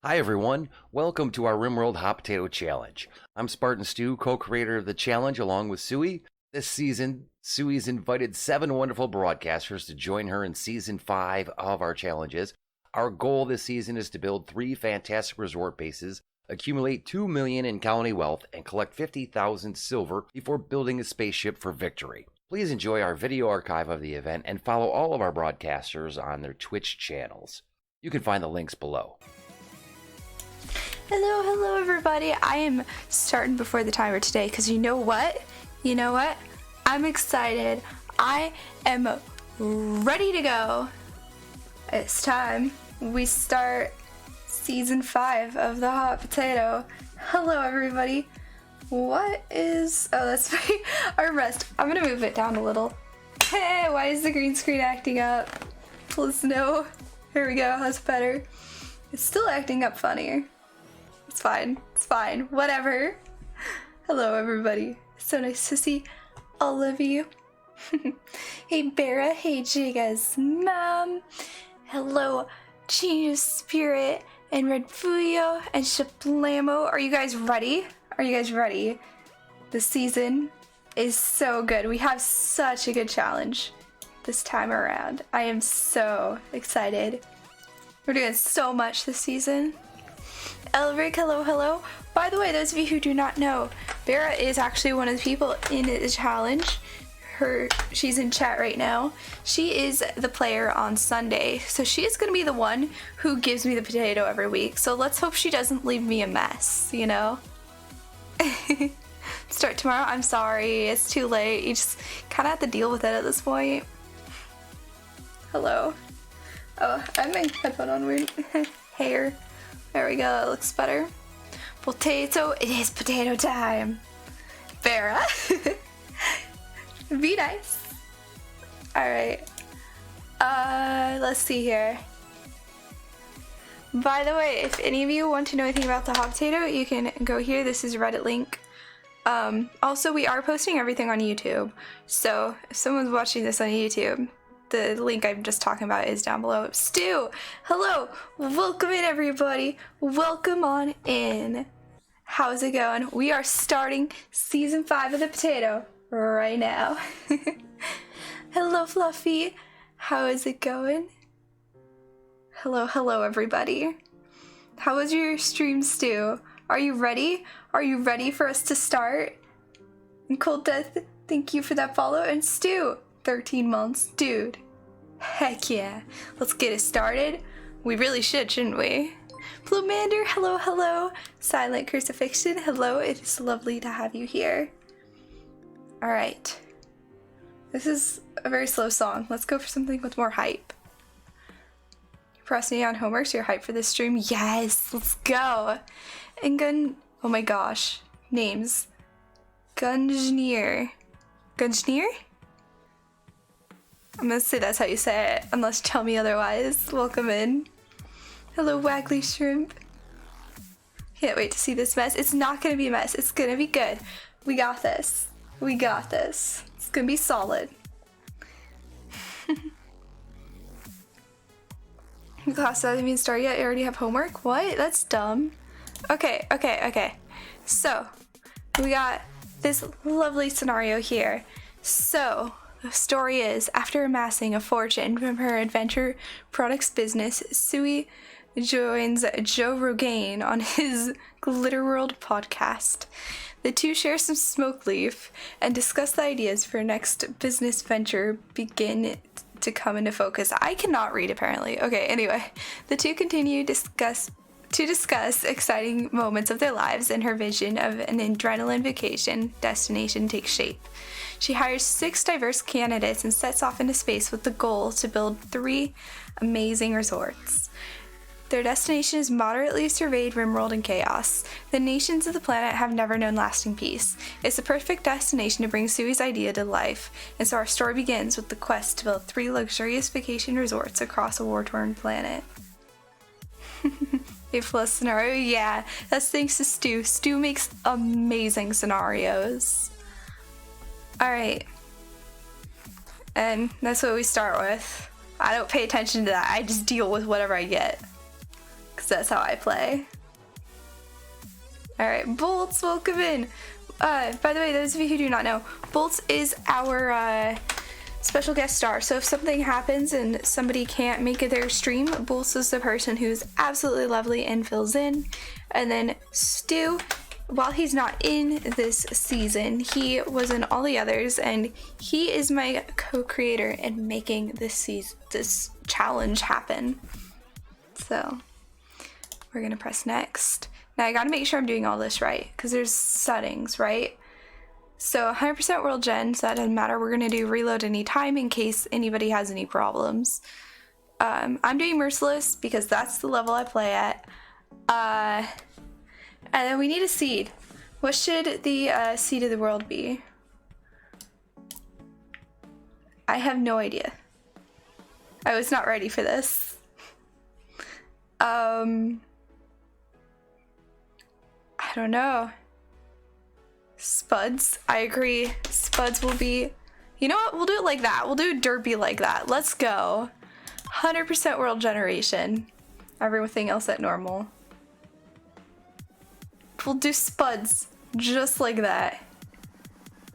Hi everyone, welcome to our RimWorld Hot Potato Challenge. I'm Spartan Stu, co-creator of the challenge along with Suwey. This season, Suwey's invited 7 wonderful broadcasters to join her in Season 5 of our challenges. Our goal this season is to build 3 fantastic resort bases, accumulate 2 million in colony wealth, and collect 50,000 silver before building a spaceship for victory. Please enjoy our video archive of the event and follow all of our broadcasters on their Twitch channels. You can find the links below. Hello everybody. I am starting before the timer today because you know what? I'm excited. I am ready to go. It's time. We start Season 5 of the Hot Potato. Hello everybody. What is... Oh, that's my armrest. I'm gonna move it down a little. Hey, why is the green screen acting up? Let's know. Here we go. That's better. It's still acting up funnier. It's fine, whatever. Hello everybody, so nice to see all of you. Hey Bera, hey Jiga's mom. Hello Chino Spirit and Red Fuyo and Shaplamo. Are you guys ready? This season is so good. We have such a good challenge this time around. I am so excited. We're doing so much this season. Elric, hello. By the way, those of you who do not know, Vera is actually one of the people in the challenge. She's in chat right now. She is the player on Sunday, so she is going to be the one who gives me the potato every week. So let's hope she doesn't leave me a mess, you know? Start tomorrow? I'm sorry, it's too late. You just kind of have to deal with it at this point. Hello. Oh, I have my headphone on weird. Hair. There we go, that looks better. Potato, it is potato time. Vera. Be nice. Alright. Let's see here. By the way, if any of you want to know anything about the hot potato, you can go here. This is a Reddit link. Also, we are posting everything on YouTube. So, if someone's watching this on YouTube, the link I'm just talking about is down below. Stu, hello, welcome in everybody. Welcome on in. How's it going? We are starting Season 5 of the Potato right now. Hello, Fluffy. How is it going? Hello, everybody. How was your stream, Stu? Are you ready? Are you ready for us to start? And Cold Death, thank you for that follow. And Stu, 13 months, dude. Heck yeah. Let's get it started. We really should, shouldn't we? Plumander, hello. Silent Crucifixion, hello. It is lovely to have you here. Alright. This is a very slow song. Let's go for something with more hype. Press me on homework, so you're hyped for this stream? Yes, let's go. And oh my gosh. Names. Gunjnir. I'm gonna say that's how you say it, unless you tell me otherwise. Welcome in. Hello, Waggly Shrimp. Can't wait to see this mess. It's not gonna be a mess. It's gonna be good. We got this. It's gonna be solid. Class doesn't even start yet. You already have homework? What? That's dumb. Okay. So, we got this lovely scenario here. So, the story is, after amassing a fortune from her adventure products business, Suwey joins Joe Rogaine on his Glitterworld podcast. The two share some smoke leaf and discuss the ideas for next business venture begin to come into focus. I cannot read, apparently. Okay, anyway, the two continue to discuss exciting moments of their lives, and her vision of an adrenaline vacation destination takes shape. She hires 6 diverse candidates and sets off into space with the goal to build 3 amazing resorts. Their destination is moderately surveyed Rimworld in chaos. The nations of the planet have never known lasting peace. It's the perfect destination to bring Suwey's idea to life, and so our story begins with the quest to build 3 luxurious vacation resorts across a war-torn planet. A plus scenario? Yeah, that's thanks to Stu. Stu makes amazing scenarios. Alright. And that's what we start with. I don't pay attention to that. I just deal with whatever I get. because that's how I play. Alright, Bolts, welcome in. By the way, those of you who do not know, Bolts is our special guest star. So if something happens and somebody can't make it their stream, Bolts is the person who's absolutely lovely and fills in. And then Stu, while he's not in this season, he was in all the others, and he is my co-creator in making this challenge happen. So we're gonna press next. Now I gotta make sure I'm doing all this right, because there's settings, right? So 100% world gen, so that doesn't matter. We're gonna do reload anytime in case anybody has any problems. I'm doing Merciless because that's the level I play at. And then we need a seed. What should the seed of the world be? I have no idea. I was not ready for this. I don't know. Spuds. I agree. Spuds will be... You know what? We'll do it like that. We'll do derpy like that. Let's go. 100% world generation. Everything else at normal. We'll do spuds just like that.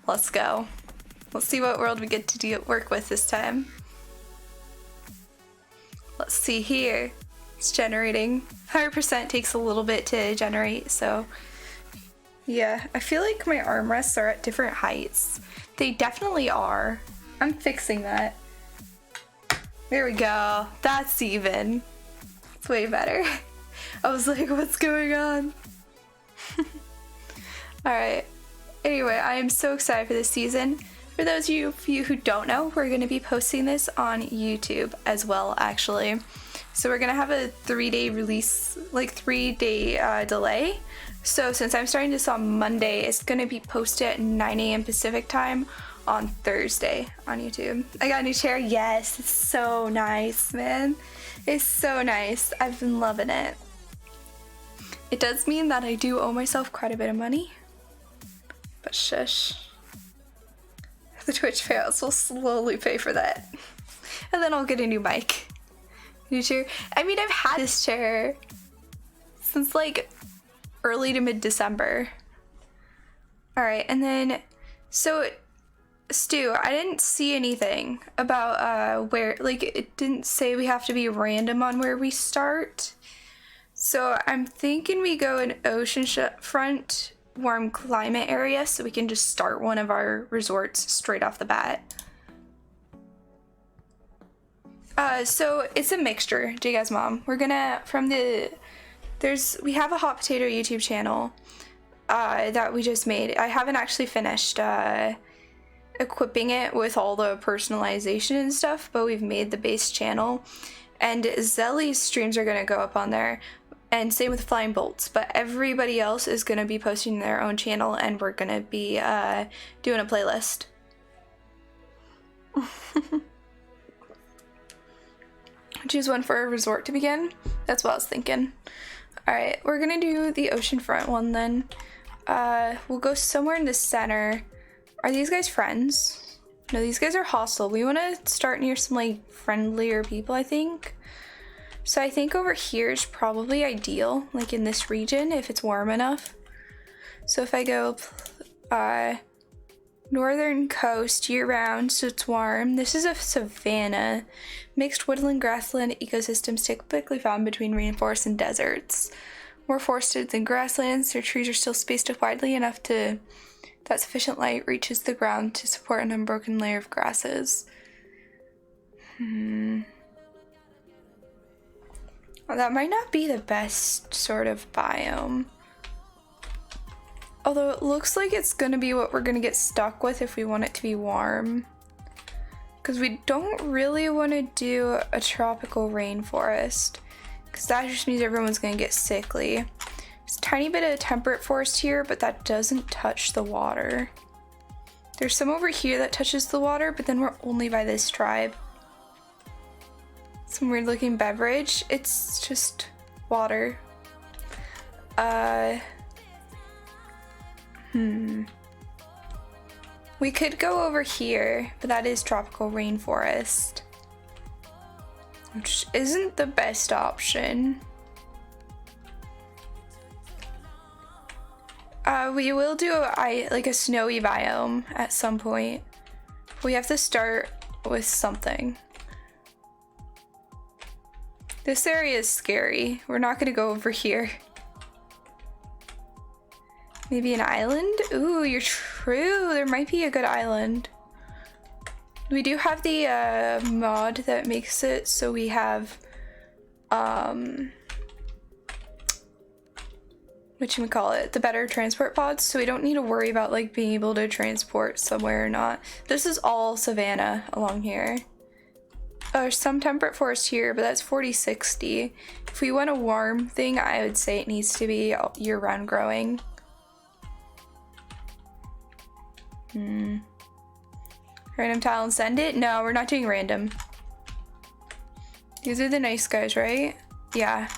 Let's go. Let's see what world we get to work with this time. Let's see here. It's generating. 100% takes a little bit to generate, so yeah. I feel like my armrests are at different heights. They definitely are. I'm fixing that. There we go. That's even. It's way better. I was like, what's going on? Alright. Anyway, I am so excited for this season. For those of you who don't know, we're going to be posting this on YouTube as well, actually. So we're going to have a 3-day release, like 3-day delay. So since I'm starting this on Monday, it's going to be posted at 9 a.m. Pacific time on Thursday on YouTube. I got a new chair. Yes, it's so nice, man. It's so nice. I've been loving it. It does mean that I do owe myself quite a bit of money. But shush. The Twitch payouts will slowly pay for that. And then I'll get a new mic. New chair. I mean, I've had this chair since like early to mid-December. Alright, and then, so Stu, I didn't see anything about where, like, it didn't say we have to be random on where we start. So I'm thinking we go an oceanfront warm climate area so we can just start one of our resorts straight off the bat. So it's a mixture, Jay's mom. We're gonna, we have a Hot Potato YouTube channel that we just made. I haven't actually finished equipping it with all the personalization and stuff, but we've made the base channel. And Zelly's streams are gonna go up on there. And same with Flying Bolts, but everybody else is going to be posting their own channel, and we're going to be doing a playlist. Choose one for a resort to begin. That's what I was thinking. Alright, we're going to do the oceanfront one then. We'll go somewhere in the center. Are these guys friends? No, these guys are hostile. We want to start near some like friendlier people, I think. So I think over here is probably ideal, like in this region, if it's warm enough. So if I go northern coast year-round, so it's warm. This is a savanna. Mixed woodland grassland ecosystems typically found between rainforests and deserts. More forested than grasslands, their trees are still spaced out widely enough that sufficient light reaches the ground to support an unbroken layer of grasses. Well, that might not be the best sort of biome. Although it looks like it's going to be what we're going to get stuck with if we want it to be warm. Because we don't really want to do a tropical rainforest. Because that just means everyone's going to get sickly. There's a tiny bit of temperate forest here, but that doesn't touch the water. There's some over here that touches the water, but then we're only by this tribe. Some weird looking beverage. It's just water. We could go over here, but that is tropical rainforest, which isn't the best option. We will do like a snowy biome at some point. We have to start with something. This area is scary. We're not gonna go over here. Maybe an island? Ooh, you're true. There might be a good island. We do have the mod that makes it so we have whatchamacallit, the better transport pods, so we don't need to worry about like being able to transport somewhere or not. This is all savanna along here. There's some temperate forest here, but that's 40-60. If we want a warm thing, I would say it needs to be year-round growing. Random tile and send it? No, we're not doing random. These are the nice guys, right? Yeah.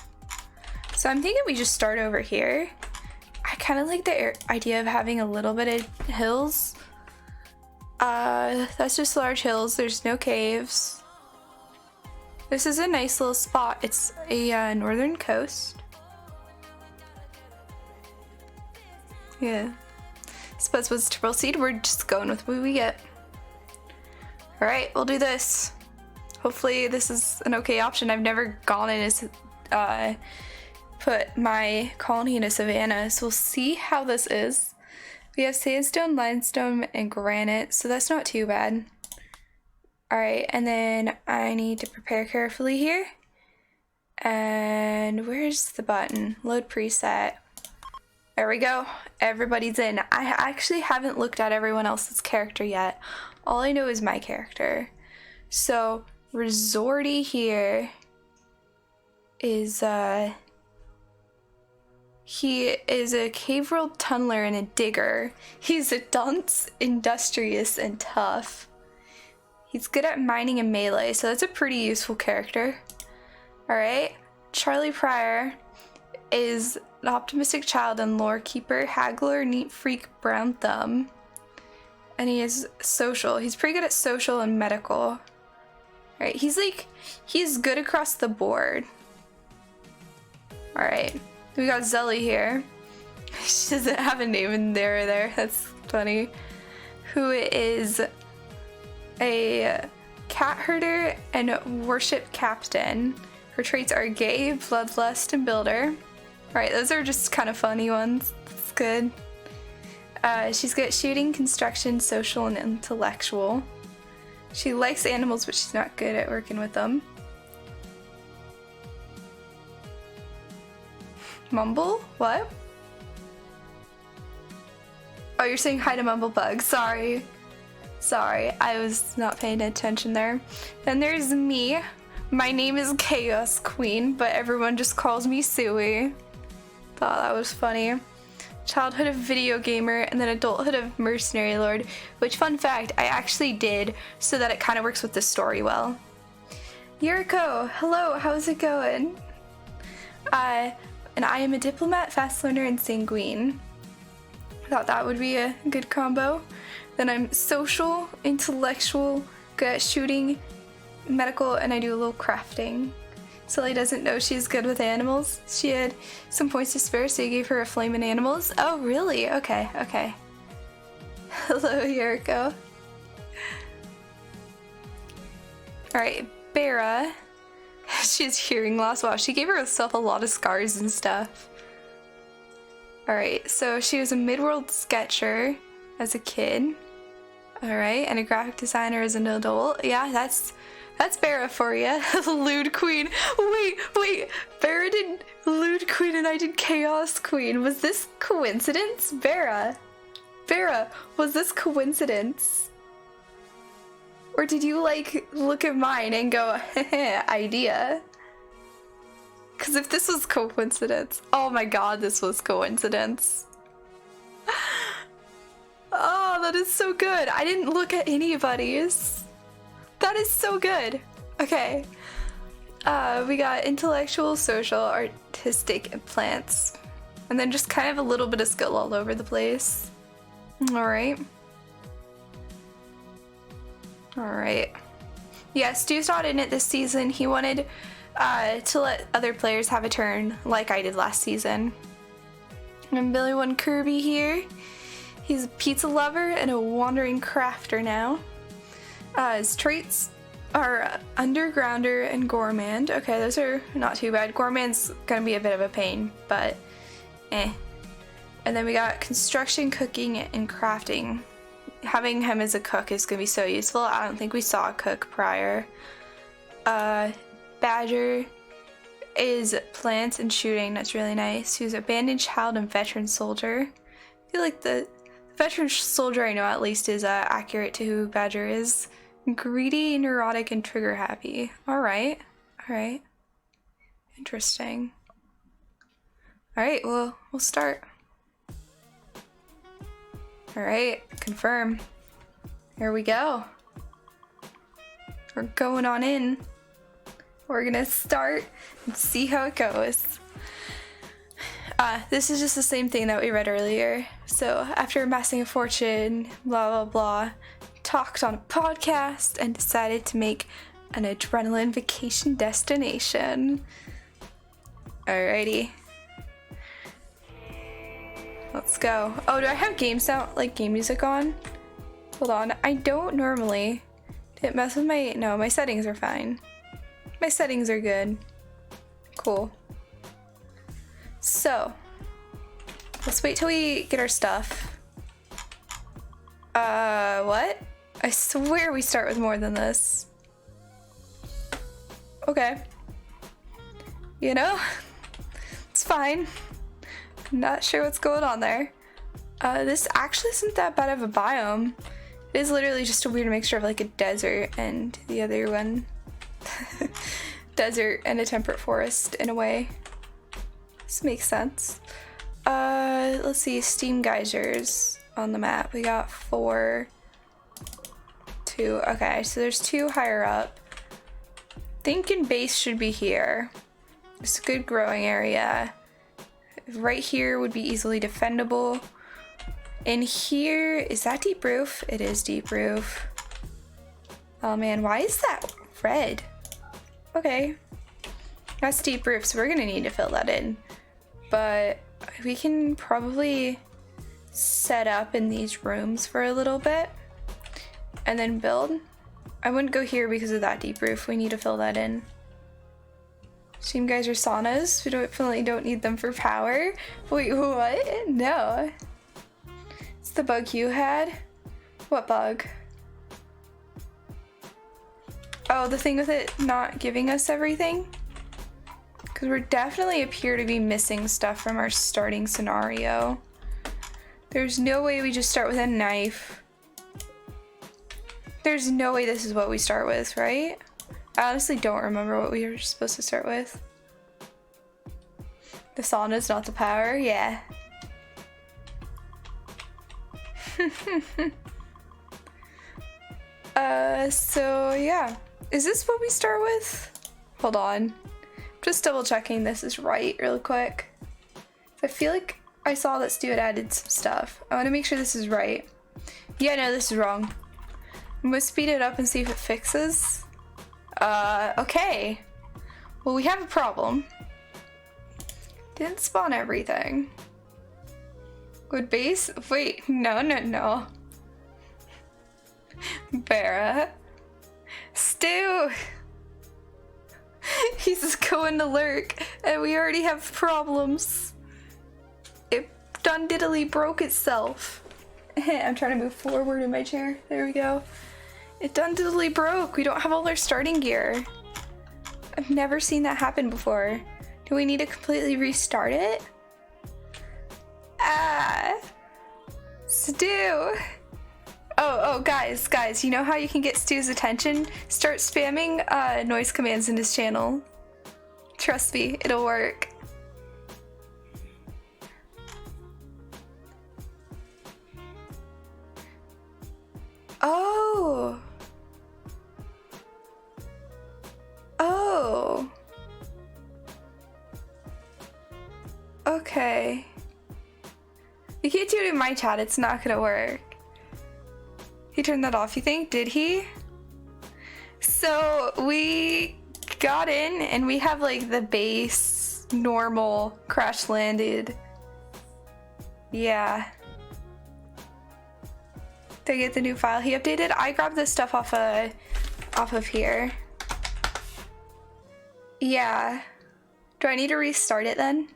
So I'm thinking we just start over here. I kind of like the idea of having a little bit of hills. That's just large hills. There's no caves. This is a nice little spot. It's a northern coast. Yeah. Suppose what's triple seed? We're just going with what we get. Alright, we'll do this. Hopefully this is an okay option. I've never gone in as put my colony in a savanna, so we'll see how this is. We have sandstone, limestone, and granite, so that's not too bad. Alright, and then I need to prepare carefully here. And where's the button? Load preset. There we go. Everybody's in. I actually haven't looked at everyone else's character yet. All I know is my character. So, Resorty here is, he is a cave world tunneler and a digger. He's a dunce, industrious, and tough. He's good at mining and melee, so that's a pretty useful character. Alright, Charlie Pryor is an optimistic child and lore keeper, haggler, neat freak, brown thumb. And he is social. He's pretty good at social and medical. Alright, he's good across the board. Alright, we got Zelly here. She doesn't have a name in there. That's funny. Who is a cat herder and worship captain. Her traits are gay, bloodlust, and builder. Alright, those are just kind of funny ones. That's good. She's good at shooting, construction, social, and intellectual. She likes animals, but she's not good at working with them. Mumble? What? Oh, you're saying hi to Mumblebug. Sorry. Sorry, I was not paying attention there. Then there's me. My name is Chaos Queen, but everyone just calls me Suwey. Thought that was funny. Childhood of video gamer, and then adulthood of mercenary lord, which, fun fact, I actually did so that it kind of works with the story well. Yuriko, hello, how's it going? And I am a diplomat, fast learner, and sanguine. Thought that would be a good combo. Then I'm social, intellectual, good at shooting, medical, and I do a little crafting. Sully doesn't know she's good with animals. She had some points to spare, so you gave her a flame in animals. Oh, really? Okay, okay. Hello, Yuriko. Alright, Bera. She has hearing loss. Wow, she gave herself a lot of scars and stuff. Alright, so she was a mid-world sketcher as a kid. Alright, and a graphic designer as an adult. Yeah, that's Bera for you. Lewd Queen. Wait. Bera did Lewd Queen and I did Chaos Queen. Was this coincidence? Bera, was this coincidence? Or did you, like, look at mine and go, heh, idea? Because if this was coincidence, oh my god, this was coincidence. Oh, that is so good. I didn't look at anybody's. That is so good. Okay. We got intellectual, social, artistic, and plants. And then just kind of a little bit of skill all over the place. Alright. Alright. Yeah, Stu's not in it this season. He wanted to let other players have a turn like I did last season. I'm Billy One Kirby here. He's a pizza lover and a wandering crafter now. His traits are Undergrounder and Gourmand. Okay, those are not too bad. Gourmand's gonna be a bit of a pain, but eh. And then we got Construction, Cooking, and Crafting. Having him as a cook is gonna be so useful. I don't think we saw a cook prior. Badger is Plants and Shooting. That's really nice. He's Abandoned Child and Veteran Soldier. I feel like the Veteran Soldier I know at least is accurate to who Badger is. Greedy, Neurotic, and Trigger Happy. Alright. Alright. Interesting. Alright, well, we'll start. Alright, confirm. Here we go. We're going on in. We're gonna start and see how it goes. This is just the same thing that we read earlier. So, after amassing a fortune, blah blah blah, talked on a podcast and decided to make an adrenaline vacation destination. Alrighty. Let's go. Oh, do I have game sound, like game music on? Hold on, I don't normally. Did it mess with my, no, my settings are fine. My settings are good. Cool. So, let's wait till we get our stuff. What? I swear we start with more than this. Okay. You know? It's fine. Not sure what's going on there. This actually isn't that bad of a biome. It is literally just a weird mixture of like a desert and the other one. Desert and a temperate forest in a way. This makes sense. Let's see, steam geysers on the map. We got 4, 2. Okay, so there's 2 higher up. Thinking base should be here. It's a good growing area. Right here would be easily defendable. In here, is that deep roof? It is deep roof. Oh man, why is that red? Okay. That's deep roof, so we're gonna need to fill that in. But we can probably set up in these rooms for a little bit and then build. I wouldn't go here because of that deep roof. We need to fill that in. Steam geyser saunas. We definitely don't need them for power. Wait, what? No. It's the bug you had? What bug? Oh, the thing with it not giving us everything? Because we're definitely appear to be missing stuff from our starting scenario. There's no way we just start with a knife. There's no way this is what we start with, right? I honestly don't remember what we were supposed to start with. The sauna's not the power? Yeah. So yeah. Is this what we start with? Hold on. Just double checking this is right real quick. I feel like I saw that Stu had added some stuff. I want to make sure this is right. Yeah, no, this is wrong. I'm gonna speed it up and see if it fixes. Okay. Well, we have a problem. Didn't spawn everything. Good base? Wait, no. Vera. Stu! He's just going to lurk, and we already have problems. It done diddly broke itself. I'm trying to move forward in my chair. There we go. It done diddly broke. We don't have all our starting gear. I've never seen that happen before. Do we need to completely restart it? Ah! Stu! Oh, guys, you know how you can get Stu's attention? Start spamming noise commands in his channel. Trust me, it'll work. Oh! Oh! Okay. You can't do it in my chat, it's not gonna work. He turned that off, you think? Did he? So we got in and we have like the base normal crash landed Yeah. Did I get the new file he updated? I grabbed this stuff off of here. Yeah. Do I need to restart it then?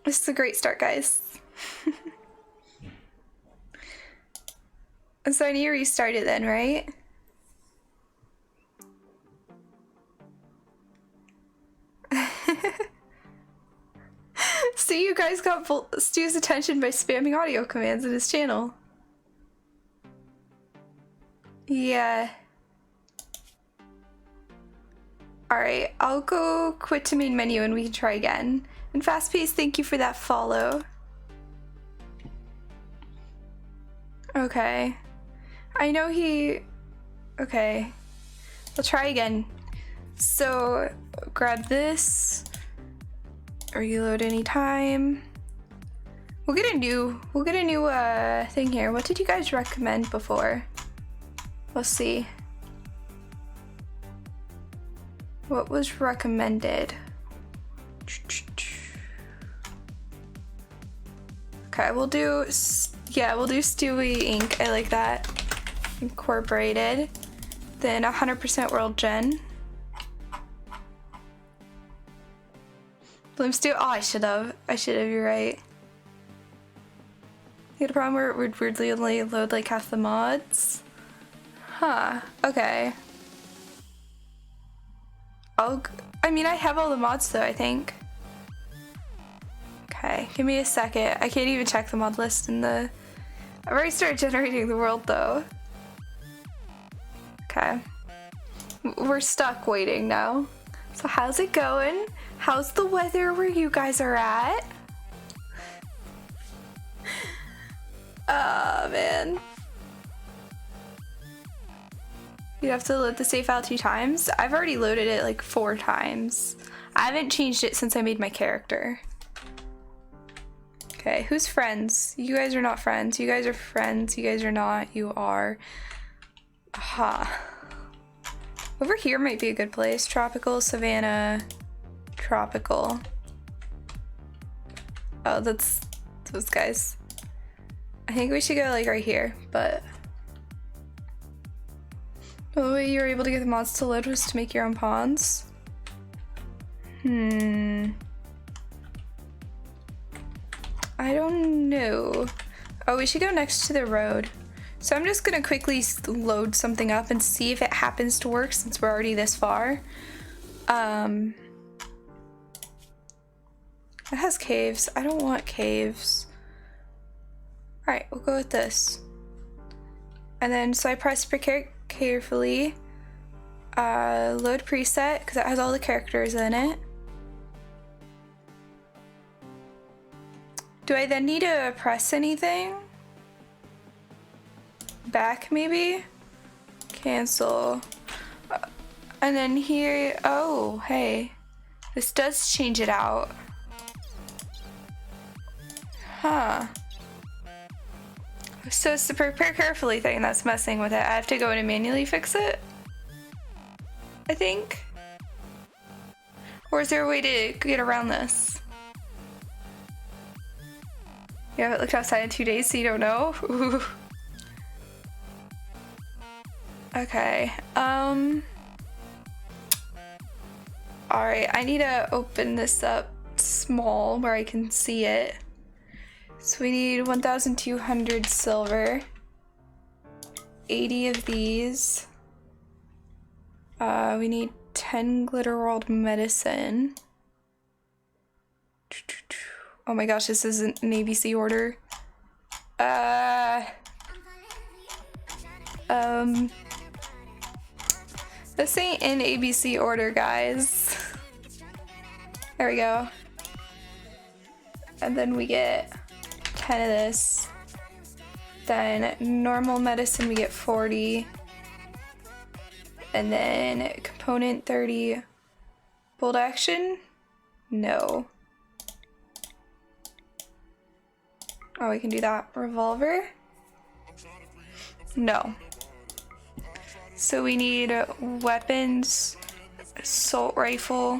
This is a great start, guys. So I need to restart it then, right? So you guys got Stu's attention by spamming audio commands in his channel. Yeah. Alright, I'll go quit to main menu and we can try again. And Fast Pace, thank you for that follow. Okay. I know he... Okay. We'll try again. So, grab this. Reload anytime. We'll get a new thing here. What did you guys recommend before? Let's see. What was recommended? Okay, we'll do Suwey ink. I like that. Incorporated. Then 100% world gen. Bloom stew. Oh, I should have. You're right. You had a problem where it would weirdly only load like half the mods? Huh. Okay. I mean, I have all the mods though, I think. Okay, give me a second. I can't even check the mod list in the... I've already started generating the world though. Okay. We're stuck waiting now. So how's it going? How's the weather where you guys are at? Oh, man. You have to load the save file 2 times? I've already loaded it like 4 times. I haven't changed it since I made my character. Okay, who's friends? You guys are not friends. You guys are friends. You guys are not. You are. Aha. Over here might be a good place. Tropical, Savannah, tropical. Oh, that's those guys. I think we should go like right here, but... The way you were able to get the mods to load was to make your own pawns? I don't know. Oh, we should go next to the road. So I'm just gonna quickly load something up and see if it happens to work since we're already this far. It has caves. I don't want caves. Alright, we'll go with this. And then, so I press carefully. Load preset, because it has all the characters in it. Do I then need to press anything? Back, maybe? Cancel. And then here, oh, hey. This does change it out. Huh. So it's the prepare carefully thing that's messing with it. I have to go in and manually fix it? I think? Or is there a way to get around this? You haven't looked outside in 2 days, so you don't know? Ooh. Okay, alright, I need to open this up small where I can see it. So we need 1,200 silver, 80 of these. We need 10 glitter world medicine. Oh my gosh, this isn't an ABC order. This ain't in ABC order, guys. There we go. And then we get 10 of this. Then normal medicine we get 40. And then component 30. Bolt action? No. Oh, we can do that. Revolver? No. So we need weapons, assault rifle,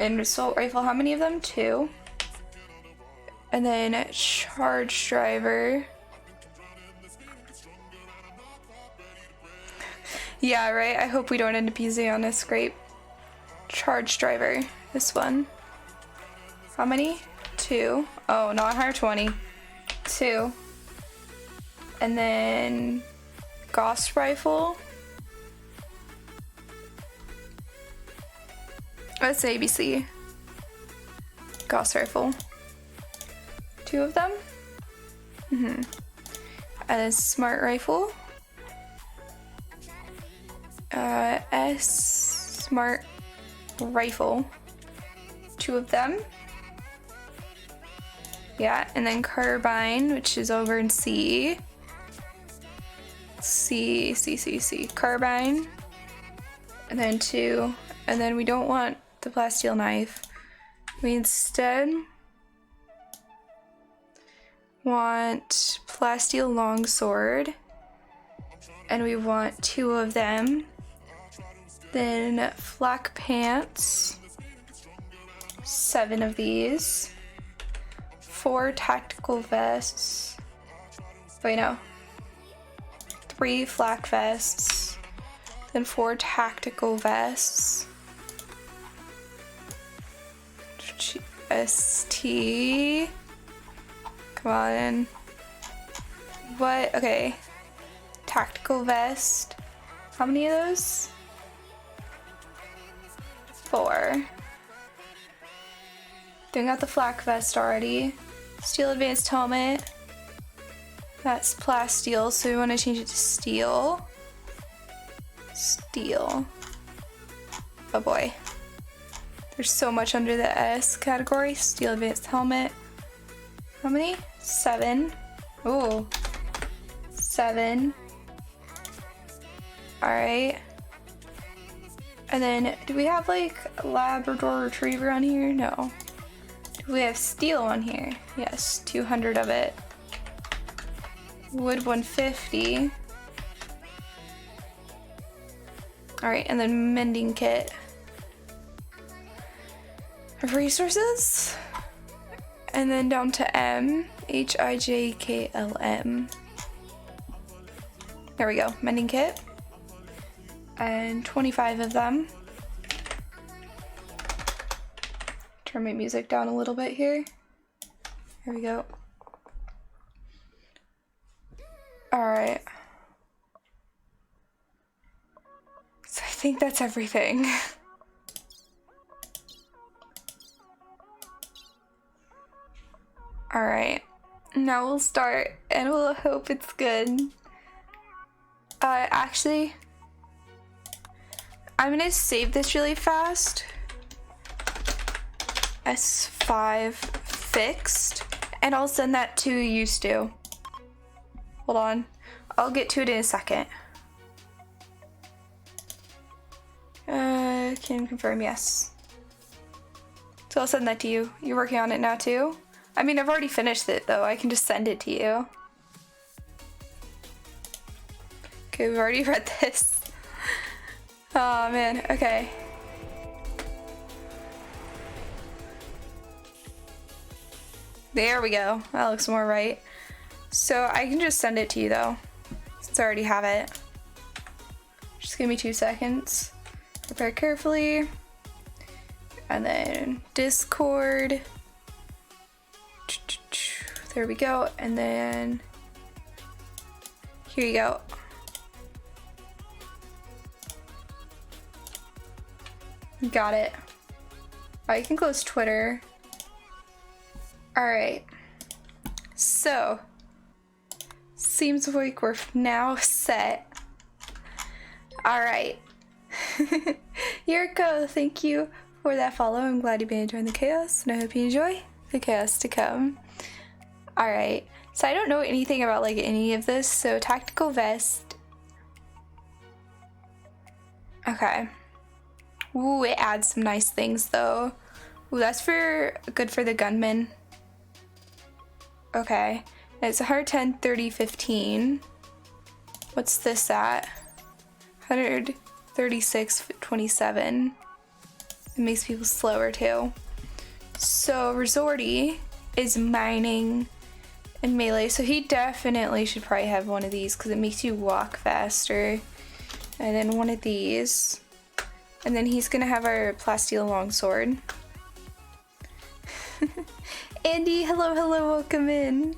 And assault rifle, how many of them? 2. And then charge driver. Yeah, right? I hope we don't end up using on a scrape. Charge driver, this one. How many? 2. Oh, not 120. 2. And then Gauss rifle. That's ABC. Gauss rifle. 2 of them. And then smart rifle. S smart rifle. 2 of them. Yeah, and then carbine, which is over in C. C. Carbine. And then 2. And then we don't want the plasteel knife. We instead want plasteel longsword. And we want 2 of them. Then flak pants. 7 of these. 4 tactical vests. Wait, no. 3 flak vests. Then 4 tactical vests. ST. Come on. What? Okay. Tactical vest. How many of those? 4. Doing out the flak vest already. Steel advanced helmet. That's plasteel, so we want to change it to steel. Steel. Oh boy. There's so much under the S category. Steel advanced helmet. How many? 7. Ooh. 7. Alright. And then, do we have like a Labrador Retriever on here? No. Do we have steel on here? Yes, 200 of it. Wood 150. Alright, and then mending kit. Resources. And then down to M. HIJKLM. There we go. Mending kit. And 25 of them. Turn my music down a little bit here. There we go. Alright. So I think that's everything. Alright. Now we'll start and we'll hope it's good. Actually, I'm gonna save this really fast. S5 fixed. And I'll send that to you, Stu. Hold on. I'll get to it in a second. Can confirm yes. So I'll send that to you. You're working on it now too? I mean, I've already finished it though. I can just send it to you. Okay, we've already read this. Oh man, okay. There we go. That looks more right. So I can just send it to you though, since I already have it. Just give me 2 seconds. Prepare carefully. And then Discord. There we go. And then here you go. Got it. Oh, you can close Twitter. Alright. So, seems like we're now set. Alright. Yuriko, thank you for that follow. I'm glad you've been enjoying the chaos, and I hope you enjoy the chaos to come. Alright. So I don't know anything about like any of this, so tactical vest. Okay. Ooh, it adds some nice things though. Ooh, that's good for the gunman. Okay. And it's 110, 30, 15. What's this at? 136, 27. And makes people slower too. So Resorty is mining and melee, so he definitely should probably have one of these because it makes you walk faster. And then one of these. And then he's gonna have our plasteel longsword. Andy, hello, welcome in.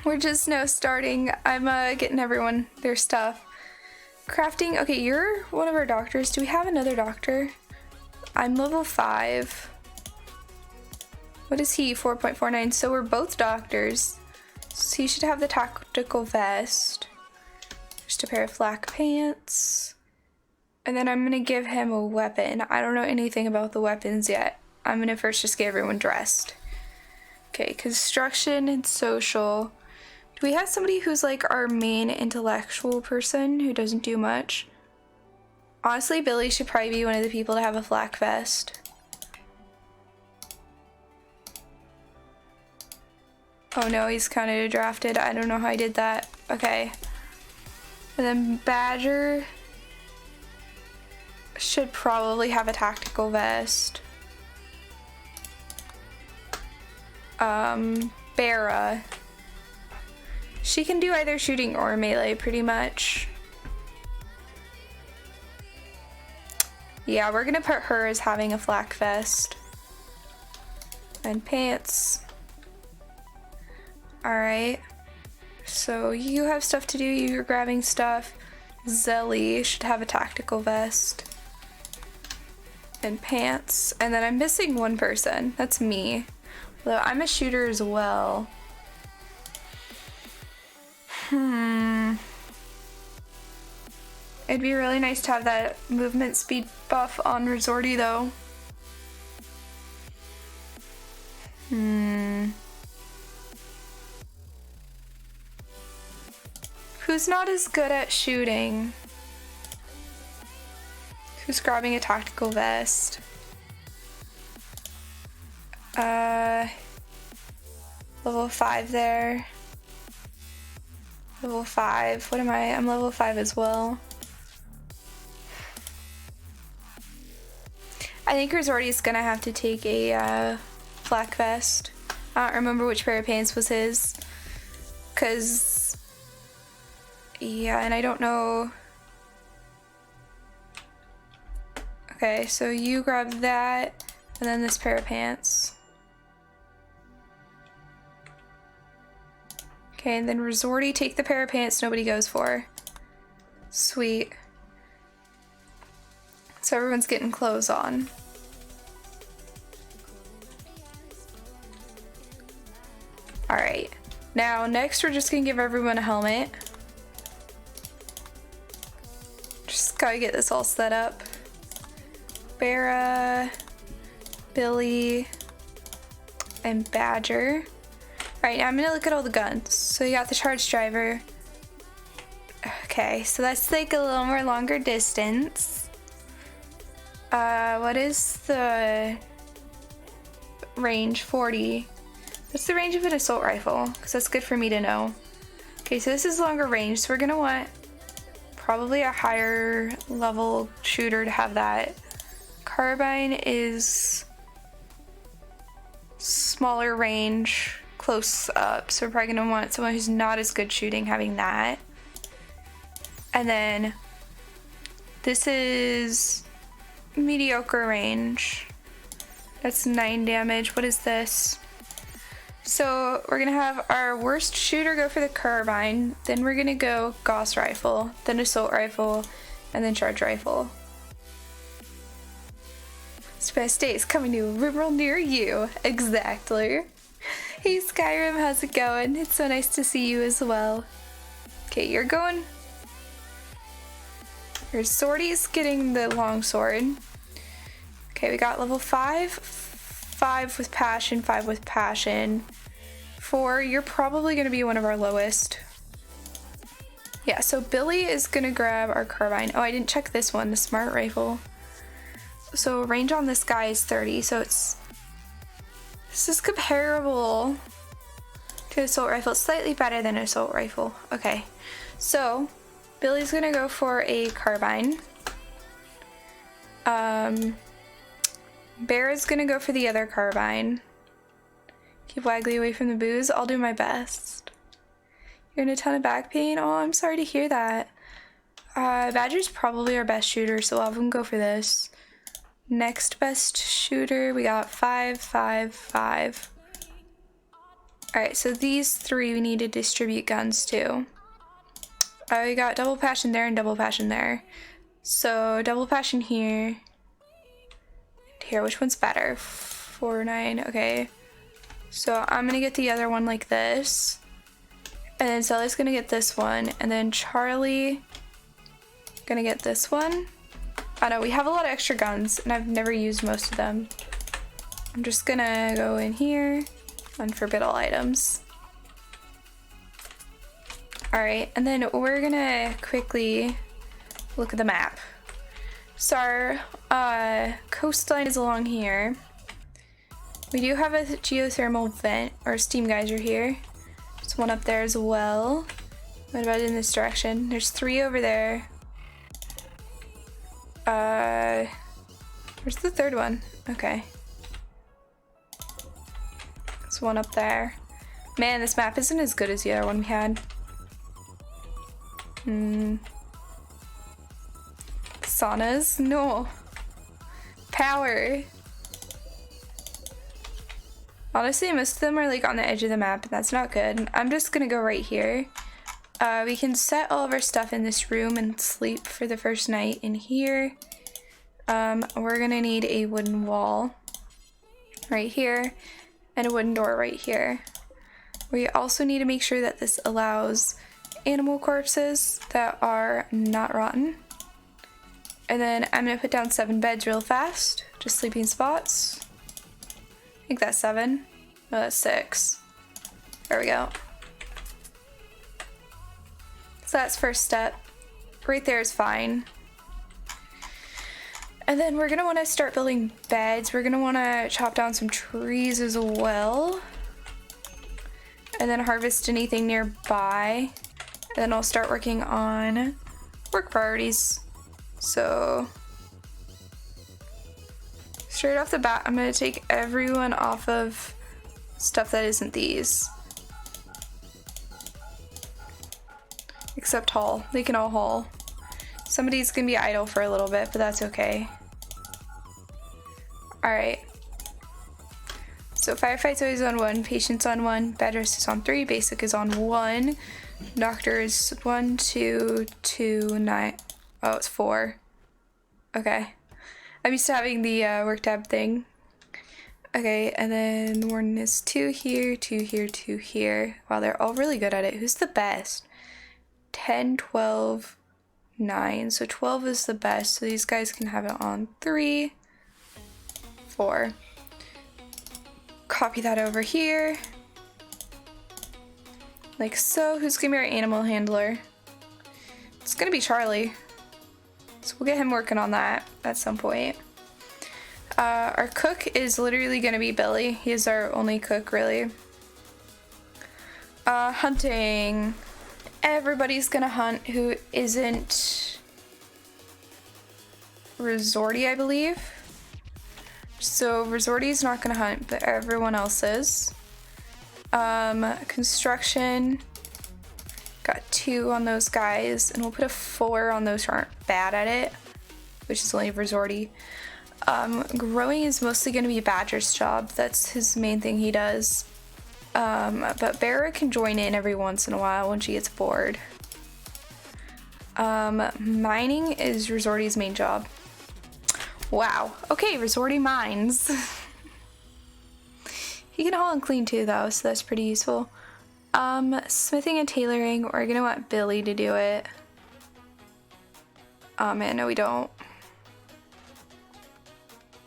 We're just now starting. I'm getting everyone their stuff. Crafting, okay, you're one of our doctors. Do we have another doctor? I'm level 5. What is he? 4.49. So we're both doctors. So he should have the tactical vest. Just a pair of flak pants. And then I'm gonna give him a weapon. I don't know anything about the weapons yet. I'm gonna first just get everyone dressed. Okay, construction and social. Do we have somebody who's like our main intellectual person who doesn't do much? Honestly, Billy should probably be one of the people to have a flak vest. Oh no, he's kind of drafted. I don't know how I did that. Okay. And then Badger should probably have a tactical vest. Bara. She can do either shooting or melee pretty much. Yeah, we're gonna put her as having a flak vest. And pants. Alright. So you have stuff to do, you're grabbing stuff. Zelly should have a tactical vest. And pants. And then I'm missing one person. That's me. Although I'm a shooter as well. It'd be really nice to have that movement speed buff on Resorty though. Who's not as good at shooting? Who's grabbing a tactical vest? Level 5 there. Level 5. What am I? I'm level 5 as well. I think Resorty's gonna have to take a flak vest. I don't remember which pair of pants was his. Cause yeah, and I don't know. Okay, so you grab that and then this pair of pants. Okay, and then Resorty, take the pair of pants nobody goes for. Sweet. So everyone's getting clothes on. Alright. Now, next we're just gonna give everyone a helmet. Just gotta get this all set up. Bara, Billy, and Badger. Alright, now I'm gonna look at all the guns. So you got the charge driver. Okay, so that's like a little more longer distance. What is the range? 40. What's the range of an assault rifle? Because that's good for me to know. Okay, so this is longer range, so we're gonna want probably a higher level shooter to have that. Carbine is smaller range, close up, so we're probably gonna want someone who's not as good shooting having that. And then this is mediocre range. That's 9 damage. What is this? So we're gonna have our worst shooter go for the carbine, then we're gonna go Gauss rifle, then assault rifle, and then charge rifle. Best day is coming to a Rimworld near you. Exactly. Hey Skyrim, how's it going? It's so nice to see you as well. Okay, you're going. Your Sorty's getting the longsword. Okay, we got level 5, 5 with passion, 5 with passion. 4, you're probably gonna be one of our lowest. Yeah, so Billy is gonna grab our carbine. Oh, I didn't check this one, the smart rifle. So range on this guy is 30, so this is comparable to assault rifle. It's slightly better than assault rifle. Okay, so Billy's gonna go for a carbine. Bear is gonna go for the other carbine. Keep Waggly away from the booze. I'll do my best. You're in a ton of back pain? Oh, I'm sorry to hear that. Badger's probably our best shooter, so I'll have him go for this. Next best shooter, we got 5, 5, 5. Alright, so these 3 we need to distribute guns to. We got double passion there and double passion there. So double passion here. Here, which one's better? 4, 9, okay. So I'm gonna get the other one like this. And then Zelly's gonna get this one. And then Charlie gonna get this one. I know we have a lot of extra guns and I've never used most of them. I'm just gonna go in here, unforbid all items. Alright, and then we're gonna quickly look at the map. So our coastline is along here. We do have a geothermal vent or steam geyser here. There's one up there as well. What about in this direction? There's 3 over there. Where's the third one? Okay. There's one up there. Man, this map isn't as good as the other one we had. Saunas? No. Power. Honestly, most of them are like on the edge of the map, and that's not good. I'm just gonna go right here. We can set all of our stuff in this room and sleep for the first night in here. We're gonna need a wooden wall right here and a wooden door right here. We also need to make sure that this allows animal corpses that are not rotten. And then I'm gonna put down 7 beds real fast, just sleeping spots. I think that's 7. No, that's 6. There we go. So that's first step. Right there is fine. And then we're gonna wanna start building beds. We're gonna wanna chop down some trees as well. And then harvest anything nearby. And then I'll start working on work priorities. So straight off the bat, I'm gonna take everyone off of stuff that isn't these. Except haul. They can all haul. Somebody's gonna be idle for a little bit, but that's okay. Alright. So firefights always on 1, patience on 1, bed rest is on 3, basic is on 1, doctor is 1, 2, 2, 9. Oh, it's 4. Okay. I'm used to having the work tab thing. Okay, and then warden is 2 here, 2 here, 2 here. Wow, they're all really good at it. Who's the best? 10, 12, 9. So 12 is the best. So these guys can have it on 3, 4. Copy that over here. Like so. Who's gonna be our animal handler? It's gonna be Charlie. So we'll get him working on that at some point. Our cook is literally gonna be Billy. He's our only cook, really. Hunting. Everybody's gonna hunt who isn't Resorty, I believe. So Resorty's not gonna hunt, but everyone else is. Construction. Got 2 on those guys, and we'll put a 4 on those who aren't bad at it, which is only Resorty. Growing is mostly gonna be Badger's job. That's his main thing he does. But Barra can join in every once in a while when she gets bored. Mining is Resorty's main job. Wow. Okay, Resorty mines. He can haul and clean too, though, so that's pretty useful. Smithing and tailoring, we're gonna want Billy to do it. Oh man, no we don't.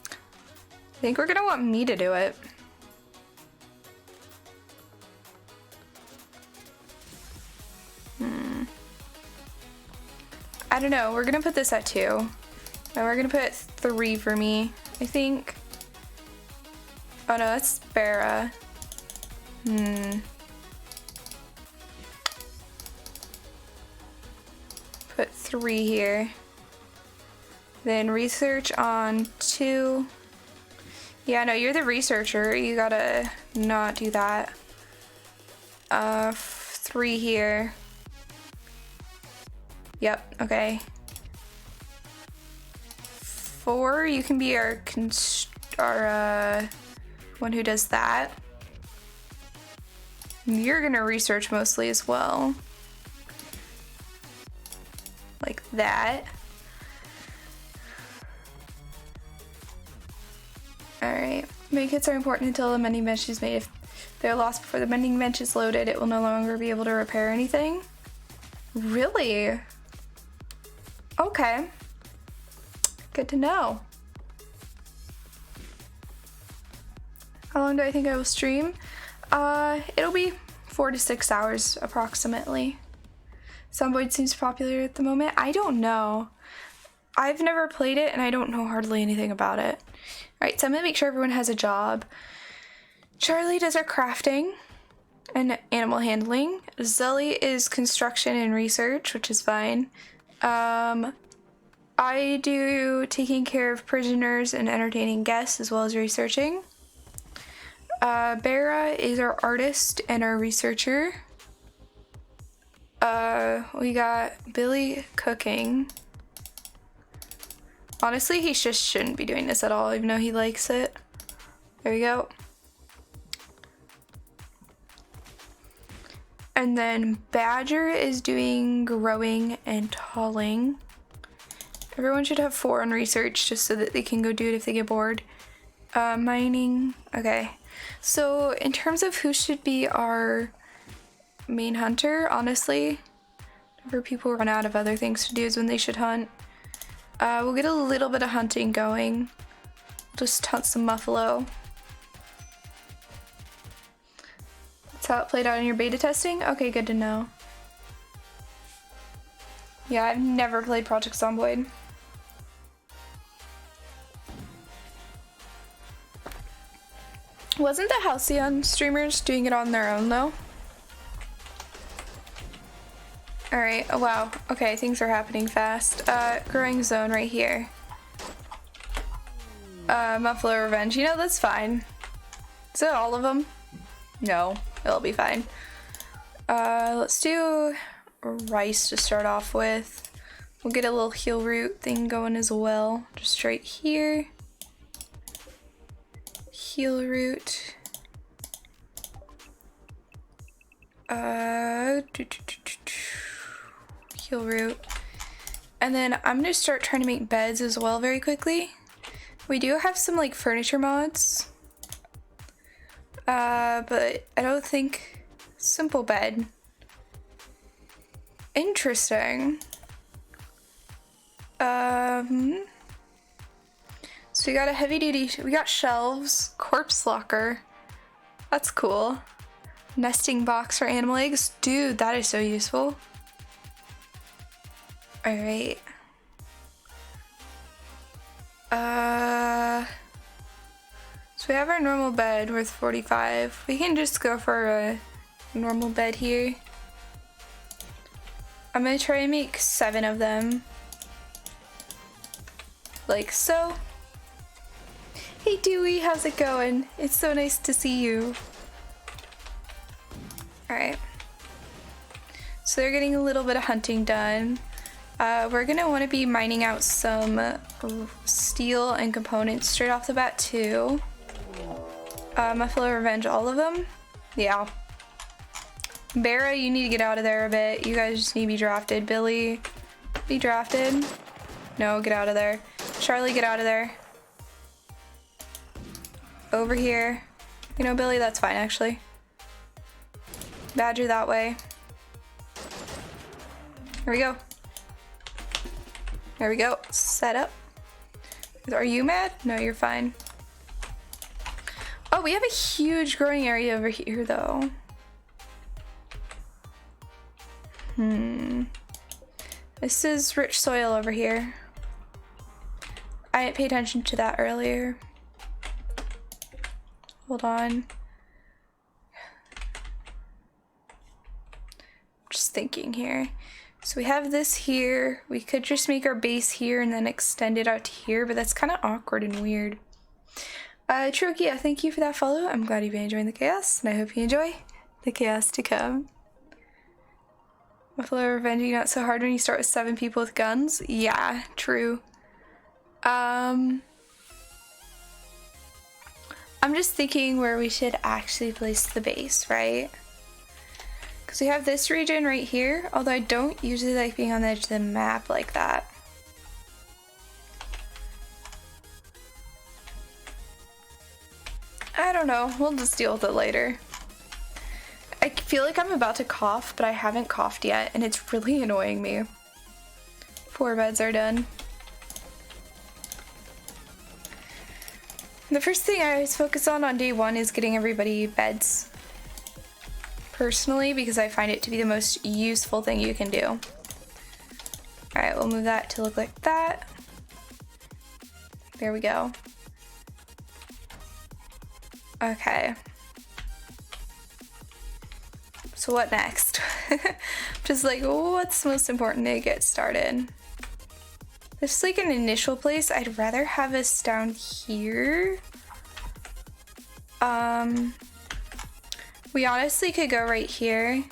I think we're gonna want me to do it. I don't know, we're gonna put this at 2. And we're gonna put 3 for me, I think. Oh no, that's Barra. Put 3 here. Then research on 2. Yeah, no, you're the researcher. You gotta not do that. 3 here. Yep, okay. 4, you can be our one who does that. You're gonna research mostly as well. Like that. Alright. Make kits are important until the mending bench is made. If they're lost before the mending bench is loaded, it will no longer be able to repair anything. Really? Okay. Good to know. How long do I think I will stream? It'll be 4 to 6 hours approximately. Zomboid seems popular at the moment. I don't know. I've never played it and I don't know hardly anything about it. Alright, so I'm gonna make sure everyone has a job. Charlie does our crafting and animal handling. Zelly is construction and research, which is fine. I do taking care of prisoners and entertaining guests as well as researching. Bera is our artist and our researcher. We got Billy cooking. Honestly, he just shouldn't be doing this at all, even though he likes it. There we go. And then Badger is doing growing and talling. Everyone should have 4 on research just so that they can go do it if they get bored. Mining. Okay. So in terms of who should be our main hunter, honestly, whenever people run out of other things to do is when they should hunt. We'll get a little bit of hunting going. Just hunt some buffalo. That's how it played out in your beta testing? Okay, good to know. Yeah, I've never played Project Zomboid. Wasn't the Halcyon streamers doing it on their own though? Alright, oh wow. Okay, things are happening fast. Growing zone right here. Muffler Revenge. You know, that's fine. Is that all of them? No, it'll be fine. Let's do rice to start off with. We'll get a little heal root thing going as well. Just right here. Heal root. Heal root. And then I'm gonna start trying to make beds as well very quickly. We do have some like furniture mods. But I don't think simple bed. Interesting. So we got a heavy duty, we got shelves, corpse locker. That's cool. Nesting box for animal eggs. Dude, that is so useful. Alright. So we have our normal bed worth 45. We can just go for a normal bed here. I'm gonna try and make 7 of them. Like so. Hey Dewey, how's it going? It's so nice to see you. Alright. So they're getting a little bit of hunting done. We're gonna want to be mining out some steel and components straight off the bat too. Muffler Revenge, all of them? Yeah. Bera, you need to get out of there a bit. You guys just need to be drafted. Billy, be drafted. No, get out of there. Charlie, get out of there. Over here. You know, Billy, that's fine actually. Badger that way. Here we go. There we go. Set up. Are you mad? No, you're fine. Oh, we have a huge growing area over here though. This is rich soil over here. I didn't pay attention to that earlier. Hold on. Just thinking here. So we have this here. We could just make our base here and then extend it out to here, but that's kind of awkward and weird. Trokia, thank you for that follow. I'm glad you've been enjoying the chaos, and I hope you enjoy the chaos to come. Buffalo revenging not so hard when you start with 7 people with guns. Yeah, true. I'm just thinking where we should actually place the base, right? Because we have this region right here, although I don't usually like being on the edge of the map like that. I don't know, we'll just deal with it later. I feel like I'm about to cough, but I haven't coughed yet, and it's really annoying me. 4 beds are done. The first thing I always focus on day 1 is getting everybody beds. Personally, because I find it to be the most useful thing you can do. Alright, we'll move that to look like that. There we go. Okay. So what next? Just like, what's most important to get started? This is like an initial place. I'd rather have us down here. We honestly could go right here and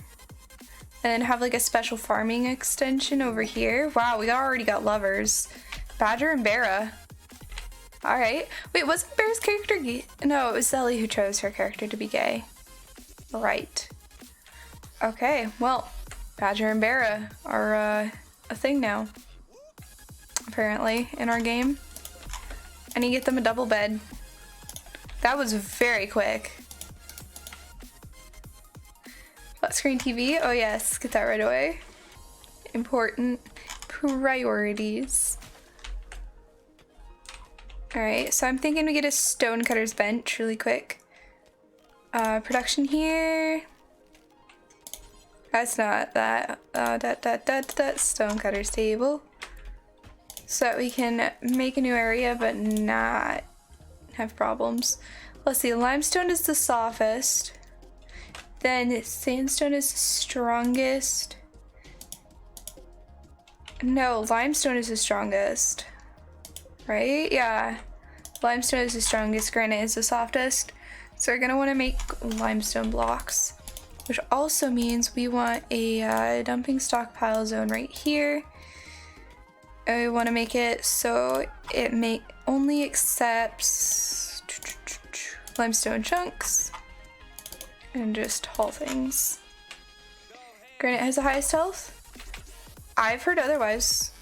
then have like a special farming extension over here. Wow, we already got lovers. Badger and Bera. Alright. Wait, wasn't Bera's character gay? No, it was Zelly who chose her character to be gay. Right. Okay, well, Badger and Bera are a thing now. Apparently, in our game. I need to get them a double bed. That was very quick. Flat screen TV? Oh yes, get that right away. Important priorities. Alright, so I'm thinking we get a stonecutter's bench really quick. Production here. That's not that. That stonecutter's table. So that we can make a new area but not have problems. Let's see, limestone is the softest. Then sandstone is the strongest. No, limestone is the strongest. Right? Yeah. Limestone is the strongest, granite is the softest. So we're gonna want to make limestone blocks. Which also means we want a dumping stockpile zone right here. And we want to make it so it only accepts limestone chunks. And just haul things. Granite has the highest health? I've heard otherwise.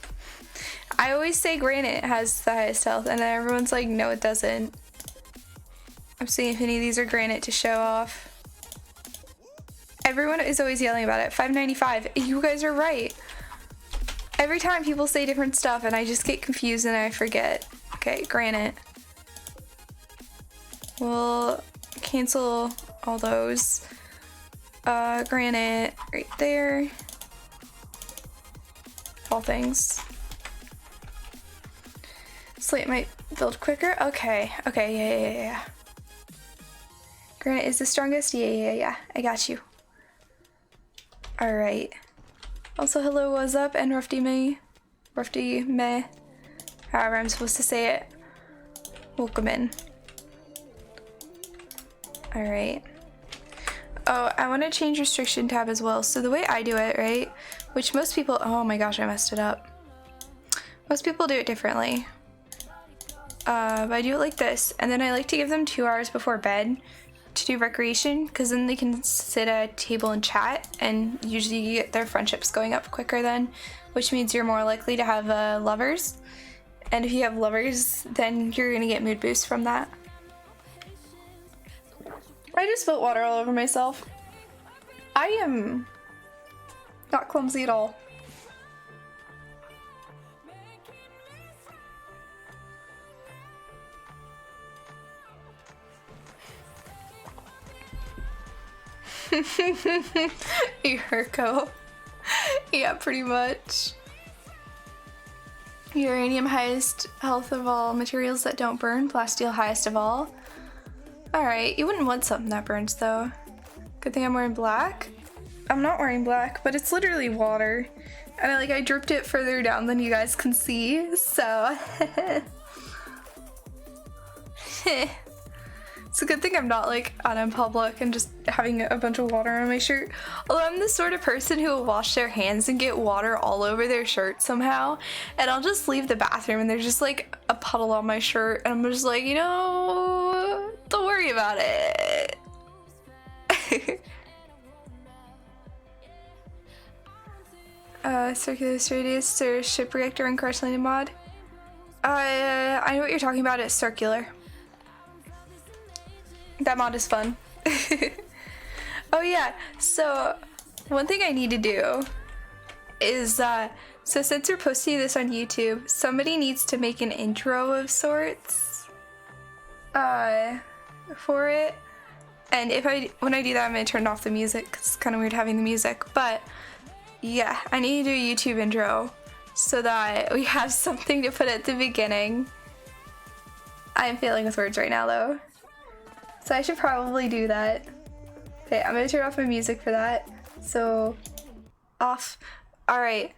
I always say granite has the highest health, and then everyone's like, no, it doesn't. I'm seeing if any of these are granite to show off. Everyone is always yelling about it. 595. You guys are right. Every time people say different stuff, and I just get confused and I forget. Okay, granite. We'll cancel all those. Granite right there. All things. Slate might build quicker. Okay, yeah. Granite is the strongest? Yeah. I got you. Alright. Also, hello, what's up? And Rufty meh. However I'm supposed to say it. Welcome in. Alright. Oh, I want to change restriction tab as well. So the way I do it, right? Which most people, oh my gosh, I messed it up. Most people do it differently. But I do it like this. And then I like to give them 2 hours before bed to do recreation, because then they can sit at a table and chat, and usually you get their friendships going up quicker then, which means you're more likely to have lovers. And if you have lovers, then you're gonna get mood boosts from that. I just spilled water all over myself. I am not clumsy at all. Urko. Yeah, pretty much. Uranium highest health of all materials that don't burn. Plasteel highest of all. Alright, you wouldn't want something that burns though. Good thing I'm wearing black. I'm not wearing black, but it's literally water. And I dripped it further down than you guys can see, so. It's a good thing I'm not like out in public and just having a bunch of water on my shirt. Although I'm the sort of person who will wash their hands and get water all over their shirt somehow. And I'll just leave the bathroom and there's just like a puddle on my shirt and I'm just like, you know, don't worry about it. Circular radius or shipwreck during crash landing mod. I know what you're talking about. It's circular. That mod is fun. Oh yeah, so one thing I need to do is so since we're posting this on YouTube, somebody needs to make an intro of sorts for it. And when I do that, I'm gonna turn off the music 'cause it's kind of weird having the music, but yeah, I need to do a YouTube intro so that we have something to put at the beginning. I'm failing with words right now though, so I should probably do that. Okay, I'm gonna turn off my music for that. So, off. Alright,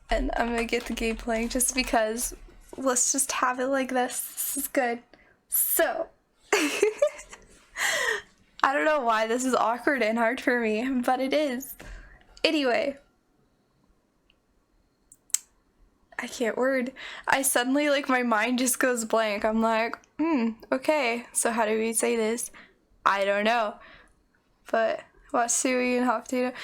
and I'm gonna get the game playing just because. Let's just have it like this. This is good. So, I don't know why this is awkward and hard for me, but it is. Anyway. I can't word. I suddenly, like, my mind just goes blank. I'm like, okay, so how do we say this? I don't know. But, watch Suwey and Hot Potato.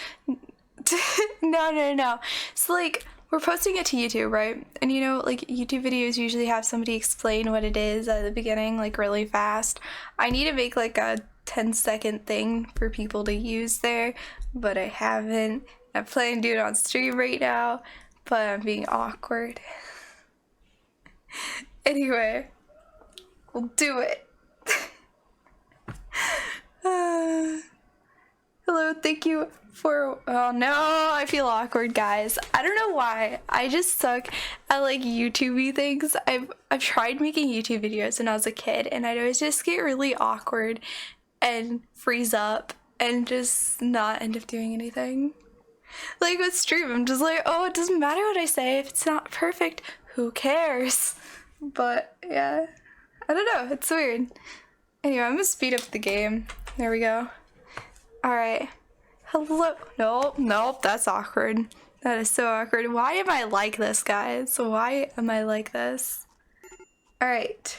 No. So, like, we're posting it to YouTube, right? And you know, like, YouTube videos usually have somebody explain what it is at the beginning, like, really fast. I need to make, like, a 10-second thing for people to use there, but I haven't. I'm planning to do it on stream right now, but I'm being awkward. Anyway, we'll do it. Hello, thank you for, oh no, I feel awkward, guys. I don't know why. I just suck at like YouTube-y things. I've tried making YouTube videos when I was a kid, and I'd always just get really awkward and freeze up and just not end up doing anything. Like with stream, I'm just like, oh, it doesn't matter what I say. If it's not perfect, who cares? But yeah, I don't know. It's weird. Anyway, I'm gonna speed up the game. There we go. Alright. Hello. Nope, that's awkward. That is so awkward. Why am I like this, guys? Why am I like this? Alright.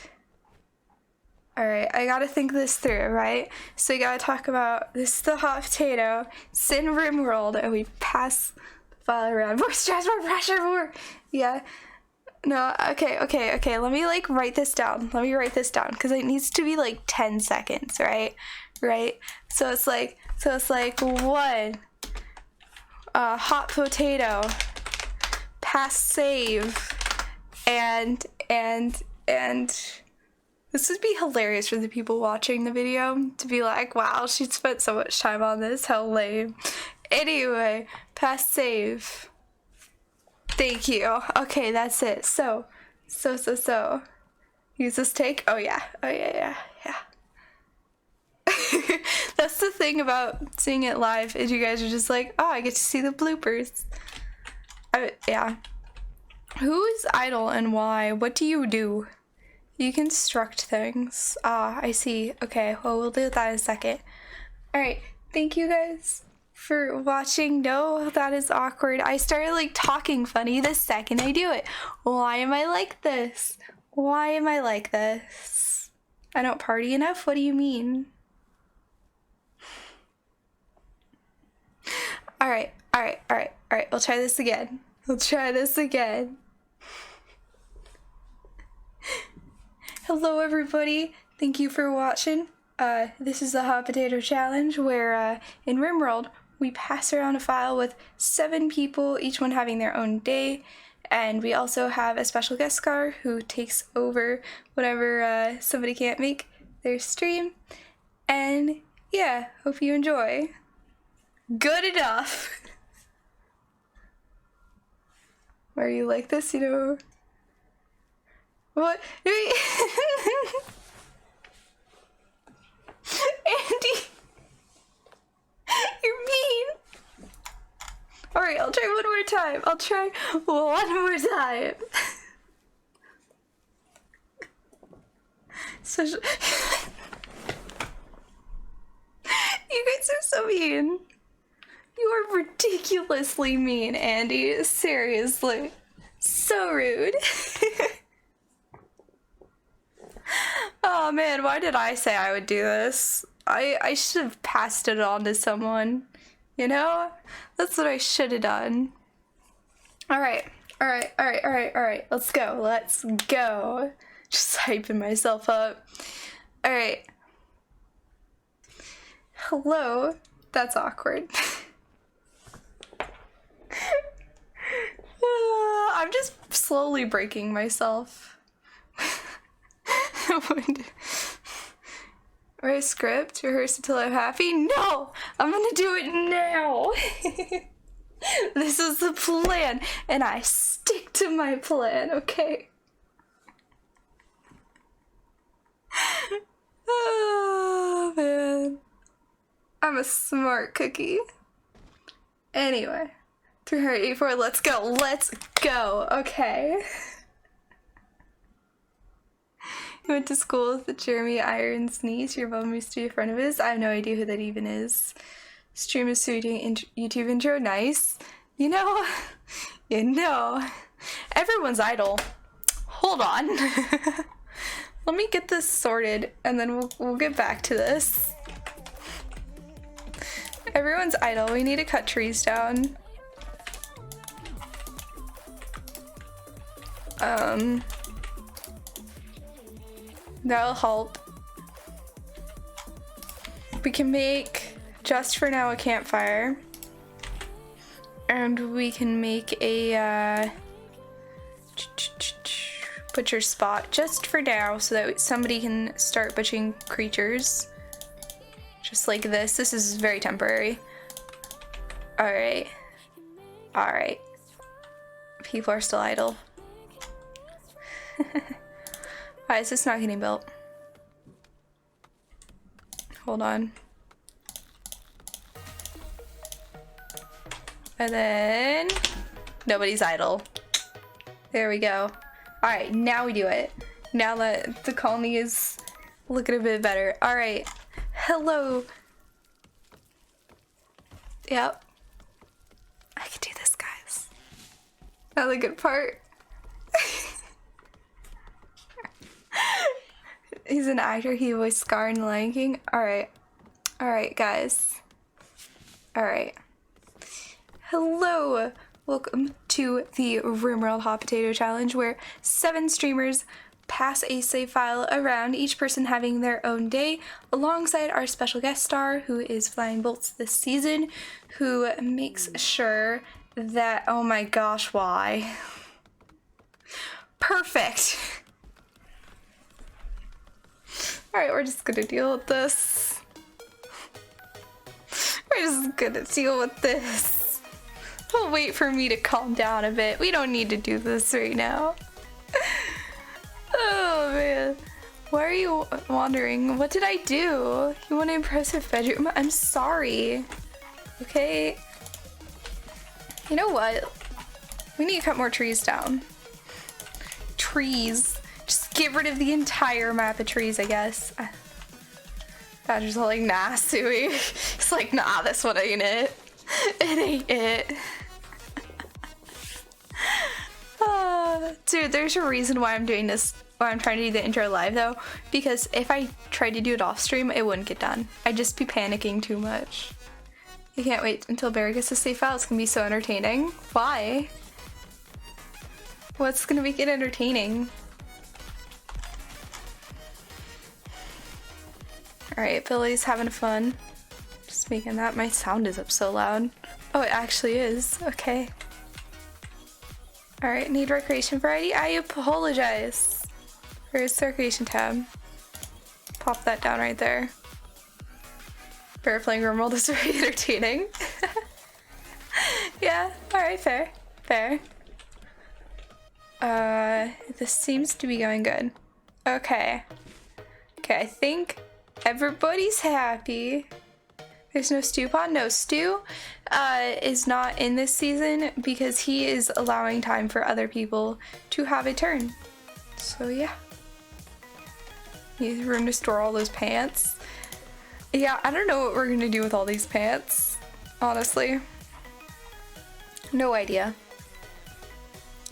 Alright, I gotta think this through, right? So we gotta talk about, this is the hot potato, it's in RimWorld, and we pass the file around. More stress, more pressure, more! Yeah. No, okay, let me like write this down. Let me write this down, because it needs to be like 10 seconds, right? Right? So it's like one, hot potato, pass save, and this would be hilarious for the people watching the video to be like, wow, she spent so much time on this, how lame. Anyway, pass save. Thank you. Okay, that's it. So. Use this take? Oh yeah. That's the thing about seeing it live, is you guys are just like, oh, I get to see the bloopers. Yeah. Who is idle and why? What do you do? You construct things. Ah, I see. Okay, well, we'll do that in a second. Alright, thank you guys for watching. No, that is awkward. I started like talking funny the second I do it. Why am I like this? Why am I like this? I don't party enough? What do you mean? Alright. We'll try this again. Hello everybody, thank you for watching. This is the Hot Potato Challenge, where in RimWorld we pass around a file with 7 people, each one having their own day, and we also have a special guest star who takes over whenever somebody can't make their stream. And yeah, hope you enjoy. Good enough. Are you like this, you know? What? Andy, you're mean. Alright, I'll try one more time. I'll try one more time. So you guys are so mean. You are ridiculously mean, Andy. Seriously. So rude. Oh man, why did I say I would do this? I should have passed it on to someone. You know? That's what I should have done. Alright. Let's go. Let's go. Just hyping myself up. Alright. Hello. That's awkward. I'm just slowly breaking myself. Write a script, rehearse until I'm happy. No! I'm gonna do it now! This is the plan, and I stick to my plan, okay? Oh, man. I'm a smart cookie. Anyway. 384, let's go, okay. He went to school with Jeremy Irons' niece. Your mom used to be a friend of his. I have no idea who that even is. Stream is doing YouTube intro, nice. You know, everyone's idol. Hold on. Let me get this sorted and then we'll get back to this. Everyone's idle. We need to cut trees down. That'll help. We can make, just for now, a campfire. And we can make a butcher spot just for now so that somebody can start butchering creatures. Just like this. This is very temporary. Alright. Alright. People are still idle. Why is this not getting built? Hold on. And then nobody's idle. There we go. Alright, now we do it. Now that the colony is looking a bit better. Alright. Hello. Yep. I can do this, guys. Now the good part. He's an actor. He voiced Scar in The Lion King. Alright. Alright, guys. Alright. Hello! Welcome to the RimWorld Hot Potato Challenge, where 7 streamers pass a save file around, each person having their own day, alongside our special guest star, who is flying bolts this season, who makes sure that... Oh my gosh, why? Perfect! Alright, we're just gonna deal with this. We're just gonna deal with this. We'll wait for me to calm down a bit. We don't need to do this right now. Oh man. Why are you wandering? What did I do? You want an impressive bedroom? I'm sorry. Okay. You know what? We need to cut more trees down. Trees. Just get rid of the entire map of trees, I guess. Badger's all like, nah, Suey. He's like, nah, this one ain't it. It ain't it. Dude, there's a reason why I'm doing this, why I'm trying to do the intro live though, because if I tried to do it off stream, it wouldn't get done. I'd just be panicking too much. I can't wait until Barry gets a save file. It's gonna be so entertaining. Why? What's gonna make it entertaining? Alright, Billy's having fun. Just making that. My sound is up so loud. Oh, it actually is. Okay. Alright, need recreation variety? I apologize. Where's the recreation tab? Pop that down right there. Bear playing RimWorld is very entertaining. Yeah, alright, fair. Fair. This seems to be going good. Okay. Okay, I think everybody's happy. There's no Stew Pond. No, Stew is not in this season because he is allowing time for other people to have a turn. So yeah. Need room to store all those pants. Yeah, I don't know what we're gonna do with all these pants, honestly. No idea.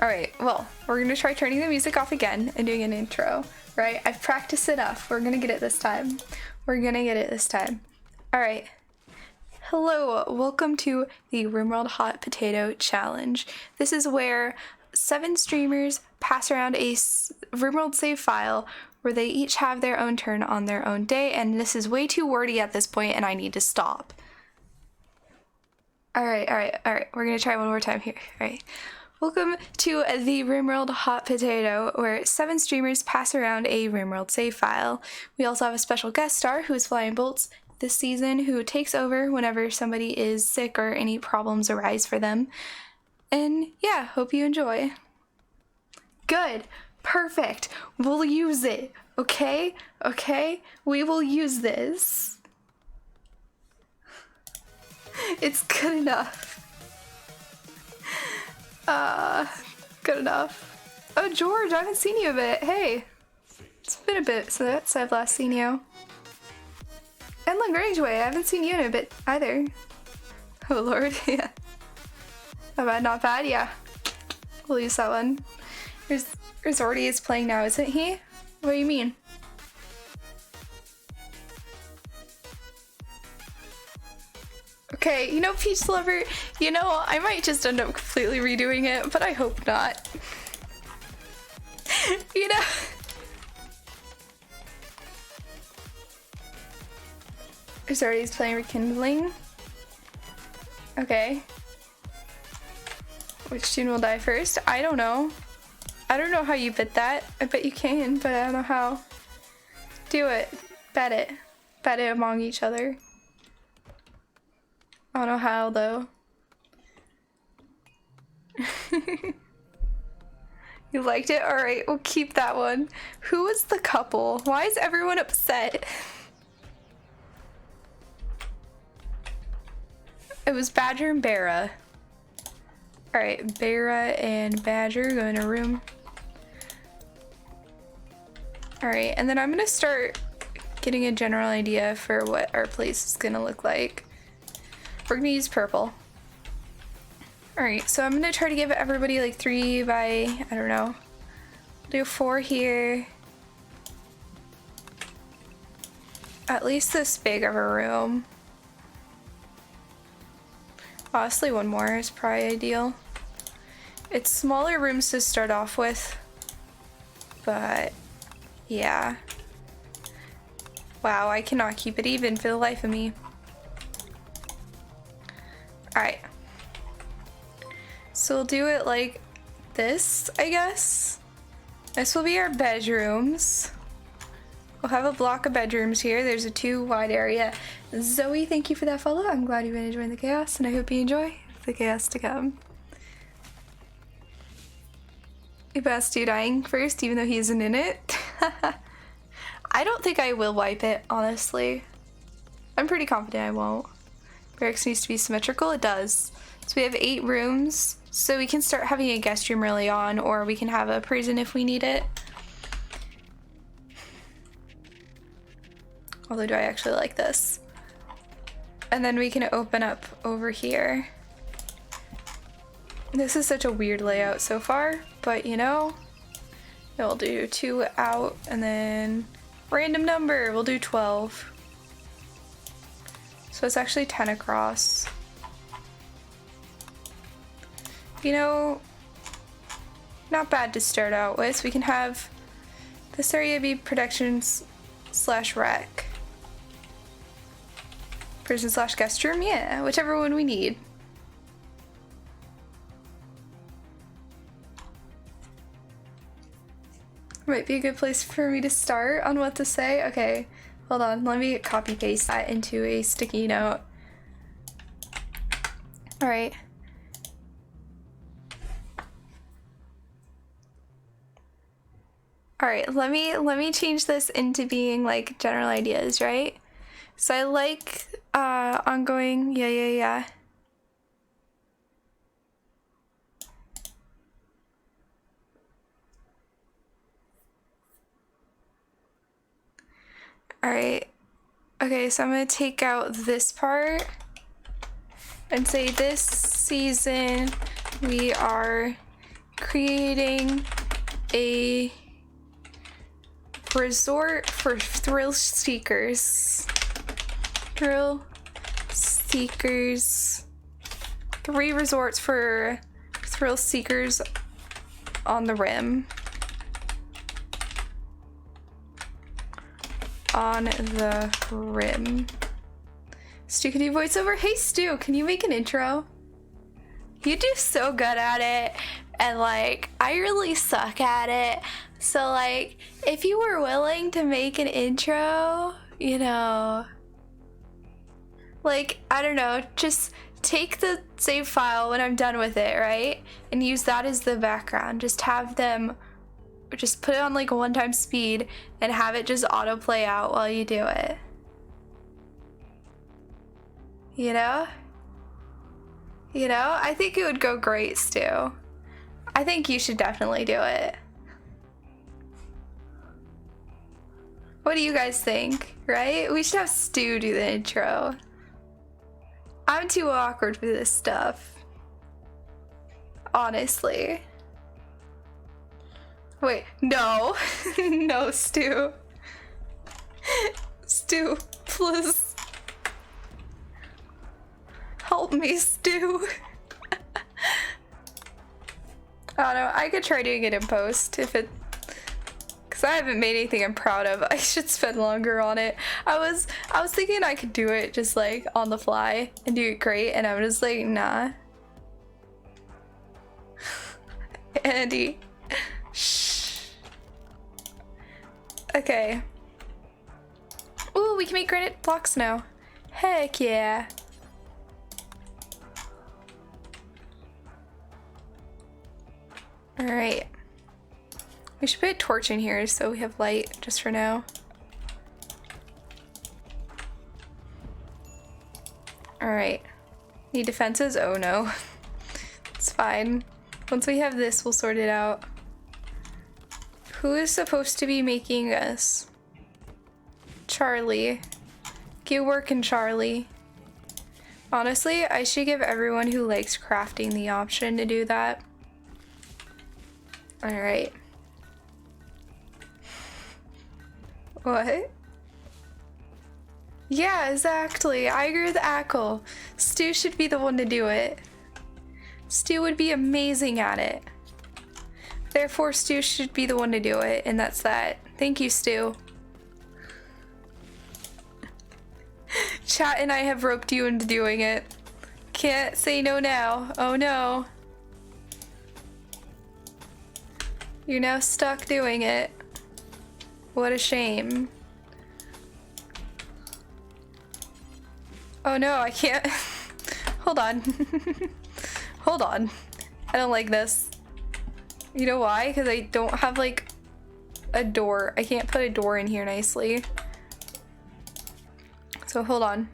Alright, well, we're gonna try turning the music off again and doing an intro, right? I've practiced enough. We're gonna get it this time. We're gonna get it this time. Alright. Hello, welcome to the RimWorld Hot Potato Challenge. This is where 7 streamers pass around a RimWorld save file where they each have their own turn on their own day, and this is way too wordy at this point and I need to stop. Alright, we're gonna try one more time here. Alright. Welcome to the RimWorld Hot Potato, where 7 streamers pass around a RimWorld save file. We also have a special guest star who is Flying Bolts this season, who takes over whenever somebody is sick or any problems arise for them. And yeah, hope you enjoy. Good. Perfect. We'll use it. Okay? Okay? We will use this. It's good enough. Good enough. Oh, George, I haven't seen you a bit. Hey. It's been a bit since I've last seen you. And Lagrange Way, I haven't seen you in a bit either. Oh lord, yeah. Not bad, not bad, yeah. We'll use that one. Resorty is playing now, isn't he? What do you mean? Okay, you know, Peach Lover, you know, I might just end up completely redoing it, but I hope not. You know? Resorty is playing Rekindling. Okay. Which tune will die first? I don't know. I don't know how you bid that. I bet you can, but I don't know how. Do it. Bet it. Bet it among each other. I don't know how, though. You liked it? Alright, we'll keep that one. Who was the couple? Why is everyone upset? It was Badger and Bera. Alright, Bera and Badger go in a room. Alright, and then I'm gonna start getting a general idea for what our place is gonna look like. We're gonna use purple. Alright, so I'm gonna try to give everybody like 3 by, I don't know. Do 4 here. At least this big of a room. Honestly, 1 more is probably ideal. It's smaller rooms to start off with, but yeah. Wow, I cannot keep it even for the life of me. Alright. So we'll do it like this, I guess. This will be our bedrooms. We'll have a block of bedrooms here. There's a 2 wide area. Zoe, thank you for that follow. I'm glad you've been enjoying the chaos, and I hope you enjoy the chaos to come. You best do dying first, even though he isn't in it. I don't think I will wipe it, honestly. I'm pretty confident I won't. Barracks needs to be symmetrical. It does. So we have 8 rooms, so we can start having a guest room early on, or we can have a prison if we need it. Although, do I actually like this? And then we can open up over here. This is such a weird layout so far, but you know, we'll do 2 out and then random number, we'll do 12. So it's actually 10 across. You know, not bad to start out with. We can have this area be protections / rec. Prison / guest room, yeah, whichever one we need. Might be a good place for me to start on what to say. Okay, hold on, let me copy paste that into a sticky note. Alright. Alright, let me change this into being like general ideas, right? So I like ongoing. Yeah. All right. Okay, so I'm gonna take out this part and say this season we are creating a resort for thrill seekers. Thrill seekers. 3 resorts for thrill seekers on the rim. On the rim. Stu, can you voice over? Hey Stu, can you make an intro? You do so good at it, and like I really suck at it. So like if you were willing to make an intro, you know, like I don't know, just take the save file when I'm done with it, right? And use that as the background. Just have them just put it on like 1x speed and have it just autoplay out while you do it. You know? You know? I think it would go great, Stu. I think you should definitely do it. What do you guys think, right? We should have Stu do the intro. I'm too awkward for this stuff. Honestly. Wait, no. No, Stu. Stu, please. Help me, Stu. I don't know, I could try doing it in post if it... Because I haven't made anything I'm proud of. I should spend longer on it. I was thinking I could do it just like on the fly and do it great, and I'm just like, nah. Andy. Shh. Okay. Ooh, we can make granite blocks now. Heck yeah. Alright. We should put a torch in here so we have light just for now. Alright. Need defenses? Oh no. It's fine. Once we have this, we'll sort it out. Who is supposed to be making this? Charlie. Get working, Charlie. Honestly, I should give everyone who likes crafting the option to do that. Alright. What? Yeah, exactly. I agree with Ackle. Stu should be the one to do it. Stu would be amazing at it. Therefore, Stu should be the one to do it, and that's that. Thank you, Stu. Chat and I have roped you into doing it. Can't say no now. Oh no. You're now stuck doing it. What a shame. Oh no, I can't. Hold on. Hold on. I don't like this. You know why? Because I don't have like a door. I can't put a door in here nicely. So hold on.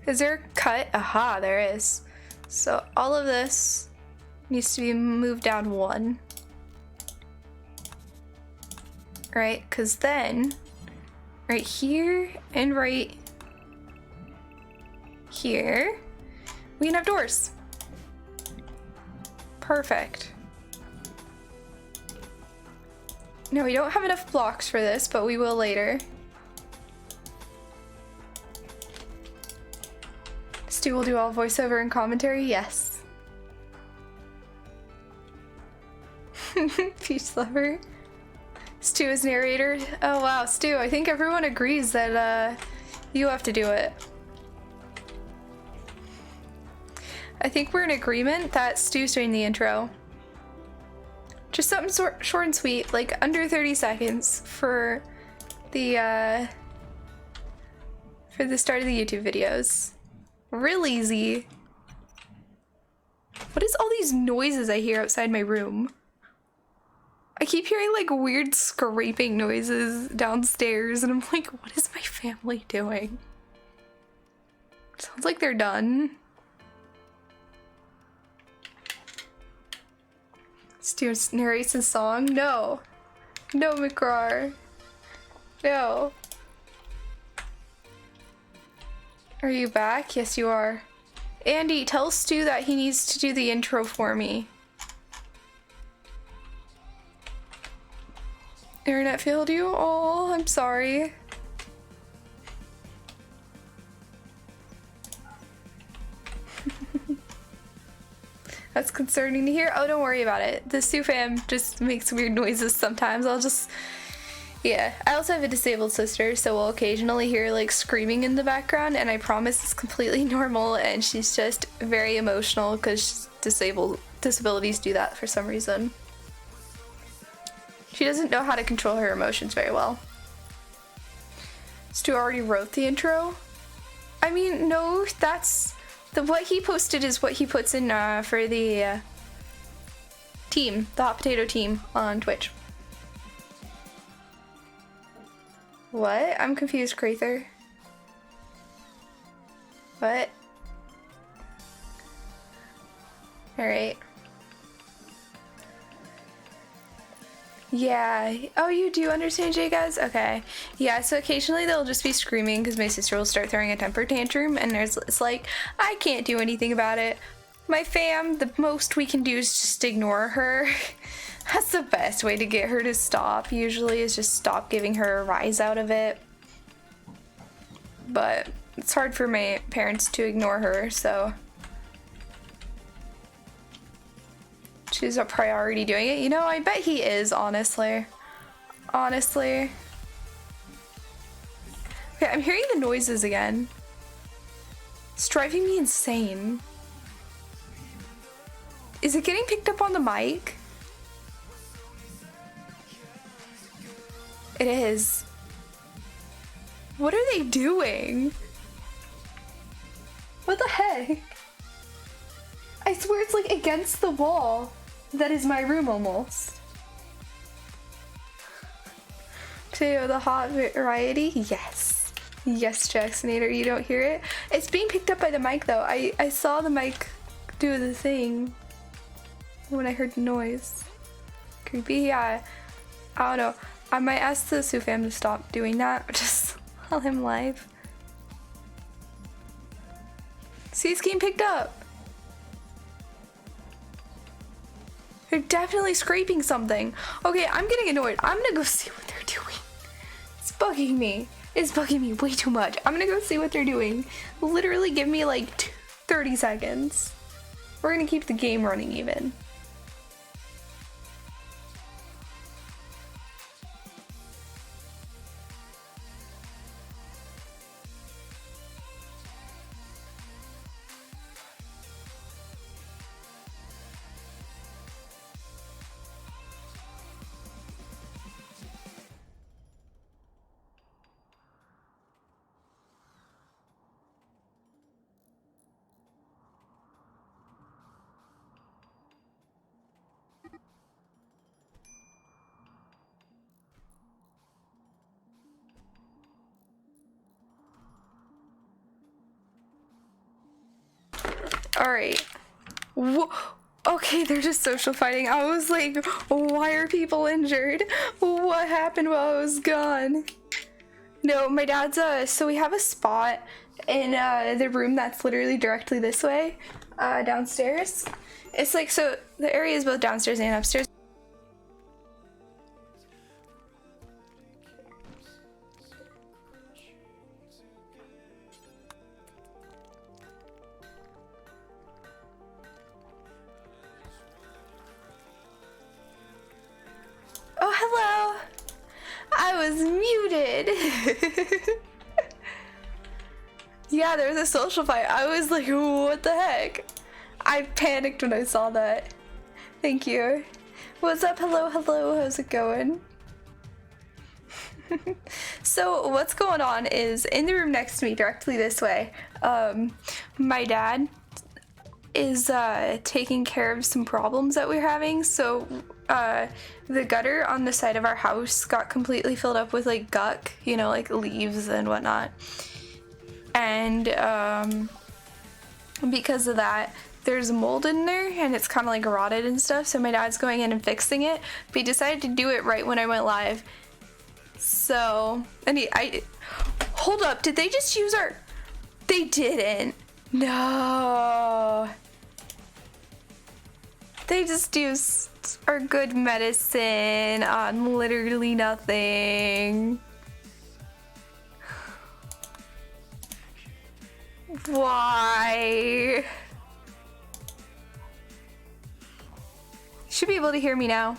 Is there a cut? Aha, there is. So all of this needs to be moved down 1. Right? Because then right here and right here we can have doors. Perfect. No, we don't have enough blocks for this, but we will later. Stu will do all voiceover and commentary? Yes. Peach lover. Stu is narrator. Oh wow, Stu, I think everyone agrees that you have to do it. I think we're in agreement that Stu's doing the intro. Just something short and sweet, like under 30 seconds for the start of the YouTube videos. Real easy. What is all these noises I hear outside my room? I keep hearing like weird scraping noises downstairs, and I'm like, what is my family doing? Sounds like they're done. Stu narrates a song? No. No, McGraw. No. Are you back? Yes, you are. Andy, tell Stu that he needs to do the intro for me. Internet failed you? Oh, I'm sorry. That's concerning to hear. Oh, don't worry about it. The Stu fam just makes weird noises sometimes. Yeah. I also have a disabled sister, so we'll occasionally hear like screaming in the background, and I promise it's completely normal, and she's just very emotional because disabilities do that for some reason. She doesn't know how to control her emotions very well. Stu already wrote the intro? I mean, no, that's... what he posted is what he puts in for the team, the Hot Potato team on Twitch. What? I'm confused, Crather. What? Alright. Yeah. Oh, you do understand, Jay, guys? Okay. Yeah, so occasionally they'll just be screaming because my sister will start throwing a temper tantrum, and it's like, I can't do anything about it. My fam, the most we can do is just ignore her. That's the best way to get her to stop, usually, is just stop giving her a rise out of it. But it's hard for my parents to ignore her, so... she's a priority doing it. You know, I bet he is, honestly. Honestly. Okay, I'm hearing the noises again. It's driving me insane. Is it getting picked up on the mic? It is. What are they doing? What the heck? I swear it's like against the wall. That is my room almost. Potato, the hot variety? Yes. Yes, Jacksonator, you don't hear it? It's being picked up by the mic though. I saw the mic do the thing when I heard the noise. Creepy, yeah. I don't know. I might ask the Sue fam to stop doing that. Just while I'm live. See, it's getting picked up. They're definitely scraping something. Okay, I'm getting annoyed. I'm gonna go see what they're doing. It's bugging me. It's bugging me way too much. I'm gonna go see what they're doing. Literally give me like 30 seconds. We're gonna keep the game running even. Alright. Okay, they're just social fighting. I was like, why are people injured? What happened while I was gone? No, my dad's, so we have a spot in, the room that's literally directly this way, downstairs. It's like, so the area is both downstairs and upstairs. Oh, hello! I was muted! Yeah, there was a social fight. I was like, what the heck? I panicked when I saw that. Thank you. What's up? Hello, hello. How's it going? So what's going on is in the room next to me, directly this way, my dad is taking care of some problems that we're having. So the gutter on the side of our house got completely filled up with like guck, you know, like leaves and whatnot. and because of that, there's mold in there, and it's kind of like rotted and stuff, so my dad's going in and fixing it, but he decided to do it right when I went live. So, and hold up, did they just use our, they didn't. No. They just used our good medicine on literally nothing. Why? You should be able to hear me now.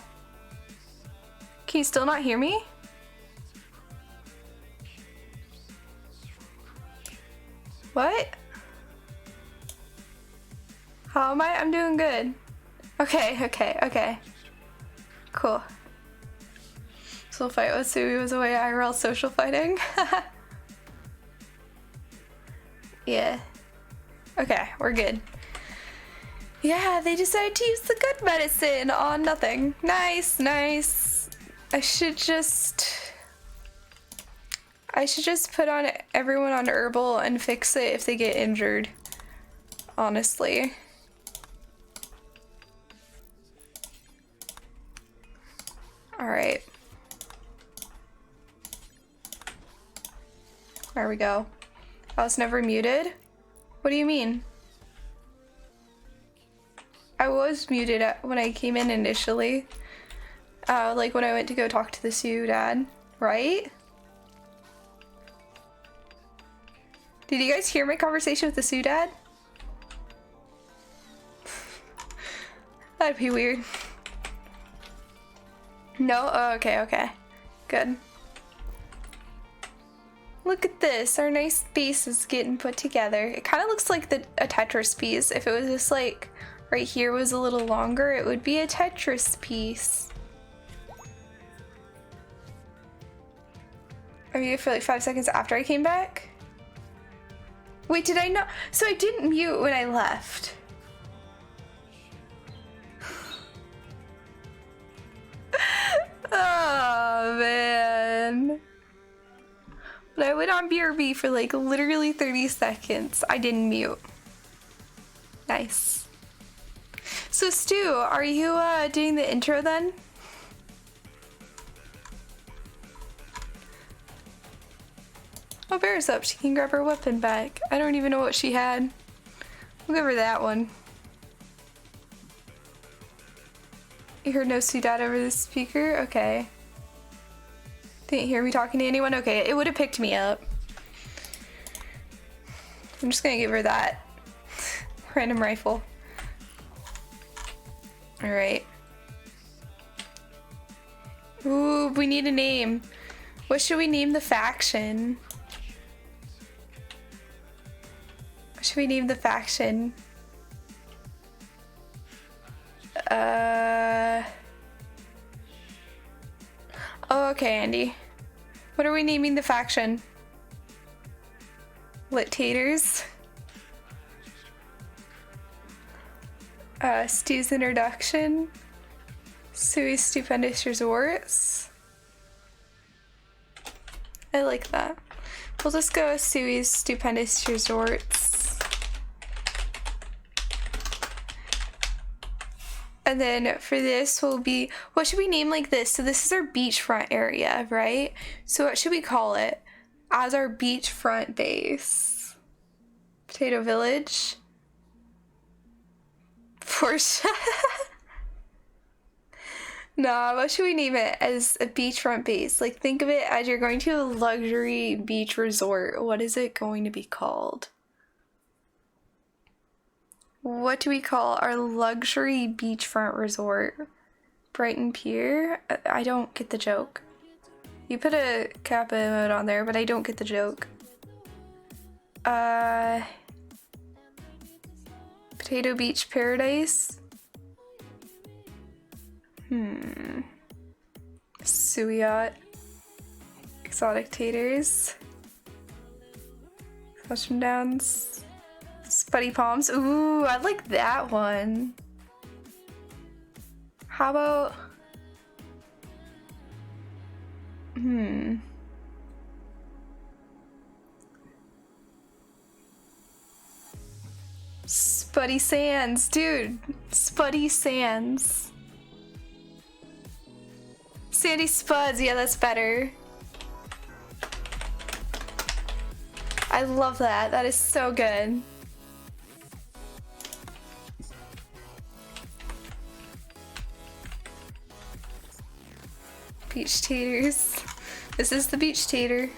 Can you still not hear me? What? How am I? I'm doing good. Okay. Cool. So fight with Suwey was a way IRL social fighting. Yeah. Okay, we're good. Yeah, they decided to use the good medicine on nothing. Nice. I should just put on everyone on herbal and fix it if they get injured. Honestly. Alright. There we go. I was never muted? What do you mean? I was muted when I came in initially. Like when I went to go talk to the Sioux dad, right? Did you guys hear my conversation with the Sioux dad? That'd be weird. No? Oh, okay. Good. Look at this. Our nice piece is getting put together. It kind of looks like a Tetris piece. If it was just like right here was a little longer, it would be a Tetris piece. I mean, for like 5 seconds after I came back? Wait, did I not? So I didn't mute when I left. Oh, man. But I went on BRB for like literally 30 seconds. I didn't mute. Nice. So Stu, are you doing the intro then? Oh, Bear's up. She can grab her weapon back. I don't even know what she had. We'll give her that one. You heard no Dad over the speaker? Okay. Didn't hear me talking to anyone? Okay, it would have picked me up. I'm just gonna give her that. Random rifle. Alright. Ooh, we need a name. What should we name the faction? What should we name the faction? Oh, okay, Andy. What are we naming the faction? Potato-ers? Stu's introduction? Suwey's stupendous resorts? I like that. We'll just go with Suwey's stupendous resorts. And then for this will be, what should we name like this? So this is our beachfront area, right? So what should we call it as our beachfront base? Potato Village? Porsche? Nah, what should we name it as a beachfront base? Like think of it as you're going to a luxury beach resort. What is it going to be called? What do we call our luxury beachfront resort? Brighton Pier? I don't get the joke. You put a Kappa emote on there, but I don't get the joke. Potato Beach Paradise? Suwey Yacht. Exotic Taters. Flushing Downs. Spuddy Palms. Ooh, I like that one. How about... Spuddy Sands, dude. Spuddy Sands. Sandy Spuds, yeah, that's better. I love that. That is so good. Beach taters. This is the beach tater.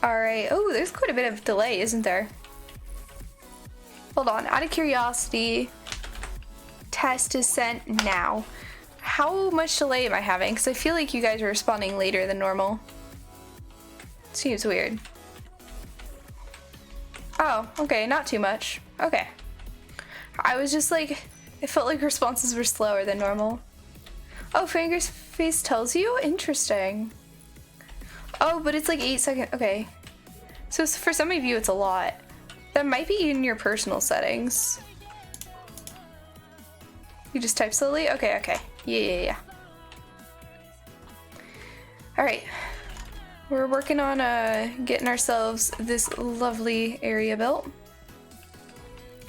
Alright. Oh, there's quite a bit of delay, isn't there? Hold on. Out of curiosity, test is sent now. How much delay am I having? Because I feel like you guys are responding later than normal. Seems weird. Oh, okay. Not too much. Okay. I was just like, it felt like responses were slower than normal. Oh, Finger's face tells you? Interesting. Oh, but it's like 8 seconds. Okay. So for some of you, it's a lot. That might be in your personal settings. You just type slowly? Okay, okay. Yeah. Alright. We're working on getting ourselves this lovely area built.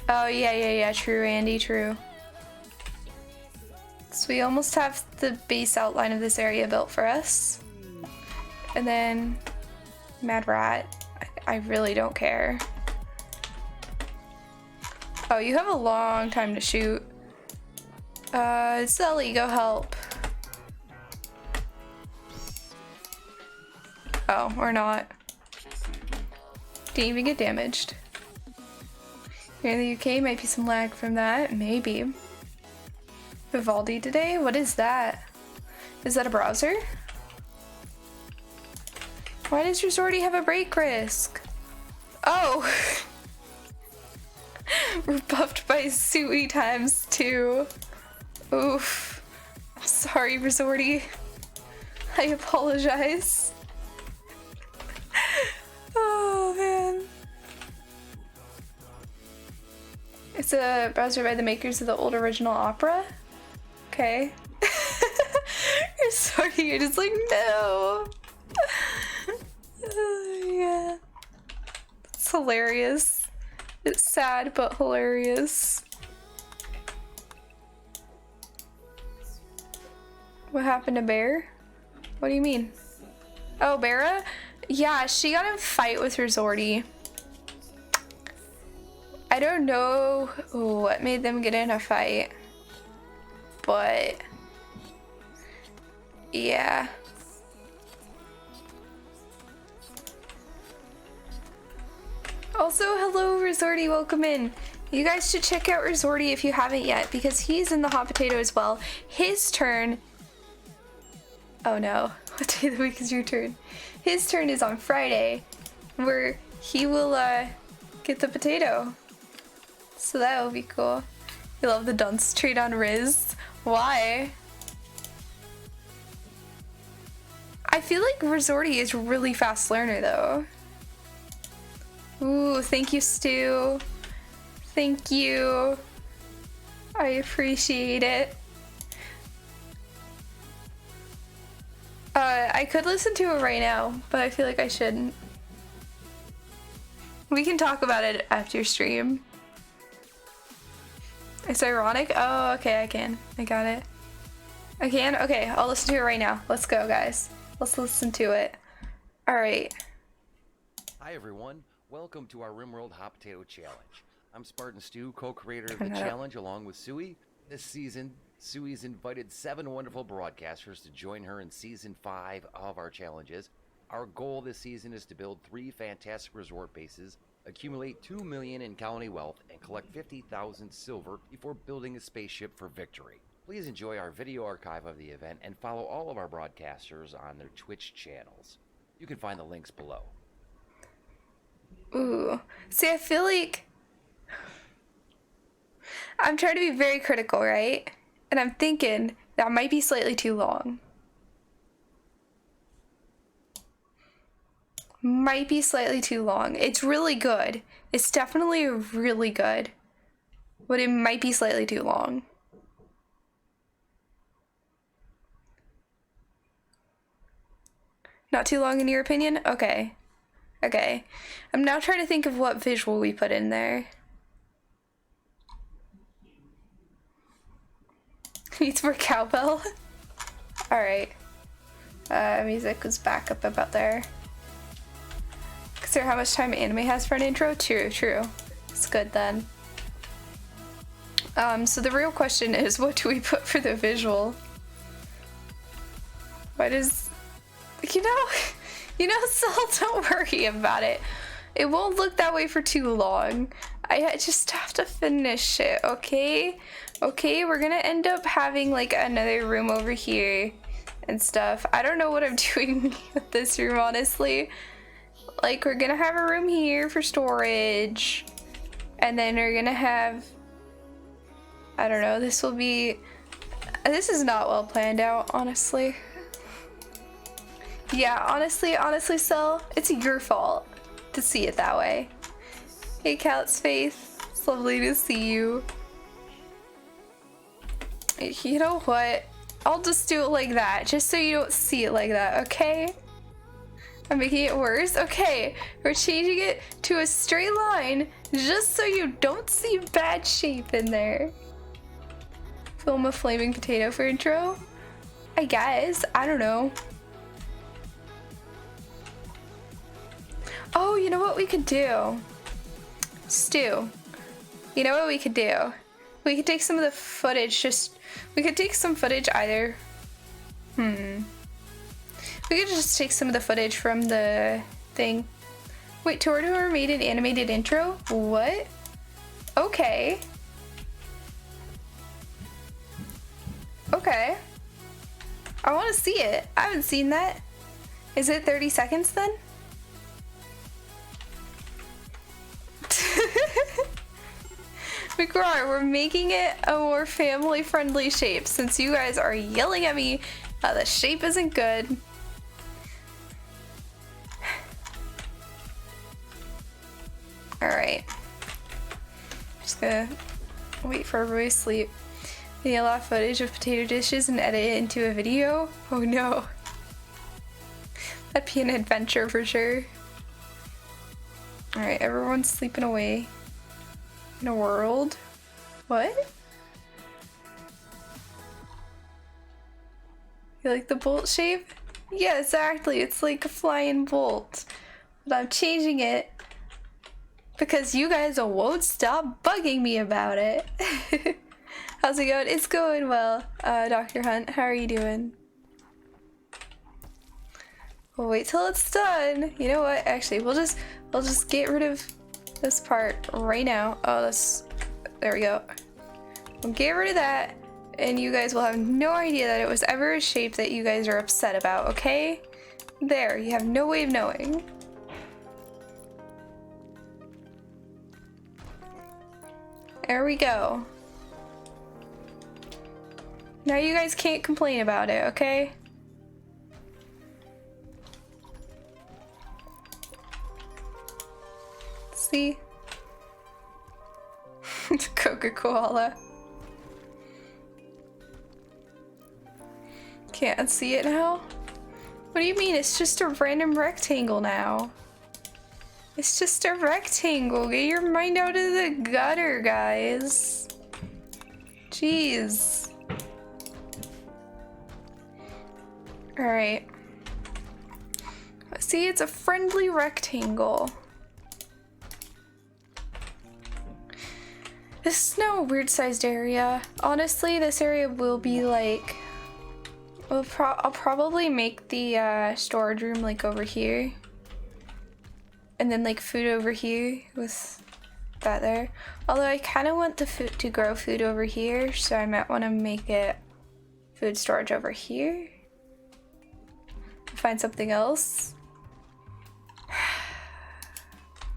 Oh, yeah. True, Andy, true. So we almost have the base outline of this area built for us. And then Mad Rat, I really don't care. Oh, you have a long time to shoot. Sully, go help. Oh, or not. Didn't even get damaged. Here in the UK, might be some lag from that, maybe. Vivaldi today? What is that? Is that a browser? Why does Resorty have a break risk? Oh! We're buffed by Suwey ×2. Oof. I'm sorry, Resorty. I apologize. Oh, man. It's a browser by the makers of the old original opera? Okay. You're sorry, you're just like, no. Yeah. It's hilarious. It's sad, but hilarious. What happened to Bear? What do you mean? Oh, Bera? Yeah, she got in a fight with Resorty. I don't know what made them get in a fight. But yeah. Also, hello Resorty, welcome in. You guys should check out Resorty if you haven't yet, because he's in the Hot Potato as well. His turn... Oh no, what day of the week is your turn? His turn is on Friday, where he will get the potato. So that will be cool. I love the dunce trade on Riz. Why? I feel like Resorty is a really fast learner though. Ooh, thank you, Stu. Thank you. I appreciate it. I could listen to it right now, but I feel like I shouldn't. We can talk about it after stream. It's ironic? Oh, okay, I can. I got it. I can? Okay, I'll listen to it right now. Let's go, guys. Let's listen to it. Alright. Hi, everyone. Welcome to our RimWorld Hot Potato Challenge. I'm Spartan Stu, co-creator of the challenge, along with Suwey. This season, Suwey's invited 7 wonderful broadcasters to join her in Season 5 of our challenges. Our goal this season is to build 3 fantastic resort bases, accumulate 2 million in colony wealth, and collect 50,000 silver before building a spaceship for victory. Please enjoy our video archive of the event and follow all of our broadcasters on their Twitch channels. You can find the links below. Ooh. See, I feel like I'm trying to be very critical, right? And I'm thinking that might be slightly too long. Might be slightly too long. It's really good. It's definitely really good. But it might be slightly too long. Not too long in your opinion? Okay. Okay. I'm now trying to think of what visual we put in there. Needs more cowbell. Alright. Music was back up about there. Consider how much time anime has for an intro? True. It's good then. So the real question is, what do we put for the visual? What is... You know, so don't worry about it. It won't look that way for too long. I just have to finish it, okay? Okay, we're gonna end up having like another room over here and stuff. I don't know what I'm doing with this room, honestly. Like, we're gonna have a room here for storage, and then we're gonna have, I don't know, this is not well planned out, honestly. Yeah, honestly, Cell, it's your fault to see it that way. Hey, Cat's Faith, it's lovely to see you. You know what? I'll just do it like that, just so you don't see it like that, okay? I'm making it worse? Okay, we're changing it to a straight line, just so you don't see bad shape in there. Film a flaming potato for intro? I guess, I don't know. Oh, you know what we could do? Stu, you know what we could do? We could take some of the footage, we could take some footage either. We could just take some of the footage from the thing. Wait, Torador made an animated intro? What? Okay. Okay. I want to see it. I haven't seen that. Is it 30 seconds then? McGraw, we're making it a more family-friendly shape since you guys are yelling at me the shape isn't good. Alright. Just gonna wait for everybody to sleep. Need a lot of footage of potato dishes and edit it into a video? Oh no. That'd be an adventure for sure. Alright, everyone's sleeping away. In a world? What? You like the bolt shape? Yeah, exactly. It's like a flying bolt. But I'm changing it because you guys won't stop bugging me about it. How's it going? It's going well. Dr. Hunt, how are you doing? We'll wait till it's done. You know what? Actually, we'll just get rid of this part right now. Oh, there we go. We'll get rid of that, and you guys will have no idea that it was ever a shape that you guys are upset about, okay? There, you have no way of knowing. There we go. Now you guys can't complain about it, okay? See? Coca-Cola. Can't see it now? What do you mean? It's just a random rectangle now. It's just a rectangle. Get your mind out of the gutter, guys. Jeez. Alright. See, it's a friendly rectangle. This is no weird sized area. Honestly, this area will be like... I'll probably make the storage room like over here. And then like food over here with that there. Although I kind of want the food to grow food over here, so I might want to make it food storage over here. Find something else.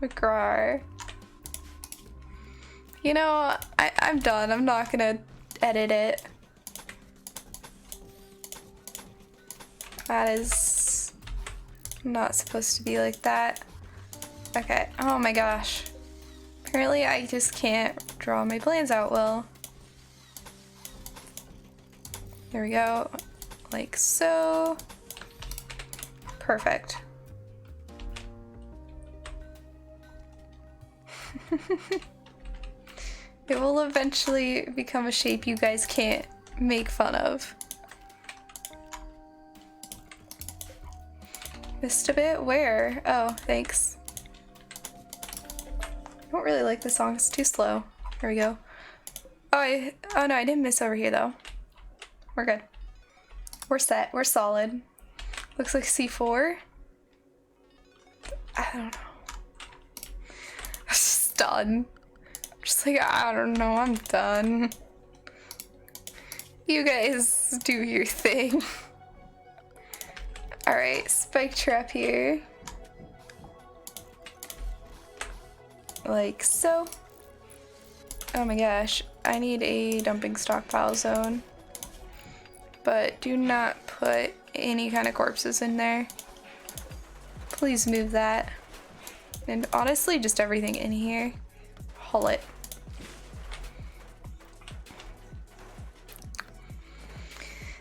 McGraw. You know, I'm done. I'm not gonna edit it. That is not supposed to be like that. Okay. Oh my gosh. Apparently I just can't draw my plans out well. There we go. Like so. Perfect. It will eventually become a shape you guys can't make fun of. Missed a bit? Where? Oh, thanks. I don't really like the song, it's too slow. There we go. Oh no, I didn't miss over here though. We're good. We're set, we're solid. Looks like C4. I don't know. I'm just done. Just like, I don't know, I'm done. You guys do your thing. Alright, spike trap here. Like so. Oh my gosh, I need a dumping stockpile zone. But do not put any kind of corpses in there. Please move that. And honestly, just everything in here. Haul it.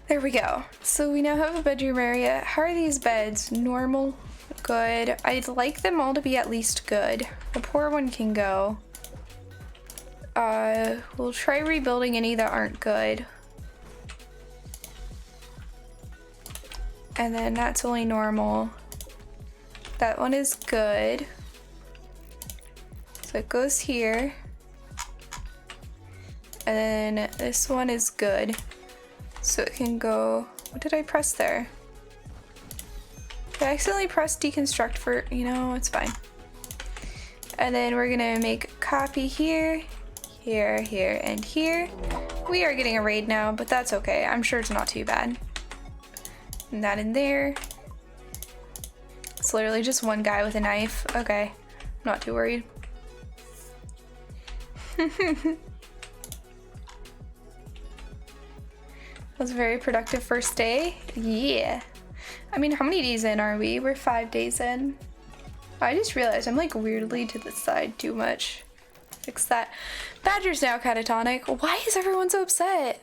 There we go. So we now have a bedroom area. How are these beds? Normal? Good. I'd like them all to be at least good. The poor one can go. We'll try rebuilding any that aren't good. And then that's only normal. That one is good. So it goes here. And then this one is good. So it can go, what did I press there? I accidentally pressed deconstruct for, you know, it's fine. And then we're gonna make a copy here, here, here, and here. We are getting a raid now, but that's okay. I'm sure it's not too bad. And that in there. It's literally just one guy with a knife. Okay, I'm not too worried. Was a very productive first day. Yeah. I mean, how many days in are we? We're 5 days in. I just realized I'm like weirdly to the side too much. Fix that. Badger's now catatonic. Why is everyone so upset?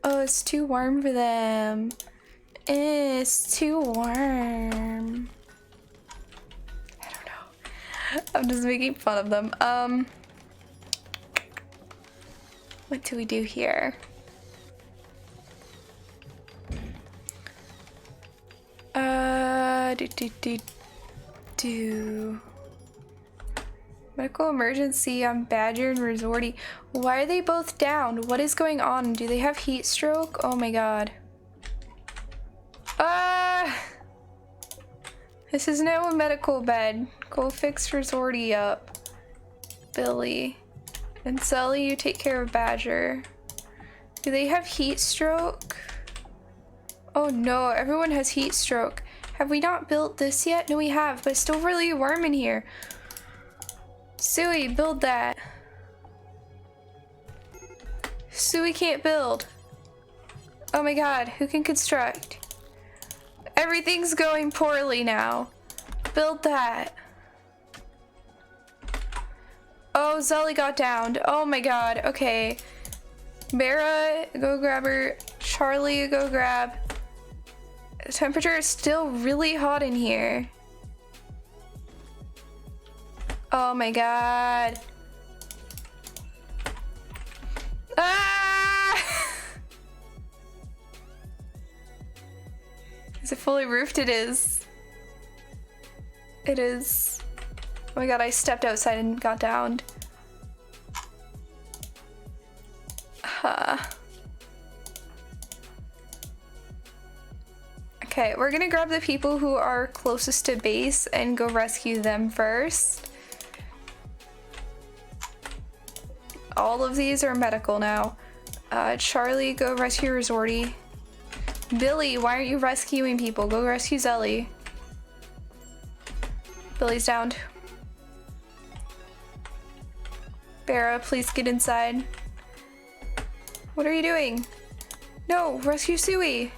Oh, it's too warm for them. It's too warm. I don't know. I'm just making fun of them. What do we do here? Medical emergency on Badger and Resorty. Why are they both down? What is going on? Do they have heat stroke? Oh my god. This is now a medical bed. Go fix Resorty up. Billy. And Sully, you take care of Badger. Do they have heat stroke? Oh no, everyone has heat stroke. Have we not built this yet? No, we have, but it's still really warm in here. Suwey, build that. Suwey can't build. Oh my god, who can construct? Everything's going poorly now. Build that. Oh, Zelly got downed. Oh my god, okay. Mara, go grab her. Charlie, go grab. The temperature is still really hot in here. Oh my god. Ah! Is it fully roofed? It is. It is. Oh my god, I stepped outside and got downed. Okay, we're gonna grab the people who are closest to base and go rescue them first. All of these are medical now. Charlie, go rescue Resorty. Billy, why aren't you rescuing people? Go rescue Zelly. Billy's downed. Bera, please get inside. What are you doing? No, rescue Suwey.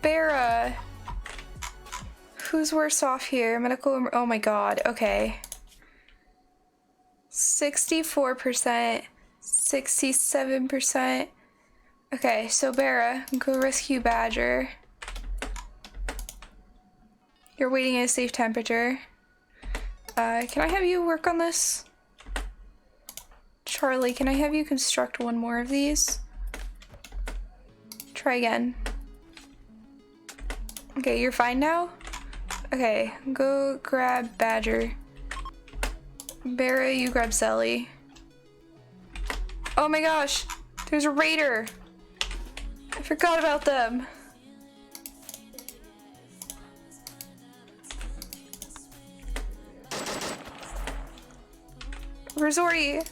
Bera. Who's worse off here? Medical, oh my god, okay. 64%, 67%. Okay, so Bera, go rescue Badger. You're waiting at a safe temperature. Can I have you work on this? Charlie, can I have you construct one more of these? Try again. Okay, you're fine now? Okay, go grab Badger. Barra, you grab Sally. Oh my gosh! There's a raider! I forgot about them! Resorty!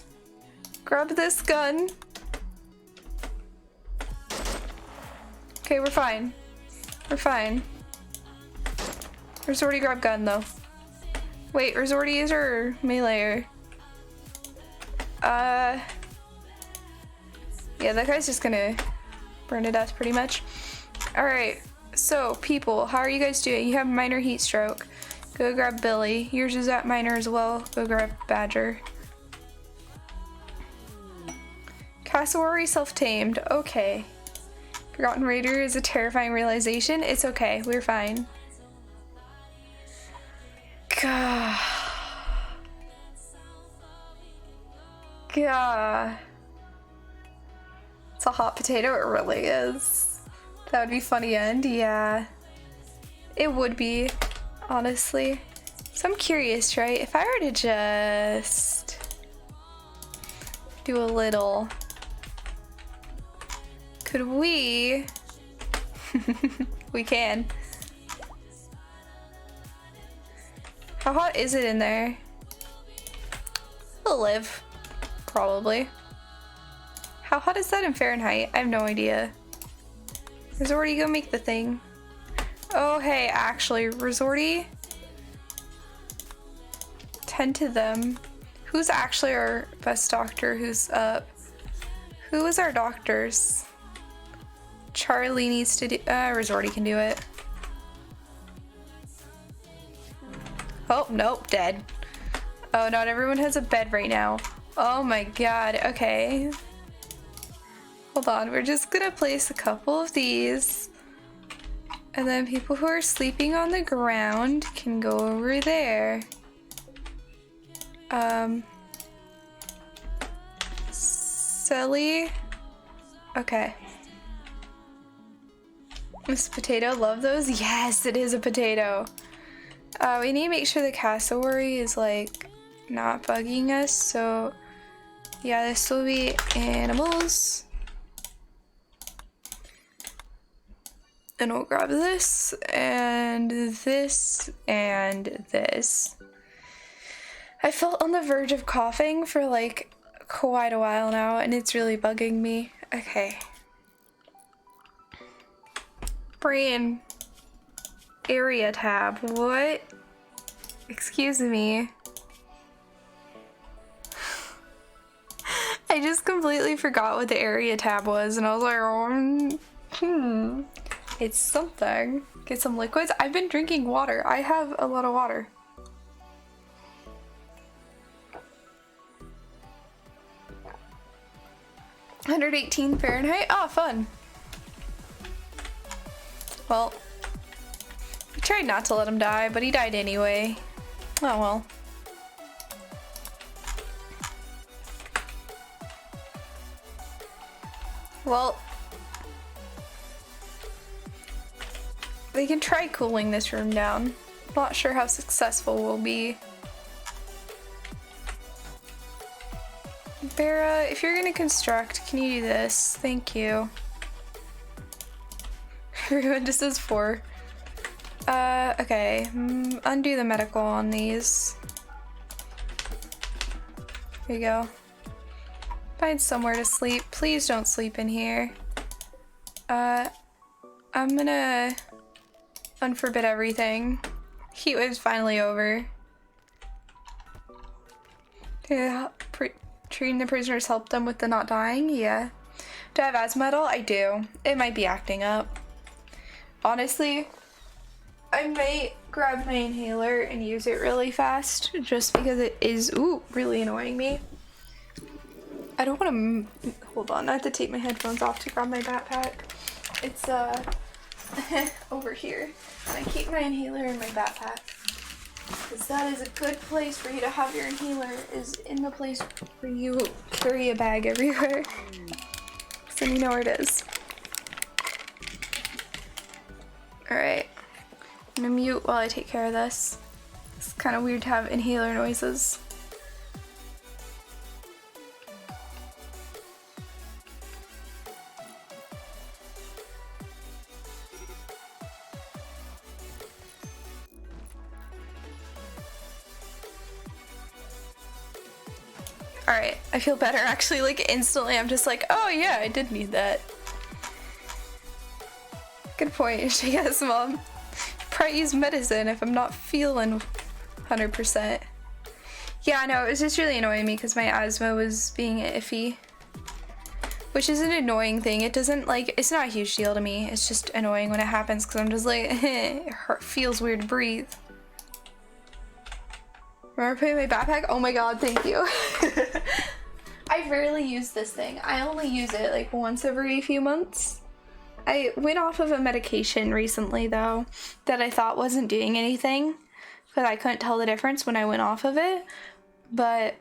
Grab this gun. Okay, we're fine. We're fine. Resorty, grab gun though. Wait, Resorty is our meleeer. Yeah, that guy's just gonna burn to death pretty much. Alright, so people, how are you guys doing? You have minor heat stroke. Go grab Billy. Yours is at minor as well. Go grab Badger. Cassowary self-tamed. Okay. Forgotten Raider is a terrifying realization. It's okay. We're fine. Gah. Gah. It's a hot potato. It really is. That would be funny end. Yeah. It would be, honestly. So I'm curious, right? If I were to just do a little... Could we... We can. How hot is it in there? It'll live. Probably. How hot is that in Fahrenheit? I have no idea. Resorty, go make the thing. Oh, hey, actually, Resorty. Tend to them. Who's actually our best doctor? Who's up? Who is our doctors? Charlie needs to do... Resorty can do it. Oh, nope, dead. Oh, not everyone has a bed right now. Oh my god, okay. Hold on, we're just gonna place a couple of these. And then people who are sleeping on the ground can go over there. Silly. Okay. This potato, love those? Yes, it is a potato. We need to make sure the cassowary is like not bugging us, so yeah, this will be animals. And we'll grab this and this and this. I felt on the verge of coughing for like quite a while now, and it's really bugging me. Okay. Brain. Area tab. What? Excuse me. I just completely forgot what the area tab was, and I was like, it's something. Get some liquids. I've been drinking water. I have a lot of water. $118 Fahrenheit? Oh, fun. Well, we tried not to let him die, but he died anyway. Oh well. Well, we can try cooling this room down. Not sure how successful we'll be. Barra, if you're gonna construct, can you do this? Thank you. Everyone just says 4. Okay. Undo the medical on these. Here you go. Find somewhere to sleep. Please don't sleep in here. I'm gonna unforbid everything. Heatwave's finally over. Treating the prisoners help them with the not dying? Yeah. Do I have asthma at all? I do. It might be acting up. Honestly, I might grab my inhaler and use it really fast just because it is, really annoying me. I don't want to, hold on, I have to take my headphones off to grab my backpack. It's over here. And I keep my inhaler in my backpack. Because that is a good place for you to have your inhaler, is in the place where you carry a bag everywhere. So you know where it is. Alright. I'm gonna mute while I take care of this. It's kind of weird to have inhaler noises. Alright, I feel better actually, like instantly. I'm just like, oh yeah, I did need that. Good point, yes, Mom. Probably use medicine if I'm not feeling 100%. Yeah, no, it was just really annoying me because my asthma was being iffy. Which is an annoying thing. It doesn't, like, it's not a huge deal to me. It's just annoying when it happens because I'm just like, it feels weird to breathe. Remember putting my backpack? Oh my god, thank you. I rarely use this thing. I only use it like once every few months. I went off of a medication recently though that I thought wasn't doing anything, but I couldn't tell the difference when I went off of it. But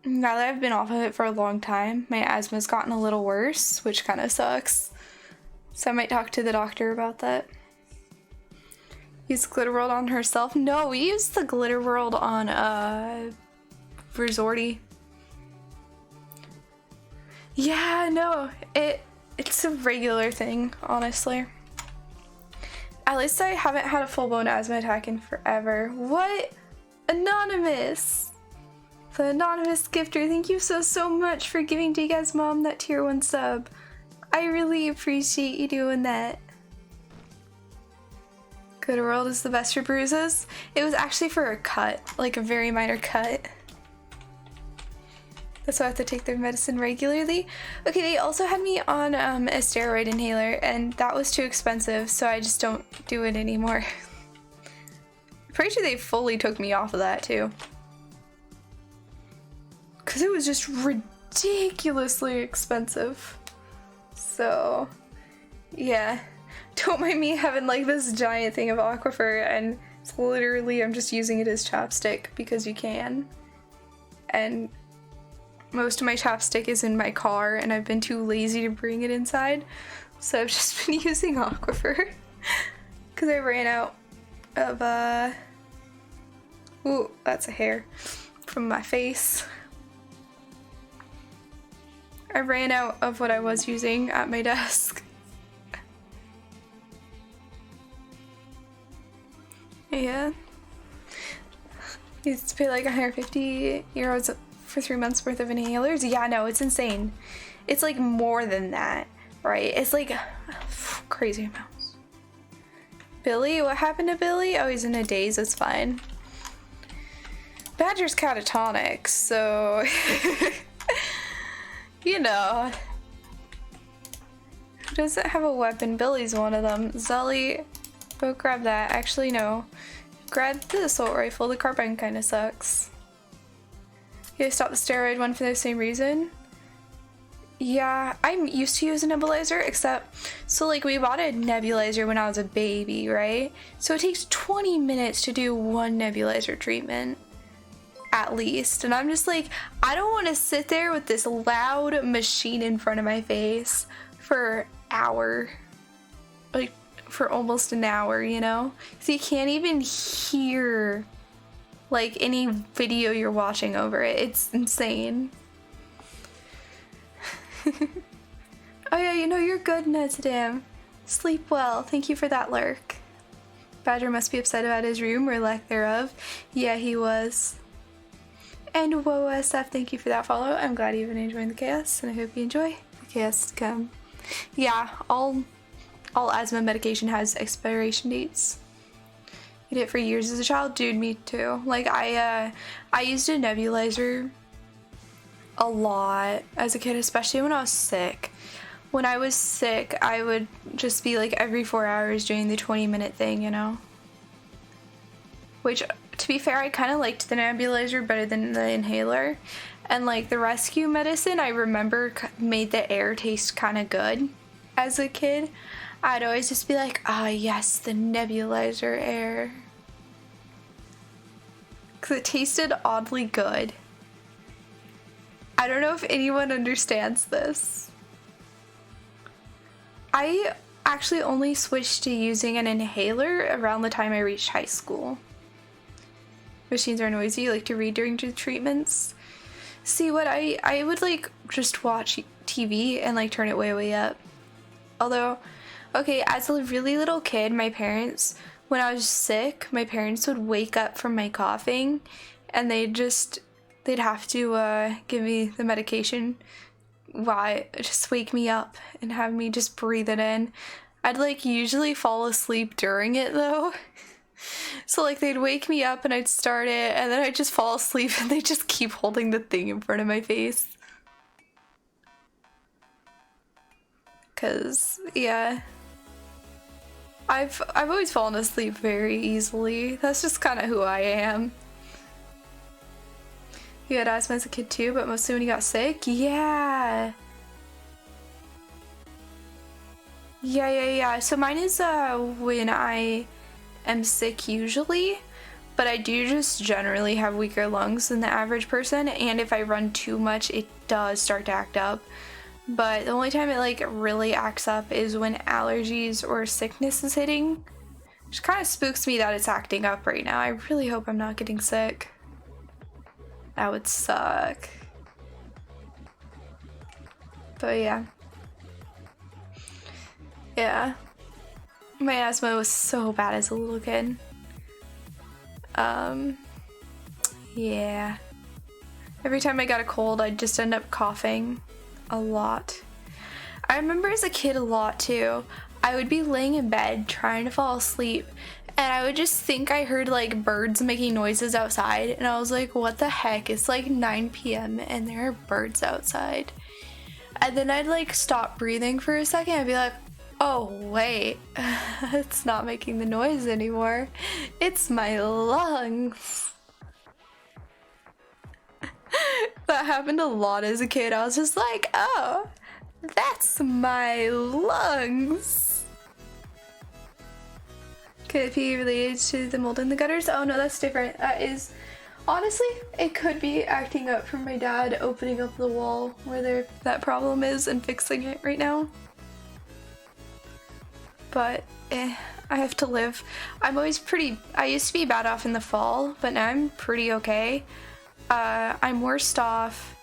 now that I've been off of it for a long time, my asthma's gotten a little worse, which kind of sucks. So I might talk to the doctor about that. Use Glitter World on herself? No, we used the Glitter World on Resorty. Yeah, no, it's a regular thing, honestly. At least I haven't had a full-blown asthma attack in forever. What? Anonymous! The anonymous gifter, thank you so much for giving Digaz Mom that tier 1 sub. I really appreciate you doing that. Good World is the best for bruises. It was actually for a cut, like a very minor cut. That's why I have to take their medicine regularly. Okay, they also had me on a steroid inhaler, and that was too expensive, so I just don't do it anymore. Pretty sure they fully took me off of that too. Because it was just ridiculously expensive. So, yeah. Don't mind me having like this giant thing of Aquifer, and it's literally, I'm just using it as chapstick because you can. And most of my chapstick is in my car, and I've been too lazy to bring it inside. So I've just been using Aquifer. Because I ran out of, ooh, that's a hair from my face. I ran out of what I was using at my desk. Yeah. Used to pay like 150 euros for 3 months worth of inhalers. Yeah, no, it's insane. It's like more than that, right? It's like crazy amounts. Billy, what happened to Billy? Oh, he's in a daze, it's fine. Badger's catatonic, so you know. Who doesn't have a weapon? Billy's one of them. Zully, go grab that. Actually, no. Grab the assault rifle. The carbine kind of sucks. You stop the steroid one for the same reason? Yeah, I'm used to use a nebulizer, except, so like we bought a nebulizer when I was a baby, right? So it takes 20 minutes to do one nebulizer treatment, at least. And I'm just like, I don't want to sit there with this loud machine in front of my face for an hour. Like, for almost an hour, you know? So you can't even hear like any video you're watching over it. It's insane. Oh yeah, you know you're good, Nezadam. Sleep well. Thank you for that lurk. Badger must be upset about his room or lack thereof. Yeah, he was. And whoa, SF, thank you for that follow. I'm glad you've been enjoying the chaos, and I hope you enjoy the chaos to come. Yeah, all asthma medication has expiration dates. I did it for years as a child. Dude, me too. Like, I used a nebulizer a lot as a kid, especially when I was sick. When I was sick, I would just be like every 4 hours doing the 20-minute thing, you know? Which, to be fair, I kind of liked the nebulizer better than the inhaler. And like the rescue medicine, I remember made the air taste kind of good as a kid. I'd always just be like, ah, yes, the nebulizer air. Because it tasted oddly good. I don't know if anyone understands this. I actually only switched to using an inhaler around the time I reached high school. Machines are noisy, you like to read during treatments. See, what I would like just watch TV and like turn it way up. Although, okay, as a really little kid, my parents, when I was sick, my parents would wake up from my coughing and they'd have to give me the medication. Why? Just wake me up and have me just breathe it in. I'd like usually fall asleep during it though. So like they'd wake me up and I'd start it and then I'd just fall asleep and they just keep holding the thing in front of my face. Cause yeah. I've always fallen asleep very easily. That's just kind of who I am. You had asthma as a kid too, but mostly when you got sick? Yeah. Yeah. So mine is when I am sick usually, but I do just generally have weaker lungs than the average person, and if I run too much, it does start to act up. But the only time it like really acts up is when allergies or sickness is hitting, which kind of spooks me that it's acting up right now. I really hope I'm not getting sick. That would suck. But yeah. Yeah. My asthma was so bad as a little kid. Yeah. Every time I got a cold, I'd just end up coughing a lot. I remember as a kid a lot too. I would be laying in bed trying to fall asleep and I would just think I heard like birds making noises outside and I was like, what the heck? It's like 9 p.m. and there are birds outside. And then I'd like stop breathing for a second. I'd be like, oh wait, it's not making the noise anymore. It's my lungs. That happened a lot as a kid. I was just like, oh, that's my lungs. Could it be related to the mold in the gutters? Oh no, that's different. That is, honestly, it could be acting up from my dad opening up the wall where that problem is and fixing it right now. But I have to live. I'm always I used to be bad off in the fall, but now I'm pretty okay. I'm worst off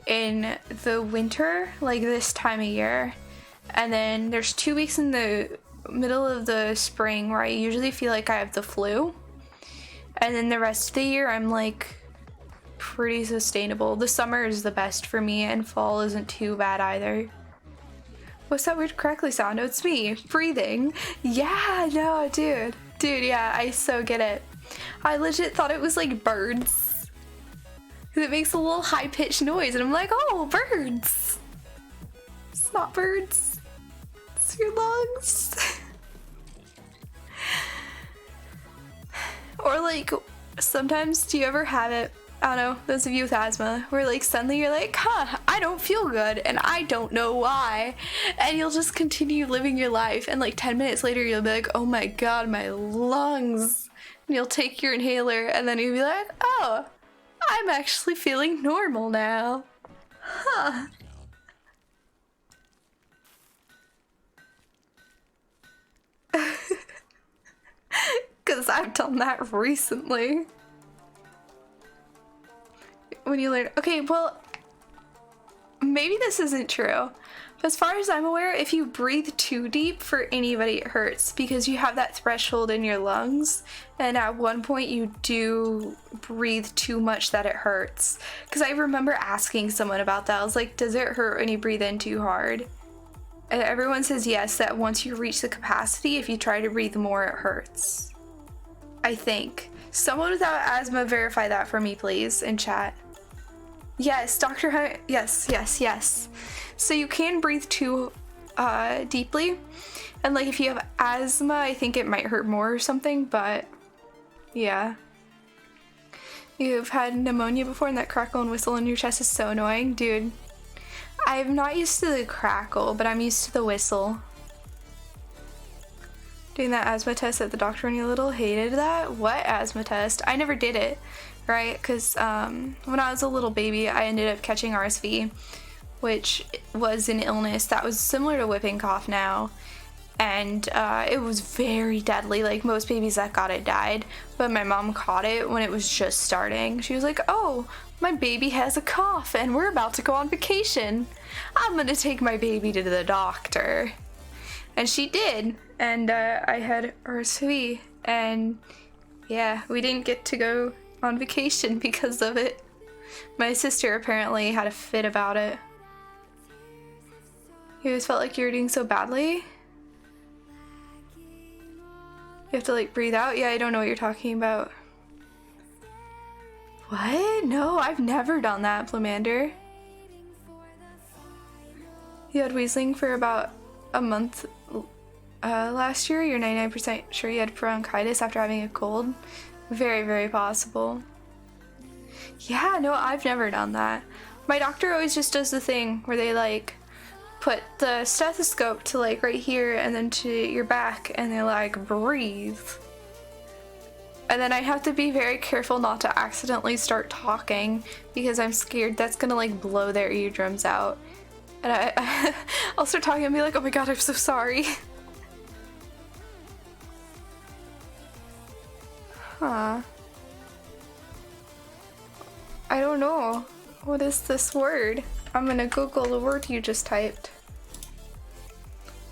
in the winter, like this time of year. And then there's 2 weeks in the middle of the spring where I usually feel like I have the flu. And then the rest of the year I'm like pretty sustainable. The summer is the best for me and fall isn't too bad either. What's that weird crackly sound? Oh, it's me breathing. Yeah, no, dude, yeah, I so get it. I legit thought it was like birds. Because it makes a little high-pitched noise and I'm like, oh, birds. It's not birds. It's your lungs. Or like, sometimes do you ever have it, I don't know, those of you with asthma, where like suddenly you're like, huh, I don't feel good and I don't know why. And you'll just continue living your life and like 10 minutes later you'll be like, oh my god, my lungs. And you'll take your inhaler and then you'll be like, oh, I'm actually feeling normal now. Huh. Because I've done that recently. When you learn, okay, well, maybe this isn't true. But as far as I'm aware, if you breathe too deep for anybody, it hurts because you have that threshold in your lungs. And at one point you do breathe too much that it hurts. Because I remember asking someone about that. I was like, does it hurt when you breathe in too hard? And everyone says yes, that once you reach the capacity, if you try to breathe more, it hurts. I think. Someone without asthma, verify that for me, please, in chat. Yes, Dr. Hunt, yes. So you can breathe too deeply. And like if you have asthma, I think it might hurt more or something, but yeah. You've had pneumonia before and that crackle and whistle in your chest is so annoying. Dude, I'm not used to the crackle, but I'm used to the whistle. doing that asthma test at the doctor when you were little. Hated that. What asthma test? I never did it, right? Because when I was a little baby, I ended up catching RSV, which was an illness that was similar to whooping cough now. And it was very deadly. Like, most babies that got it died, but my mom caught it when it was just starting. She was like, oh, my baby has a cough and we're about to go on vacation. I'm gonna take my baby to the doctor. And she did, and I had RSV, and yeah, we didn't get to go on vacation because of it. My sister apparently had a fit about it. You always felt like you were doing so badly? You have to like breathe out? Yeah, I don't know what you're talking about. What? No, I've never done that, Plamander. You had wheezing for about a month last year. You're 99% sure you had bronchitis after having a cold. Very, very possible. Yeah, no, I've never done that. My doctor always just does the thing where they like put the stethoscope to like right here and then to your back, and they like breathe. And then I have to be very careful not to accidentally start talking because I'm scared that's gonna like blow their eardrums out. And I'll start talking and be like, oh my god, I'm so sorry. Huh. I don't know. What is this word? I'm gonna Google the word you just typed.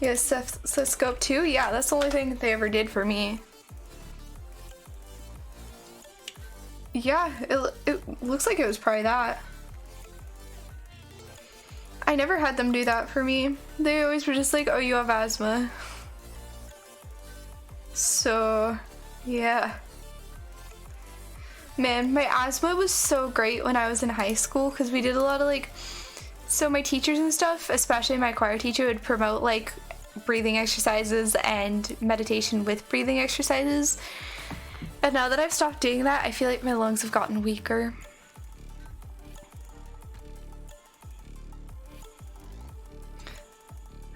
Yeah, stethoscope too? Yeah, that's the only thing they ever did for me. Yeah, it looks like it was probably that. I never had them do that for me. They always were just like, oh, you have asthma. So, yeah. Man, my asthma was so great when I was in high school because we did a lot of like, so my teachers and stuff, especially my choir teacher, would promote like breathing exercises and meditation with breathing exercises. And now that I've stopped doing that, I feel like my lungs have gotten weaker.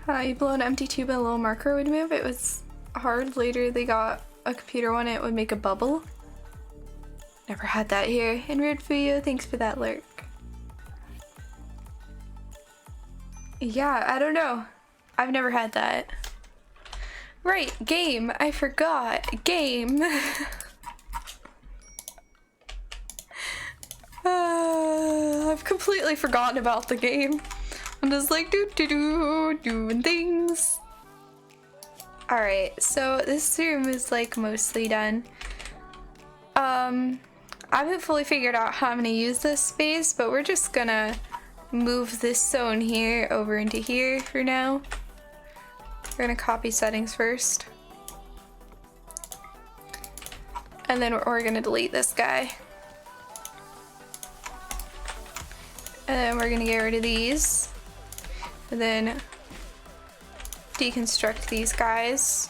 You blow an empty tube and a little marker would move. It was hard. Later they got a computer one, it would make a bubble. Never had that here. And weird for you, thanks for that lurk. Yeah, I don't know. I've never had that. Right, game. I forgot. Game. I've completely forgotten about the game. I'm just like doing things. Alright, so this room is like mostly done. I haven't fully figured out how I'm gonna use this space, but we're just gonna move this zone here over into here for now. We're gonna copy settings first. And then we're gonna delete this guy. And then we're gonna get rid of these. And then deconstruct these guys.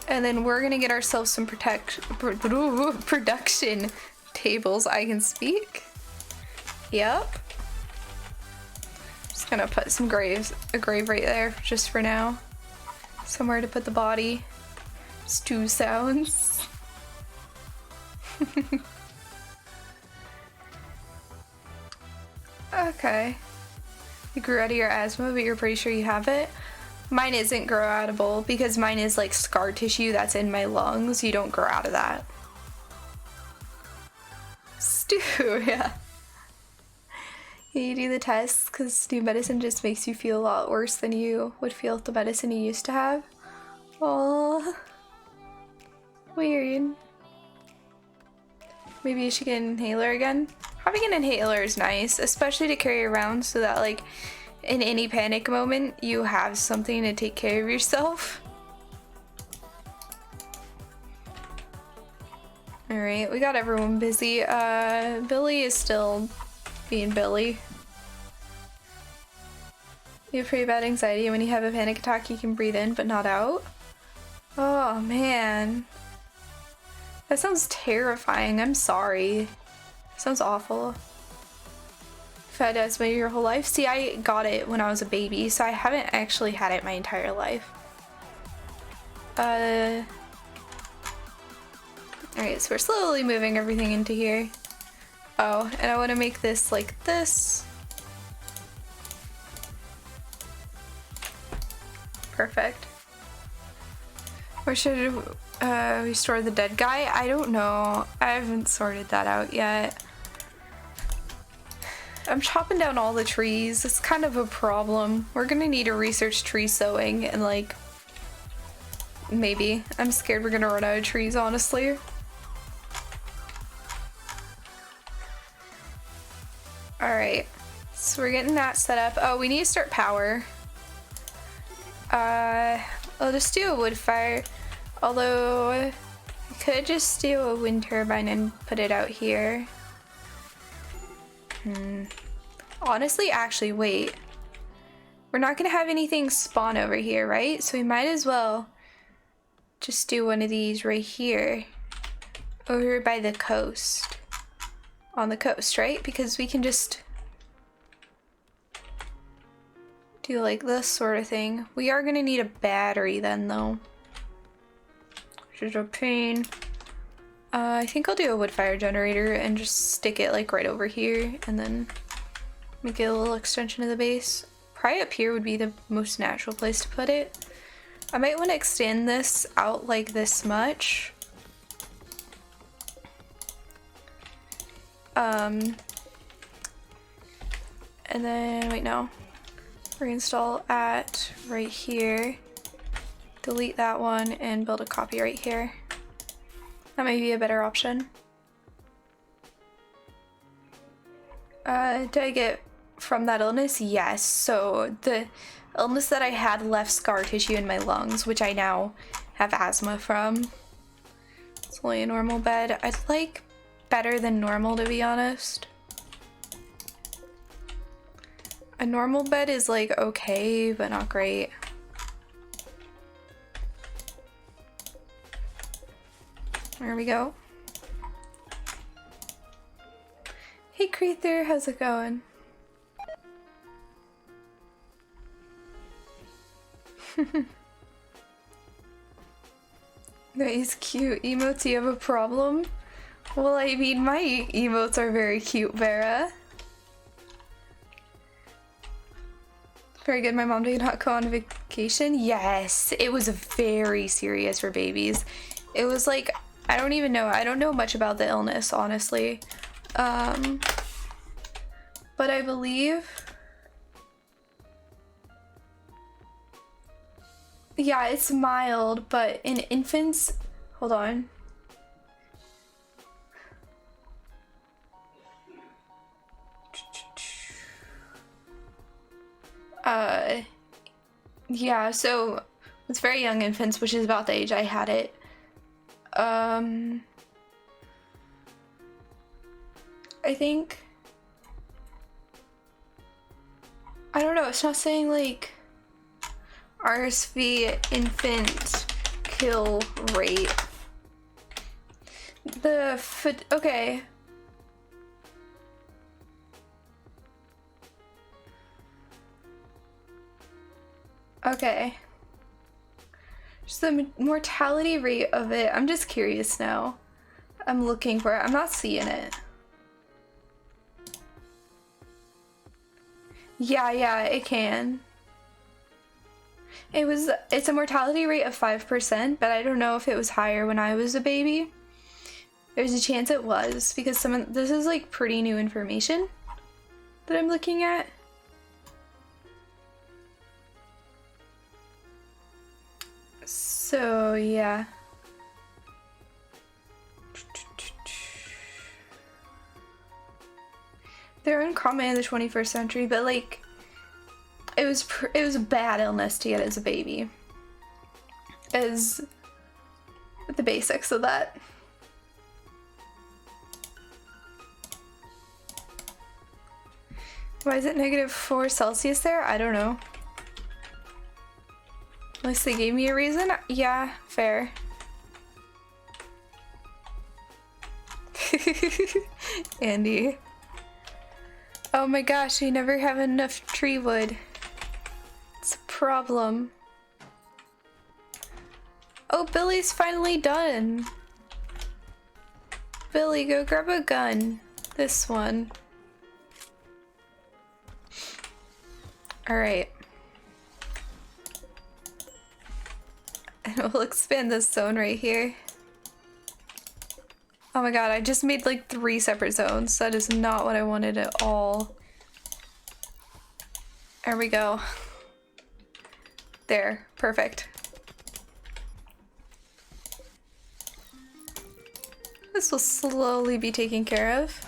And then we're gonna get ourselves some production tables. I can speak. Yep. Just gonna put some a grave right there just for now. Somewhere to put the body. Stew sounds. Okay. You grew out of your asthma, but you're pretty sure you have it? Mine isn't grow outable because mine is like scar tissue that's in my lungs. You don't grow out of that. Stew, yeah. You do the tests because new medicine just makes you feel a lot worse than you would feel with the medicine you used to have. Oh, weird. Maybe you should get an inhaler again. Having an inhaler is nice, especially to carry around so that like in any panic moment you have something to take care of yourself. Alright, we got everyone busy. Billy is still being Billy. You have pretty bad anxiety, and when you have a panic attack you can breathe in but not out. Oh man. That sounds terrifying. I'm sorry. Sounds awful. You've had asthma your whole life? See, I got it when I was a baby, so I haven't actually had it my entire life. Alright, so we're slowly moving everything into here. Oh, and I want to make this like this. Perfect. Where should we store the dead guy? I don't know. I haven't sorted that out yet. I'm chopping down all the trees. It's kind of a problem. We're gonna need to research tree sowing and like... maybe. I'm scared we're gonna run out of trees, honestly. Alright. So we're getting that set up. Oh, we need to start power. I'll just do a wood fire. Although, I could just do a wind turbine and put it out here. Honestly, actually, wait. We're not gonna have anything spawn over here, right? So we might as well just do one of these right here. Over by the coast. On the coast, right? Because we can just do like this sort of thing. We are gonna need a battery then though. Which is a pain. I think I'll do a wood fire generator and just stick it like right over here and then make it a little extension of the base. Probably up here would be the most natural place to put it. I might want to extend this out like this much. And then, wait, no. Reinstall at right here. Delete that one and build a copy right here. That might be a better option. Did I get from that illness? Yes. So the illness that I had left scar tissue in my lungs, which I now have asthma from. It's only a normal bed. I'd like better than normal, to be honest. A normal bed is like okay, but not great. There we go. Hey Creether, how's it going? That is cute. Emotes, do you have a problem? Well, I mean, my emotes are very cute, Vera. Very good. My mom did not go on vacation. Yes, it was very serious for babies. It was like, I don't even know. I don't know much about the illness, honestly. But I believe... yeah, it's mild, but in infants... hold on. Yeah, so it's very young infants, which is about the age I had it. I think... I don't know, it's not saying like RSV infant kill rate. Okay. Okay. Just the mortality rate of it. I'm just curious now. I'm looking for it. I'm not seeing it. Yeah, it can. It's a mortality rate of 5%, but I don't know if it was higher when I was a baby. There's a chance it was, because this is like pretty new information that I'm looking at. So, yeah. They're uncommon in the 21st century, but like, it was a bad illness to get as a baby. Is the basics of that. Why is it -4 Celsius there? I don't know. Unless they gave me a reason? Yeah, fair. Andy. Oh my gosh, we never have enough tree wood. It's a problem. Oh, Billy's finally done. Billy, go grab a gun. This one. Alright. And we'll expand this zone right here. Oh my god, I just made like 3 separate zones. That is not what I wanted at all. There we go. There, perfect. This will slowly be taken care of.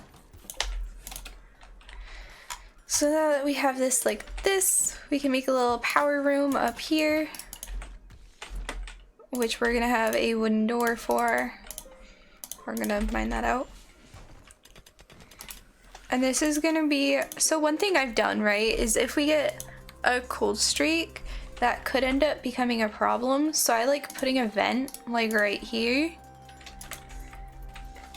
So now that we have this like this, we can make a little power room up here, which we're gonna have a wooden door for. We're gonna mine that out. And this is gonna be, so one thing I've done, right, is if we get a cold streak, that could end up becoming a problem. So I like putting a vent like right here.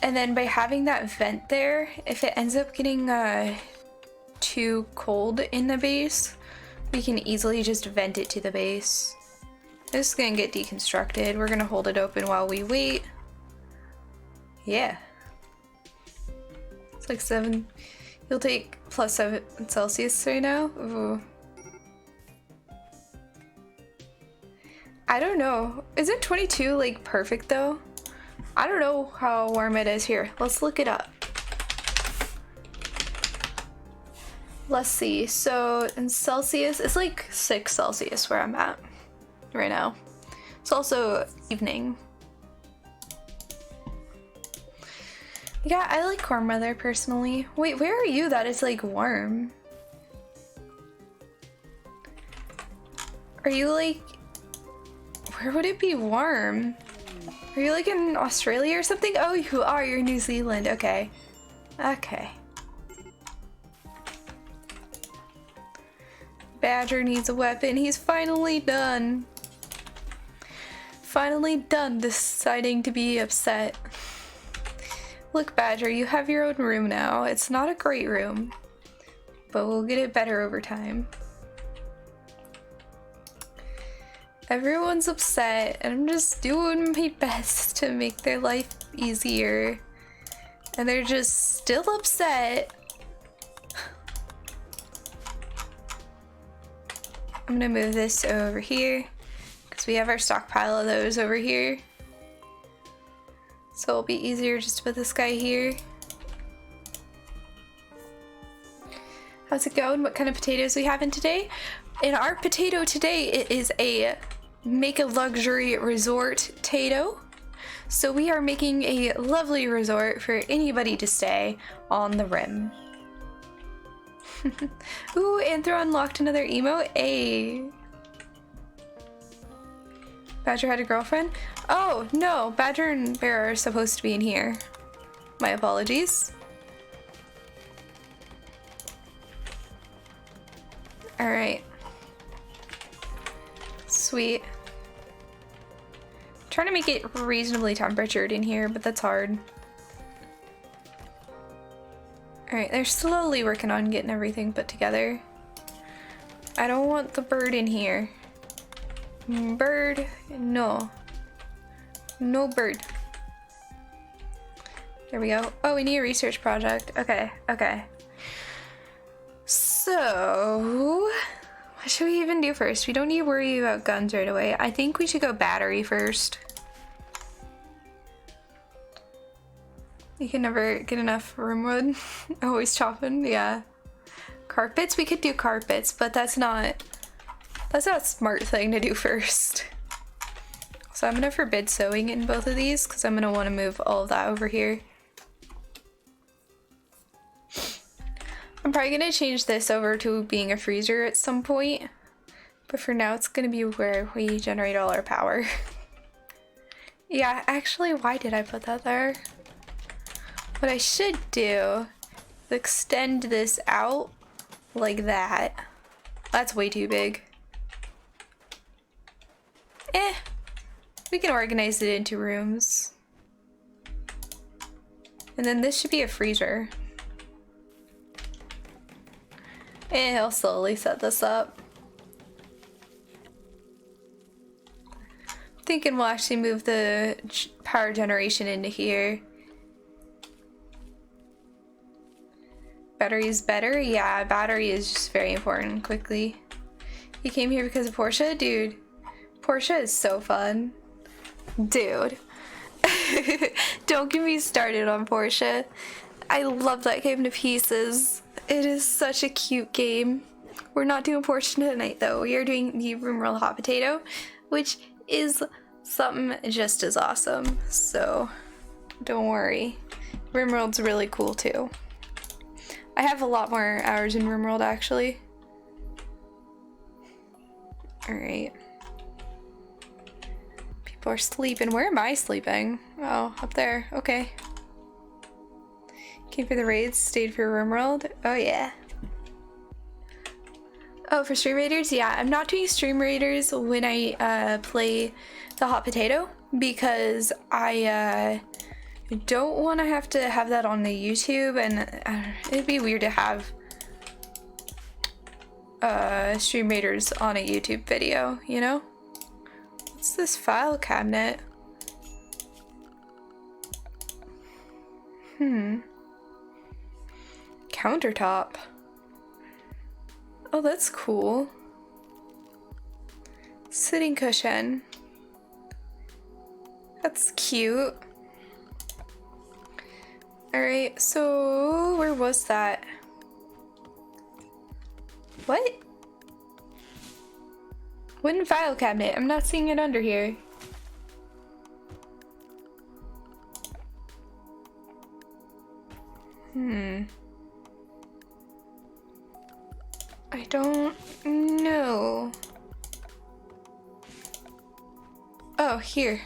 And then by having that vent there, if it ends up getting too cold in the base, we can easily just vent it to the base. This is gonna get deconstructed. We're gonna hold it open while we wait. Yeah. It's like 7. You'll take +7 Celsius right now. Ooh. I don't know. Isn't 22 like perfect though? I don't know how warm it is here. Let's look it up. Let's see. So in Celsius, it's like 6 Celsius where I'm at right now. It's also evening. Yeah, I like warm weather personally. Wait, where are you that is like warm? Are you like, where would it be warm? Are you like in Australia or something? Oh, you are, you're in New Zealand, okay. Okay. Badger needs a weapon, he's finally done. Finally done deciding to be upset. Look, Badger, you have your own room now. It's not a great room, but we'll get it better over time. Everyone's upset, and I'm just doing my best to make their life easier. And they're just still upset. I'm gonna move this over here, because we have our stockpile of those over here. So it'll be easier just to put this guy here. How's it going? What kind of potatoes we having today? In our potato today, it is a make a luxury resort potato. So we are making a lovely resort for anybody to stay on the rim. Ooh, Anthro unlocked another emote. A Badger had a girlfriend? Oh, no, Badger and Bear are supposed to be in here. My apologies. Alright. Sweet. Trying to make it reasonably temperatured in here, but that's hard. Alright, they're slowly working on getting everything put together. I don't want the bird in here. Bird, no. No bird. There we go. Oh, we need a research project. Okay, okay. So, what should we even do first? We don't need to worry about guns right away. I think we should go battery first. You can never get enough room wood. Always chopping, yeah. Carpets, we could do carpets, but that's not a smart thing to do first. So I'm gonna forbid sewing in both of these because I'm gonna want to move all of that over here. I'm probably gonna change this over to being a freezer at some point, but for now it's gonna be where we generate all our power. Yeah, actually, why did I put that there? What I should do is extend this out like that. That's way too big. We can organize it into rooms. And then this should be a freezer. And I'll slowly set this up. I thinking we'll actually move the power generation into here. Battery is better? Yeah, battery is just very important. Quickly. You came here because of Portia? Dude, Portia is so fun. Dude. Don't get me started on Portia. I love that game to pieces. It is such a cute game. We're not doing Portia tonight though. We are doing the RimWorld Hot Potato, which is something just as awesome. So don't worry. RimWorld's really cool too. I have a lot more hours in RimWorld actually. Alright. People are sleeping. Where am I sleeping? Oh, up there. Okay. Came for the raids, stayed for RimWorld. Oh yeah. Oh, for Stream Raiders? Yeah, I'm not doing Stream Raiders when I play the Hot Potato because I don't want to have that on the YouTube, and it'd be weird to have Stream Raiders on a YouTube video, you know? What's this file cabinet? Countertop. Oh, that's cool. Sitting cushion. That's cute. Alright, so where was that? What? Wooden file cabinet. I'm not seeing it under here. I don't know. Oh, here.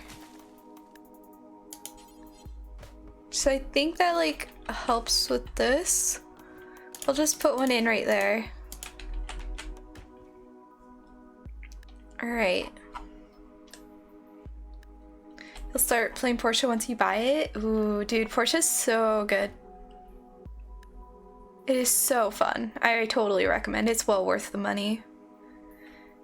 So I think that like helps with this. I'll just put one in right there. Alright. You'll start playing Portia once you buy it. Ooh, dude, Portia's so good. It is so fun. I totally recommend it. It's well worth the money.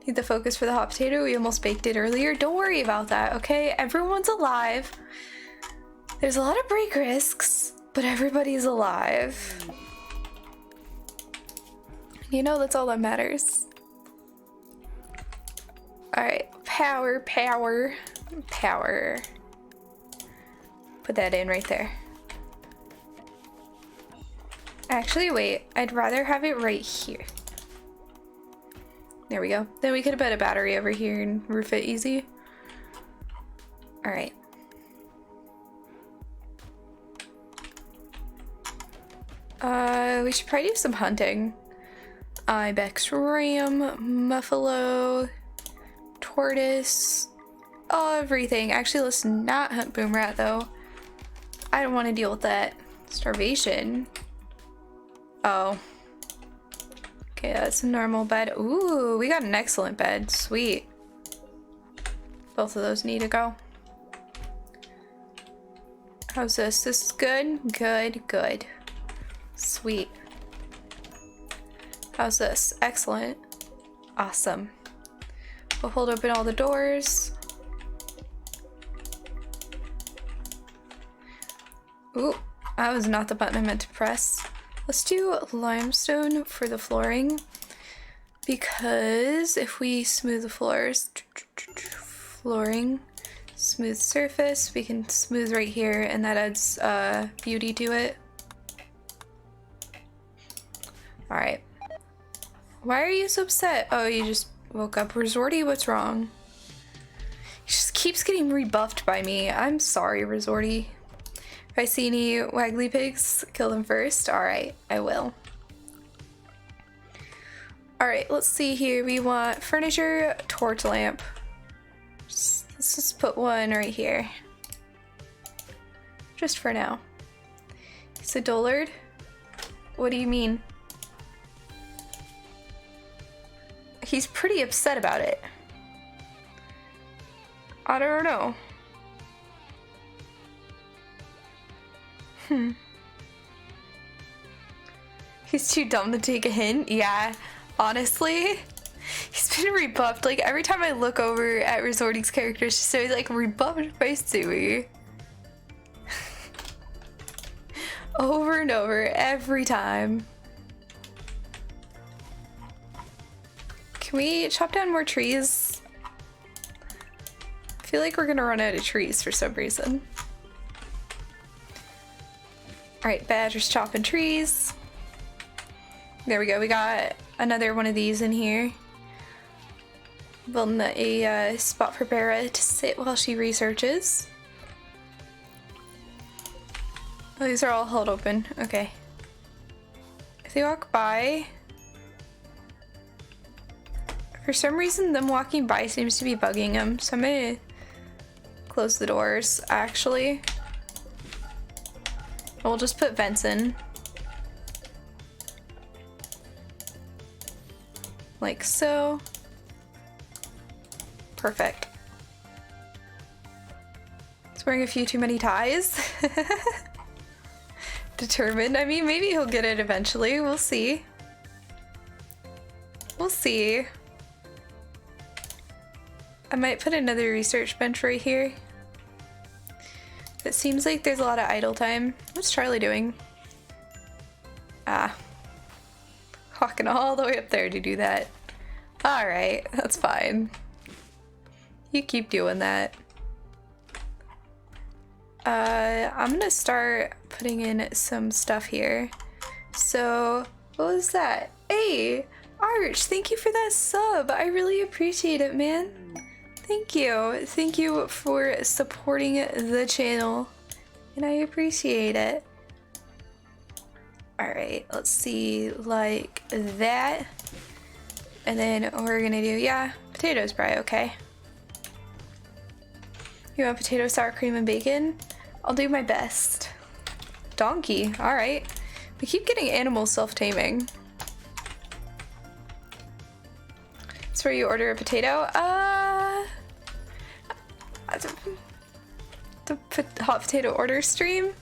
Need the focus for the hot potato? We almost baked it earlier. Don't worry about that, okay? Everyone's alive. There's a lot of break risks, but everybody's alive. You know, that's all that matters. Alright, power, power, power. Put that in right there. Actually, wait, I'd rather have it right here. There we go. Then we could have put a battery over here and roof it easy. Alright. We should probably do some hunting. Ibex ram, muffalo, tortoise, everything. Actually, let's not hunt boom rat though. I don't want to deal with that. Starvation. Oh. Okay, that's a normal bed. Ooh, we got an excellent bed. Sweet. Both of those need to go. How's this? This is good? Good, good. Sweet. How's this? Excellent. Awesome. We'll hold open all the doors. Ooh, that was not the button I meant to press. Let's do limestone for the flooring, because if we smooth the floors, flooring, smooth surface, we can smooth right here, and that adds beauty to it. Alright. Why are you so upset? Oh, you just woke up. Resorty, what's wrong? He just keeps getting rebuffed by me. I'm sorry, Resorty. If I see any waggly pigs, kill them first. Alright, I will. Alright, let's see here. We want furniture, torch lamp. Let's just put one right here. Just for now. He's a dullard? What do you mean? He's pretty upset about it. I don't know. He's too dumb to take a hint. Yeah, honestly, He's been rebuffed. Like, every time I look over at Resorting's character, she's always like rebuffed by Suwey. Over and over, every time. Can we chop down more trees? I feel like we're gonna run out of trees for some reason. Alright, Badger's chopping trees. There we go, we got another one of these in here. Building a spot for Barra to sit while she researches. Oh, these are all held open. Okay. If they walk by... For some reason, them walking by seems to be bugging them, so I'm gonna close the doors, actually. We'll just put vents in. Like so. Perfect. It's wearing a few too many ties. Determined. I mean, maybe he'll get it eventually. We'll see. We'll see. I might put another research bench right here. It seems like there's a lot of idle time. What's Charlie doing? Ah. Walking all the way up there to do that. Alright, that's fine. You keep doing that. I'm gonna start putting in some stuff here. So, what was that? Hey, Arch, thank you for that sub. I really appreciate it, man. Thank you. Thank you for supporting the channel. And I appreciate it. Alright, let's see, like that. And then we're gonna do, yeah, potatoes probably okay. You want potato, sour cream, and bacon? I'll do my best. Donkey, alright. We keep getting animals self-taming. That's where you order a potato? The hot potato order stream?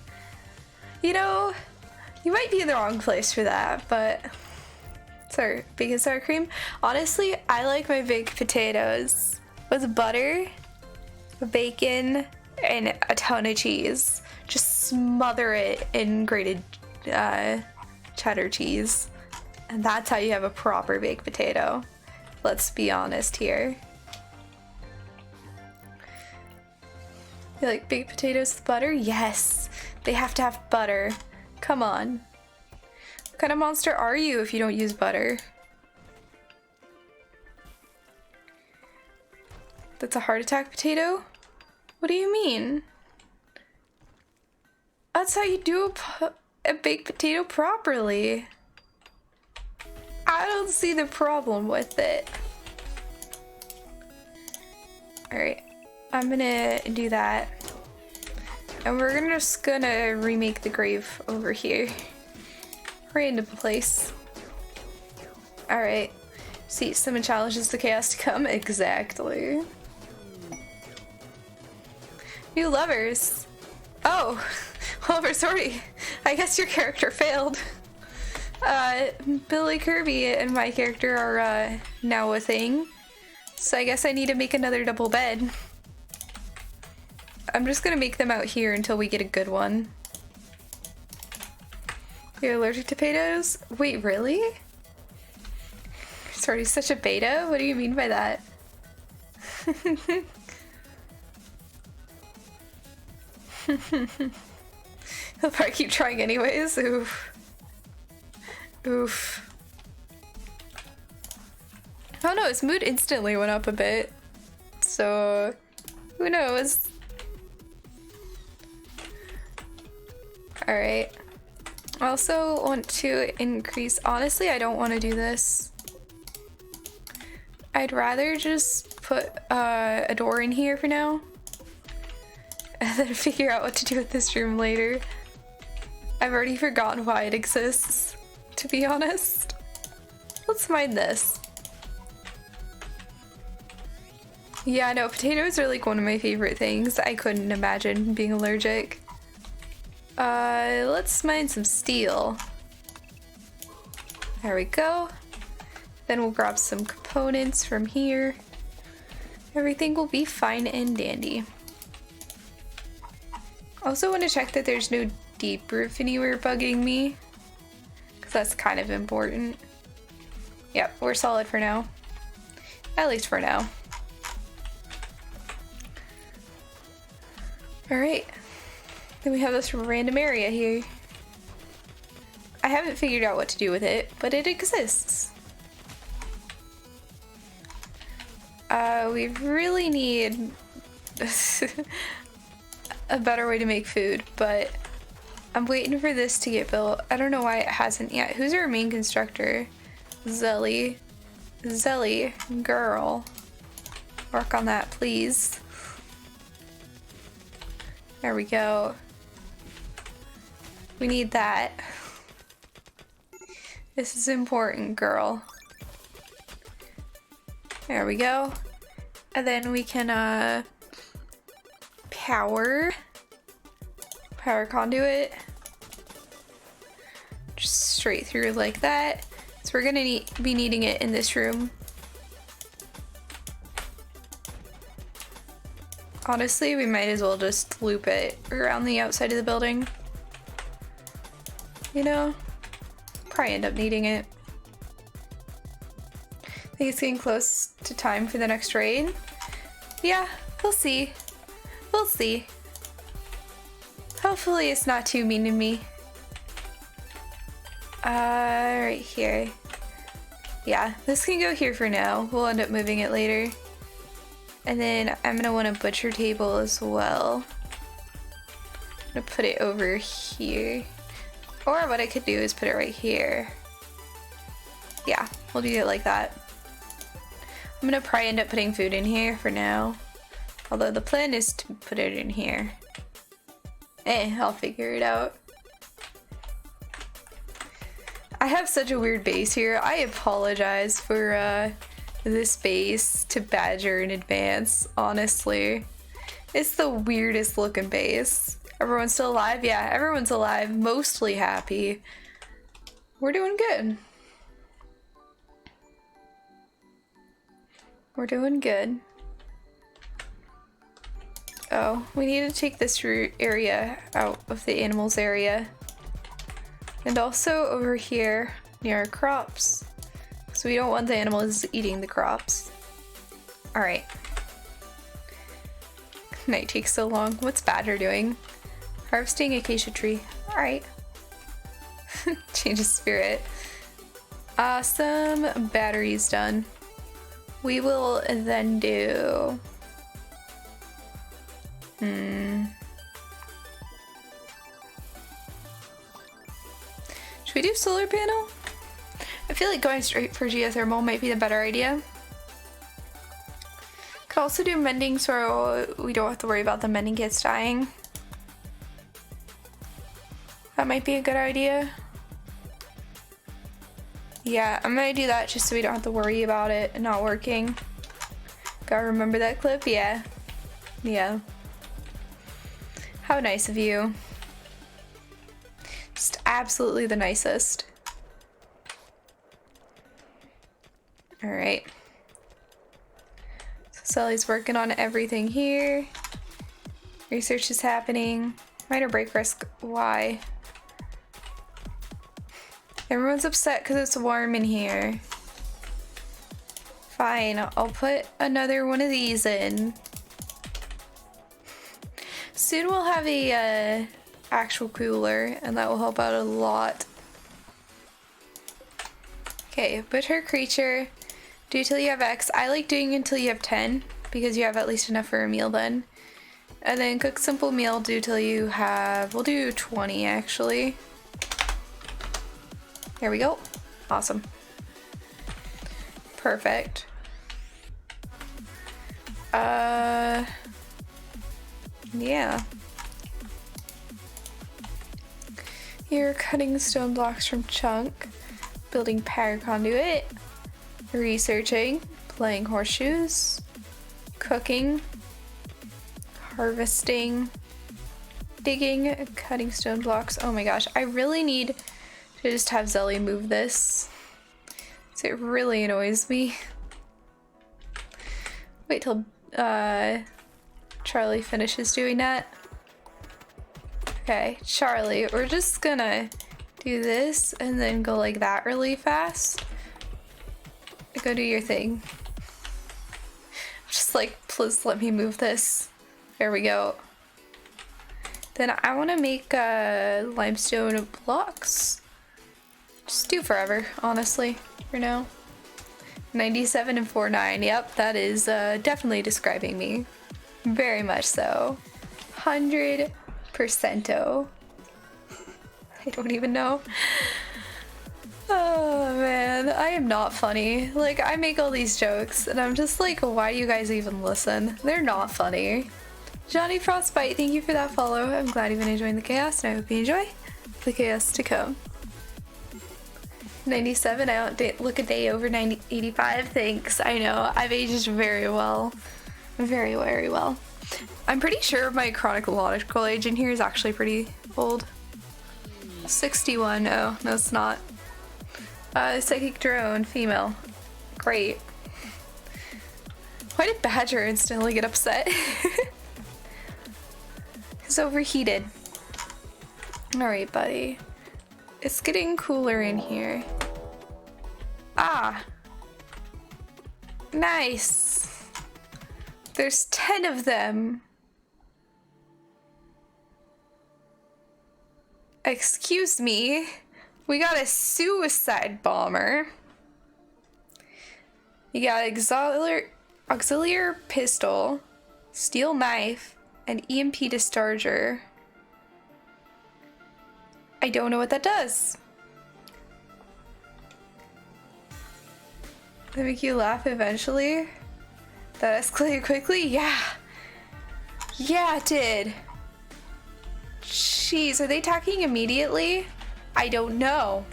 You know, you might be in the wrong place for that, but... Sorry, bacon, sour cream? Honestly, I like my baked potatoes with butter, bacon, and a ton of cheese. Just smother it in grated cheddar cheese. And that's how you have a proper baked potato. Let's be honest here. You like baked potatoes with butter? Yes! They have to have butter. Come on. What kind of monster are you if you don't use butter? That's a heart attack potato? What do you mean? That's how you do a baked potato properly. I don't see the problem with it. Alright, I'm gonna do that. And we're just gonna remake the grave over here. Random place. Alright. See, someone challenges the chaos to come. Exactly. New lovers. Oh, well, sorry. I guess your character failed. Billy Kirby and my character are now a thing. So I guess I need to make another double bed. I'm just gonna make them out here until we get a good one. You're allergic to potatoes? Wait, really? Sorry, such a beta? What do you mean by that? He'll probably keep trying anyways. Oof. Oof. Oh no, his mood instantly went up a bit. So, who knows? Alright. I also want to increase... Honestly, I don't want to do this. I'd rather just put a door in here for now. And then figure out what to do with this room later. I've already forgotten why it exists, to be honest. Let's mine this. Yeah, no, potatoes are like one of my favorite things. I couldn't imagine being allergic. Let's mine some steel. There we go. Then we'll grab some components from here. Everything will be fine and dandy. Also want to check that there's no deep roof anywhere bugging me, because that's kind of important. Yep, we're solid for now. At least for now. Alright. Then we have this random area here. I haven't figured out what to do with it, but it exists. We really need a better way to make food, but I'm waiting for this to get built. I don't know why it hasn't yet. Who's our main constructor? Zelly. Zelly, girl. Work on that, please. There we go. We need that. This is important, girl. There we go. And then we can, power conduit. Just straight through like that. So we're gonna be needing it in this room. Honestly, we might as well just loop it around the outside of the building. You know? Probably end up needing it. I think it's getting close to time for the next raid. Yeah, we'll see. We'll see. Hopefully it's not too mean to me. Right here. Yeah, this can go here for now. We'll end up moving it later. And then I'm gonna want a butcher table as well. I'm gonna put it over here. Or what I could do is put it right here. Yeah, we'll do it like that. I'm gonna probably end up putting food in here for now. Although the plan is to put it in here. I'll figure it out. I have such a weird base here. I apologize for this base to Badger in advance, honestly. It's the weirdest looking base. Everyone's still alive? Yeah, everyone's alive, mostly happy. We're doing good. We're doing good. Oh, we need to take this area out of the animals area. And also over here near our crops. So we don't want the animals eating the crops. Alright. Night takes so long. What's Badger doing? Harvesting acacia tree. Alright. Change of spirit. Awesome. Batteries done. We will then do... Should we do solar panel? I feel like going straight for geothermal might be the better idea. Could also do mending so we don't have to worry about the mending kits dying. That might be a good idea. Yeah, I'm gonna do that just so we don't have to worry about it not working. Gotta remember that clip? Yeah. Yeah. How nice of you. Just absolutely the nicest. Alright. So Sally's working on everything here. Research is happening. Minor break risk. Why? Everyone's upset because it's warm in here. Fine, I'll put another one of these in. Soon we'll have a actual cooler, and that will help out a lot. Okay, butcher creature. Do till you have X. I like doing until you have 10 because you have at least enough for a meal then. And then cook simple meal. Do till you have. We'll do 20 actually. There we go. Awesome. Perfect. Yeah. You're cutting stone blocks from chunk, building power conduit, researching, playing horseshoes, cooking, harvesting, digging, cutting stone blocks. Oh my gosh, I really need to just have Zelly move this It really annoys me. Wait till Charlie finishes doing that. Okay, Charlie, we're just gonna do this and then go like that really fast. Go do your thing. Just like, please let me move this. There we go. Then I want to make limestone blocks. Just do forever, honestly, for now. 97 and 49. Yep, that is definitely describing me. Very much so. 100%. I don't even know. Oh man, I am not funny. Like, I make all these jokes and I'm just like, why do you guys even listen? They're not funny. Johnny Frostbite, thank you for that follow. I'm glad you've been enjoying the chaos and I hope you enjoy the chaos to come. 97, I don't look a day over 85. Thanks. I know, I've aged very well. Very, very well. I'm pretty sure my chronological age in here is actually pretty old. 61. Oh, no, it's not. Psychic drone, female. Great. Why did Badger instantly get upset? He's overheated. Alright, buddy. It's getting cooler in here. Ah! Nice! There's 10 of them. Excuse me. We got a suicide bomber. You got auxiliary pistol, steel knife, and EMP discharger. I don't know what that does. They make you laugh eventually? That escalated quickly? Yeah. Yeah, it did. Jeez, are they attacking immediately? I don't know.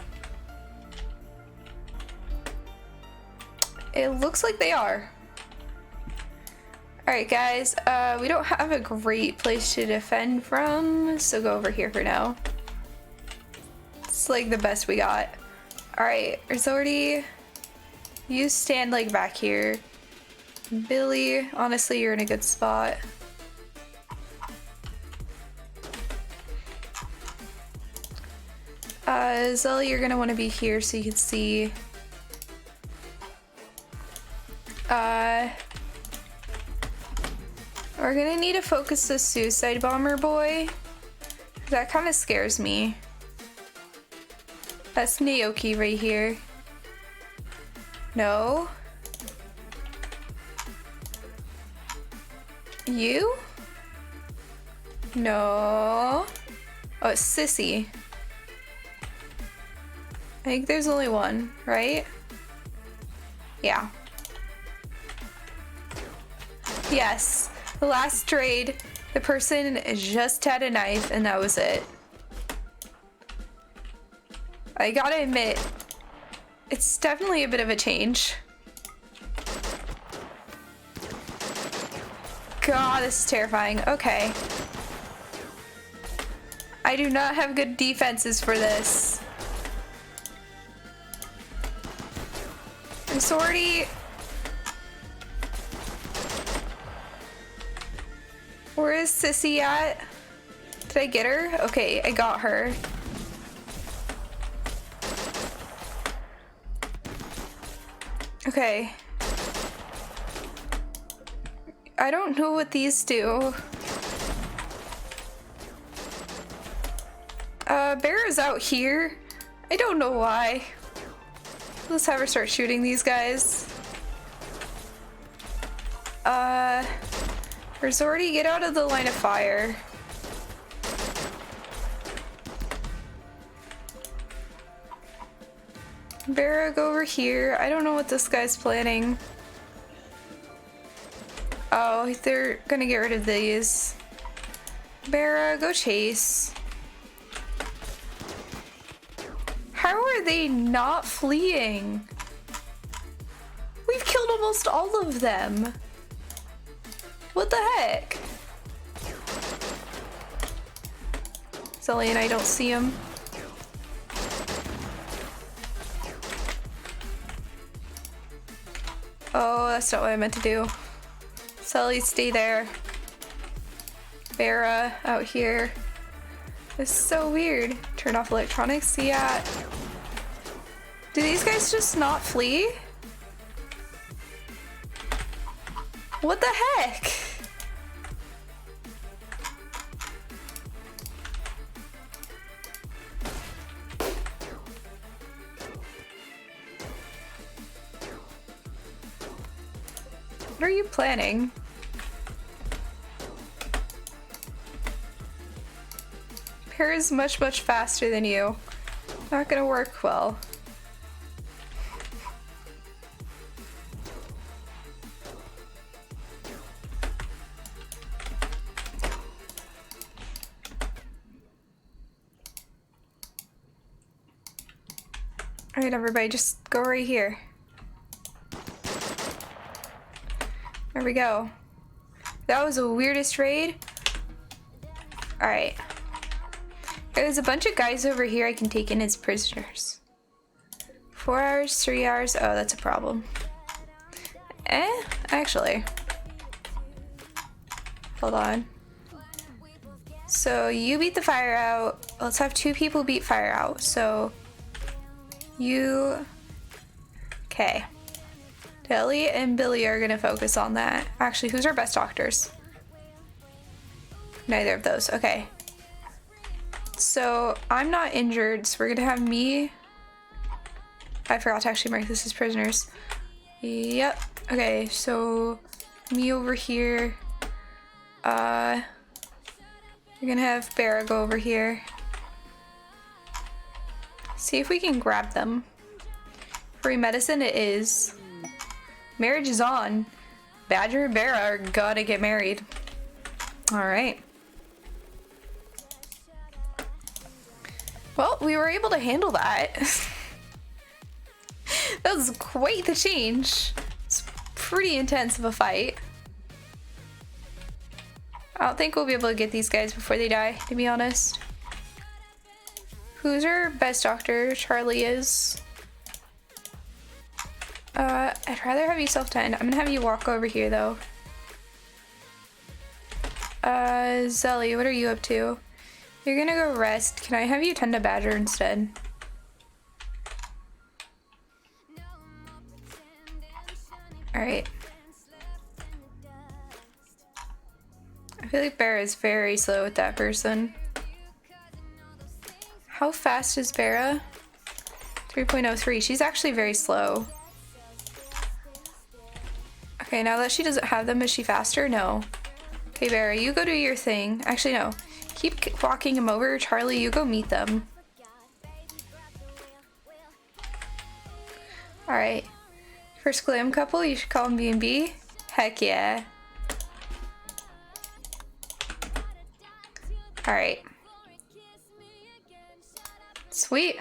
It looks like they are. Alright guys, we don't have a great place to defend from, so go over here for now. It's like the best we got. Alright, Rizordi, you stand like back here. Billy, honestly you're in a good spot. Zelly, you're gonna want to be here so you can see. We're gonna need to focus the suicide bomber boy. That kind of scares me. That's Naoki right here. No. You? No. Oh, it's Sissy. I think there's only one, right? Yeah. Yes. The last trade, the person just had a knife and that was it. I gotta admit, it's definitely a bit of a change. God, this is terrifying. Okay. I do not have good defenses for this. I'm sorry. Where is Sissy at? Did I get her? Okay, I got her. Okay. I don't know what these do. Bear's out here. I don't know why. Let's have her start shooting these guys. Rizordi, get out of the line of fire. Barra, go over here. I don't know what this guy's planning. Oh, they're gonna get rid of these. Barra, go chase. How are they not fleeing? We've killed almost all of them. What the heck? Sully and I don't see him. Oh, that's not what I meant to do. Sully, stay there. Vera out here. This is so weird. Turn off electronics. Yeah. Do these guys just not flee? What the heck? What are you planning? Pear is much, much faster than you. Not gonna work well. Alright, everybody, just go right here. There we go. That was the weirdest raid. Alright. There's a bunch of guys over here I can take in as prisoners. 4 hours, 3 hours. Oh, that's a problem. Actually. Hold on. So you beat the fire out. Let's have 2 people beat fire out. So you... Okay. Ellie and Billy are gonna focus on that. Actually, who's our best doctors? Neither of those. Okay. So I'm not injured, so we're gonna have me. I forgot to actually mark this as prisoners. Yep. Okay, so me over here. We're gonna have Barra go over here. See if we can grab them. Free medicine it is. Marriage is on. Badger and Barra are gonna get married. Alright. Well, we were able to handle that. That was quite the change. It's pretty intense of a fight. I don't think we'll be able to get these guys before they die, to be honest. Who's our best doctor? Charlie is. I'd rather have you self-tend. I'm gonna have you walk over here, though. Zelly, what are you up to? You're gonna go rest. Can I have you tend to Badger instead? Alright. I feel like Barra is very slow with that person. How fast is Barra? 3.03. She's actually very slow. Okay, now that she doesn't have them, is she faster? No. Okay, Barra, you go do your thing. Actually, no. Keep walking him over. Charlie, you go meet them. Alright. First glam couple, you should call them B&B. Heck yeah. Alright. Sweet.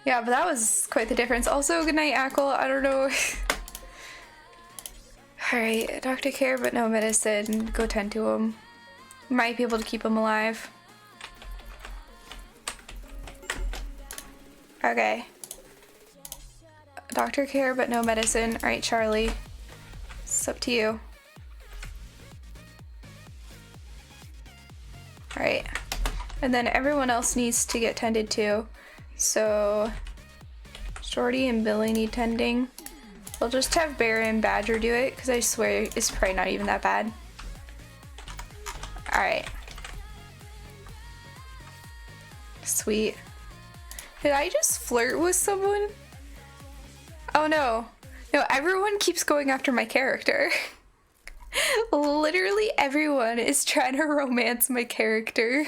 Yeah, but that was quite the difference. Also, good night, Ackle. I don't know. Alright, doctor care but no medicine. Go tend to him. Might be able to keep him alive. Okay. Doctor care but no medicine. Alright, Charlie. It's up to you. Alright. And then everyone else needs to get tended to. So, Shorty and Billy need tending. We'll just have Bear and Badger do it, because I swear it's probably not even that bad. Alright. Sweet. Did I just flirt with someone? Oh no. No, everyone keeps going after my character. Literally everyone is trying to romance my character.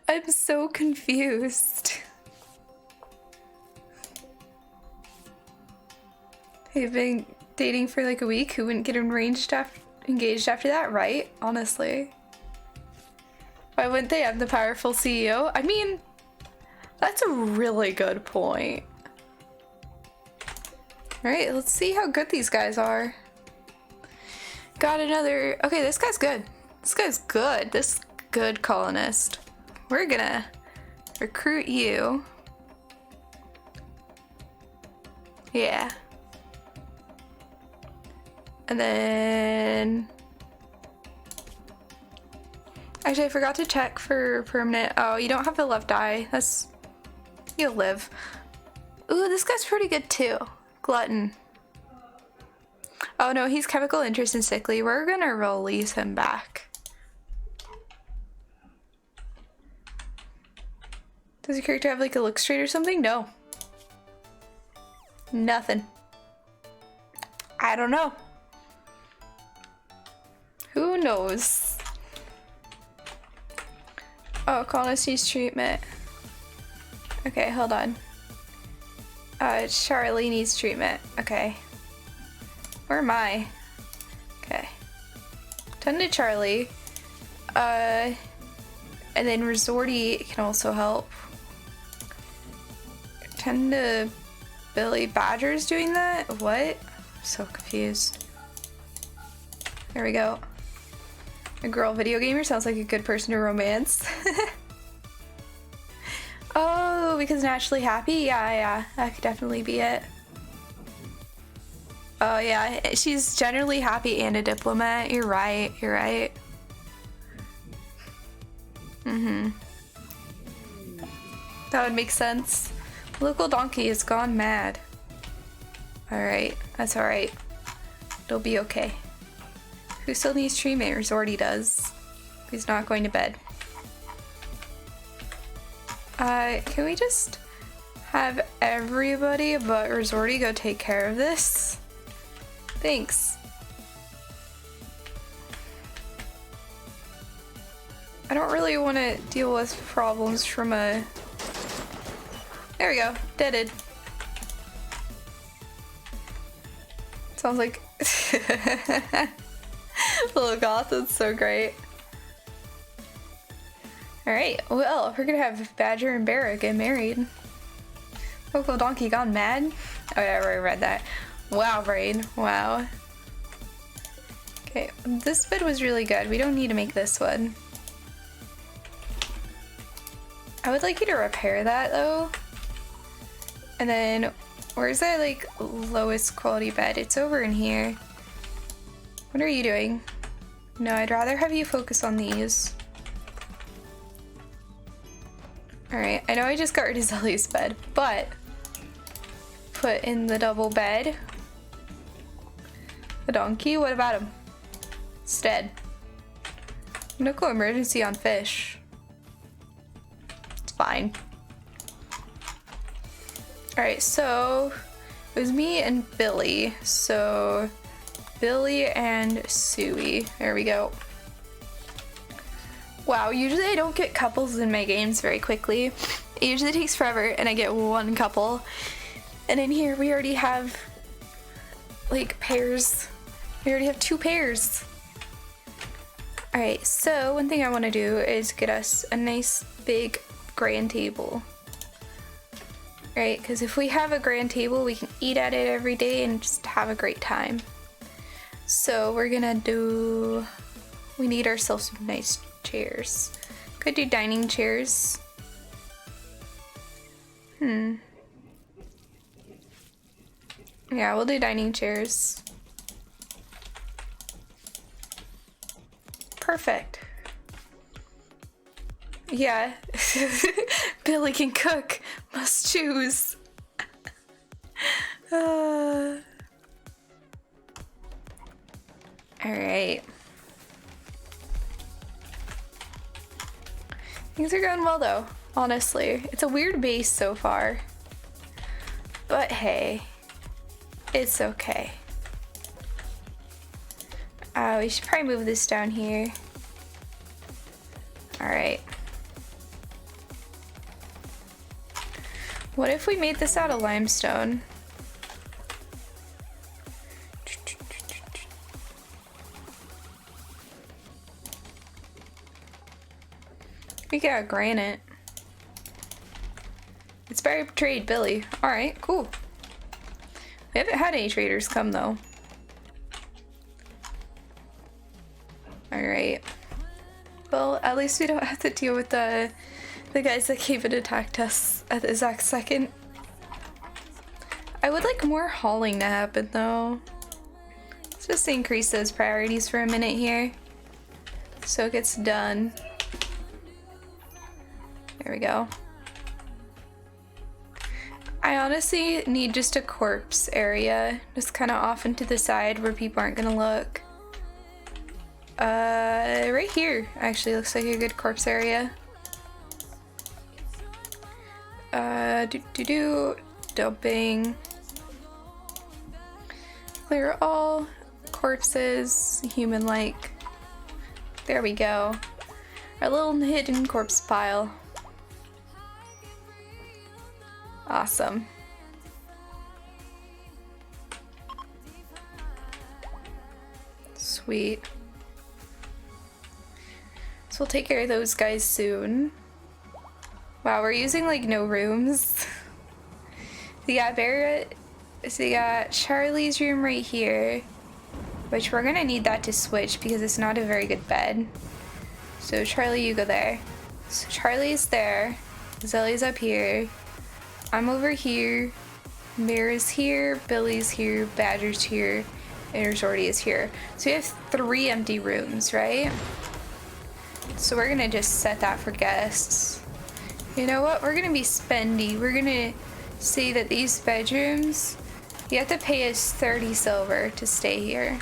I'm so confused. I've been dating for like a week. Who wouldn't get engaged after that, right? Honestly. Why wouldn't they have the powerful CEO? I mean, that's a really good point. Alright, let's see how good these guys are. Got another... Okay, this guy's good. This guy's good. This is good colonist. We're gonna recruit you. Yeah. And then... Actually, I forgot to check for permanent. Oh, you don't have the left eye. That's... You'll live. Ooh, this guy's pretty good too. Glutton. Oh no, he's chemical interest and sickly. We're gonna release him back. Does your character have like a look straight or something? No. Nothing. I don't know. Who knows? Oh, Colonist needs treatment. Okay, hold on. Charlie needs treatment. Okay. Where am I? Okay. Tend to Charlie. And then Resorty can also help. Tend to Billy. Badger's doing that? What? I'm so confused. There we go. A girl video gamer sounds like a good person to romance. Oh, because naturally happy? Yeah, that could definitely be it. Oh yeah, she's generally happy and a diplomat. You're right. That would make sense. Local donkey has gone mad. Alright, that's alright. It'll be okay. Who still needs treatment? Resorty does. He's not going to bed. Can we just have everybody but Resorty go take care of this? Thanks. I don't really want to deal with problems from a... There we go. Deaded. Sounds like... Little goth, that's so great. Alright, well, we're gonna have Badger and Barra get married. Local donkey gone mad? Oh yeah, I already read that. Wow, Brain. Wow. Okay, this bid was really good. We don't need to make this one. I would like you to repair that though. And then, where's that like lowest quality bed? It's over in here. What are you doing? No, I'd rather have you focus on these. Alright, I know I just got rid of Zelly's bed, but put in the double bed. The donkey, what about him? It's dead. No emergency on fish. It's fine. Alright, so it was me and Billy. So Billy and Suwey. There we go. Wow, usually I don't get couples in my games very quickly. It usually takes forever and I get one couple. And in here we already have like pairs. We already have 2 pairs. Alright, so one thing I want to do is get us a nice big grand table. Right, because if we have a grand table we can eat at it every day and just have a great time. So we're gonna do... We need ourselves some nice chairs. Could do dining chairs. Yeah, we'll do dining chairs. Perfect. Yeah. Billy can cook. Must choose. Alright. Things are going well though, honestly. It's a weird base so far. But hey, it's okay. We should probably move this down here. Alright. What if we made this out of limestone? We got granite. Inspired trade, Billy. Alright, cool. We haven't had any traders come though. Alright. Well, at least we don't have to deal with the guys that came and attacked us at the exact second. I would like more hauling to happen though. Let's just increase those priorities for a minute here so it gets done. There we go. I honestly need just a corpse area, just kind of off into the side where people aren't gonna look. Right here actually looks like a good corpse area. Dumping. Clear all corpses, human-like. There we go. Our little hidden corpse pile. Awesome. Sweet. So we'll take care of those guys soon. Wow, we're using like no rooms. We got Barrett. So we got Charlie's room right here, which we're gonna need that to switch because it's not a very good bed. So Charlie, you go there. So Charlie's there. Zelly's up here. I'm over here. Mira's here. Billy's here. Badger's here. And Resorty is here. So we have 3 empty rooms, right? So we're gonna just set that for guests. You know what? We're gonna be spendy. We're gonna say that these bedrooms, you have to pay us 30 silver to stay here.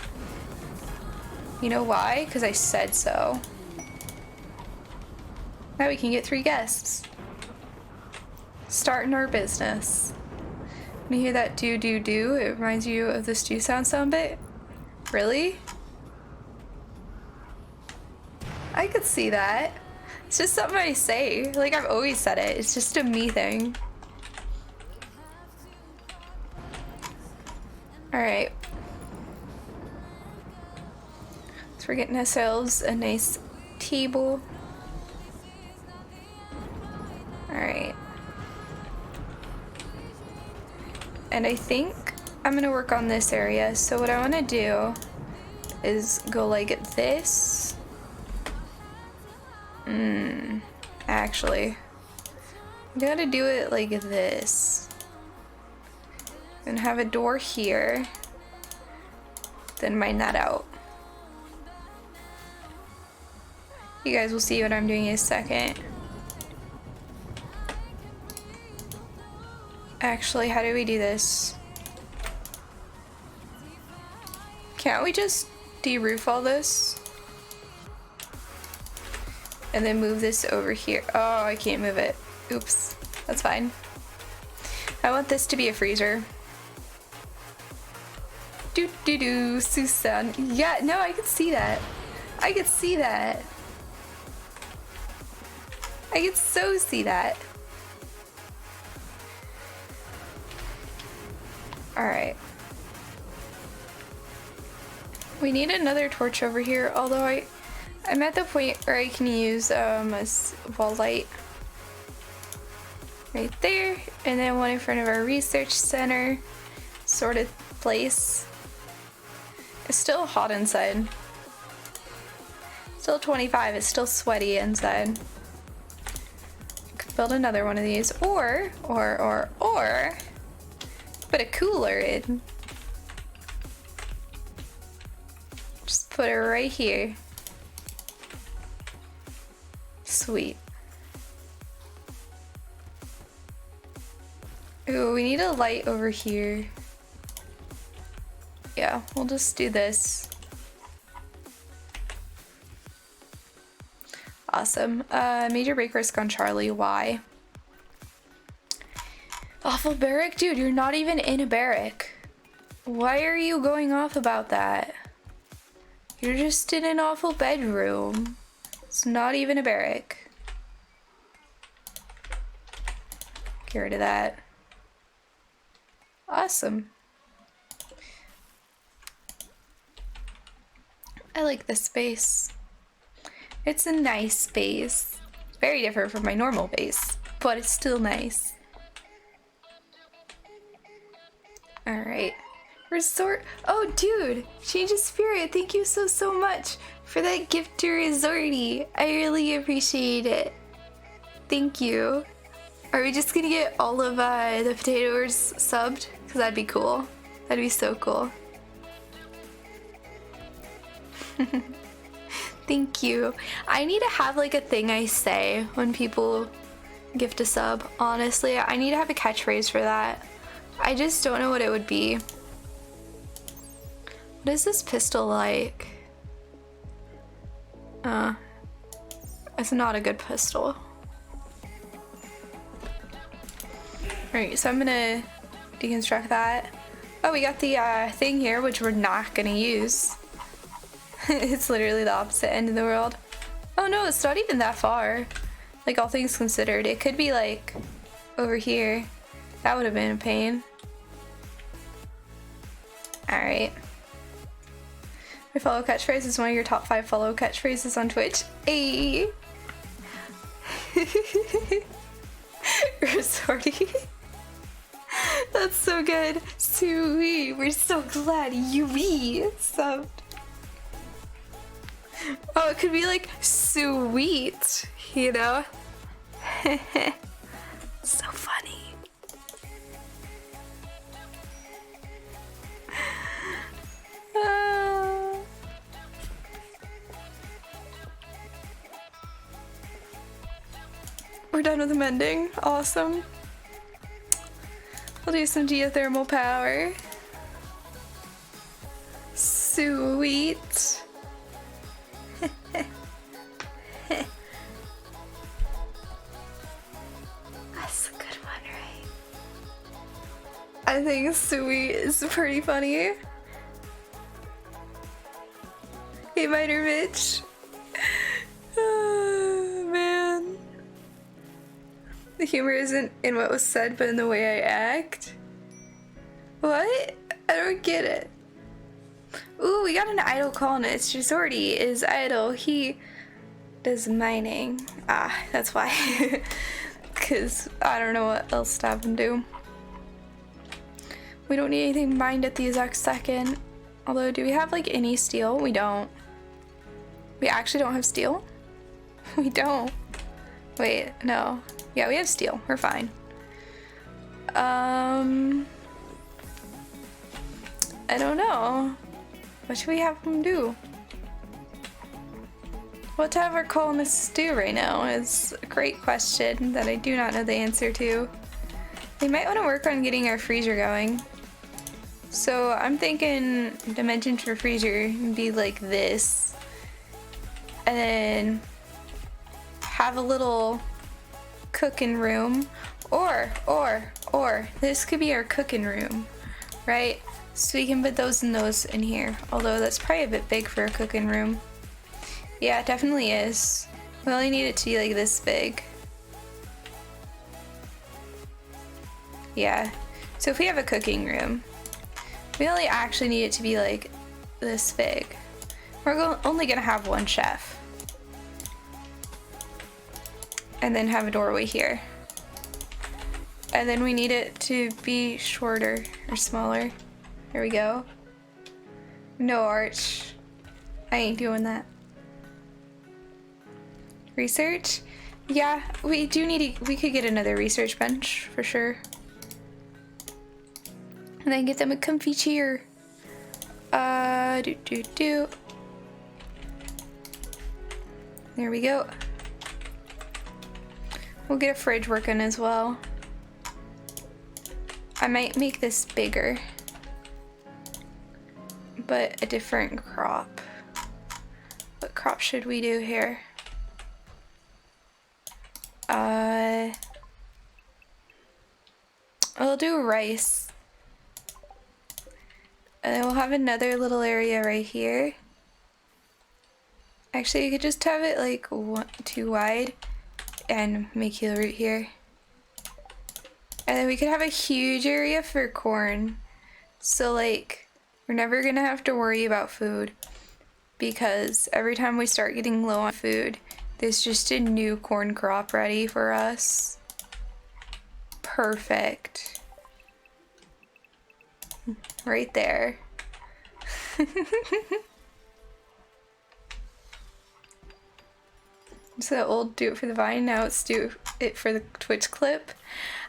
You know why? Because I said so. Now we can get 3 guests. Starting our business. When you hear that do do do, it reminds you of the stew sound bit? Really? I could see that. It's just something I say. Like, I've always said it. It's just a me thing. Alright. So we're getting ourselves a nice table. Alright. And I think I'm gonna work on this area. So what I wanna do is go like this. Actually, I gotta do it like this. And have a door here. Then mine that out. You guys will see what I'm doing in a second. Actually, how do we do this? Can't we just de-roof all this? And then move this over here. Oh, I can't move it. Oops. That's fine. I want this to be a freezer. Do Susan. Yeah, no, I can see that. I can see that. I can so see that. Alright. We need another torch over here, although I'm at the point where I can use a wall light right there, and then one in front of our research center sort of place. It's still hot inside. Still 25, it's still sweaty inside. Could build another one of these, or put a cooler in. Just put it right here. Sweet. Ooh, we need a light over here. Yeah, we'll just do this. Awesome. Major break risk on Charlie. Why? Awful barrack? Dude, you're not even in a barrack. Why are you going off about that? You're just in an awful bedroom. It's not even a barrack. Get rid of that. Awesome. I like this space. It's a nice space. Very different from my normal base, but it's still nice. Alright. Resort. Oh, dude! Change of Spirit, thank you so much for that gift to Resorty. I really appreciate it. Thank you. Are we just gonna get all of the Potato-ers subbed? Because that'd be cool. That'd be so cool. Thank you. I need to have like a thing I say when people gift a sub. Honestly, I need to have a catchphrase for that. I just don't know what it would be. What is this pistol like? It's not a good pistol. Alright, so I'm gonna deconstruct that. Oh, we got the thing here, which we're not gonna use. It's literally the opposite end of the world. Oh no, it's not even that far. Like, all things considered. It could be like over here. That would have been a pain. Alright. My follow catchphrase is one of your top 5 follow catchphrases on Twitch. Ayy! Resorty. That's so good. Suwey, we're so glad you subbed. Oh, it could be like sweet, you know? So funny. We're done with the mending. Awesome. We'll do some geothermal power. Sweet. That's a good one, right? I think sweet is pretty funny. Hey, Miner Mitch. Oh, man. The humor isn't in what was said, but in the way I act. What? I don't get it. Ooh, we got an idle colonist. Resorty is idle. He does mining. Ah, that's why. Because I don't know what else to have him do. We don't need anything mined at the exact second. Although, do we have like any steel? We don't. We actually don't have steel? We don't. Wait, no. Yeah, we have steel. We're fine. I don't know. What should we have them do? What to have our colonists do right now is a great question that I do not know the answer to. We might want to work on getting our freezer going. So I'm thinking dimensions for freezer would be like this. And then have a little cooking room. Or this could be our cooking room, right? So we can put those and those in here. Although that's probably a bit big for a cooking room. Yeah, it definitely is. We only need it to be like this big. Yeah. So if we have a cooking room, we only actually need it to be like this big. We're only gonna have one chef. And then have a doorway here. And then we need it to be shorter or smaller. There we go. No arch. I ain't doing that. Research? Yeah, we do need we could get another research bench for sure. And then get them a comfy chair. There we go. We'll get a fridge working as well. I might make this bigger, but a different crop. What crop should we do here? I'll do rice. And then we'll have another little area right here. Actually, you could just have it like too wide and make you root here. And then we could have a huge area for corn. So like, we're never gonna have to worry about food because every time we start getting low on food, there's just a new corn crop ready for us. Perfect. Right there. It's the old do it for the Vine, now it's do it for the Twitch clip.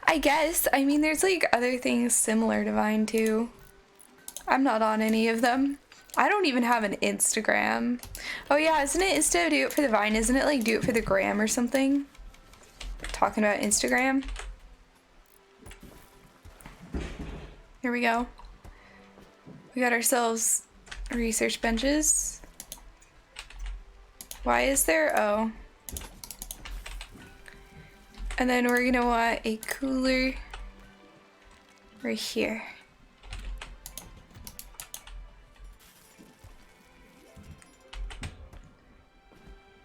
I guess. I mean, there's like other things similar to Vine too. I'm not on any of them. I don't even have an Instagram. Oh yeah, isn't it instead of do it for the Vine, isn't it like do it for the gram or something? Talking about Instagram. Here we go. We got ourselves research benches. Why is there? Oh. And then we're gonna want a cooler right here.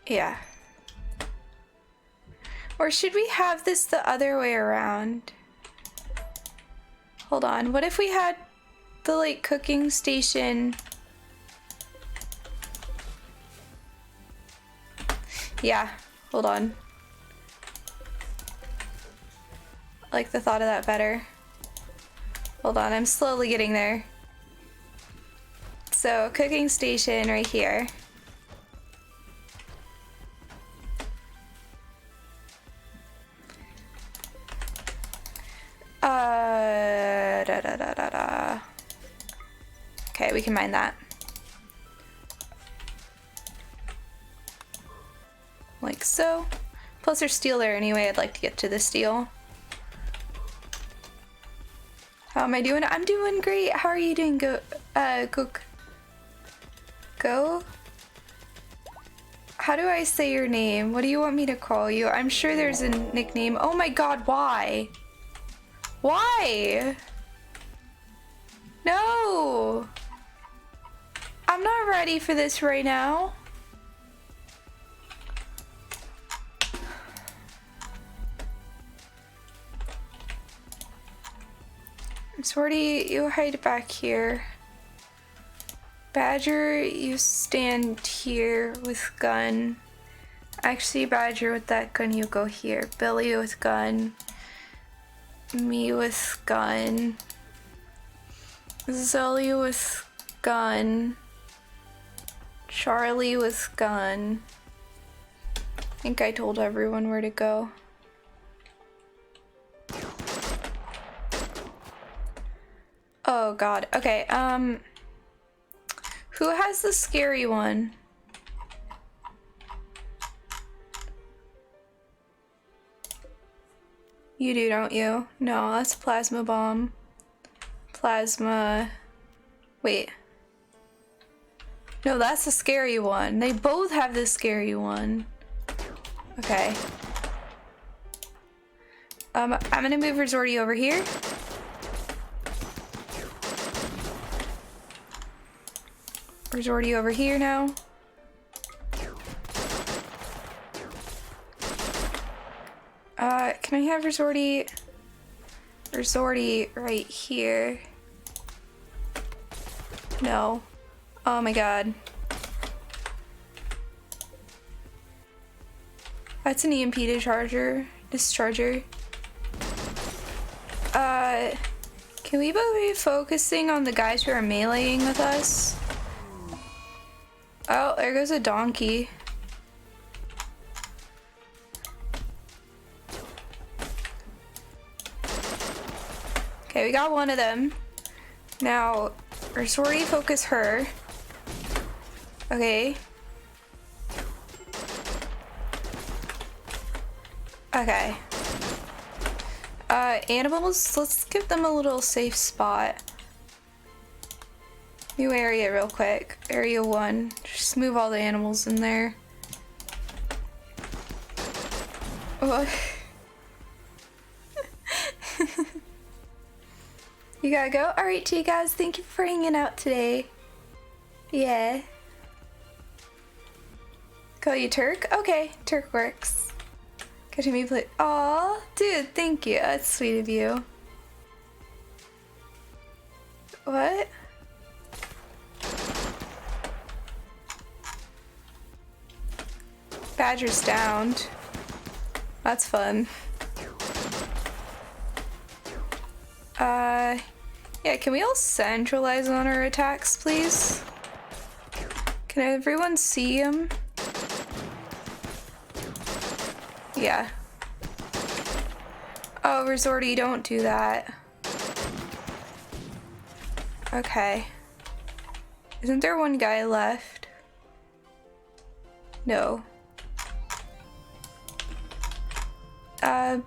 Yeah. Or should we have this the other way around? Hold on, what if we had the like cooking station? Yeah, hold on. I like the thought of that better. Hold on, I'm slowly getting there. So, cooking station right here. Okay, we can mine that. Like so. Plus there's steel there anyway, I'd like to get to the steel. How am I doing? I'm doing great. How are you doing? Go? How do I say your name? What do you want me to call you? I'm sure there's a nickname. Oh my god, why? Why? No! I'm not ready for this right now. Swordy, you hide back here. Badger, you stand here with gun. Actually, Badger, with that gun, you go here. Billy with gun. Me with gun. Zoe with gun. Charlie with gun. I think I told everyone where to go. Oh god. Okay, who has the scary one? You do, don't you? No, that's plasma bomb. Plasma... Wait. No, that's the scary one. They both have the scary one. Okay. I'm gonna move Resorty over here. Resorty over here now. Can I have Resorty right here? No. Oh my god. That's an EMP discharger. Can we both be focusing on the guys who are meleeing with us? Oh, there goes a donkey. Okay, we got one of them. Now, Resorty, focus her. Okay. Okay. Animals, let's give them a little safe spot. New area real quick. Area 1. Just move all the animals in there. Oh. You gotta go? Alright, to you guys, thank you for hanging out today. Yeah. Call you Turk? Okay, Turk works. Catching me play. Aw, dude, thank you. That's sweet of you. What? Badger's downed. That's fun. Yeah, can we all centralize on our attacks, please? Can everyone see him? Yeah. Oh, Resorty, don't do that. Okay. Isn't there one guy left? No.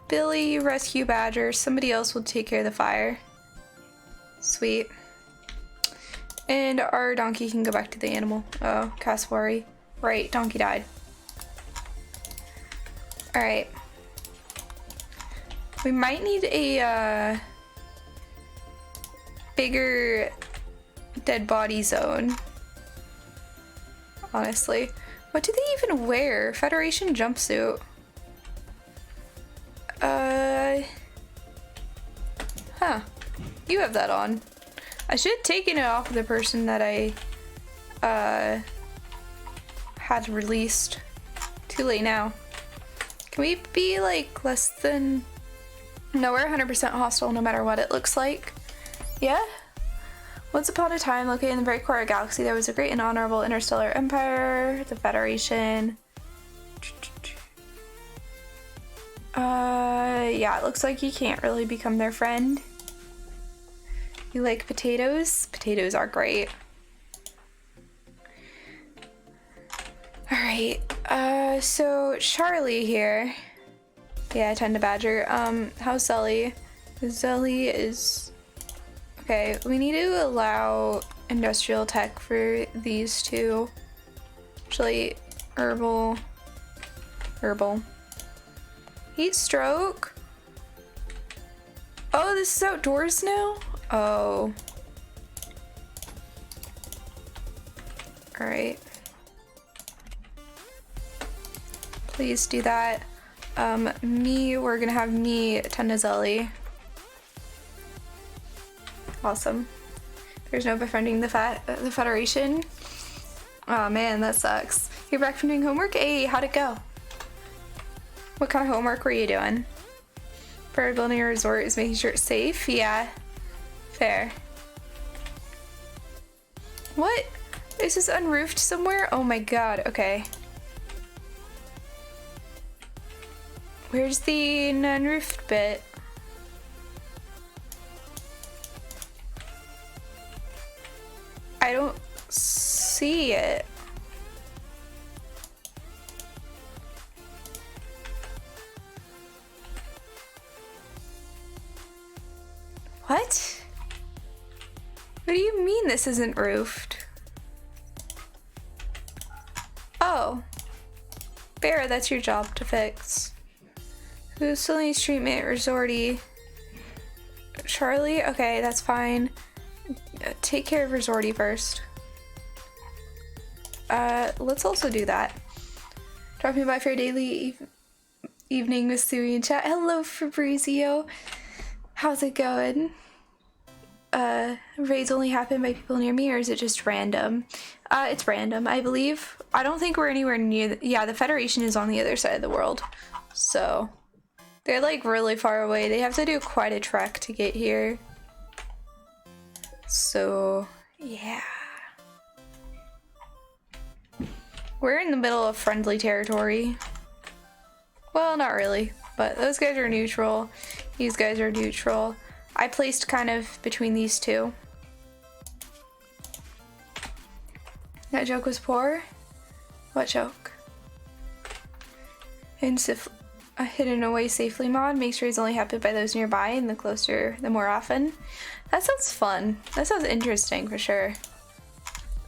Billy, rescue Badger. Somebody else will take care of the fire. Sweet. And our donkey can go back to the animal. Oh, Cassowary. Right, donkey died. Alright. We might need a, bigger dead body zone. Honestly. What do they even wear? Federation jumpsuit. Huh. You have that on. I should have taken it off of the person that I, had released. Too late now. Can we be, like, less than... No, we're 100% hostile no matter what it looks like. Yeah? Once upon a time, located in the very core of the galaxy, there was a great and honorable interstellar empire, the Federation. Yeah, it looks like you can't really become their friend. You like potatoes? Potatoes are great. Alright, so Charlie here. Yeah, tend to Badger. How's Zelly? Zelly is... Okay, we need to allow industrial tech for these two. Actually, herbal. Heat stroke? Oh, this is outdoors now? Oh. Alright. Please do that. We're gonna have me tend to Zelly. Awesome. There's no befriending the Federation. Oh man, that sucks. You're back from doing homework? Hey, how'd it go? What kind of homework were you doing? For building a resort is making sure it's safe? Yeah. Fair. What? Is this unroofed somewhere? Oh my god, okay. Where's the non-roofed bit? I don't see it. What? What do you mean this isn't roofed? Oh. Bear, that's your job to fix. Who still needs treatment? Resorty. Charlie? Okay, that's fine. Take care of Resorty first. Let's also do that. Drop me by for a daily evening with Suwey and chat. Hello, Fabrizio. How's it going? Raids only happen by people near me, or is it just random? It's random, I believe. I don't think we're anywhere near yeah, the Federation is on the other side of the world. So, they're like really far away. They have to do quite a trek to get here. So, yeah. We're in the middle of friendly territory. Well, not really, but those guys are neutral. These guys are neutral. I placed kind of between these two. That joke was poor? What joke? A hidden away safely mod makes sure he's only happy by those nearby, and the closer, the more often. That sounds fun. That sounds interesting for sure.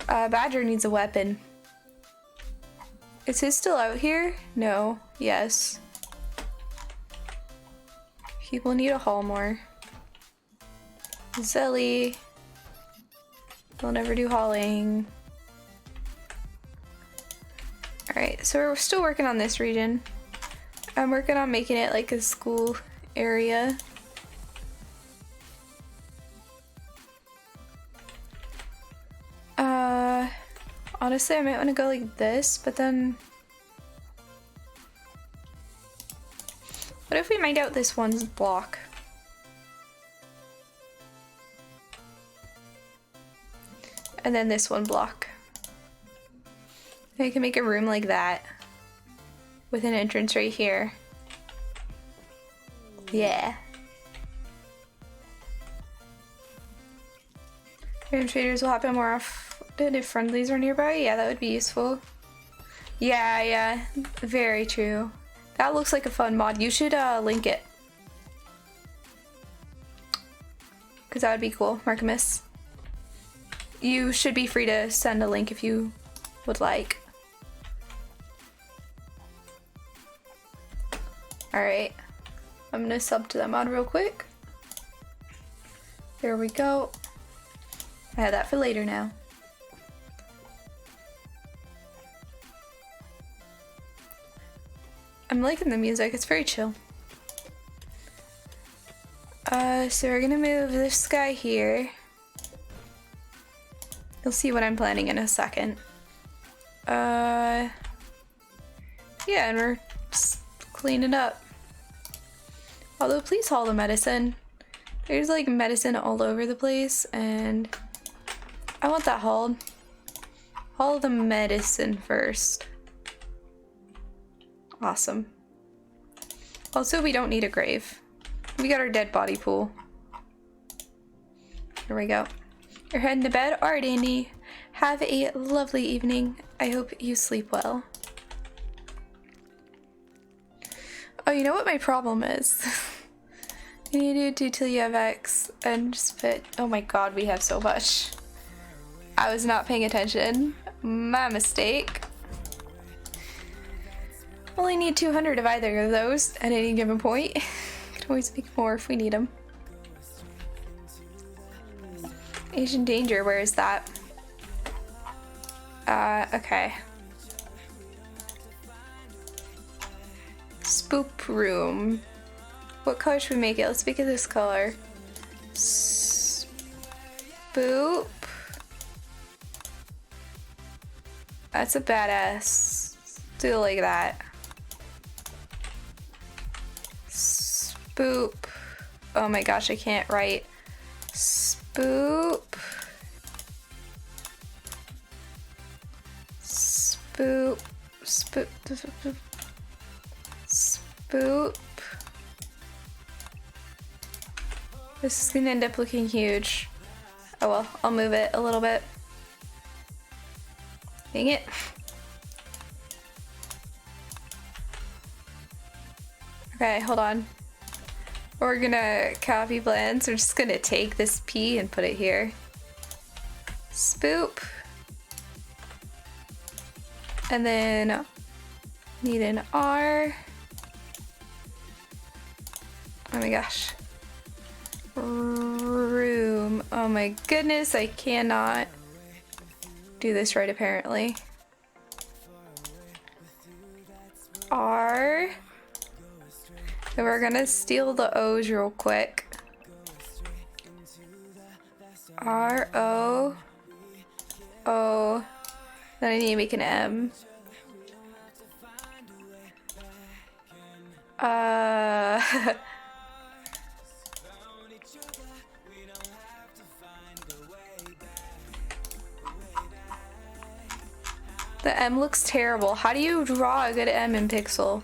Badger needs a weapon. Is his still out here? No. Yes. People need to haul more. Zelly. They'll never do hauling. Alright, so we're still working on this region. I'm working on making it like a school area. Honestly, I might want to go like this, but then... What if we mined out this one's block? And then this one block. I can make a room like that with an entrance right here. Yeah. Random traders will happen more often if friendlies are nearby. Yeah, that would be useful. Yeah, very true. That looks like a fun mod. You should link it. Because that would be cool, Markimus. You should be free to send a link if you would like. Alright. I'm gonna sub to that mod real quick. There we go. I have that for later now. I'm liking the music, it's very chill. So we're gonna move this guy here. You'll see what I'm planning in a second. Yeah, and we're just cleaning up. Although, please haul the medicine. There's like medicine all over the place, and I want that hauled. Haul the medicine first. Awesome. Also, we don't need a grave. We got our dead body pool. Here we go. You're heading to bed? Alright, Andy. Have a lovely evening. I hope you sleep well. Oh, you know what my problem is? You need to do till you have X and just fit. Oh my god, we have so much. I was not paying attention. My mistake. Only need 200 of either of those at any given point. Can always make more if we need them. Asian Danger, where is that? Okay. Spoop Room. What color should we make it? Let's make it this color. Spoop. That's a badass. Do it like that. Spoop. Oh my gosh, I can't write. Spoop. Spoop. Spoop. Spoop. This is gonna end up looking huge. Oh well, I'll move it a little bit. Dang it. Okay, hold on. We're gonna copy blends. We're just gonna take this P and put it here. Spoop. And then need an R. Oh my gosh. Room. Oh my goodness, I cannot do this right apparently. R. And we're gonna steal the O's real quick. R O O. Then I need to make an M. The M looks terrible. How do you draw a good M in Pixel?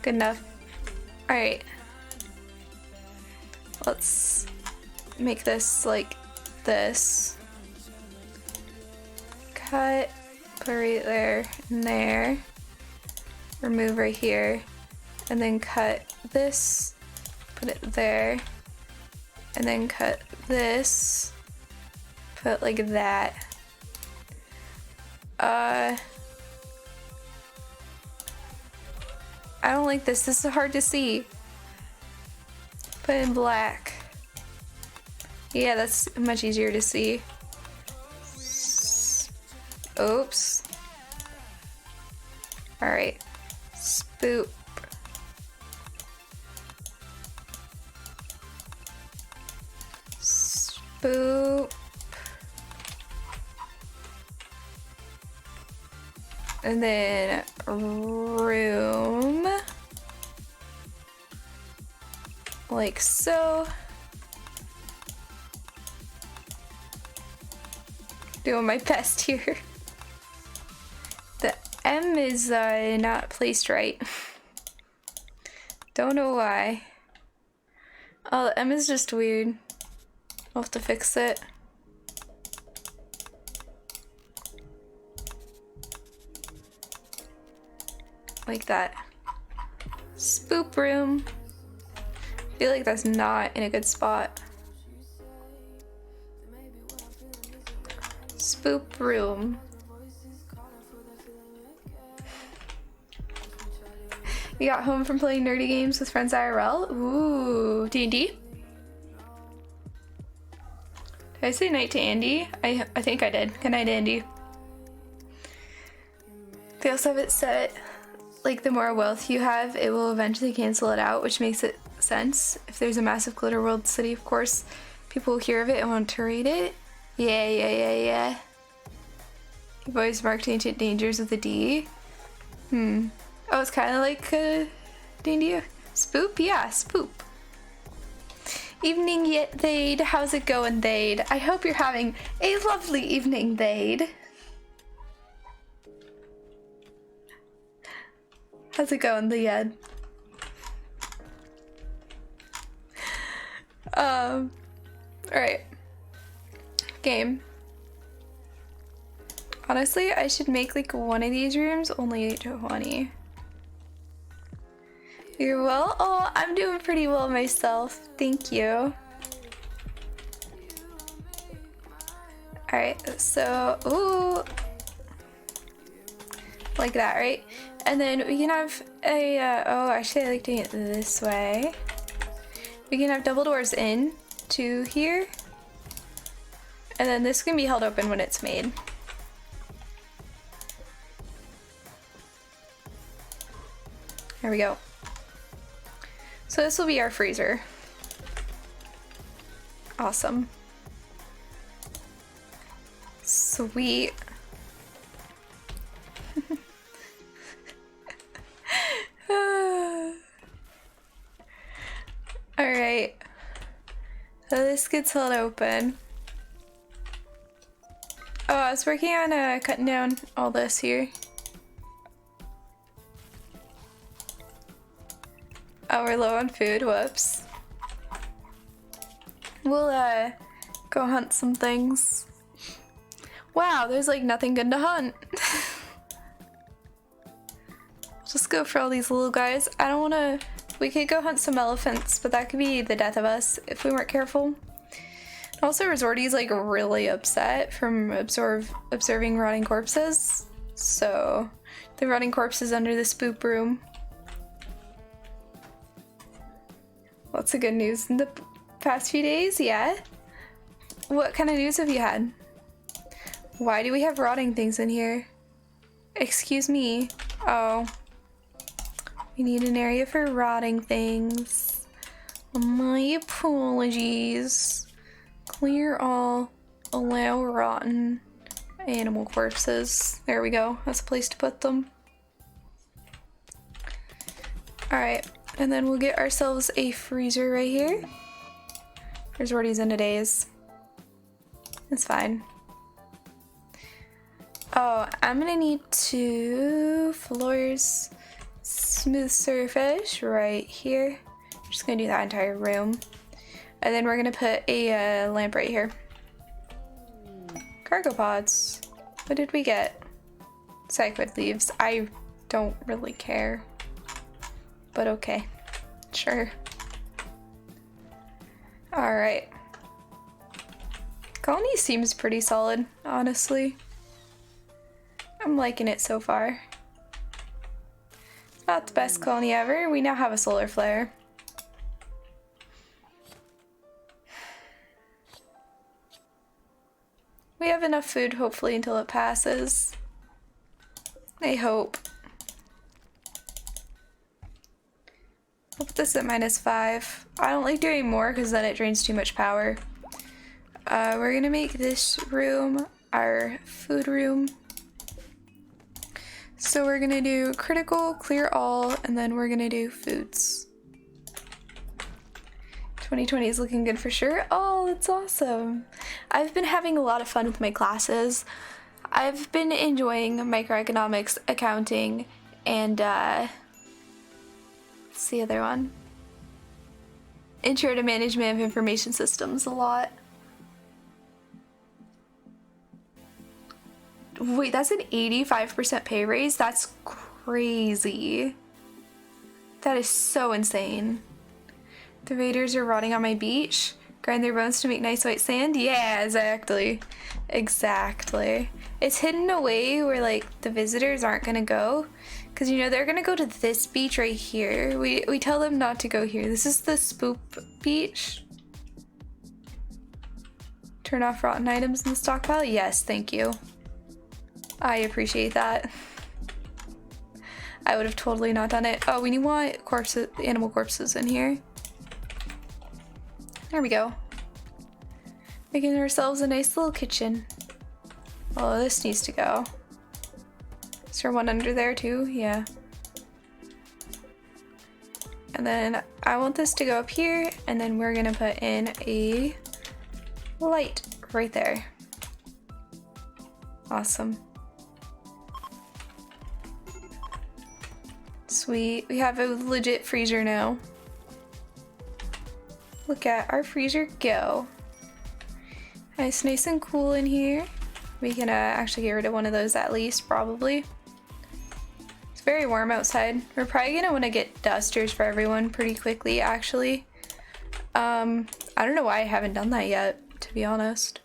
Good enough. Alright. Let's make this like this. Cut, put right there and there. Remove right here. And then cut this, put it there. And then cut this, put it like that. I don't like this. This is hard to see. Put in black. Yeah, that's much easier to see. Oops. Alright. Spoop. Spoop. And then room. Like so. Doing my best here. The M is not placed right. Don't know why. Oh, the M is just weird. I'll have to fix it. Like that. Spoop room. I feel like that's not in a good spot. Spoop room. You got home from playing nerdy games with friends IRL? Ooh, D&D? Did I say night to Andy? I think I did. Good night, Andy. They also have it set, like the more wealth you have, it will eventually cancel it out, which makes it sense. If there's a massive glitter world city, of course, people will hear of it and want to raid it. Yeah. You've always marked ancient dangers with a D. Oh, it's kind of like D&D. Spoop? Yeah, spoop. Evening yet, Thade. How's it going, Thade? I hope you're having a lovely evening, Thade. How's it going, Lied? Alright. Game. Honestly, I should make like one of these rooms only 20. You're well? Oh, I'm doing pretty well myself. Thank you. Alright, so, ooh. Like that, right? And then we can have a, oh, actually I like doing it this way. We can have double doors in to here. And then this can be held open when it's made. There we go. So this will be our freezer. Awesome. Sweet. Alright. So this gets held open. Oh, I was working on cutting down all this here. Oh, we're low on food. Whoops. We'll go hunt some things. Wow, there's like nothing good to hunt. Just go for all these little guys. I don't want to... We could go hunt some elephants, but that could be the death of us if we weren't careful. Also, Resorty's like really upset from observing rotting corpses. So, the rotting corpses under the spoop room. Lots of good news in the past few days, yeah? What kind of news have you had? Why do we have rotting things in here? Excuse me. Oh. We need an area for rotting things. My apologies. Clear all. Allow rotten animal corpses. There we go. That's a place to put them. Alright. And then we'll get ourselves a freezer right here. There's Resorty's in a daze. It's fine. Oh, I'm gonna need 2 floors. Smooth surface right here. I'm just gonna do that entire room. And then we're gonna put a lamp right here. Cargo pods. What did we get? Psychwood leaves. I don't really care. But okay. Sure. Alright. Colony seems pretty solid, honestly. I'm liking it so far. Not the best colony ever. We now have a solar flare. We have enough food, hopefully, until it passes. I hope. We'll put this at -5. I don't like doing more because then it drains too much power. We're gonna make this room our food room. So we're gonna do critical, clear all, and then we're gonna do foods. 2020 is looking good for sure. Oh, that's awesome. I've been having a lot of fun with my classes. I've been enjoying microeconomics, accounting, and what's the other one? Intro to Management of Information Systems a lot. Wait, that's an 85% pay raise? That's crazy. That is so insane. The raiders are rotting on my beach. Grind their bones to make nice white sand? Yeah, exactly. Exactly. It's hidden away where, like, the visitors aren't gonna go. Because, you know, they're gonna go to this beach right here. We tell them not to go here. This is the Spoop beach. Turn off rotten items in the stockpile? Yes, thank you. I appreciate that. I would have totally not done it. Oh, we want corpses, animal corpses in here. There we go. Making ourselves a nice little kitchen. Oh, this needs to go. Is there one under there too? Yeah. And then I want this to go up here, and then we're gonna put in a light right there. Awesome. Sweet. We have a legit freezer now. Look at our freezer go. It's nice and cool in here. We can actually get rid of one of those at least, probably. It's very warm outside. We're probably gonna want to get dusters for everyone pretty quickly, actually. I don't know why I haven't done that yet, to be honest.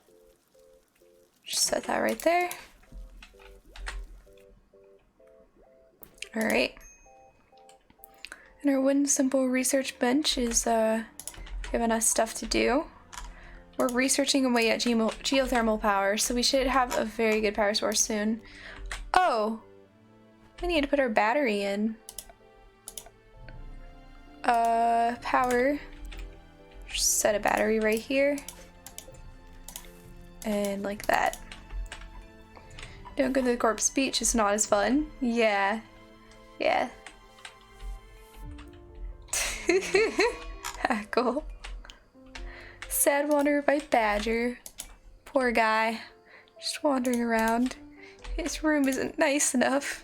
Just set that right there. Alright. And our wooden simple research bench is giving us stuff to do. We're researching away at geothermal power, so we should have a very good power source soon. Oh! We need to put our battery in. Power. Just set a battery right here. And like that. Don't go to the corpse beach, it's not as fun. Yeah. Yeah. Cool. Sad wanderer by Badger. Poor guy. Just wandering around. His room isn't nice enough.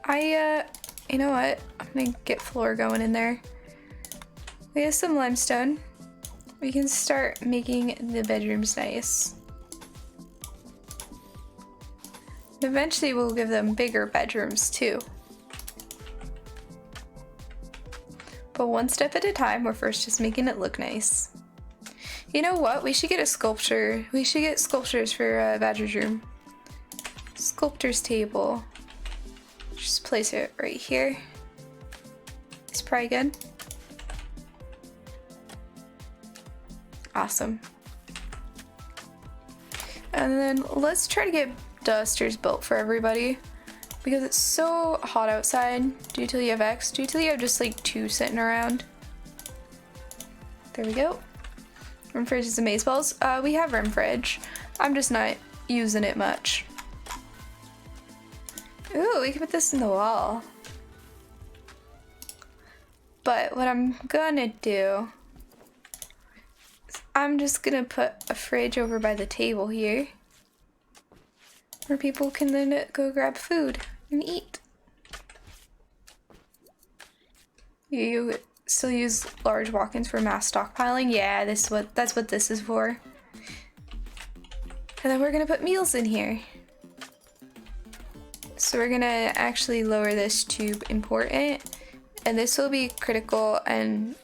You know what? I'm gonna get floor going in there. We have some limestone. We can start making the bedrooms nice. And eventually we'll give them bigger bedrooms too. But one step at a time, we're first just making it look nice. You know what? We should get a sculpture. We should get sculptures for Badger's room. Sculptor's table. Just place it right here. It's probably good. Awesome. And then let's try to get dusters built for everybody. Because it's so hot outside. Do you till you have X? Do you till you have just like 2 sitting around? There we go. Rim fridge is amazeballs. We have rim fridge. I'm just not using it much. Ooh, we can put this in the wall. But what I'm gonna do is I'm just gonna put a fridge over by the table here, where people can then go grab food and eat. You still use large walk-ins for mass stockpiling? Yeah, that's what this is for. And then we're gonna put meals in here. So we're gonna actually lower this to important, and this will be critical, and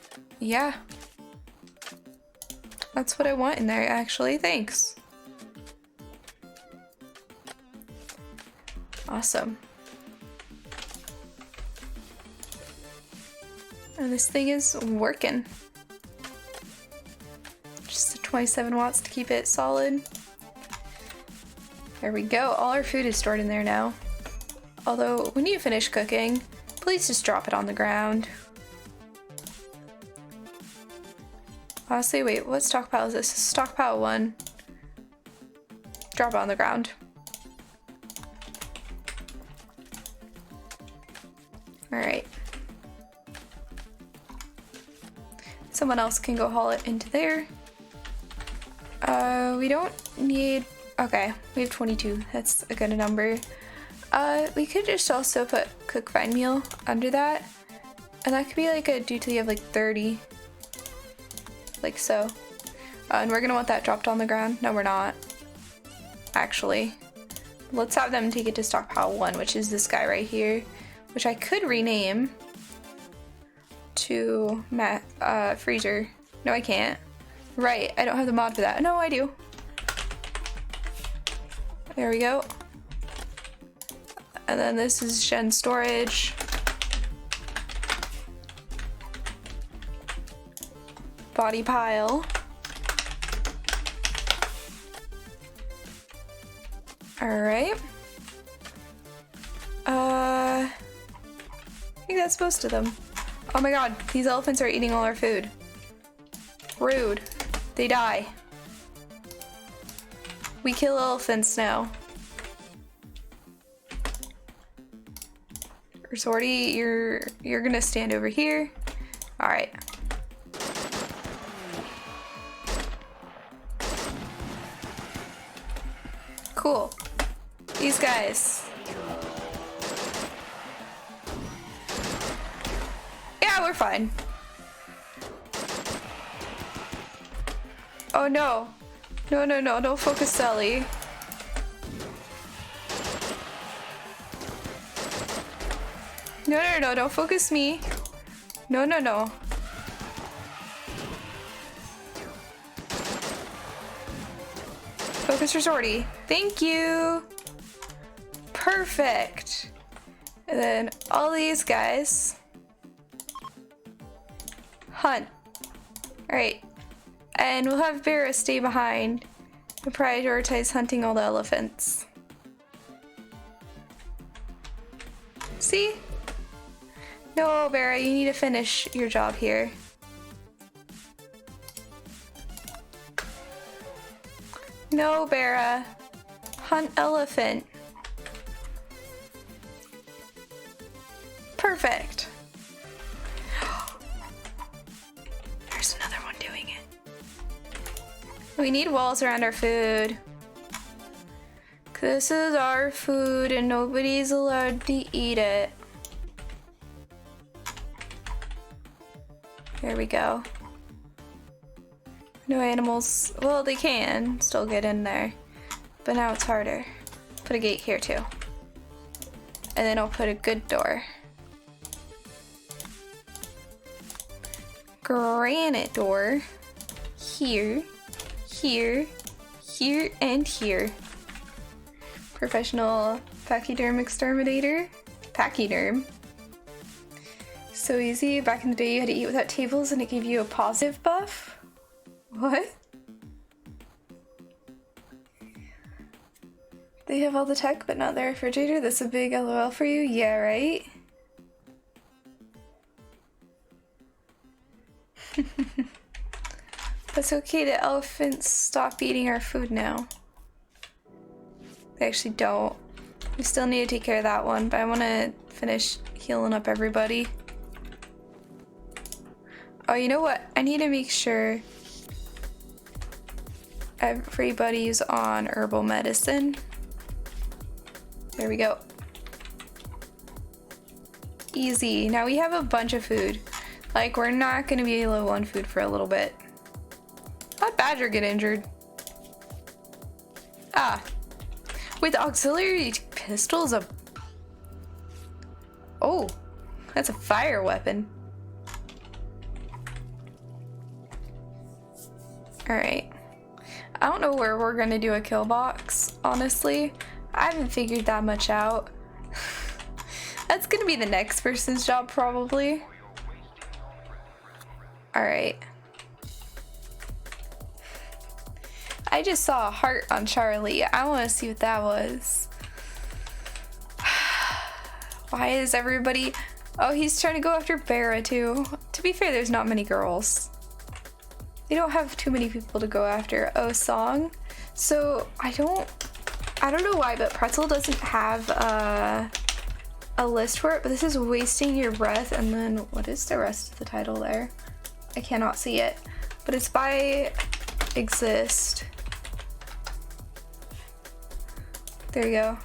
yeah. That's what I want in there, actually. Thanks. Awesome. And this thing is working. Just 27 watts to keep it solid. There we go. All our food is stored in there now. Although, when you finish cooking, please just drop it on the ground. Honestly, wait, what stockpile is this? Stockpile 1. Drop it on the ground. Alright. Someone else can go haul it into there. We don't need... Okay, we have 22. That's a good number. We could just also put cook fine meal under that. And that could be like a do till you have like 30. Like so. And we're gonna want that dropped on the ground. No, we're not. Actually. Let's have them take it to stockpile 1, which is this guy right here. Which I could rename to freezer. No, I can't. Right, I don't have the mod for that. No, I do. There we go. And then this is Gen storage. Body pile. Alright. I think that's most of them. Oh my god, these elephants are eating all our food. Rude. They die. We kill elephants now. Resorty, you're gonna stand over here. Alright. Cool. These guys. Yeah, we're fine. Oh no. No, no, no, don't focus Sally. No, no, no, don't focus me. No, no, no. Focus Resorty. Thank you. Perfect. And then all these guys. Hunt. Alright. And we'll have Vera stay behind and prioritize hunting all the elephants. See? No, Vera, you need to finish your job here. No, Vera. Hunt elephant. Perfect. There's another one doing it. We need walls around our food. This is our food and nobody's allowed to eat it. There we go. No animals. Well, they can still get in there. But now it's harder. Put a gate here too. And then I'll put a good door. Granite door. Here. Here. Here and here. Professional pachyderm exterminator. Pachyderm. So easy. Back in the day you had to eat without tables and it gave you a positive buff. What? They have all the tech but not the refrigerator? That's a big LOL for you? Yeah, right? That's okay, the elephants stop eating our food now. They actually don't. We still need to take care of that one, but I want to finish healing up everybody. Oh, you know what? I need to make sure everybody's on herbal medicine. There we go. Easy. Now we have a bunch of food. Like, we're not going to be low on food for a little bit. How'd Badger get injured? Ah. Wait, the auxiliary pistol's a... Oh. That's a fire weapon. Alright. I don't know where we're gonna do a kill box, honestly. I haven't figured that much out. That's gonna be the next person's job, probably. Alright. I just saw a heart on Charlie. I want to see what that was. Why is everybody... Oh, he's trying to go after Bera, too. To be fair, there's not many girls. They don't have too many people to go after. Oh, Song. So I don't know why, but Pretzel doesn't have a list for it, but this is Wasting Your Breath, and then what is the rest of the title there? I cannot see it, but it's by Exist. There you go.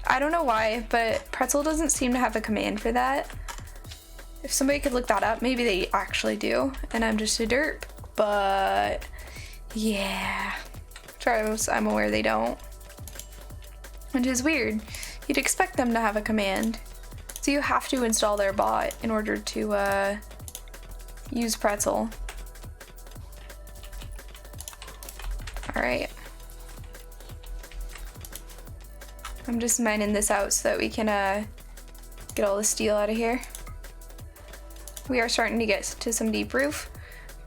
I don't know why, but Pretzel doesn't seem to have a command for that. If somebody could look that up, maybe they actually do, and I'm just a derp. But yeah, as far as I'm aware, they don't. Which is weird. You'd expect them to have a command. So you have to install their bot in order to use Pretzel. Alright. I'm just mining this out so that we can get all the steel out of here. We are starting to get to some deep roof,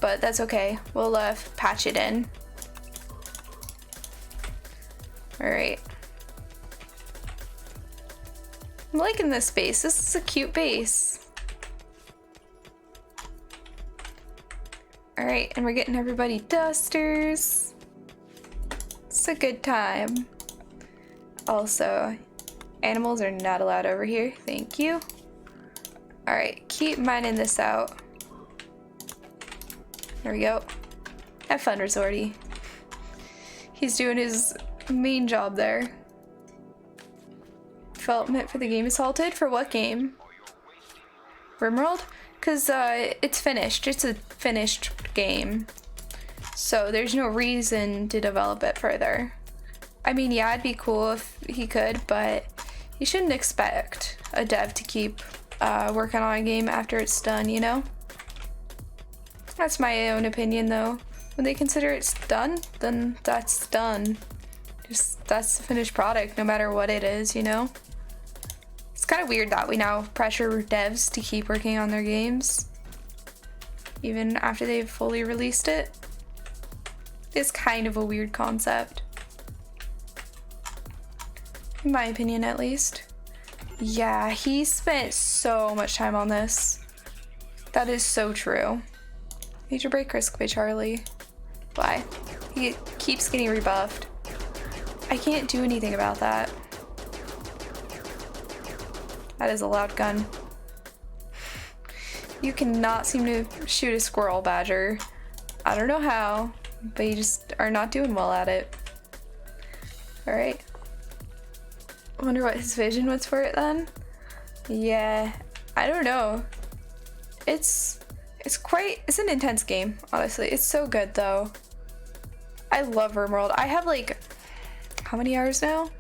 but that's okay. We'll patch it in. Alright. I'm liking this base. This is a cute base. Alright, and we're getting everybody dusters. It's a good time. Also, animals are not allowed over here. Thank you. Alright, keep mining this out. There we go. Have fun, Resorty. He's doing his main job there. Development for the game is halted. For what game? RimWorld? Because it's finished. It's a finished game. So there's no reason to develop it further. I mean, yeah, it'd be cool if he could, but you shouldn't expect a dev to keep working on a game after it's done, you know? That's my own opinion, though. When they consider it's done, then that's done. Just, that's the finished product, no matter what it is, you know? It's kind of weird that we now pressure devs to keep working on their games, even after they've fully released it. It's kind of a weird concept. In my opinion, at least. Yeah, he spent so much time on this. That is so true. Major break risk by Charlie. Why? He keeps getting rebuffed. I can't do anything about that. That is a loud gun. You cannot seem to shoot a squirrel, Badger. I don't know how, but you just are not doing well at it. Alright. I wonder what his vision was for it then? Yeah, I don't know. It's an intense game, honestly. It's so good though. I love RimWorld. I have like, how many hours now?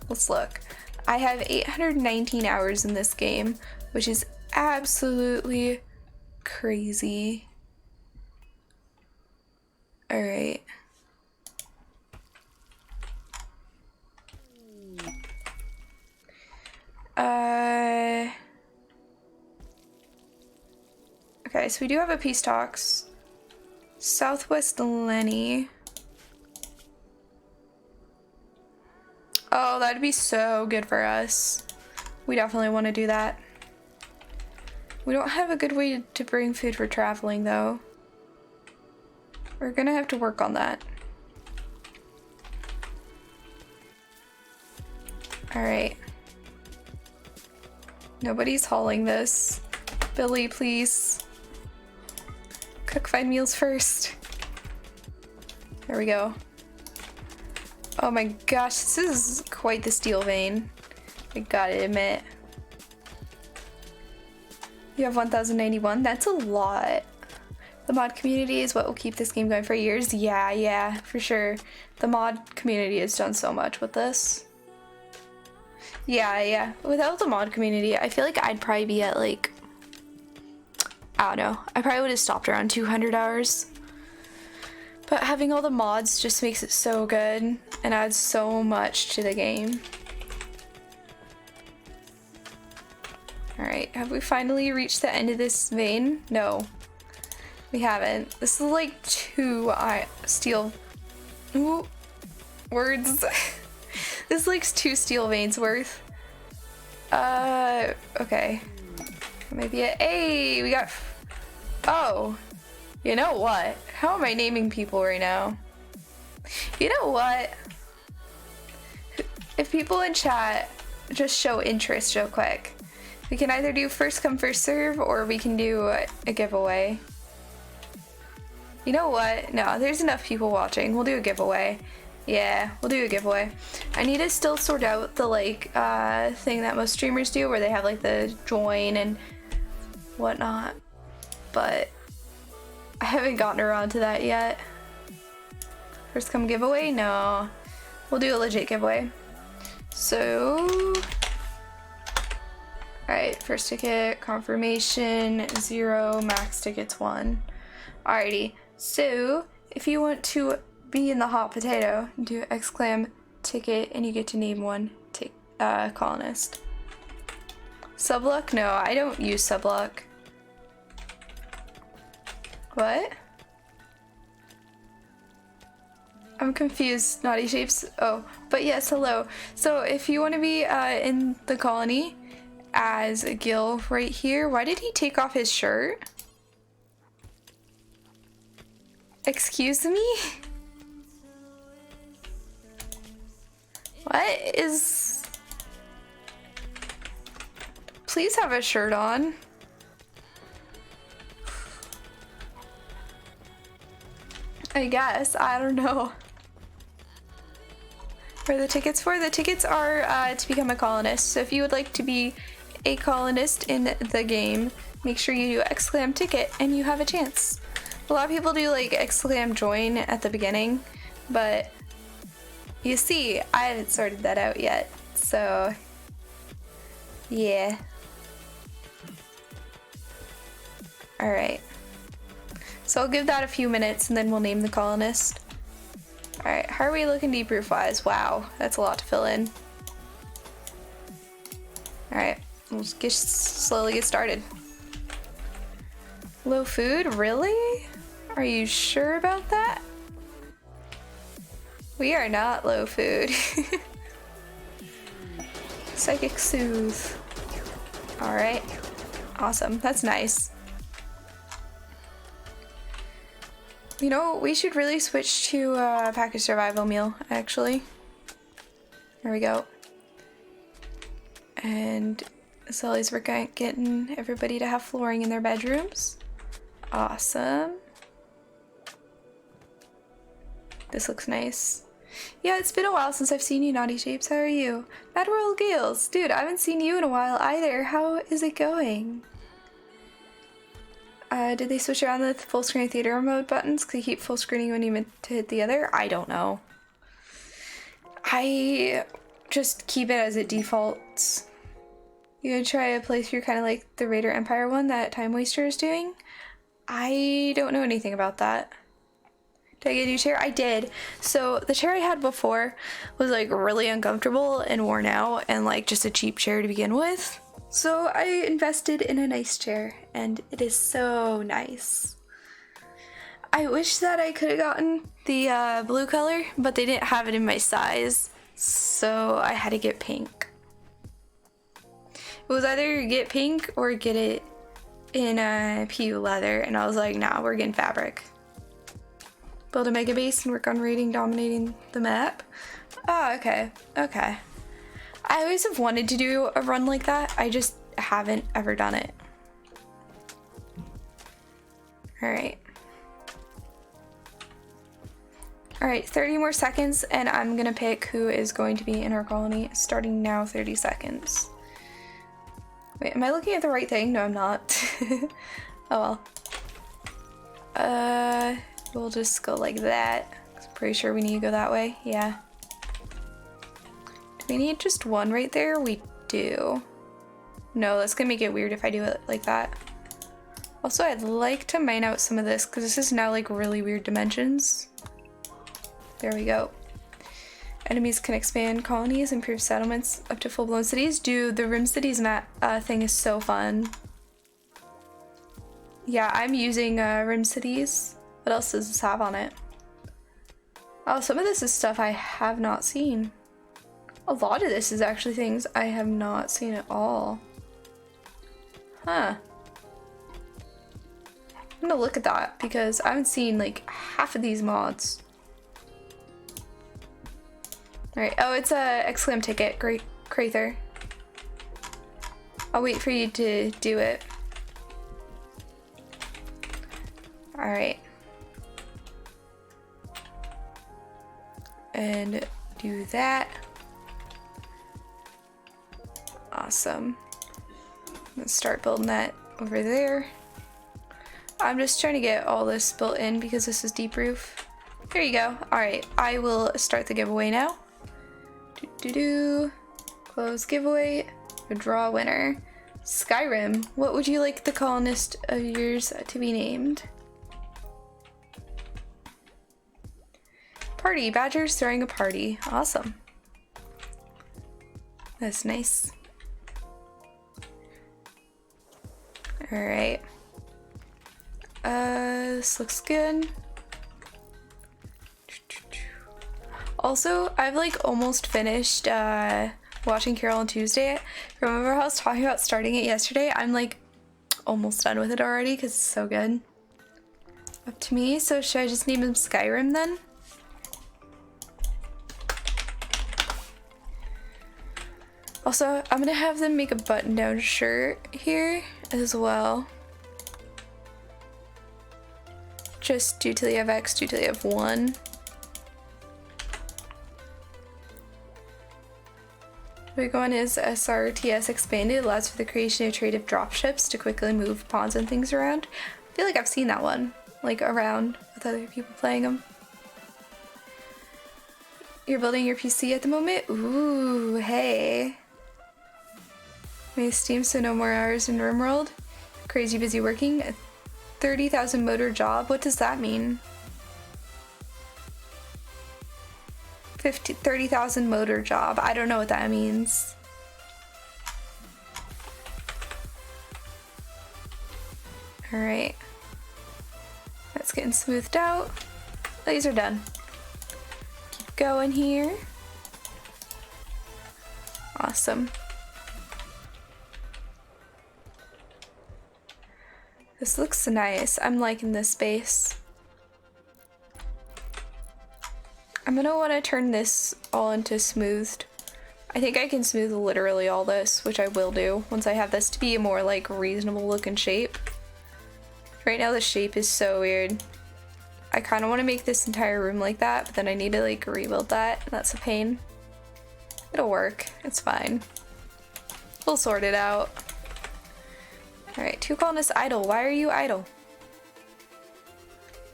Let's look. I have 819 hours in this game, which is absolutely crazy. Alright. Okay, so we do have a peace talks. Southwest Lenny. Oh, that'd be so good for us. We definitely want to do that. We don't have a good way to bring food for traveling, though. We're gonna have to work on that. Alright. Nobody's hauling this. Billy, please. Cook fine meals first. There we go. Oh my gosh, this is quite the steel vein. I gotta admit. You have 1091? That's a lot. The mod community is what will keep this game going for years. Yeah, for sure. The mod community has done so much with this. Yeah. Without the mod community, I feel like I'd probably be at like, I don't know. I probably would have stopped around 200 hours. But having all the mods just makes it so good and adds so much to the game. Alright, have we finally reached the end of this vein? No, we haven't. This is like 2 steel words. This is like 2 steel veins worth. Okay. Maybe hey, we got, oh, you know what? How am I naming people right now? You know what? If people in chat just show interest real quick, we can either do first come first serve or we can do a giveaway. You know what? No, there's enough people watching. We'll do a giveaway. Yeah, we'll do a giveaway. I need to still sort out the like thing that most streamers do where they have like the join and whatnot. But I haven't gotten around to that yet. First come giveaway? No. We'll do a legit giveaway. So, alright, first ticket, confirmation, 0, max tickets 1. Alrighty, so if you want to be in the hot potato, do exclam ticket and you get to name one colonist. Subluck? No, I don't use subluck. What? I'm confused, Naughty Shapes. Oh, but yes, hello. So if you want to be in the colony as Gil right here, why did he take off his shirt? Excuse me? What is... Please have a shirt on. I guess, I don't know. What are the tickets for? The tickets are to become a colonist. So if you would like to be a colonist in the game, make sure you do exclam ticket and you have a chance. A lot of people do like exclam join at the beginning, but you see, I haven't sorted that out yet. So yeah. Alright. So I'll give that a few minutes and then we'll name the colonist. Alright, how are we looking deproof wise? Wow, that's a lot to fill in. Alright, we'll just slowly get started. Low food? Really? Are you sure about that? We are not low food. Psychic Soothe. Alright, awesome, that's nice. You know, we should really switch to a package survival meal, actually. There we go. And Sully's working at getting everybody to have flooring in their bedrooms. Awesome. This looks nice. Yeah, it's been a while since I've seen you, Naughty Shapes. How are you? MadWorld Gales. Dude, I haven't seen you in a while either. How is it going? Did they switch around the full screen theater mode buttons? Because you keep full screening when you meant to hit the other? I don't know. I just keep it as it defaults. You gonna try a playthrough kind of like the Raider Empire one that Time Waster is doing? I don't know anything about that. Did I get a new chair? I did. So the chair I had before was like really uncomfortable and worn out and like just a cheap chair to begin with. So I invested in a nice chair and it is so nice. I wish that I could have gotten the blue color, but they didn't have it in my size, so I had to get pink. It was either get pink or get it in PU leather, and I was like, nah, we're getting fabric. Build a mega base and work on raiding, dominating the map. Oh, okay, okay. I always have wanted to do a run like that. I just haven't ever done it. Alright. Alright, 30 more seconds and I'm gonna pick who is going to be in our colony starting now, 30 seconds. Wait, am I looking at the right thing? No, I'm not. Oh well. We'll just go like that. I'm pretty sure we need to go that way. Yeah. Do we need just one right there? We do. No, that's gonna make it weird if I do it like that. Also, I'd like to mine out some of this because this is now like really weird dimensions. There we go. Enemies can expand colonies, improve settlements up to full-blown cities. Dude, the Rim Cities map thing is so fun. Yeah, I'm using Rim Cities. What else does this have on it? Oh, some of this is stuff I have not seen. A lot of this is actually things I have not seen at all. Huh. I'm gonna look at that because I haven't seen like half of these mods. Alright, oh, it's a exclam ticket, great Crather. I'll wait for you to do it. Alright. and do that. Awesome. Let's start building that over there. I'm just trying to get all this built in because this is deep roof. There you go. Alright, I will start the giveaway now. Close giveaway. Draw winner. Skyrim. What would you like the colonist of yours to be named? Party. Badger's throwing a party. Awesome. That's nice. Alright. This looks good. Also, I've like almost finished watching Carol on Tuesday. Remember how I was talking about starting it yesterday? I'm like almost done with it already because it's so good. Up to me. So should I just name him Skyrim then? Also, I'm gonna have them make a button-down shirt here as well. Just due to the have X, due to the have 1. Big one is SRTS expanded, allows for the creation of creative dropships to quickly move pawns and things around. I feel like I've seen that one, like around with other people playing them. You're building your PC at the moment? Ooh, hey. May Steam, so no more hours in RimWorld. Crazy busy working. A 30,000 motor job. What does that mean? 30,000 motor job. I don't know what that means. Alright. That's getting smoothed out. These are done. Keep going here. Awesome. This looks nice. I'm liking this space. I'm gonna want to turn this all into smoothed. I think I can smooth literally all this, which I will do once I have this to be a more like reasonable looking shape. Right now the shape is so weird. I kind of want to make this entire room like that, but then I need to like rebuild that, and that's a pain. It'll work. It's fine. We'll sort it out. Alright, 2 colonists idle. Why are you idle?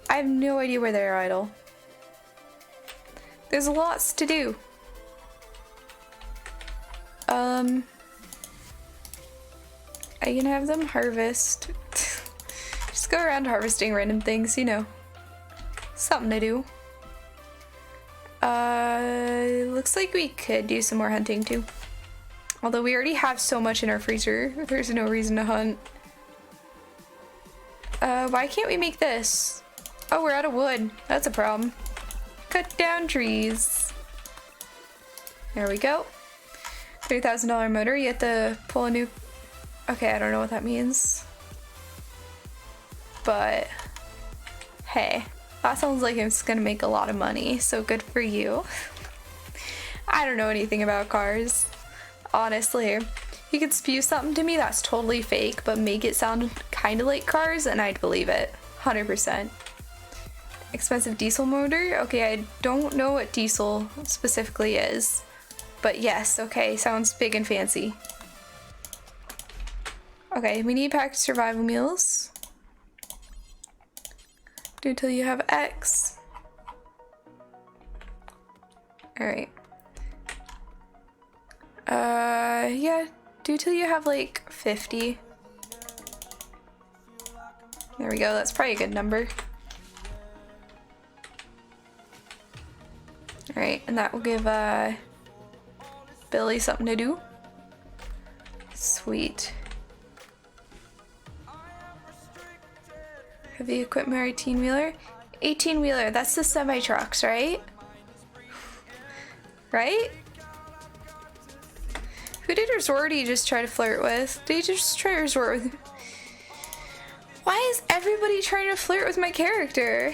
I have no idea where they're idle. There's lots to do. I can have them harvest. Just go around harvesting random things, you know. Something to do. Looks like we could do some more hunting too. Although we already have so much in our freezer, there's no reason to hunt. Why can't we make this? Oh, we're out of wood. That's a problem. Cut down trees. There we go. $3,000 motor. You have to pull a new... Okay, I don't know what that means. But... Hey. That sounds like it's gonna make a lot of money, so good for you. I don't know anything about cars. Honestly. You could spew something to me that's totally fake, but make it sound kind of like cars, and I'd believe it. 100%. Expensive diesel motor? Okay, I don't know what diesel specifically is. But yes, okay, sounds big and fancy. Okay, we need packed survival meals. Do until you have X. Alright. Yeah, do till you have like 50. There we go, that's probably a good number. Alright, and that will give Billy something to do. Sweet. Heavy equipment 18-wheeler? 18-wheeler, that's the semi-trucks, right? Right? Who did Resorty just try to flirt with? Did he just try to resort with... Why is everybody trying to flirt with my character?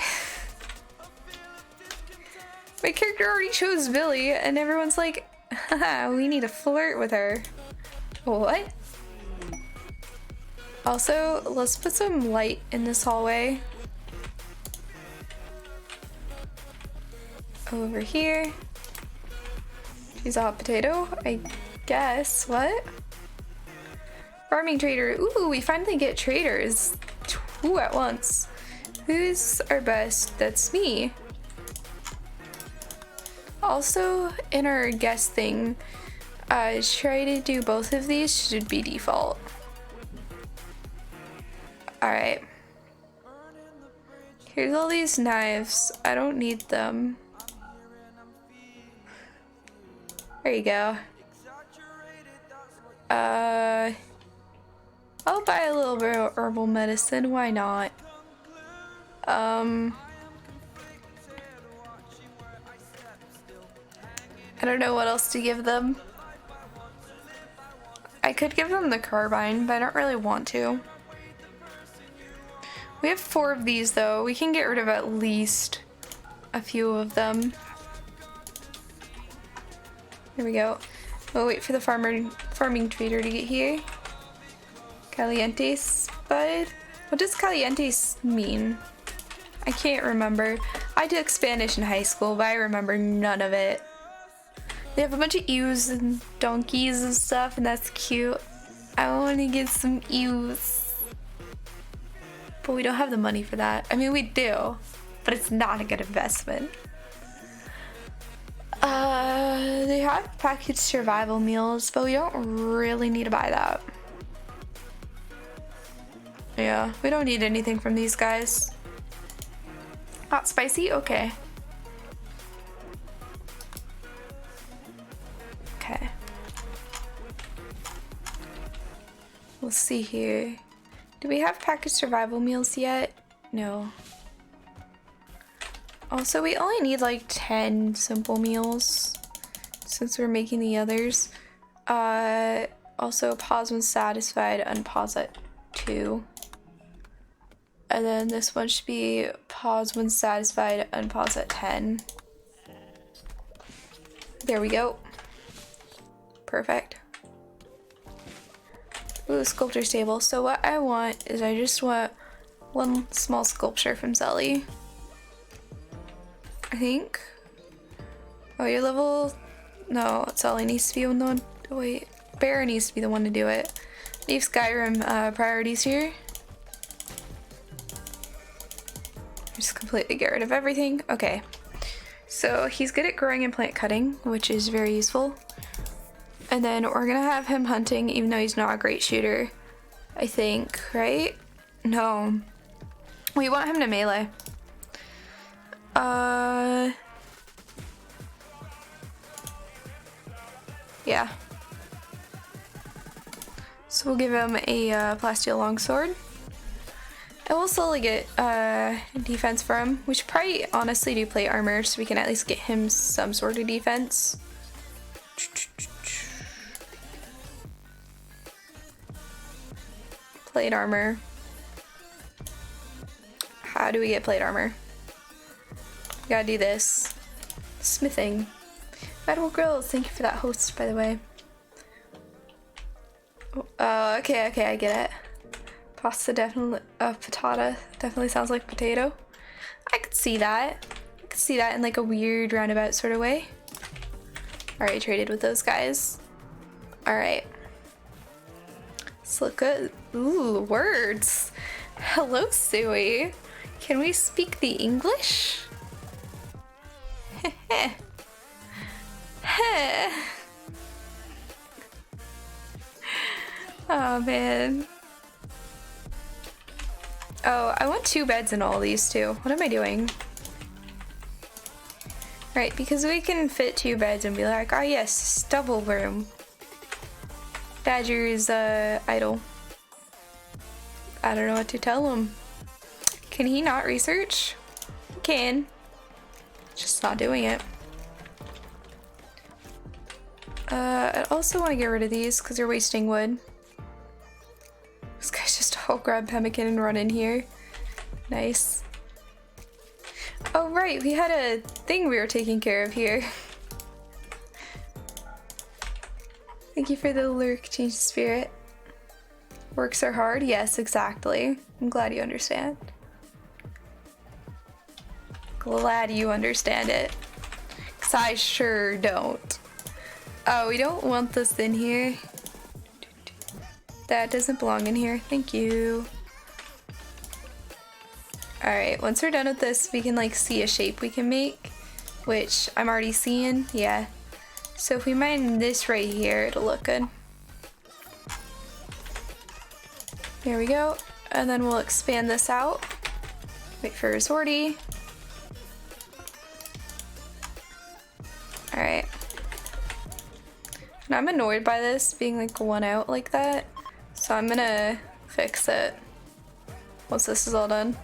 My character already chose Billy, and everyone's like, haha, we need to flirt with her. What? Also, let's put some light in this hallway. over here. She's a hot potato, I guess. What? Farming trader. Ooh, we finally get traders. 2 at once. Who's our best? That's me. Also, in our guest thing, try to do both of these should be default. Alright. Here's all these knives. I don't need them. There you go. I'll buy a little bit of herbal medicine. Why not? I don't know what else to give them. I could give them the carbine, but I don't really want to. We have 4 of these though. We can get rid of at least a few of them. There we go. We'll wait for the farming trader to get here. Calientes bud? What does calientes mean? I can't remember. I took Spanish in high school, but I remember none of it. They have a bunch of ewes and donkeys and stuff, and that's cute. I want to get some ewes. But we don't have the money for that. I mean, we do, but it's not a good investment. They have packaged survival meals, but we don't really need to buy that. Yeah, we don't need anything from these guys. Hot spicy? Okay. Okay. We'll see here. Do we have packaged survival meals yet? No. Also, we only need like 10 simple meals since we're making the others. Also, pause when satisfied, unpause at 2. And then this one should be pause when satisfied, unpause at 10. There we go. Perfect. Ooh, sculptor's table. So what I want is I just want one small sculpture from Zelly. I think. Oh, your level... No, Zelly needs to be the one... Oh, wait. Bear needs to be the one to do it. Leave Skyrim priorities here. Just completely get rid of everything. Okay. So he's good at growing and plant cutting, which is very useful. And then we're gonna have him hunting, even though he's not a great shooter. I think, right? No. We want him to melee. Yeah. So we'll give him a plasteel longsword. And we'll slowly get defense for him. We should probably honestly do plate armor so we can at least get him some sort of defense. Plate armor. How do we get plate armor? We gotta do this. Smithing. Metal grills. Thank you for that host, by the way. Oh, okay, I get it. Pasta definitely, patata definitely sounds like potato. I could see that. I could see that in like a weird roundabout sort of way. Alright, traded with those guys. Alright. Let's look good. Ooh, words. Hello, Suwey. Can we speak the English? Heh. Oh man. Oh, I want 2 beds in all these too. What am I doing? Right, because we can fit 2 beds and be like, oh yes, double room. Badger is idle. I don't know what to tell him. Can he not research? He can. Just not doing it. I also want to get rid of these because they're wasting wood. This guy's just all grab pemmican and run in here. Nice. Oh right, we had a thing we were taking care of here. Thank you for the lurk, change spirit. Works are hard? Yes, exactly. I'm glad you understand. Glad you understand it. Yes, I sure don't. Oh, we don't want this in here. That doesn't belong in here. Thank you. Alright, once we're done with this, we can like see a shape we can make, which I'm already seeing. Yeah. So if we mine this right here, it'll look good. There we go. And then we'll expand this out. Wait for a sortie. Alright. And I'm annoyed by this being like one out like that. So I'm gonna fix it once this is all done.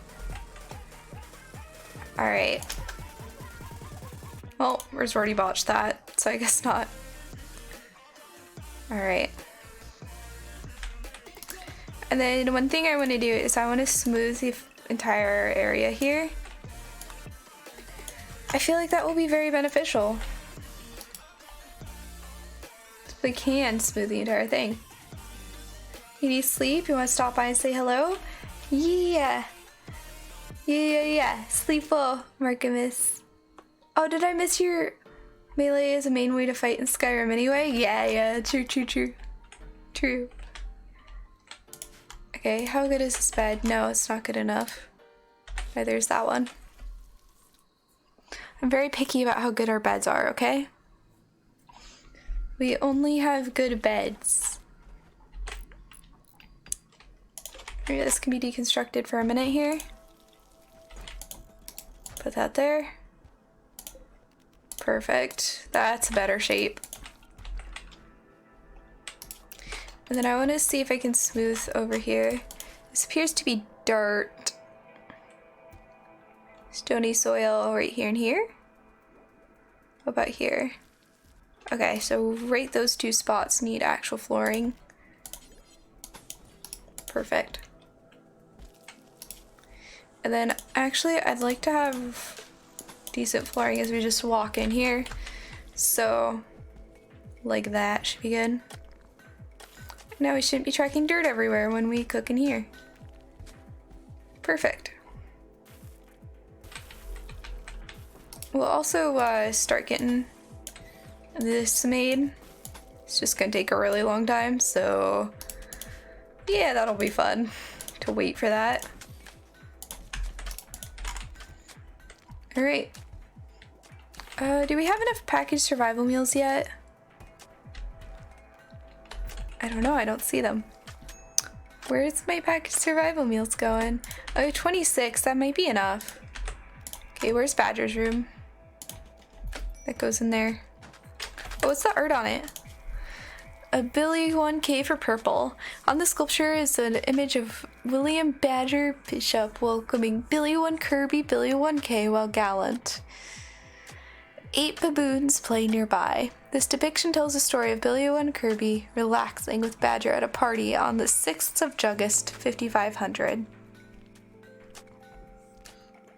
Alright. Well, Riz already botched that, so I guess not. Alright. And then one thing I want to do is I want to smooth the entire area here. I feel like that will be very beneficial. If we can smooth the entire thing. You need sleep? You want to stop by and say hello? Yeah. Yeah. Sleep well, Markimus. Oh, did I miss your melee is a main way to fight in Skyrim anyway? Yeah. True. Okay, how good is this bed? No, it's not good enough. Okay, there's that one. I'm very picky about how good our beds are, okay? We only have good beds. Maybe this can be deconstructed for a minute here. Put that there. Perfect. That's a better shape. And then I want to see if I can smooth over here. This appears to be dirt. Stony soil right here and here. What about here? Okay, so right those two spots need actual flooring. Perfect. And then actually I'd like to have decent flooring as we just walk in here. So like that should be good. Now we shouldn't be tracking dirt everywhere when we cook in here. Perfect. We'll also start getting this made. It's just gonna take a really long time, so yeah, that'll be fun to wait for that. Alright. Do we have enough packaged survival meals yet? I don't know, I don't see them. Where's my packaged survival meals going? Oh, 26, that might be enough. Okay, where's Badger's room? That goes in there. Oh, what's the art on it? A Billy 1K for purple. On the sculpture is an image of William Badger Bishop welcoming Billy 1 Kirby, Billy 1K while gallant. 8 baboons play nearby. This depiction tells the story of Billy 1 Kirby relaxing with Badger at a party on the 6th of August, 5500.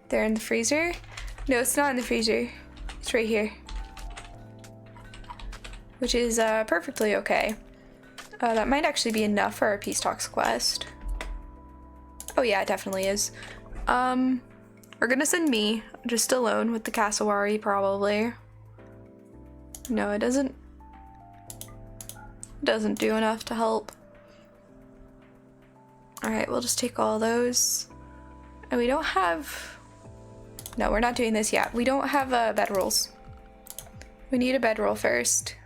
They're in the freezer? No, it's not in the freezer. It's right here. Which is perfectly okay. That might actually be enough for our Peace Talks quest. Oh yeah, it definitely is. We're gonna send me just alone with the cassowary probably. No, it doesn't do enough to help. Alright, we'll just take all those. And we don't have... No, we're not doing this yet. We don't have bedrolls. We need a bedroll first.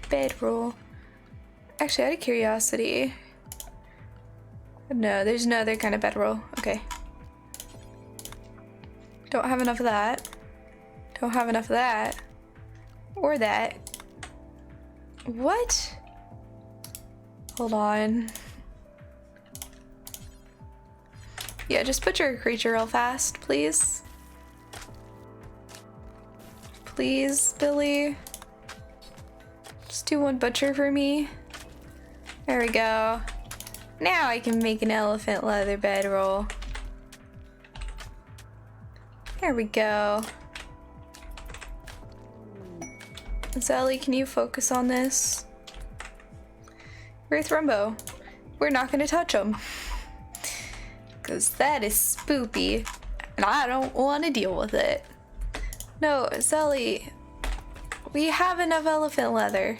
Bedroll. Actually, out of curiosity... No, there's no other kind of bedroll. Okay. Don't have enough of that. Don't have enough of that. Or that. What? Hold on. Yeah, just butcher a creature real fast, please. Please, Billy. Just do one butcher for me. There we go. Now I can make an elephant leather bedroll. There we go. Zelly, can you focus on this? Where's Rumbo? We're not gonna touch him. Cause that is spoopy. and I don't want to deal with it. No, Zelly, we have enough elephant leather.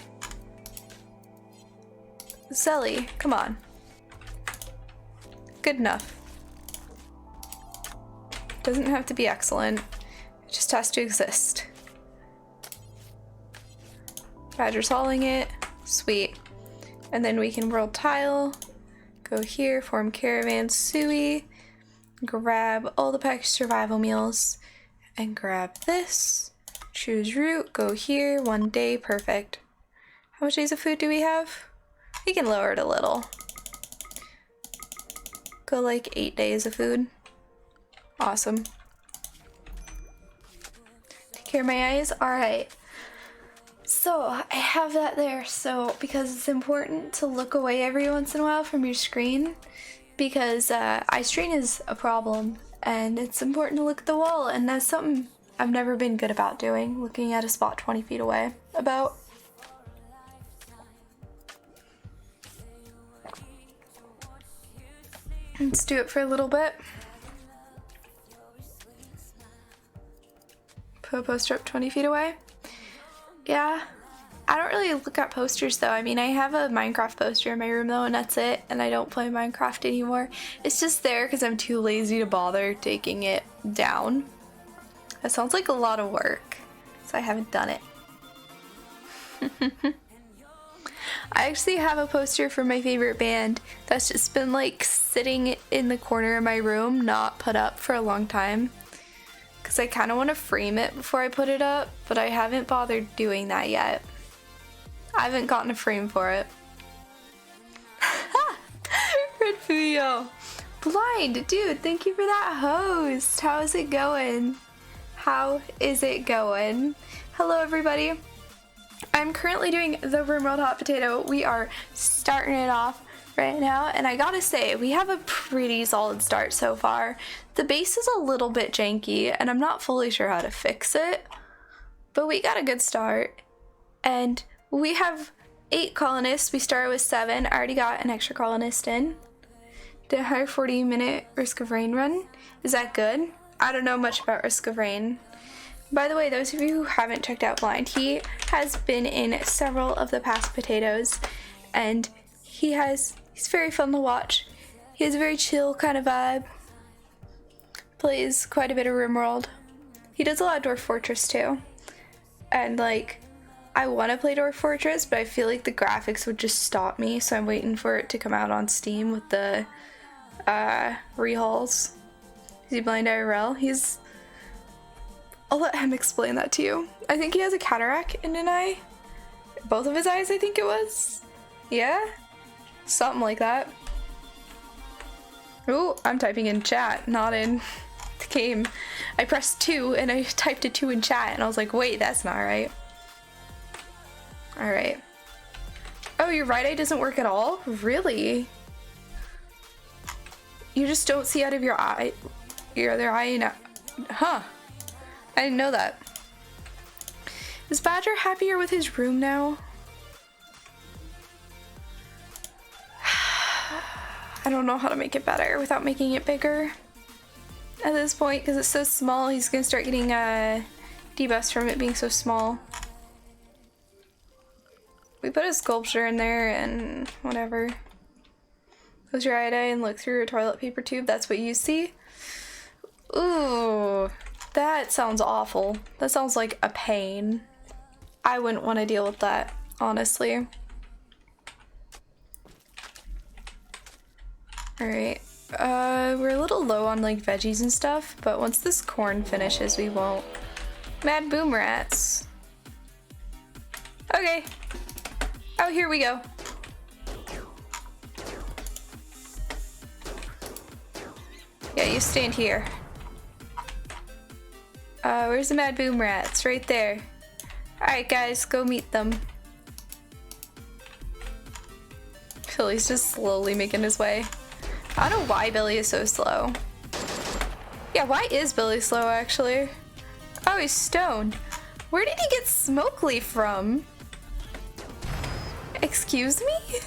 Zelly, come on. Good enough. Doesn't have to be excellent. It just has to exist. Badger's hauling it. Sweet. And then we can world tile. Go here, form caravan, Suwey. Grab all the packaged survival meals. And grab this. Choose route, go here, 1 day, perfect. How much days of food do we have? We can lower it a little. Go like 8 days of food. Awesome. Take care of my eyes. Alright. So I have that there, so because it's important to look away every once in a while from your screen, because eye strain is a problem, and it's important to look at the wall, and that's something I've never been good about doing, looking at a spot 20 feet away. Let's do it for a little bit. Put a poster up 20 feet away. Yeah, I don't really look at posters though. I mean, I have a Minecraft poster in my room though, and that's it, and I don't play Minecraft anymore. It's just there because I'm too lazy to bother taking it down. That sounds like a lot of work, so I haven't done it. I actually have a poster for my favorite band that's just been like sitting in the corner of my room, not put up for a long time. Because I kind of want to frame it before I put it up, but I haven't bothered doing that yet. I haven't gotten a frame for it. Red Fuyo. Blind, dude, thank you for that host. How is it going? How is it going? Hello, everybody. I'm currently doing the RimWorld Hot Potato. We are starting it off right now, and I gotta say, we have a pretty solid start so far. The base is a little bit janky, and I'm not fully sure how to fix it, but we got a good start. And we have 8 colonists. We started with 7. I already got an extra colonist in. Did a 140-minute Risk of Rain run. Is that good? I don't know much about Risk of Rain. By the way, those of you who haven't checked out Blind, he has been in several of the past potatoes, and he's very fun to watch. He has a very chill kind of vibe. Plays quite a bit of RimWorld. He does a lot of Dwarf Fortress too. And like, I want to play Dwarf Fortress, but I feel like the graphics would just stop me, so I'm waiting for it to come out on Steam with the rehauls. Is he blind IRL? I'll let him explain that to you. I think he has a cataract in an eye. Both of his eyes, I think it was. Yeah? Something like that. Ooh, I'm typing in chat, not in the game. I pressed 2 and I typed a 2 in chat and I was like, wait, that's not right. Alright. Oh, your right eye doesn't work at all? Really? You just don't see out of your eye, your other eye now? Huh. I didn't know that. Is Badger happier with his room now? I don't know how to make it better without making it bigger. At this point, because it's so small, he's gonna start getting debuffs from it being so small. We put a sculpture in there and whatever. Close your eye and look through a toilet paper tube. That's what you see. Ooh. That sounds awful. That sounds like a pain. I wouldn't want to deal with that, honestly. Alright. We're a little low on like veggies and stuff, but once this corn finishes, we won't. Mad boom rats. Okay. Oh, here we go. Yeah, you stand here. Where's the Mad Boom Rats? Right there. Alright guys, go meet them. Billy's just slowly making his way. I don't know why Billy is so slow. Yeah, why is Billy slow actually? Oh, he's stoned. Where did he get Smoke Leaf from? Excuse me?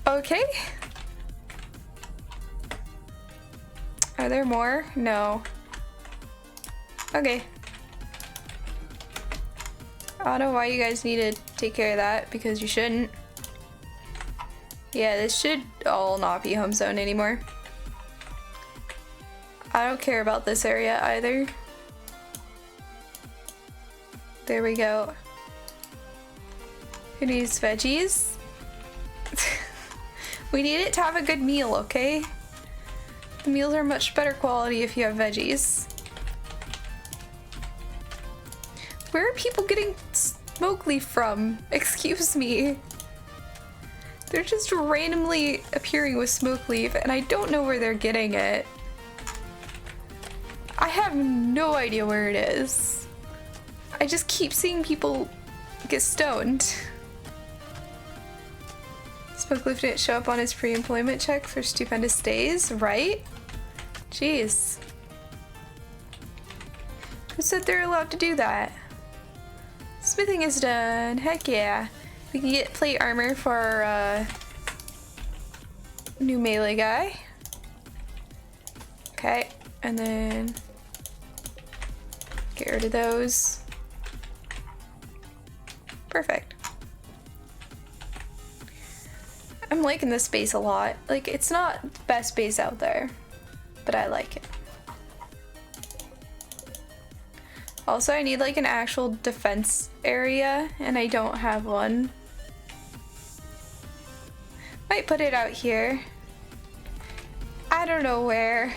Okay. Are there more? No. Okay. I don't know why you guys need to take care of that, because you shouldn't. Yeah, this should all not be home zone anymore. I don't care about this area either. There we go. Who needs veggies? We need it to have a good meal, okay? The meals are much better quality if you have veggies. Where are people getting smoke leaf from? Excuse me. They're just randomly appearing with smoke leaf, and I don't know where they're getting it. I have no idea where it is. I just keep seeing people get stoned. Smoke leaf didn't show up on his pre-employment check for stupendous days, right? Jeez. Who said they're allowed to do that? Smithing is done. Heck yeah. We can get plate armor for our new melee guy. Okay, and then get rid of those. Perfect. I'm liking this base a lot. Like, it's not the best base out there, but I like it. Also, I need like an actual defense area, and I don't have one. Might put it out here. I don't know where.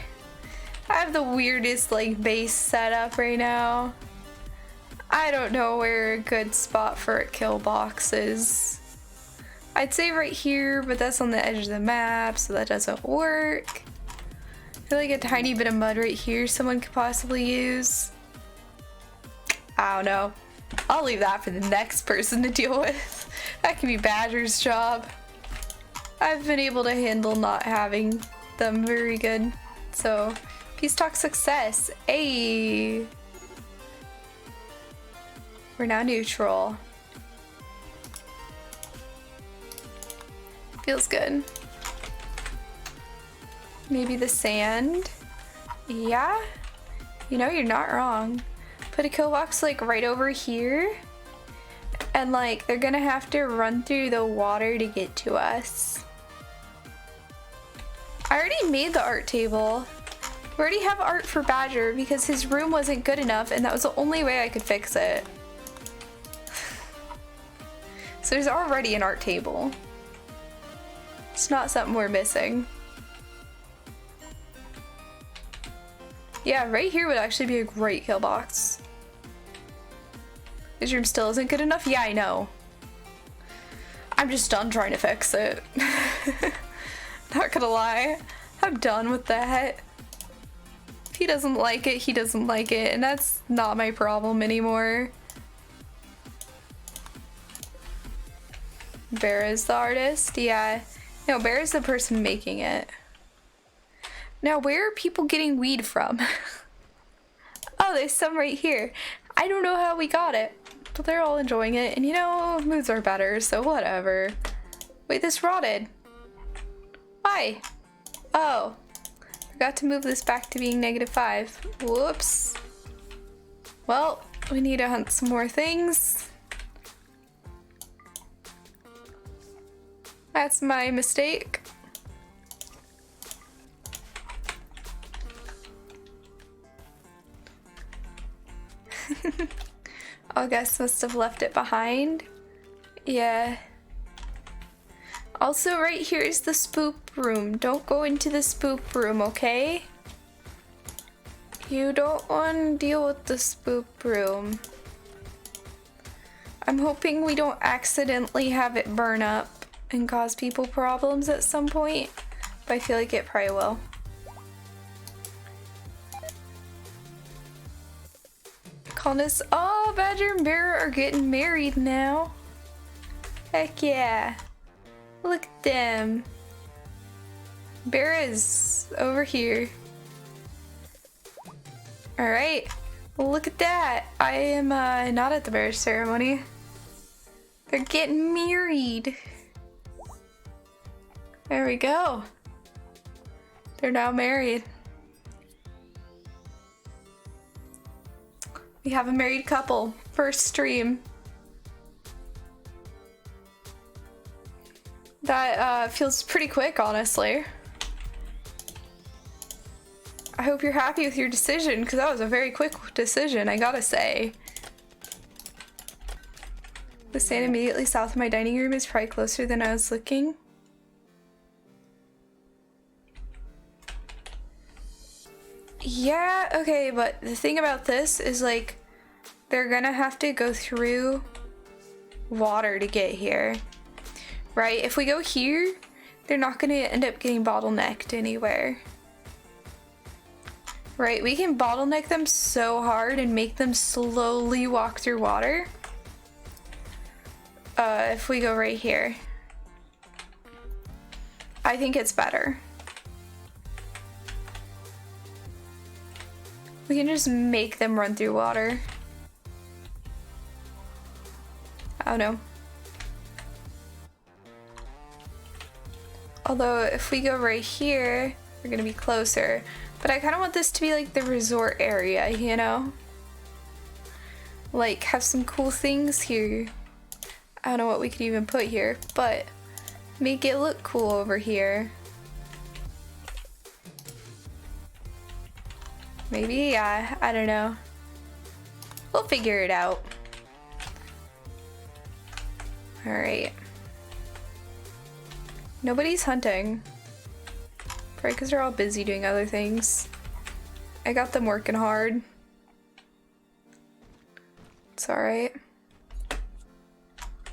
I have the weirdest like base setup right now. I don't know where a good spot for a kill box is. I'd say right here, but that's on the edge of the map, so that doesn't work. I feel like a tiny bit of mud right here someone could possibly use. I don't know. I'll leave that for the next person to deal with. That can be Badger's job. I've been able to handle not having them very good. So, peace talk success. Ayy. We're now neutral. Feels good. Maybe the sand? Yeah? You know, you're not wrong. Put a kill box like right over here. And like, they're gonna have to run through the water to get to us. I already made the art table. We already have art for Badger because his room wasn't good enough, and that was the only way I could fix it. So there's already an art table. It's not something we're missing. Yeah, right here would actually be a great kill box. His room still isn't good enough? Yeah, I know. I'm just done trying to fix it. Not gonna lie. I'm done with that. If he doesn't like it, he doesn't like it, and that's not my problem anymore. Bara's the artist? Yeah. No, Bara's the person making it. Now, where are people getting weed from? Oh, there's some right here. I don't know how we got it, but they're all enjoying it, and you know, moods are better, so whatever. Wait, this rotted. Why? Oh. Forgot to move this back to being -5. Whoops. Well, we need to hunt some more things. That's my mistake. August must have left it behind. Yeah. Also, right here is the spook room. Don't go into the spook room, okay? You don't want to deal with the spook room. I'm hoping we don't accidentally have it burn up and cause people problems at some point, but I feel like it probably will. Colonists, oh, Badger and Bear are getting married now. Heck yeah. Look at them. Bear is over here. Alright, well, look at that. I am not at the marriage ceremony. They're getting married. There we go. They're now married. We have a married couple. First stream. That feels pretty quick, honestly. I hope you're happy with your decision, because that was a very quick decision, I gotta say. The stand immediately south of my dining room is probably closer than I was looking. Yeah, okay, but the thing about this is, like, they're gonna have to go through water to get here. Right? If we go here, they're not gonna end up getting bottlenecked anywhere. Right? We can bottleneck them so hard and make them slowly walk through water. If we go right here. I think it's better. We can just make them run through water. I don't know. Although if we go right here, we're gonna be closer. But I kind of want this to be like the resort area, you know? Like, have some cool things here. I don't know what we could even put here, but make it look cool over here. Maybe, yeah, I don't know. We'll figure it out. Alright. Nobody's hunting. Probably because they're all busy doing other things. I got them working hard. It's alright.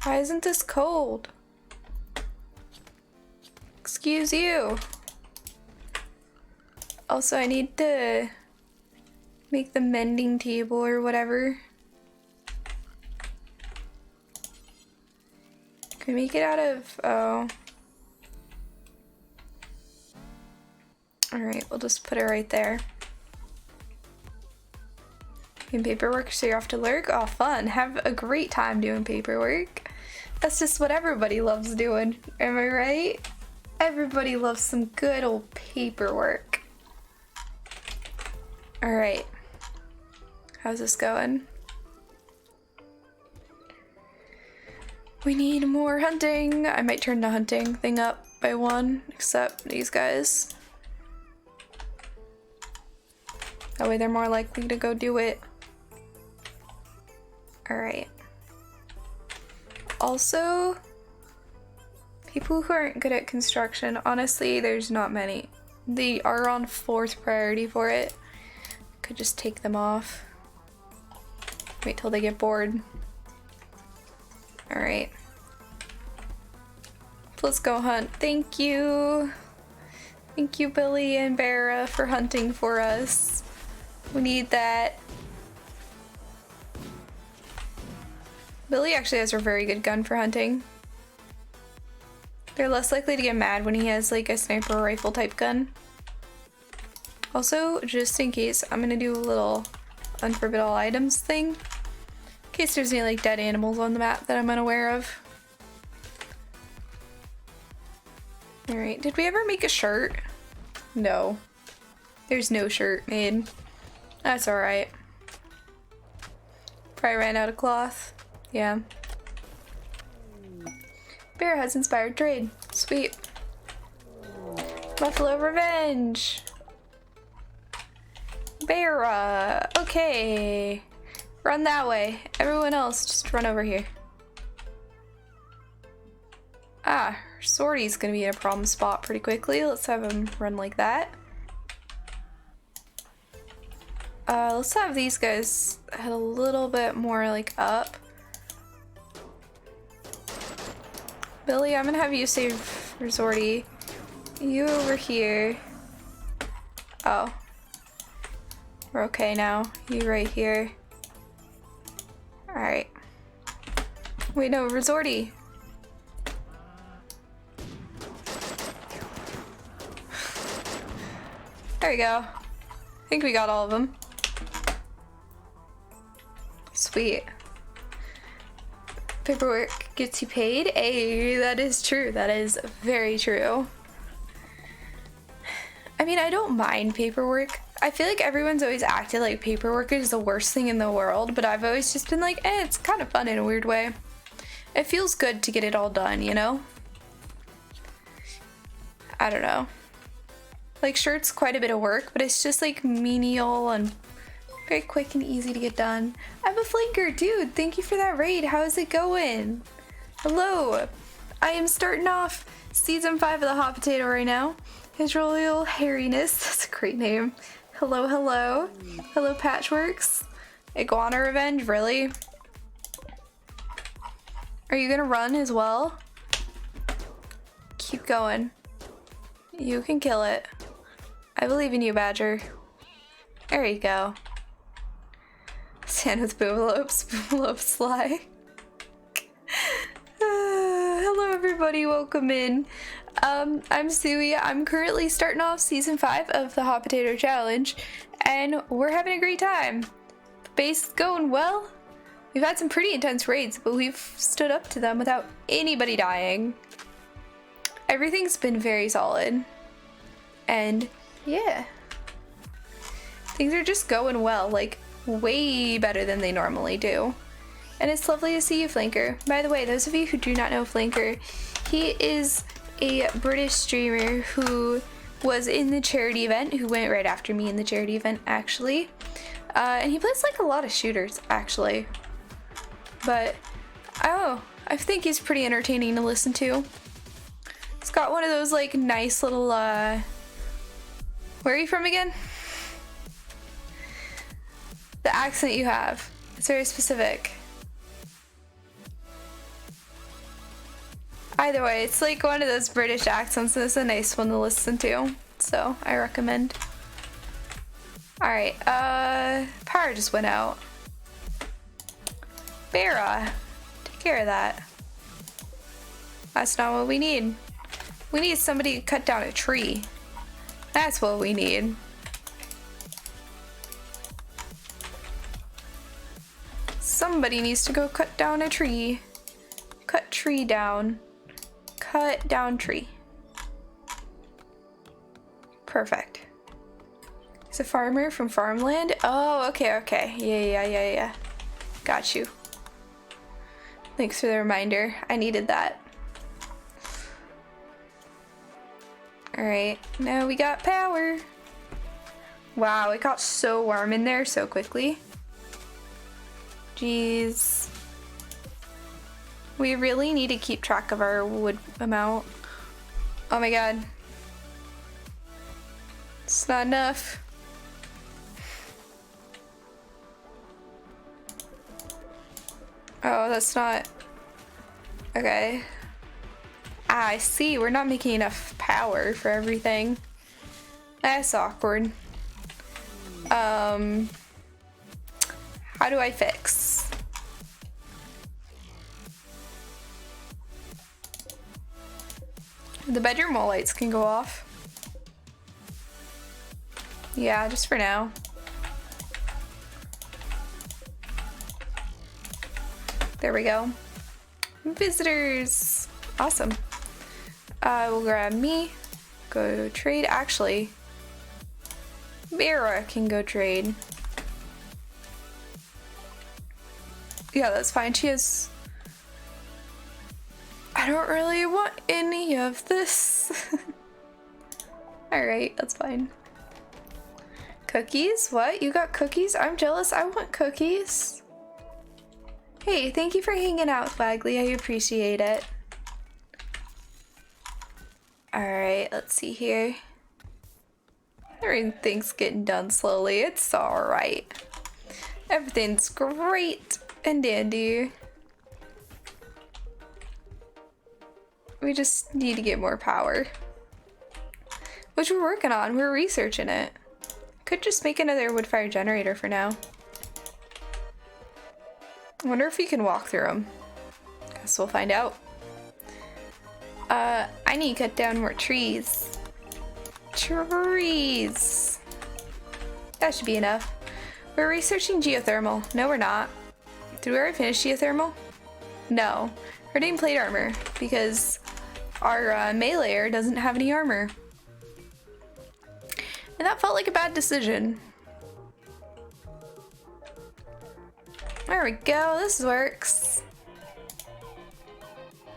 Why isn't this cold? Excuse you. Also, I need to make the mending table or whatever. Can we make it out of... oh. Alright, we'll just put it right there. Doing paperwork, so you're off to lurk? Oh, fun. Have a great time doing paperwork. That's just what everybody loves doing. Am I right? Everybody loves some good old paperwork. Alright. How's this going? We need more hunting. I might turn the hunting thing up by 1, except these guys. That way they're more likely to go do it. Alright. Also, people who aren't good at construction, honestly, there's not many. They are on 4th priority for it. Could just take them off. Wait till they get bored. Alright. Let's go hunt. Thank you. Thank you, Billy and Bera, for hunting for us. We need that. Billy actually has a very good gun for hunting. They're less likely to get mad when he has like a sniper rifle type gun. Also, just in case, I'm gonna do a little unforbidden all items thing. In case there's any like dead animals on the map that I'm unaware of. Alright, did we ever make a shirt? No. There's no shirt made. That's alright. Probably ran out of cloth. Yeah. Bear has inspired trade. Sweet. Buffalo revenge. Bear. Okay. Run that way. Everyone else, just run over here. Ah, Sorty's gonna be in a problem spot pretty quickly. Let's have him run like that. Let's have these guys head a little bit more like up. Billy, I'm gonna have you save Resorty. You over here. Oh. We're okay now. You right here. Alright. Wait, no, Resorty. There we go. I think we got all of them. Sweet. Paperwork gets you paid. Hey, that is true. That is very true. I mean, I don't mind paperwork. I feel like everyone's always acted like paperwork is the worst thing in the world, but I've always just been like, it's kind of fun in a weird way. It feels good to get it all done, you know? I don't know. Like, sure, it's quite a bit of work, but it's just like menial and very quick and easy to get done. I'm a flanker, dude. Thank you for that raid. How is it going? Hello. I am starting off season 5 of the Hot Potato right now. His Royal Hairiness. That's a great name. Hello, hello. Hello, Patchworks. Iguana Revenge, really? Are you gonna run as well? Keep going. You can kill it. I believe in you, Badger. There you go. Stand with Boomalopes. Boomalopes sly. Hello everybody, welcome in. I'm Suwey. I'm currently starting off season 5 of the Hot Potato Challenge, and we're having a great time. The base is going well. We've had some pretty intense raids, but we've stood up to them without anybody dying. Everything's been very solid. And yeah. Things are just going well, like way better than they normally do. And it's lovely to see you, Flanker. By the way, those of you who do not know Flanker, he is a British streamer who was in the charity event, who went right after me in the charity event, actually. And he plays like a lot of shooters, actually. But, oh, I think he's pretty entertaining to listen to. He's got one of those like nice little, where are you from again? The accent you have, it's very specific. Either way, it's like one of those British accents, and it's a nice one to listen to, so I recommend. Alright, power just went out. Bera, take care of that. That's not what we need. We need somebody to cut down a tree. That's what we need. Somebody needs to go cut down a tree. Cut tree down. Cut down tree. Perfect. He's a farmer from farmland. Oh, okay. Yeah. Got you. Thanks for the reminder. I needed that. Alright, now we got power. Wow, it got so warm in there so quickly. Jeez. We really need to keep track of our wood amount. Oh my god. It's not enough. Oh, that's not... Okay. Ah, I see. We're not making enough power for everything. That's awkward. How do I fix? The bedroom wall lights can go off. Yeah, just for now. There we go. Visitors. Awesome. We'll grab me. Go trade. Actually, Vera can go trade. Yeah, that's fine. She has... I don't really want any of this. Alright, that's fine. Cookies? What? You got cookies? I'm jealous. I want cookies. Hey, thank you for hanging out, Wagley. I appreciate it. Alright, let's see here. Everything's getting done slowly. It's alright. Everything's great and dandy. We just need to get more power. Which we're working on. We're researching it. Could just make another wood fire generator for now. I wonder if we can walk through them. Guess we'll find out. I need to cut down more trees. Trees! That should be enough. We're researching geothermal. No, we're not. Did we already finish geothermal? No. We're doing plate armor because our meleeer doesn't have any armor. And that felt like a bad decision. There we go, this works.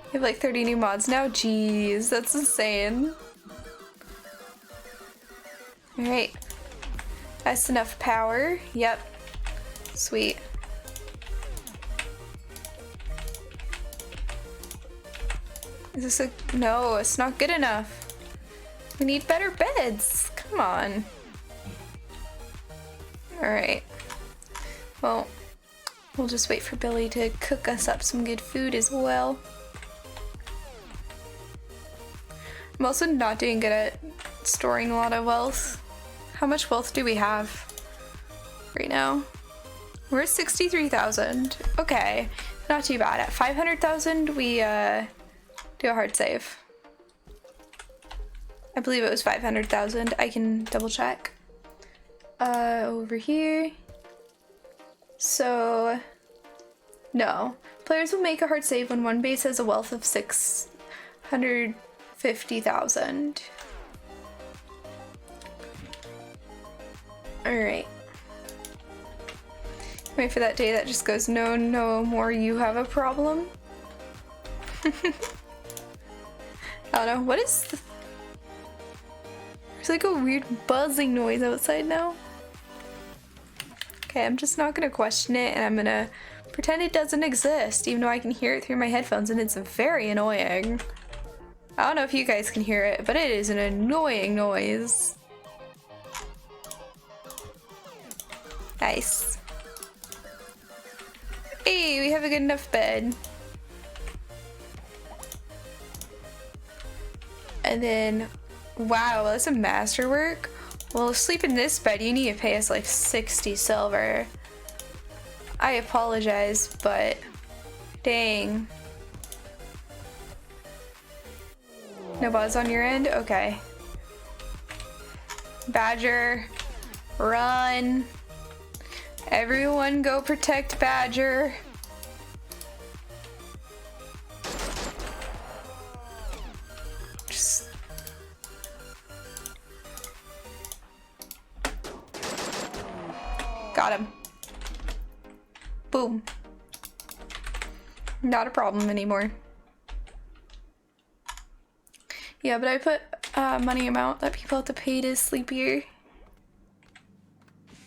We have like 30 new mods now. Jeez, that's insane. Alright. That's enough power. Yep. Sweet. Is this a... No, it's not good enough. We need better beds. Come on. Alright. Well, we'll just wait for Billy to cook us up some good food as well. I'm also not doing good at storing a lot of wealth. How much wealth do we have right now? We're at 63,000. Okay, not too bad. At 500,000, we do a hard save. I believe it was 500,000. I can double check. Over here. So, no. Players will make a hard save when one base has a wealth of 650,000. Alright. Wait for that day that just goes, no, no more, you have a problem. I don't know, what is the... There's like a weird buzzing noise outside now. Okay, I'm just not gonna question it, and I'm gonna pretend it doesn't exist, even though I can hear it through my headphones, and it's very annoying. I don't know if you guys can hear it, but it is an annoying noise. Nice. Hey, we have a good enough bed. And then, wow, that's a masterwork. Well, sleep in this bed, you need to pay us like 60 silver. I apologize, but dang. No buzz on your end? Okay. Badger, run. Everyone go protect Badger. Just... Got him. Boom. Not a problem anymore. Yeah, but I put money amount that people have to pay to sleep here.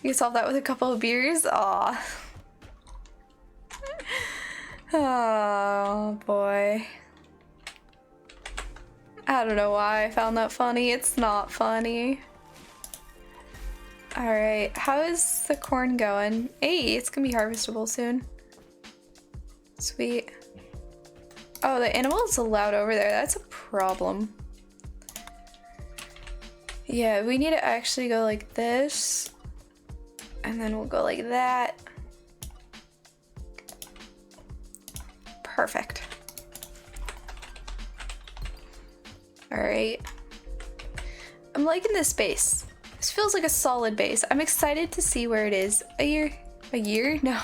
You can solve that with a couple of beers? Aw. Oh boy. I don't know why I found that funny. It's not funny. Alright, how is the corn going? Hey, it's gonna be harvestable soon. Sweet. Oh, the animal's allowed over there. That's a problem. Yeah, we need to actually go like this. And then we'll go like that. Perfect. Alright. I'm liking this base. This feels like a solid base. I'm excited to see where it is a year? No.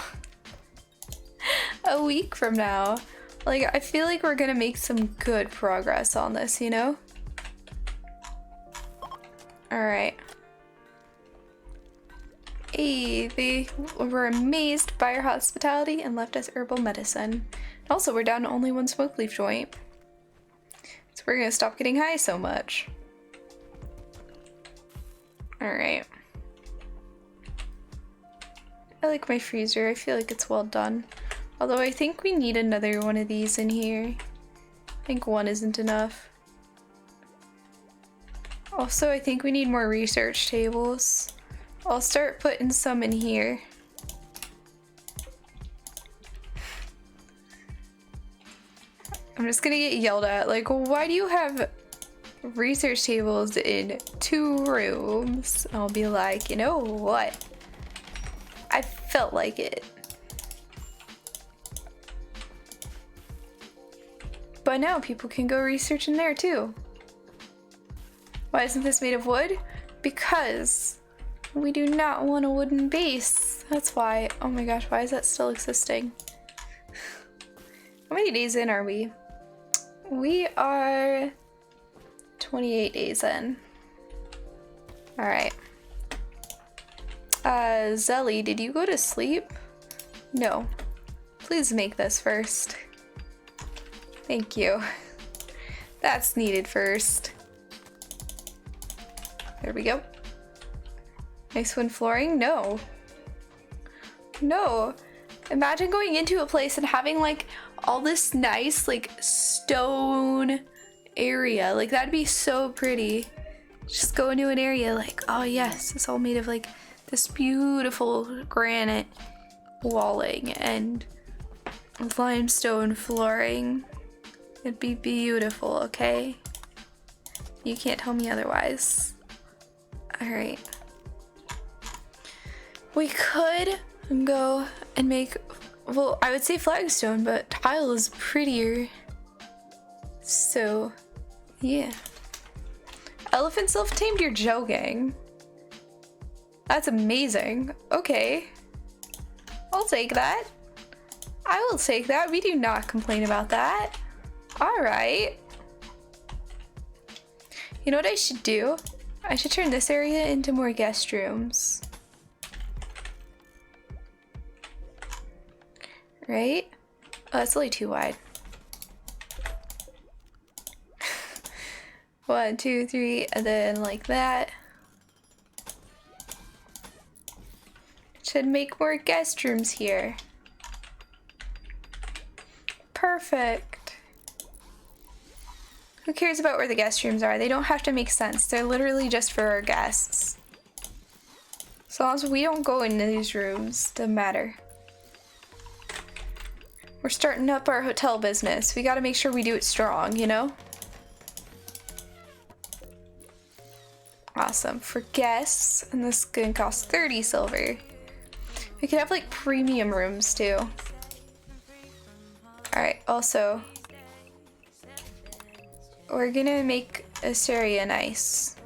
A week from now. Like, I feel like we're gonna make some good progress on this, you know? Alright. Hey, they were amazed by our hospitality and left us herbal medicine. Also, we're down to only one smoke leaf joint. So we're gonna stop getting high so much. Alright. I like my freezer. I feel like it's well done. Although I think we need another one of these in here. I think one isn't enough. Also, I think we need more research tables. I'll start putting some in here. I'm just gonna get yelled at. Like, why do you have research tables in 2 rooms? I'll be like, you know what? I felt like it. But now people can go research in there too. Why isn't this made of wood? Because we do not want a wooden base. That's why. Oh my gosh, why is that still existing? How many days in are we? We are 28 days in. Alright. Zelly, did you go to sleep? No. Please make this first. Thank you. That's needed first. There we go. Nice wood flooring? No. No. Imagine going into a place and having like all this nice like stone area. Like that'd be so pretty. Just go into an area like, oh yes, it's all made of like this beautiful granite walling and limestone flooring. It'd be beautiful, okay? You can't tell me otherwise. Alright. We could go and make, well, I would say flagstone, but tile is prettier. So, yeah. Elephant self-tamed, you're joking. That's amazing. Okay. I'll take that. I will take that. We do not complain about that. Alright. You know what I should do? I should turn this area into more guest rooms. Right? Oh, that's only too wide. 1, 2, 3, and then like that. Should make more guest rooms here. Perfect. Who cares about where the guest rooms are? They don't have to make sense. They're literally just for our guests. As long as we don't go into these rooms, doesn't matter. We're starting up our hotel business. We gotta make sure we do it strong, you know? Awesome. For guests, and this is gonna cost 30 silver. We could have like premium rooms too. Alright, also, we're gonna make this area nice.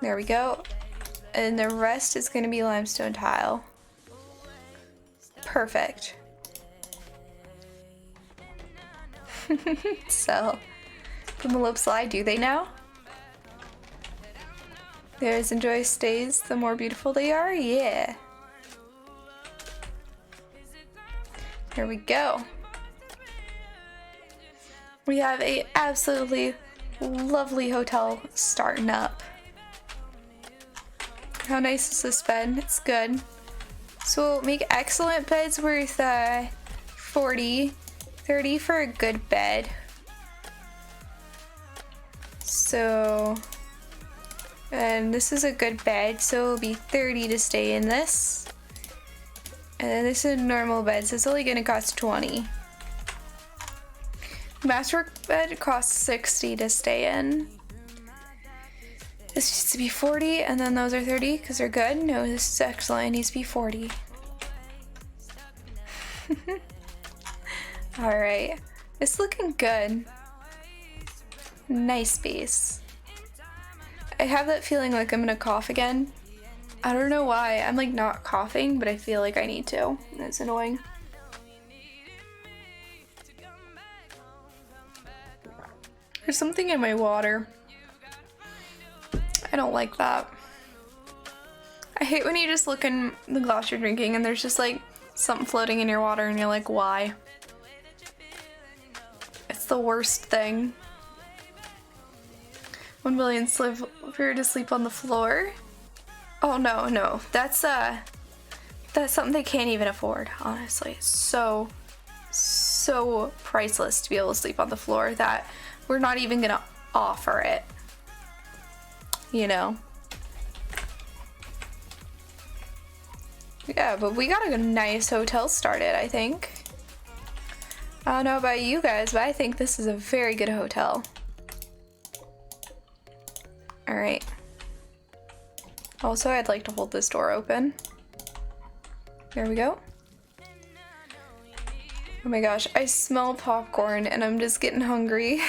There we go. And the rest is gonna be limestone tile. Perfect. So, Penelope slide, do they now? There's enjoy stays, the more beautiful they are? Yeah. Here we go. We have a absolutely lovely hotel starting up. How nice has this been? It's good. So we'll make excellent beds worth 40, 30 for a good bed. So, and this is a good bed, so it'll be 30 to stay in this. And then this is a normal bed, so it's only gonna cost 20. Masterwork bed costs 60 to stay in. This needs to be 40, and then those are 30 because they're good. No, this is excellent. It needs to be 40. Alright. It's looking good. Nice space. I have that feeling like I'm gonna cough again. I don't know why. I'm like not coughing, but I feel like I need to. It's annoying. There's something in my water. I don't like that. I hate when you just look in the glass you're drinking and there's just like something floating in your water and you're like, why? It's the worst thing. 1 million prefer to sleep on the floor. Oh no, no. That's something they can't even afford, honestly. It's so priceless to be able to sleep on the floor that we're not even gonna offer it. You know? Yeah, but we got a nice hotel started, I think. I don't know about you guys, but I think this is a very good hotel. Alright. Also, I'd like to hold this door open. There we go. Oh my gosh, I smell popcorn and I'm just getting hungry.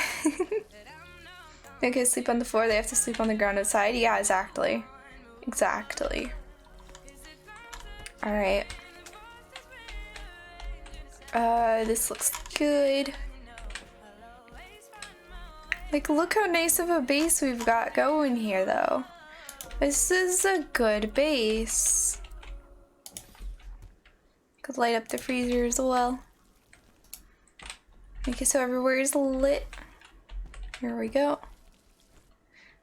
They can sleep on the floor, they have to sleep on the ground outside. Yeah, exactly. Exactly. Alright. This looks good. Like, look how nice of a base we've got going here, though. This is a good base. Could light up the freezer as well. Make it so everywhere is lit. Here we go.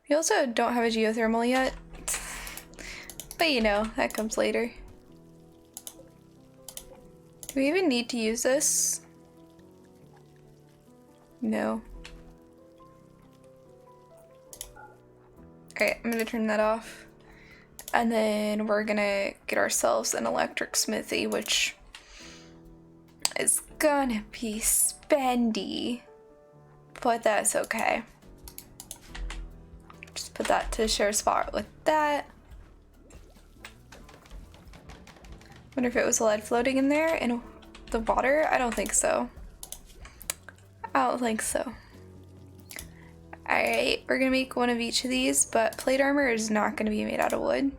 We also don't have a geothermal yet. But you know, that comes later. Do we even need to use this? No. Alright, I'm gonna turn that off. And then we're gonna get ourselves an electric smithy, which is gonna be spendy. But that's okay. Just put that to share a spot with that. Wonder if it was lead floating in there in the water? I don't think so. I don't think so. Alright, we're gonna make one of each of these, but plate armor is not gonna be made out of wood.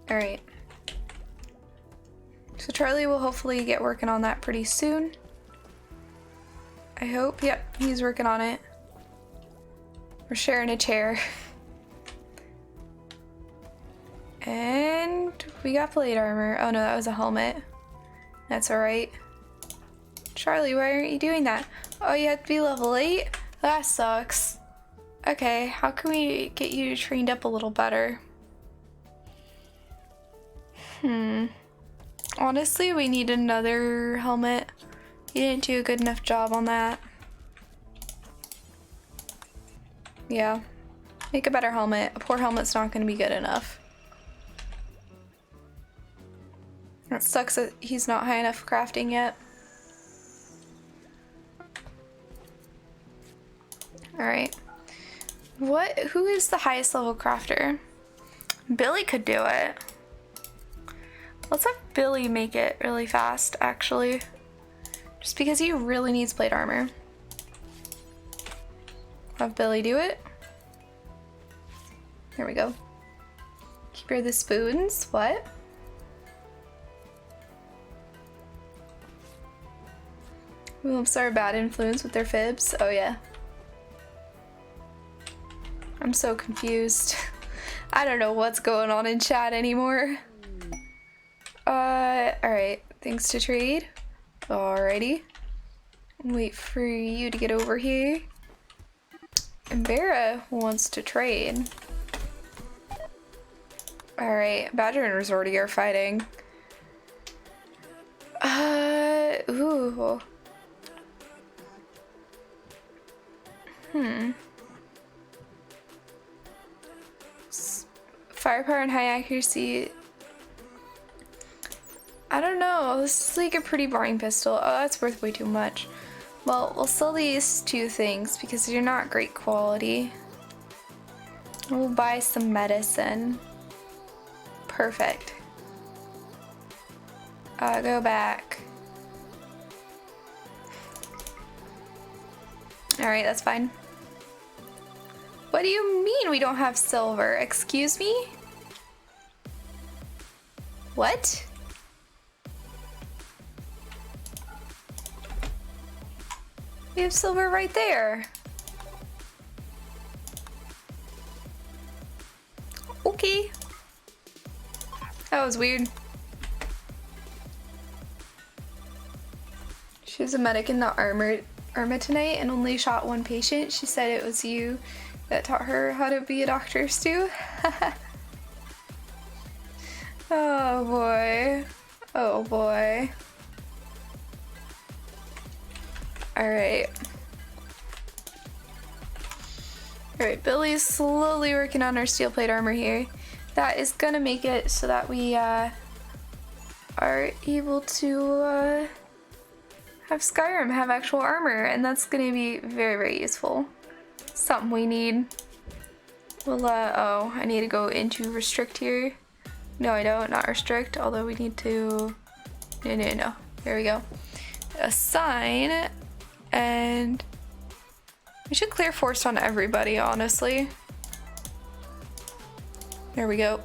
Alright. So Charlie will hopefully get working on that pretty soon. I hope. Yep, he's working on it. We're sharing a chair. And we got plate armor. Oh no, that was a helmet. That's alright. Charlie, why aren't you doing that? Oh, you have to be level 8? That sucks. Okay, how can we get you trained up a little better? Honestly, we need another helmet. You didn't do a good enough job on that. Yeah. Make a better helmet. A poor helmet's not going to be good enough. It sucks that he's not high enough crafting yet. Alright. Who is the highest level crafter? Billy could do it. Let's have Billy make it really fast, actually. Just because he really needs plate armor. Have Billy do it. There we go. Keep her the spoons. What? Oops are a bad influence with their fibs. Oh yeah. I'm so confused. I don't know what's going on in chat anymore. Alright. Things to trade. Alrighty. Wait for you to get over here. And Vera wants to trade. Alright. Badger and Resorty are fighting. Ooh. Firepower and high accuracy. I don't know. This is like a pretty boring pistol. Oh, that's worth way too much. Well, we'll sell these two things because they're not great quality. We'll buy some medicine. Perfect. Go back. Alright, that's fine. What do you mean we don't have silver? Excuse me? What? We have silver right there. Okay. That was weird. She was a medic in the armor tonight and only shot one patient. She said it was you that taught her how to be a doctor, Stu. Oh boy. Oh boy. Alright. Alright, Billy's slowly working on our steel plate armor here. That is gonna make it so that we are able to have Skyrim have actual armor, and that's gonna be very, very useful. Something we need. Well, oh, I need to go into restrict here. No, I don't, not restrict, although we need to, no. There we go. Assign, and we should clear force on everybody, honestly. There we go.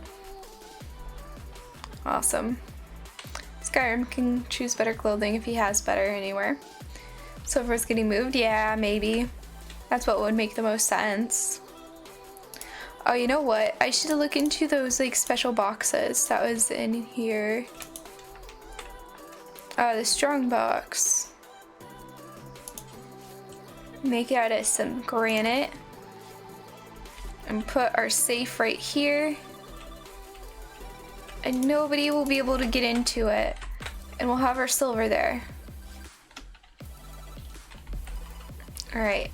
Awesome. Skyrim can choose better clothing if he has better anywhere. Silver's getting moved? Yeah, maybe. That's what would make the most sense. Oh, you know what? I should look into those like special boxes that was in here. The strong box. Make it out of some granite. And put our safe right here. And nobody will be able to get into it. And we'll have our silver there. Alright.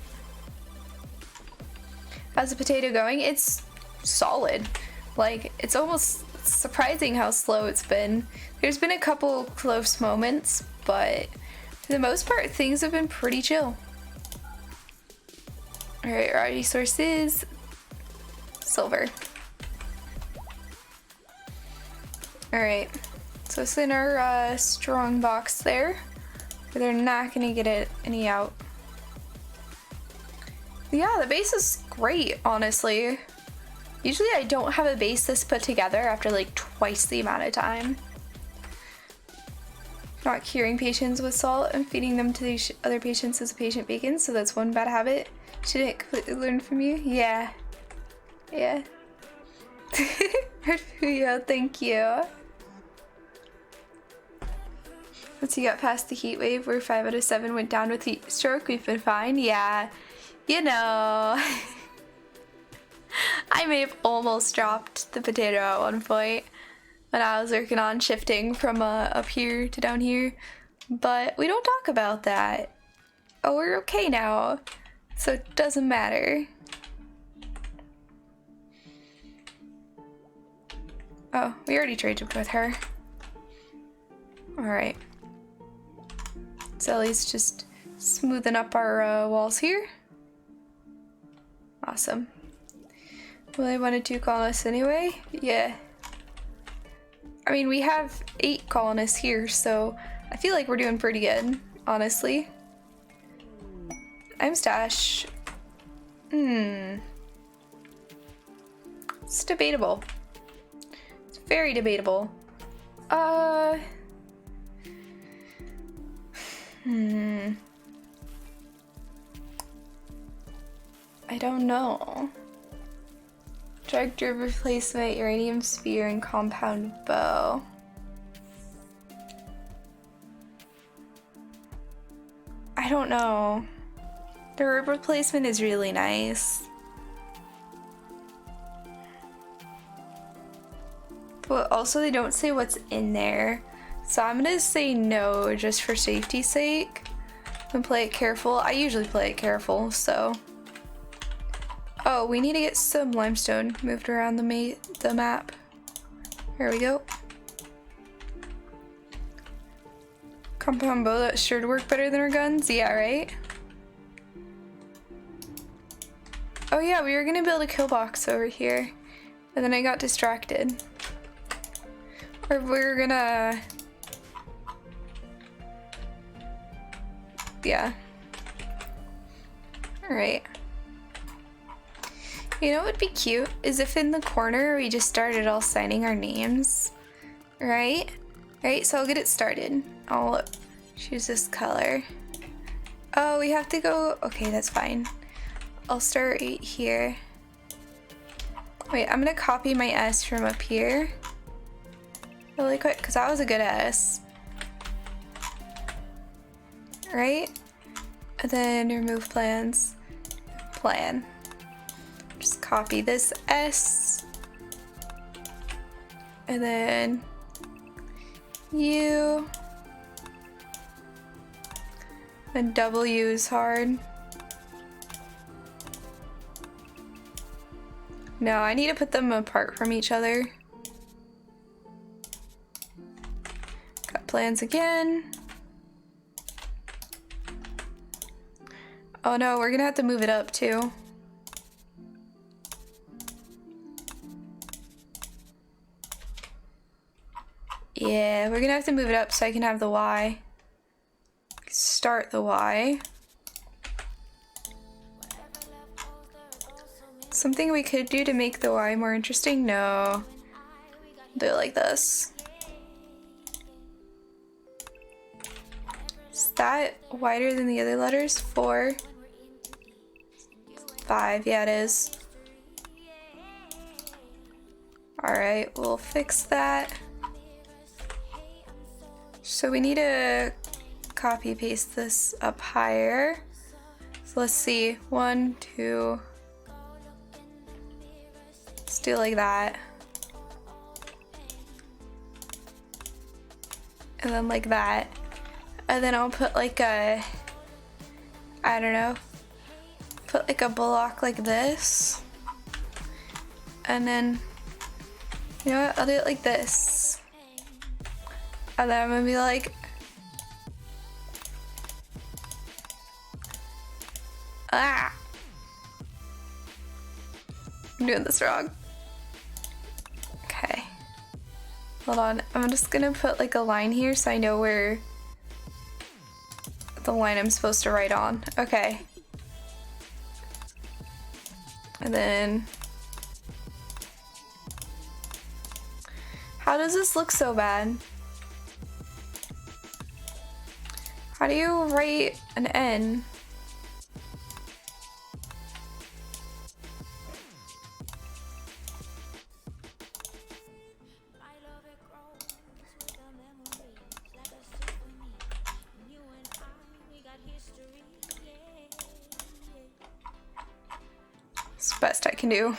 How's the potato going? It's solid. Like, it's almost surprising how slow it's been. There's been a couple close moments, but for the most part, things have been pretty chill. Alright, our resources. Silver. Alright. So it's in our strong box there. But they're not gonna get any out. Yeah, the base is great, honestly. Usually I don't have a base this put together after like twice the amount of time. Not curing patients with salt and feeding them to the other patients as patient bacon, so that's one bad habit. Should it completely learn from you? Yeah. Yeah. Yeah, thank you. Once you got past the heat wave where 5 out of 7 went down with heat stroke, we've been fine. Yeah. You know, I may have almost dropped the potato at one point when I was working on shifting from up here to down here, but we don't talk about that. Oh, we're okay now, so it doesn't matter. Oh, we already traded with her. Alright. So at least just smoothing up our walls here. Awesome. Well, I wanted 2 colonists anyway. Yeah. I mean, we have 8 colonists here, so I feel like we're doing pretty good, honestly. I'm stash. It's debatable. It's very debatable. I don't know. Tractor replacement, uranium spear, and compound bow. I don't know. The herb replacement is really nice. But also they don't say what's in there. So I'm gonna say no just for safety's sake. And play it careful. I usually play it careful, so. Oh, we need to get some limestone moved around the map. Here we go. Compound bow, that's sure to work better than our guns. Yeah, right? Oh yeah, we were gonna build a killbox over here. And then I got distracted. Or we were gonna... Yeah. Alright. You know what would be cute is if in the corner we just started all signing our names, right? Right, so I'll get it started. I'll choose this color. Oh, we have to go, okay, that's fine. I'll start right here. Wait, I'm gonna copy my S from up here really quick, because that was a good S. Right? And then remove plans. Plan. Just copy this S. And then U. And W is hard. No, I need to put them apart from each other. Got plans again. Oh no, we're gonna have to move it up too. Yeah, we're gonna have to move it up so I can have the Y. Start the Y. Something we could do to make the Y more interesting? No. Do it like this. that wider than the other letters? 4, 5, yeah it is. Alright, we'll fix that. So we need to copy paste this up higher. So let's see, 1, 2, let's do it like that. And then like that. And then I'll put like a, I don't know, put like a block like this. And then, you know what, I'll do it like this. And then I'm gonna be like, ah! I'm doing this wrong. Okay. Hold on, I'm just gonna put like a line here so I know where the line I'm supposed to write on. Okay. And then, how does this look so bad? How do you write an N? It's the best I can do.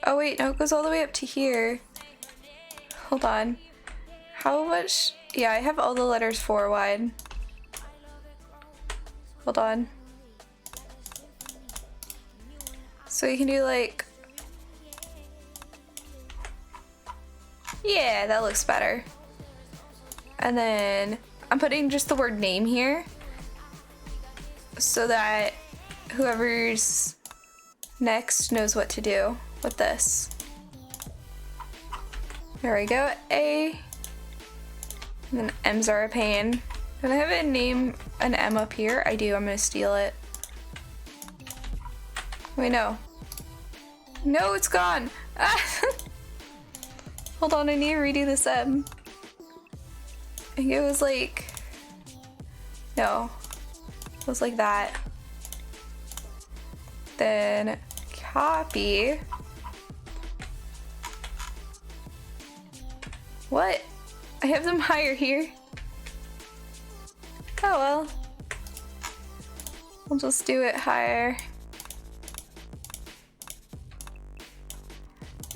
Oh wait, no, it goes all the way up to here. Hold on. How much? Yeah, I have all the letters 4 wide. Hold on. So you can do like... Yeah, that looks better. And then I'm putting just the word name here so that whoever's next knows what to do with this. There we go, A. And then M's are a pain. Can I have a name, an M up here? I do, I'm gonna steal it. Wait, no. No, it's gone! Ah. Hold on, I need to redo this M. I think it was like... No. It was like that. Then copy. What? I have them higher here. Oh well. We'll just do it higher.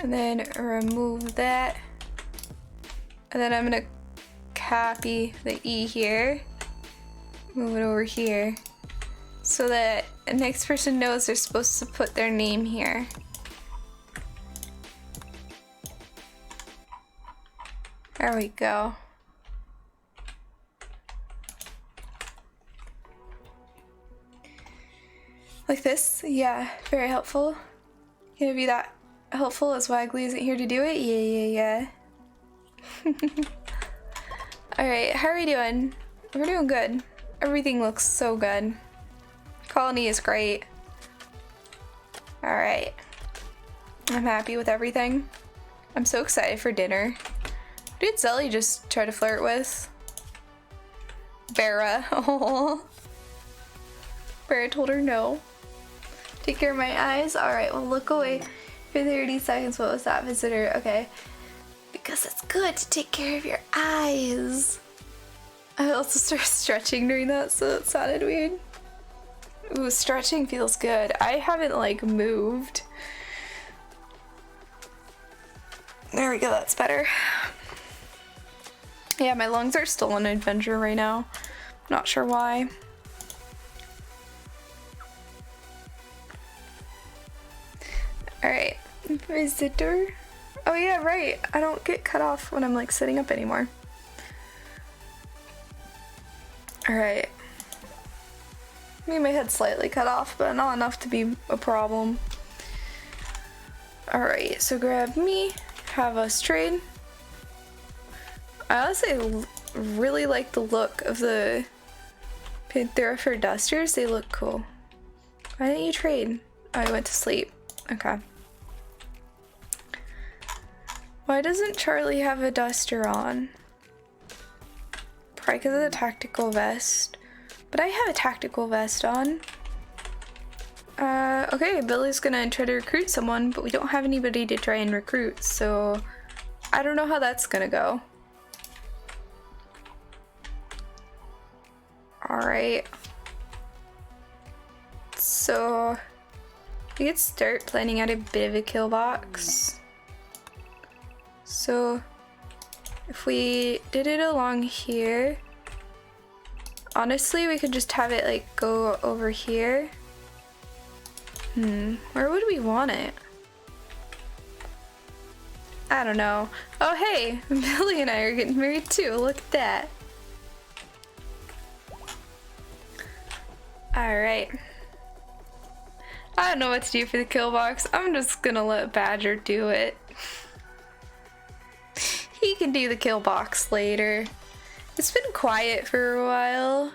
And then remove that. And then I'm gonna copy the E here. Move it over here. So that the next person knows they're supposed to put their name here. There we go. Like this? Yeah, very helpful. Can it be that helpful as Waggly isn't here to do it? Yeah. Alright, how are we doing? We're doing good. Everything looks so good. Colony is great. Alright. I'm happy with everything. I'm so excited for dinner. Who did Zelly just try to flirt with? Vera. Oh. Vera told her no. Take care of my eyes. Alright, well look away for 30 seconds. What was that, visitor? Okay. Because it's good to take care of your eyes. I also started stretching during that, so it sounded weird. Ooh, stretching feels good. I haven't like moved. There we go, that's better. Yeah, my lungs are still on adventure right now. Not sure why. Alright, visitor. Oh yeah, right. I don't get cut off when I'm like sitting up anymore. Alright. Maybe my head's slightly cut off, but not enough to be a problem. Alright, so grab me, have us trade. I honestly really like the look of the Panther dusters. They look cool. Why didn't you trade? Oh, I went to sleep. Okay. Why doesn't Charlie have a duster on? Probably because of the tactical vest. But I have a tactical vest on. Okay, Billy's gonna try to recruit someone, but we don't have anybody to try and recruit, so I don't know how that's gonna go. Alright. So we could start planning out a bit of a kill box. So if we did it along here, honestly we could just have it like go over here. Where would we want it? I don't know. Oh hey, Billy and I are getting married too, look at that. Alright. I don't know what to do for the kill box. I'm just gonna let Badger do it. He can do the kill box later. It's been quiet for a while.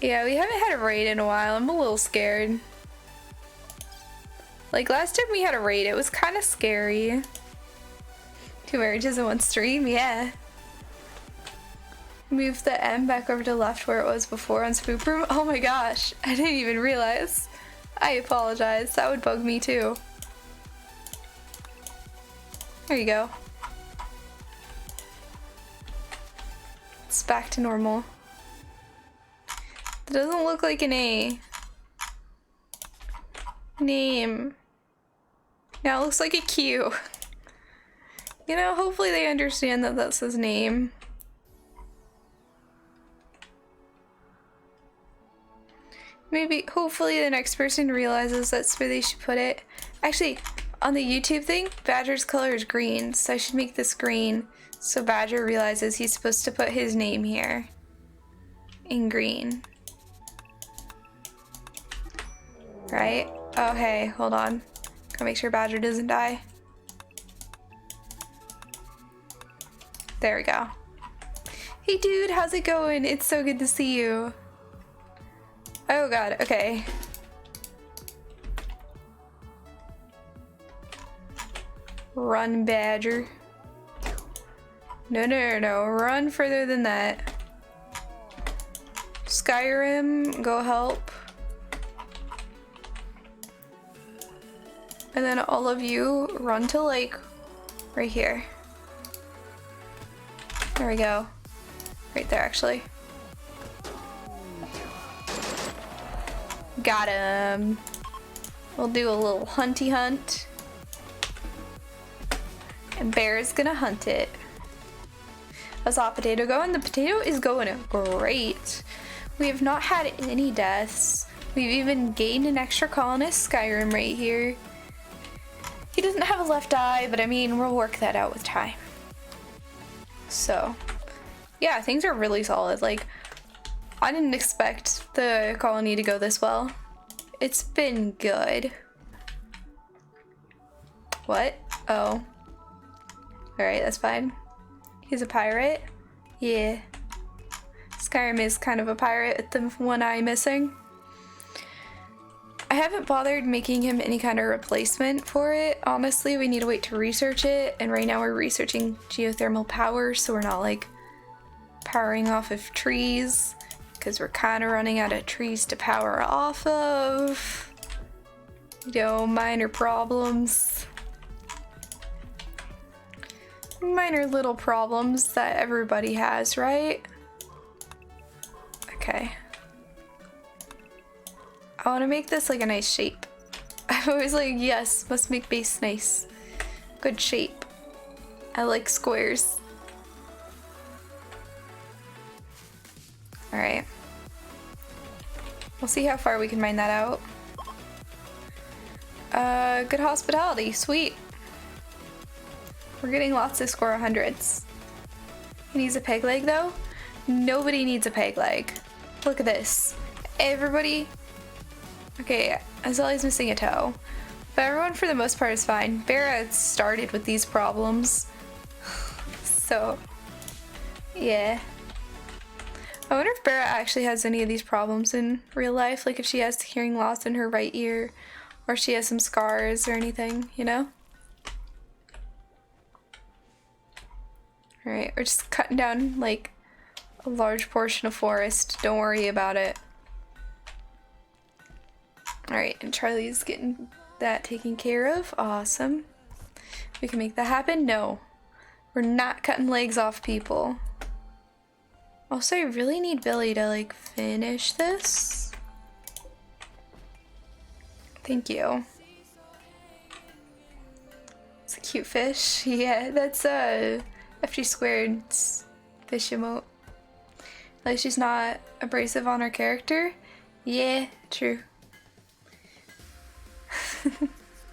Yeah, we haven't had a raid in a while. I'm a little scared. Like last time we had a raid, it was kind of scary. 2 marriages in 1 stream, yeah. Move the M back over to left where it was before on Spoop Room. Oh my gosh, I didn't even realize. I apologize, that would bug me too. There you go. It's back to normal. It doesn't look like an A. Name. Now it looks like a Q. You know, hopefully they understand that that's his name. Maybe, hopefully the next person realizes that's where they should put it. Actually, on the YouTube thing, Badger's color is green, so I should make this green so Badger realizes he's supposed to put his name here. In green. Right? Oh hey, hold on. Gotta make sure Badger doesn't die. There we go. Hey dude, how's it going? It's so good to see you. Oh god, okay. Run, Badger. No, run further than that. Skyrim, go help. And then all of you run to like right here. There we go. Right there actually. Got him. We'll do a little hunty hunt. And Bear's gonna hunt it. How's Hot Potato going? The potato is going great. We have not had any deaths. We've even gained an extra colonist, Skyrim, right here. He doesn't have a left eye, but I mean, we'll work that out with time. So, yeah, things are really solid. Like, I didn't expect the colony to go this well. It's been good. What? Oh. Alright, that's fine. He's a pirate? Yeah. Skyrim is kind of a pirate with the one eye missing. I haven't bothered making him any kind of replacement for it. Honestly, we need to wait to research it, and right now we're researching geothermal power, so we're not like powering off of trees, because we're kind of running out of trees to power off of. You know, minor problems. Minor little problems that everybody has, right? Okay. I want to make this like a nice shape. I'm always like, yes, must make base nice. Good shape. I like squares. Alright. We'll see how far we can mine that out. Good hospitality, sweet. We're getting lots of score 100s. He needs a peg leg though? Nobody needs a peg leg. Look at this. Everybody. Okay, Azale's missing a toe. But everyone for the most part is fine. Vera started with these problems. So, yeah. I wonder if Vera actually has any of these problems in real life. Like if she has hearing loss in her right ear. Or she has some scars or anything, you know? Alright, we're just cutting down like a large portion of forest. Don't worry about it. Alright, and Charlie's getting that taken care of. Awesome. We can make that happen? No. We're not cutting legs off people. Also, I really need Billy to like finish this. Thank you. It's a cute fish. Yeah, that's FG Squared's fish emote. Like she's not abrasive on her character. Yeah, true.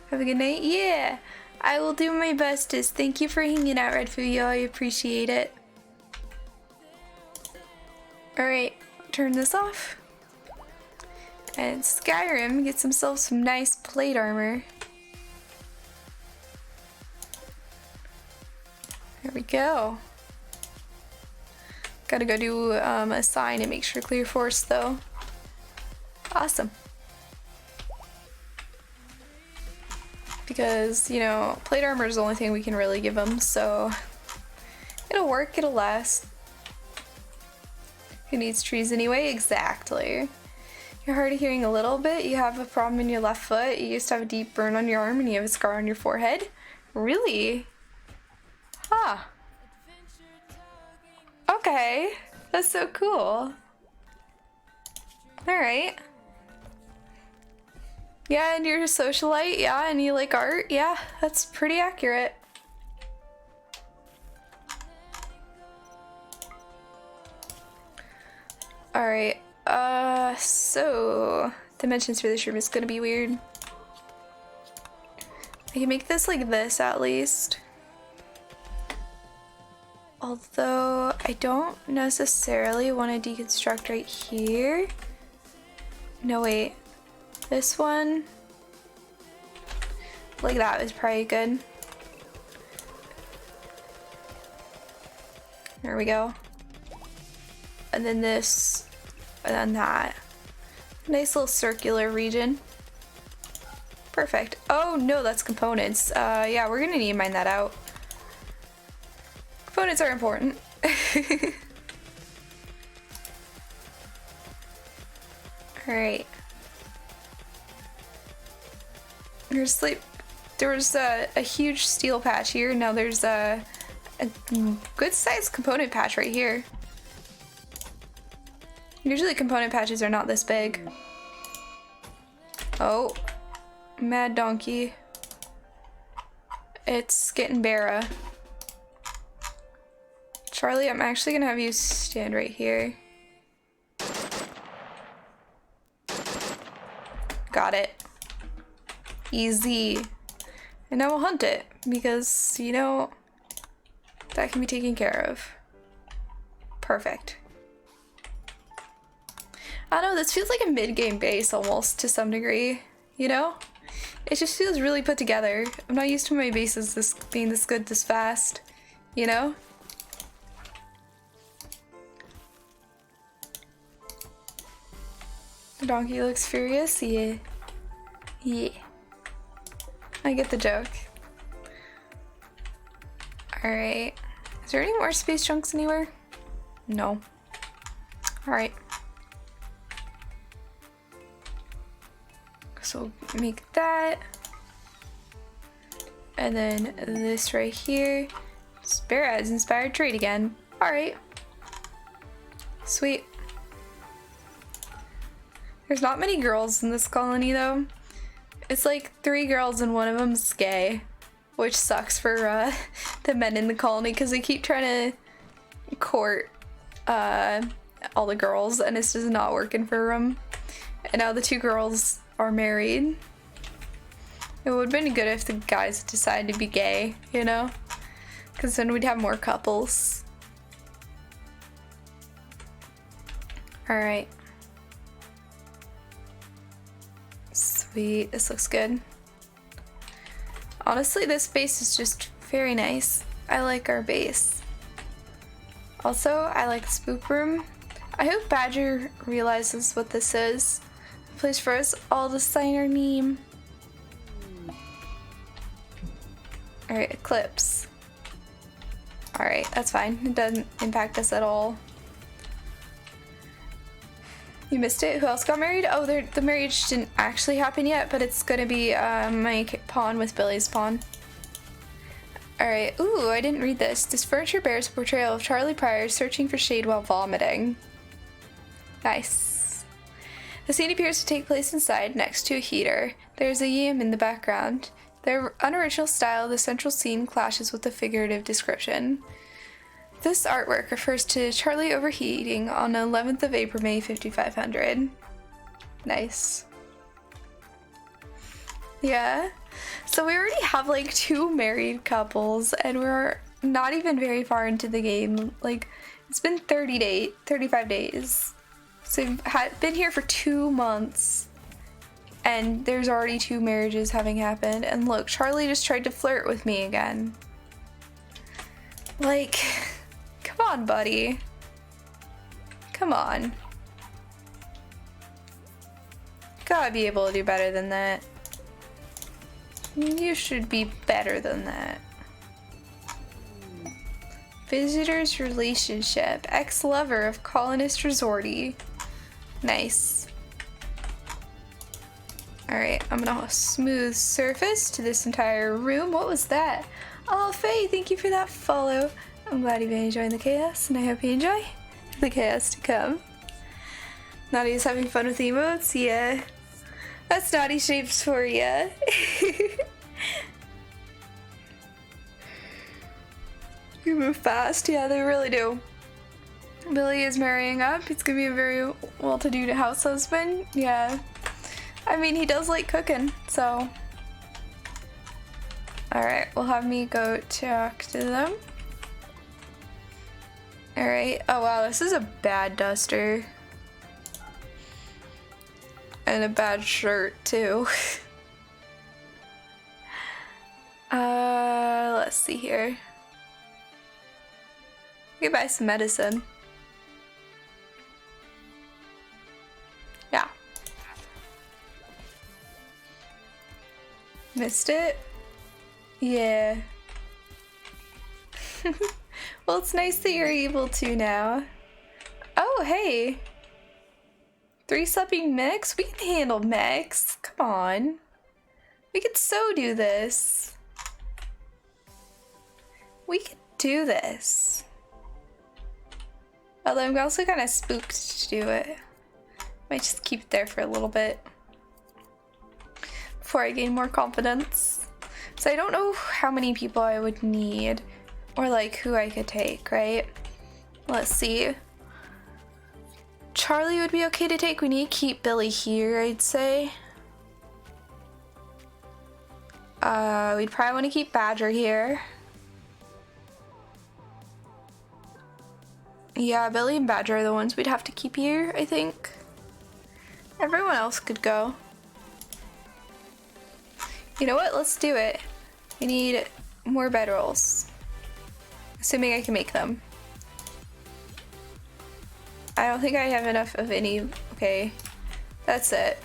Have a good night. Yeah, I will do my bestest. Thank you for hanging out, Red Fuyo. I appreciate it. Alright, turn this off. And Skyrim gets himself some nice plate armor. There we go. Gotta go do a sign and make sure clear forest though. Awesome. Because, you know, plate armor is the only thing we can really give him, so it'll work, it'll last. Who needs trees anyway? Exactly. You're hard of hearing a little bit, you have a problem in your left foot, you used to have a deep burn on your arm, and you have a scar on your forehead? Really? Huh. Okay. That's so cool. Alright. Yeah, and you're a socialite, yeah, and you like art, yeah, that's pretty accurate. Alright, so dimensions for this room is gonna be weird. I can make this like this at least. Although I don't necessarily want to deconstruct right here. No, wait. This one, like that was probably good. There we go. And then this, and then that. Nice little circular region. Perfect. Oh no, that's components. Yeah, we're gonna need to mine that out. Components are important. Alright. There's like, there was a huge steel patch here. Now there's a good sized component patch right here. Usually component patches are not this big. Oh, mad donkey. It's getting Barra. Charlie, I'm actually gonna have you stand right here. Got it. Easy. And now we'll hunt it, because, you know, that can be taken care of. Perfect. I don't know, this feels like a mid-game base almost, to some degree, you know? It just feels really put together. I'm not used to my bases this being this good this fast, you know? The donkey looks furious, yeah. Yeah. I get the joke. Alright. Is there any more space chunks anywhere? No. Alright. So make that. And then this right here. Spare ads inspired trade again. Alright. Sweet. There's not many girls in this colony though. It's like 3 girls and one of them's gay, which sucks for the men in the colony because they keep trying to court all the girls and it's just not working for them. And now the 2 girls are married. It would have been good if the guys decided to be gay, you know? Because then we'd have more couples. Alright. Sweet, this looks good. Honestly, this base is just very nice. I like our base. Also, I like the spook room. I hope Badger realizes what this is. Please for us all to sign our name. Alright, Eclipse. Alright, that's fine. It doesn't impact us at all. You missed it? Who else got married? Oh, the marriage didn't actually happen yet, but it's gonna be my pawn with Billy's pawn. Alright, ooh, I didn't read this. This furniture bears a portrayal of Charlie Pryor searching for shade while vomiting. Nice. The scene appears to take place inside, next to a heater. There's a yam in the background. The unoriginal style of the central scene clashes with the figurative description. This artwork refers to Charlie overheating on the 11th of April, May 5500. Nice. Yeah. So we already have like 2 married couples and we're not even very far into the game. Like, it's been 35 days. So we've been here for 2 months and there's already 2 marriages having happened. And look, Charlie just tried to flirt with me again. Like, come on, buddy. Come on. Gotta be able to do better than that. You should be better than that. Visitor's relationship. Ex-lover of colonist resortee. Nice. Alright, I'm gonna smooth surface to this entire room. What was that? Oh, Faye, thank you for that follow. I'm glad you've been enjoying the chaos, and I hope you enjoy the chaos to come. Nadia's having fun with emotes? Yeah. That's naughty shapes for ya. You move fast. Yeah, they really do. Billy is marrying up. He's gonna be a very well-to-do house husband. Yeah. I mean, he does like cooking, so. Alright, we'll have me go talk to them. Alright. Oh wow, this is a bad duster. And a bad shirt, too. Let's see here. We could buy some medicine. Yeah. Missed it? Yeah. Well, it's nice that you're able to now. Oh, hey. 3 sleeping mechs? We can handle mechs. Come on. We could so do this. We could do this. Although I'm also kind of spooked to do it. Might just keep it there for a little bit. Before I gain more confidence. So I don't know how many people I would need. Or like who I could take, right? Let's see. Charlie would be okay to take. We need to keep Billy here, I'd say. We'd probably want to keep Badger here. Yeah, Billy and Badger are the ones we'd have to keep here, I think. Everyone else could go. You know what? Let's do it. We need more bedrolls. Assuming I can make them. I don't think I have enough of any. Okay, that's it.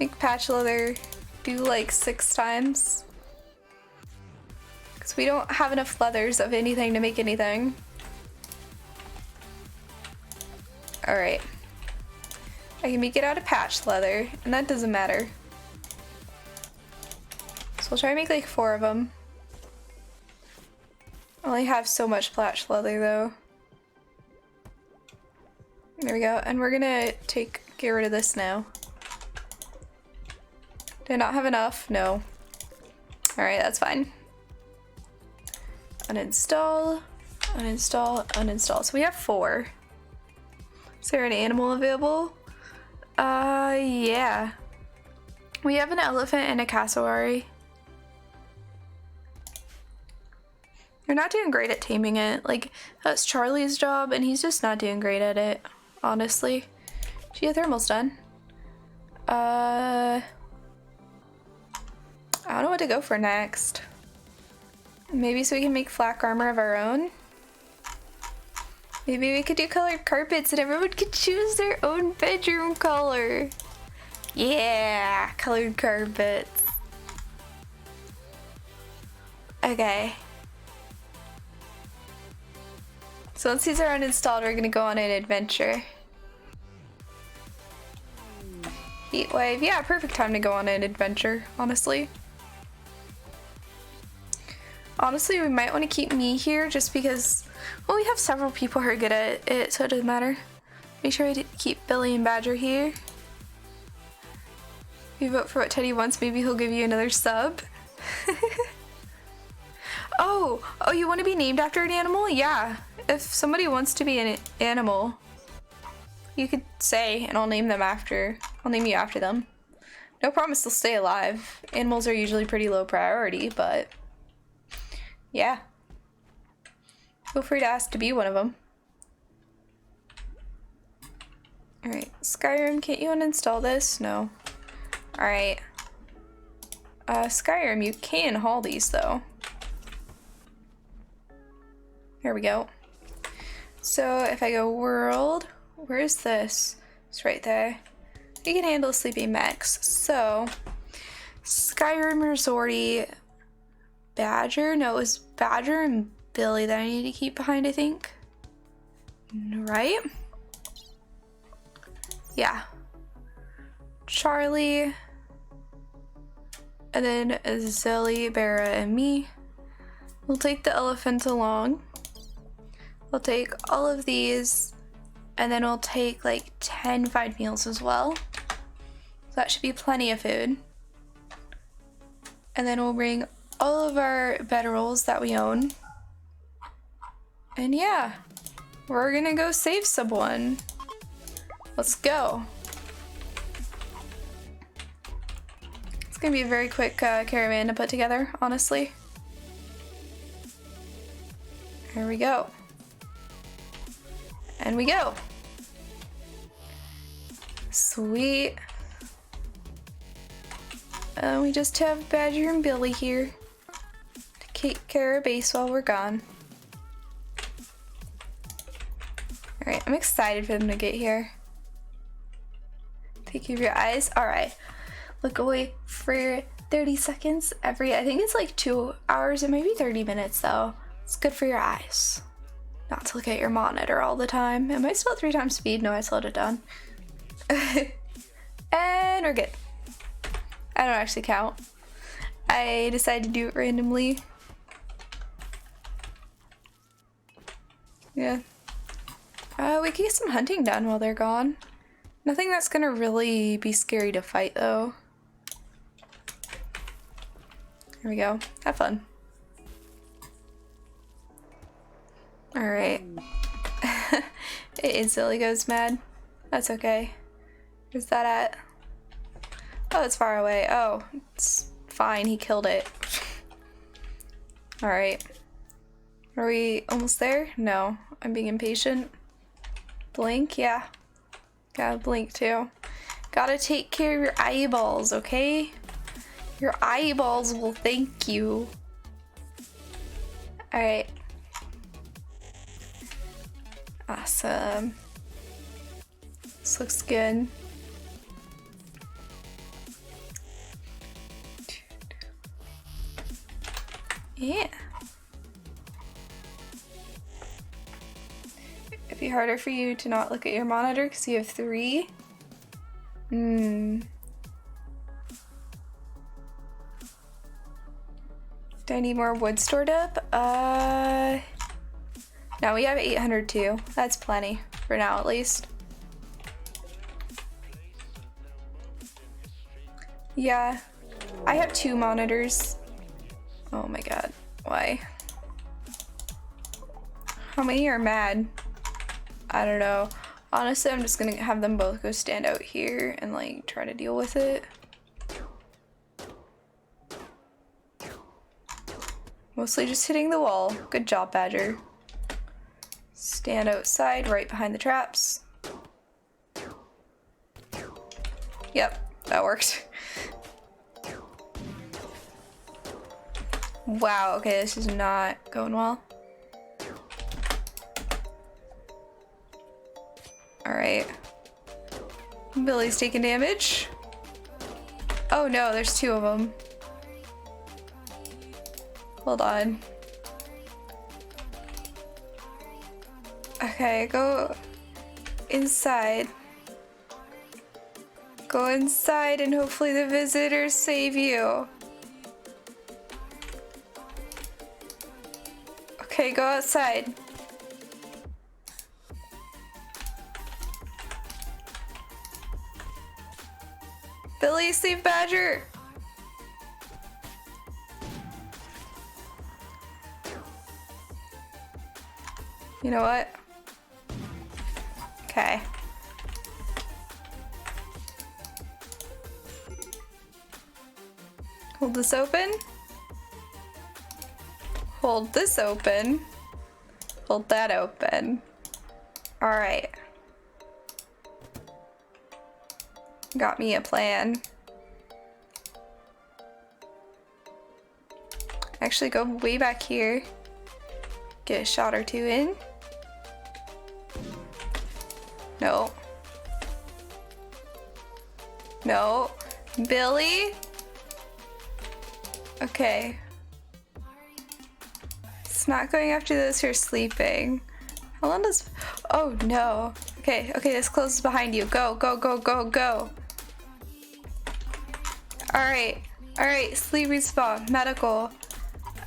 Make patch leather do like 6 times. Because we don't have enough leathers of anything to make anything. Alright. I can make it out of patch leather, and that doesn't matter. So we'll try to make like 4 of them. I only have so much patch leather though. There we go, and we're gonna get rid of this now. Do I not have enough? No. Alright, that's fine. Uninstall, uninstall, uninstall. So we have 4. Is there an animal available? Yeah. We have an elephant and a cassowary. You're not doing great at taming it. Like, that's Charlie's job, and he's just not doing great at it, honestly. Geothermal's done. I don't know what to go for next. Maybe so we can make flak armor of our own? Maybe we could do colored carpets and everyone could choose their own bedroom color. Yeah, colored carpets. Okay. So once these are uninstalled, we're gonna go on an adventure. Heatwave, yeah, perfect time to go on an adventure, honestly. Honestly, we might want to keep me here just because, well, we have several people who are good at it, so it doesn't matter. Make sure we keep Billy and Badger here. If you vote for what Teddy wants, maybe he'll give you another sub. Oh, you want to be named after an animal? Yeah. If somebody wants to be an animal, you could say, and I'll name you after them. No promise they'll stay alive. Animals are usually pretty low priority, but yeah. Feel free to ask to be one of them. Alright, Skyrim, can't you uninstall this? No. Alright. Skyrim, you can haul these though. Here we go. So if I go world, where is this? It's right there. You can handle sleeping mechs. So Skyrim Resorty, Badger. No, it was Badger and Billy that I need to keep behind, I think. Right? Yeah. Charlie. And then Zelly, Bera, and me. We'll take the elephant along. We'll take all of these, and then we'll take like 10 fine meals as well. So that should be plenty of food. And then we'll bring all of our bedrolls that we own. And yeah, we're gonna go save someone. Let's go. It's gonna be a very quick caravan to put together, honestly. Here we go. And we go. Sweet. We just have Badger and Billy here to take care of base while we're gone. Alright, I'm excited for them to get here. Take care of your eyes. Alright. Look away for 30 seconds every, I think it's like 2 hours. It might be 30 minutes though. It's good for your eyes. Not to look at your monitor all the time. Am I still at 3 times speed? No, I slowed it down. And we're good. I don't actually count. I decided to do it randomly. Yeah. We can get some hunting done while they're gone. Nothing that's gonna really be scary to fight though. Here we go. Have fun. Alright. It instantly goes mad. That's okay. Where's that at? Oh, it's far away. Oh, it's fine. He killed it. Alright. Are we almost there? No. I'm being impatient. Blink? Yeah. Gotta blink too. Gotta take care of your eyeballs, okay? Your eyeballs will thank you. Alright. Awesome. This looks good. Yeah. It'd be harder for you to not look at your monitor because you have 3. Do I need more wood stored up? No, we have 802. That's plenty, for now at least. Yeah, I have 2 monitors. Oh my god, why? How many are mad? I don't know. Honestly, I'm just gonna have them both go stand out here and like try to deal with it. Mostly just hitting the wall. Good job, Badger. Stand outside right behind the traps. Yep, that worked. Wow, okay, this is not going well. Alright. Billy's taking damage. Oh no, there's 2 of them. Hold on. Okay, go inside. Go inside and hopefully the visitors save you. Okay, go outside. Billy, save Badger! You know what? Okay. Hold this open. Hold this open. Hold that open. Alright. Got me a plan. Actually, go way back here. Get a shot or two in. No. No. Billy? Okay. It's not going after those who are sleeping. How long does... Oh, no. Okay, okay, this closes behind you. Go, go, go, go, go. Alright. Alright, sleep respawn. Medical.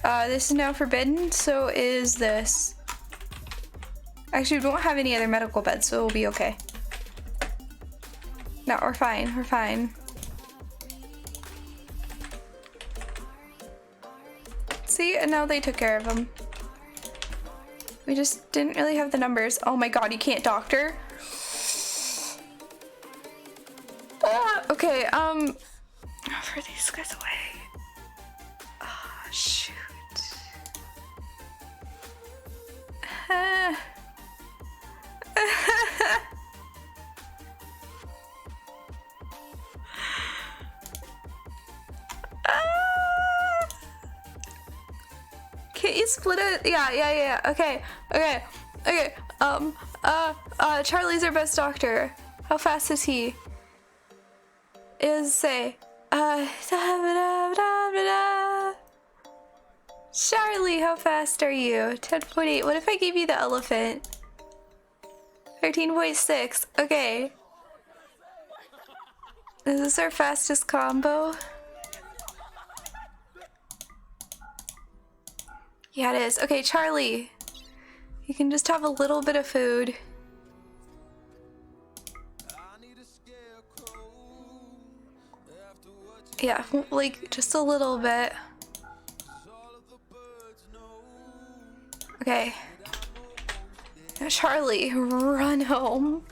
This is now forbidden, so is this. Actually, we don't have any other medical beds, so we'll be okay. No, we're fine. We're fine. See, and now they took care of him. We just didn't really have the numbers. Oh my god, you can't doctor? Okay, throw these guys away. Oh, shoot. Can't you split it? Yeah. Okay. Charlie's our best doctor. How fast is he? Charlie, how fast are you? 10.8. What if I gave you the elephant? 13.6. Okay. Is this our fastest combo? Yeah, it is. Okay, Charlie. You can just have a little bit of food. Yeah, like just a little bit. Okay. Now, Charlie, run home.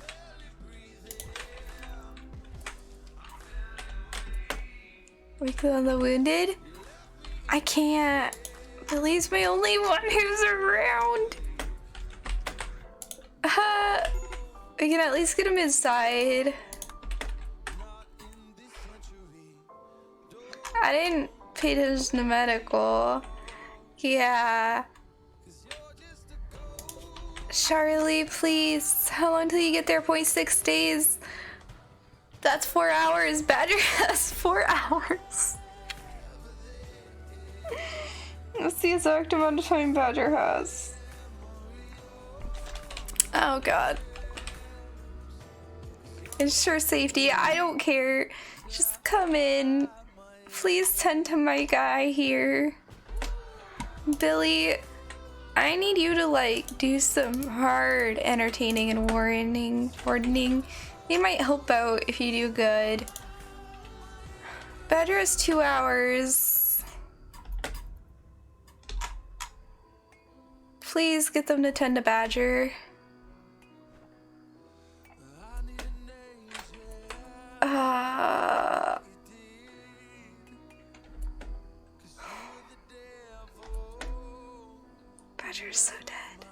Weekly on the wounded? I can't. Billy's my only one who's around. We can at least get him inside. I didn't pay attention to medical. Yeah. Charlie, please. How long till you get there? 0.6 days. That's 4 hours. Badger has 4 hours. Let's see the exact amount of time Badger has. Oh god. Ensure safety. I don't care. Just come in. Please tend to my guy here. Billy, I need you to like do some hard entertaining and wardening. It might help out if you do good. Badger has 2 hours. Please get them to tend to Badger. Badger's so dead.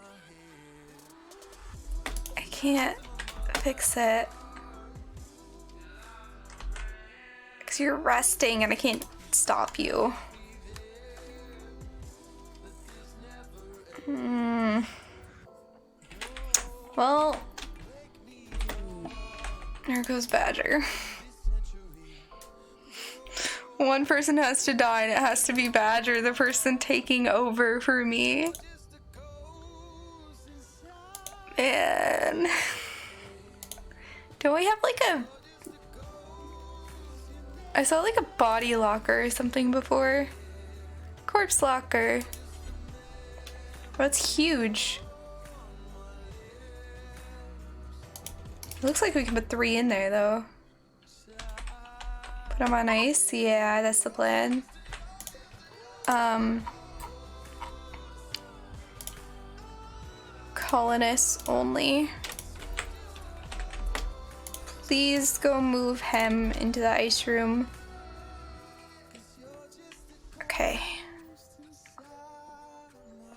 I can't fix it. Because you're resting and I can't stop you. Well, there goes Badger. One person has to die and it has to be Badger, the person taking over for me. Man. Don't we have like a... I saw like a body locker or something before. Corpse locker. That's huge. It looks like we can put 3 in there though. Put them on ice? Yeah, that's the plan. Colonists only. Please go move him into the ice room. Okay.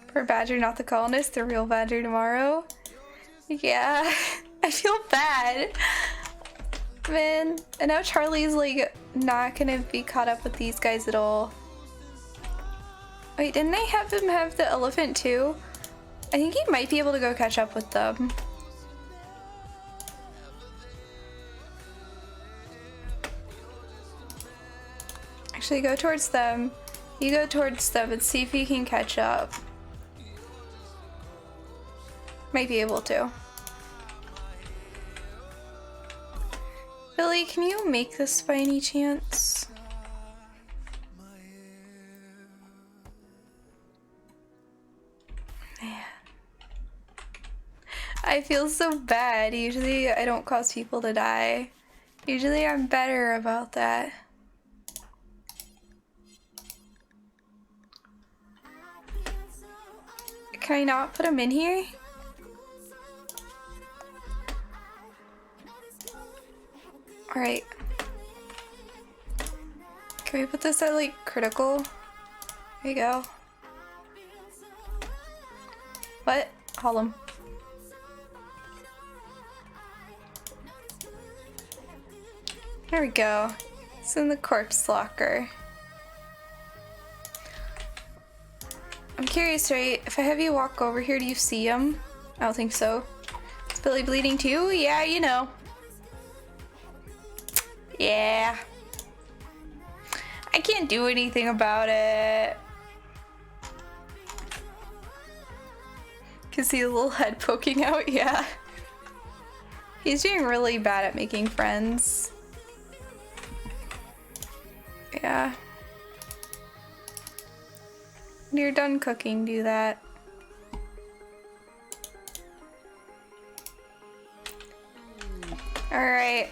Poor Badger, not the colonist, the real Badger tomorrow. Yeah, I feel bad. Man, and now Charlie's like not gonna be caught up with these guys at all. Wait, didn't I have him have the elephant too? I think he might be able to go catch up with them. Actually, go towards them. You go towards them and see if you can catch up. Might be able to. Billy, can you make this by any chance? Man. I feel so bad. Usually I don't cause people to die. Usually I'm better about that. Can I not put him in here? Alright. Can we put this at like critical? There you go. What? Haul him. There we go. It's in the corpse locker. I'm curious, right? If I have you walk over here, do you see him? I don't think so. Is Billy bleeding too? Yeah, you know. Yeah. I can't do anything about it. Can see a little head poking out, yeah. He's doing really bad at making friends. Yeah. When you're done cooking, do that. Alright.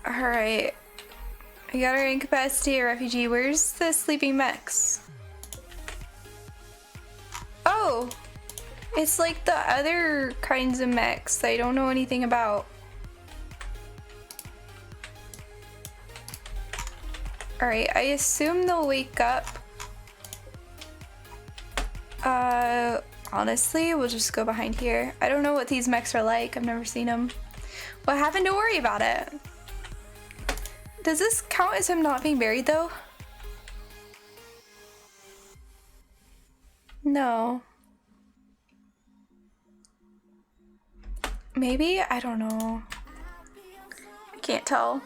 Alright. We got our incapacity refugee. Where's the sleeping mechs? Oh! It's like the other kinds of mechs I don't know anything about. Alright, I assume they'll wake up. Honestly, we'll just go behind here. I don't know what these mechs are like. I've never seen them. Well, having to worry about it. Does this count as him not being buried, though? No. Maybe? I don't know. I can't tell.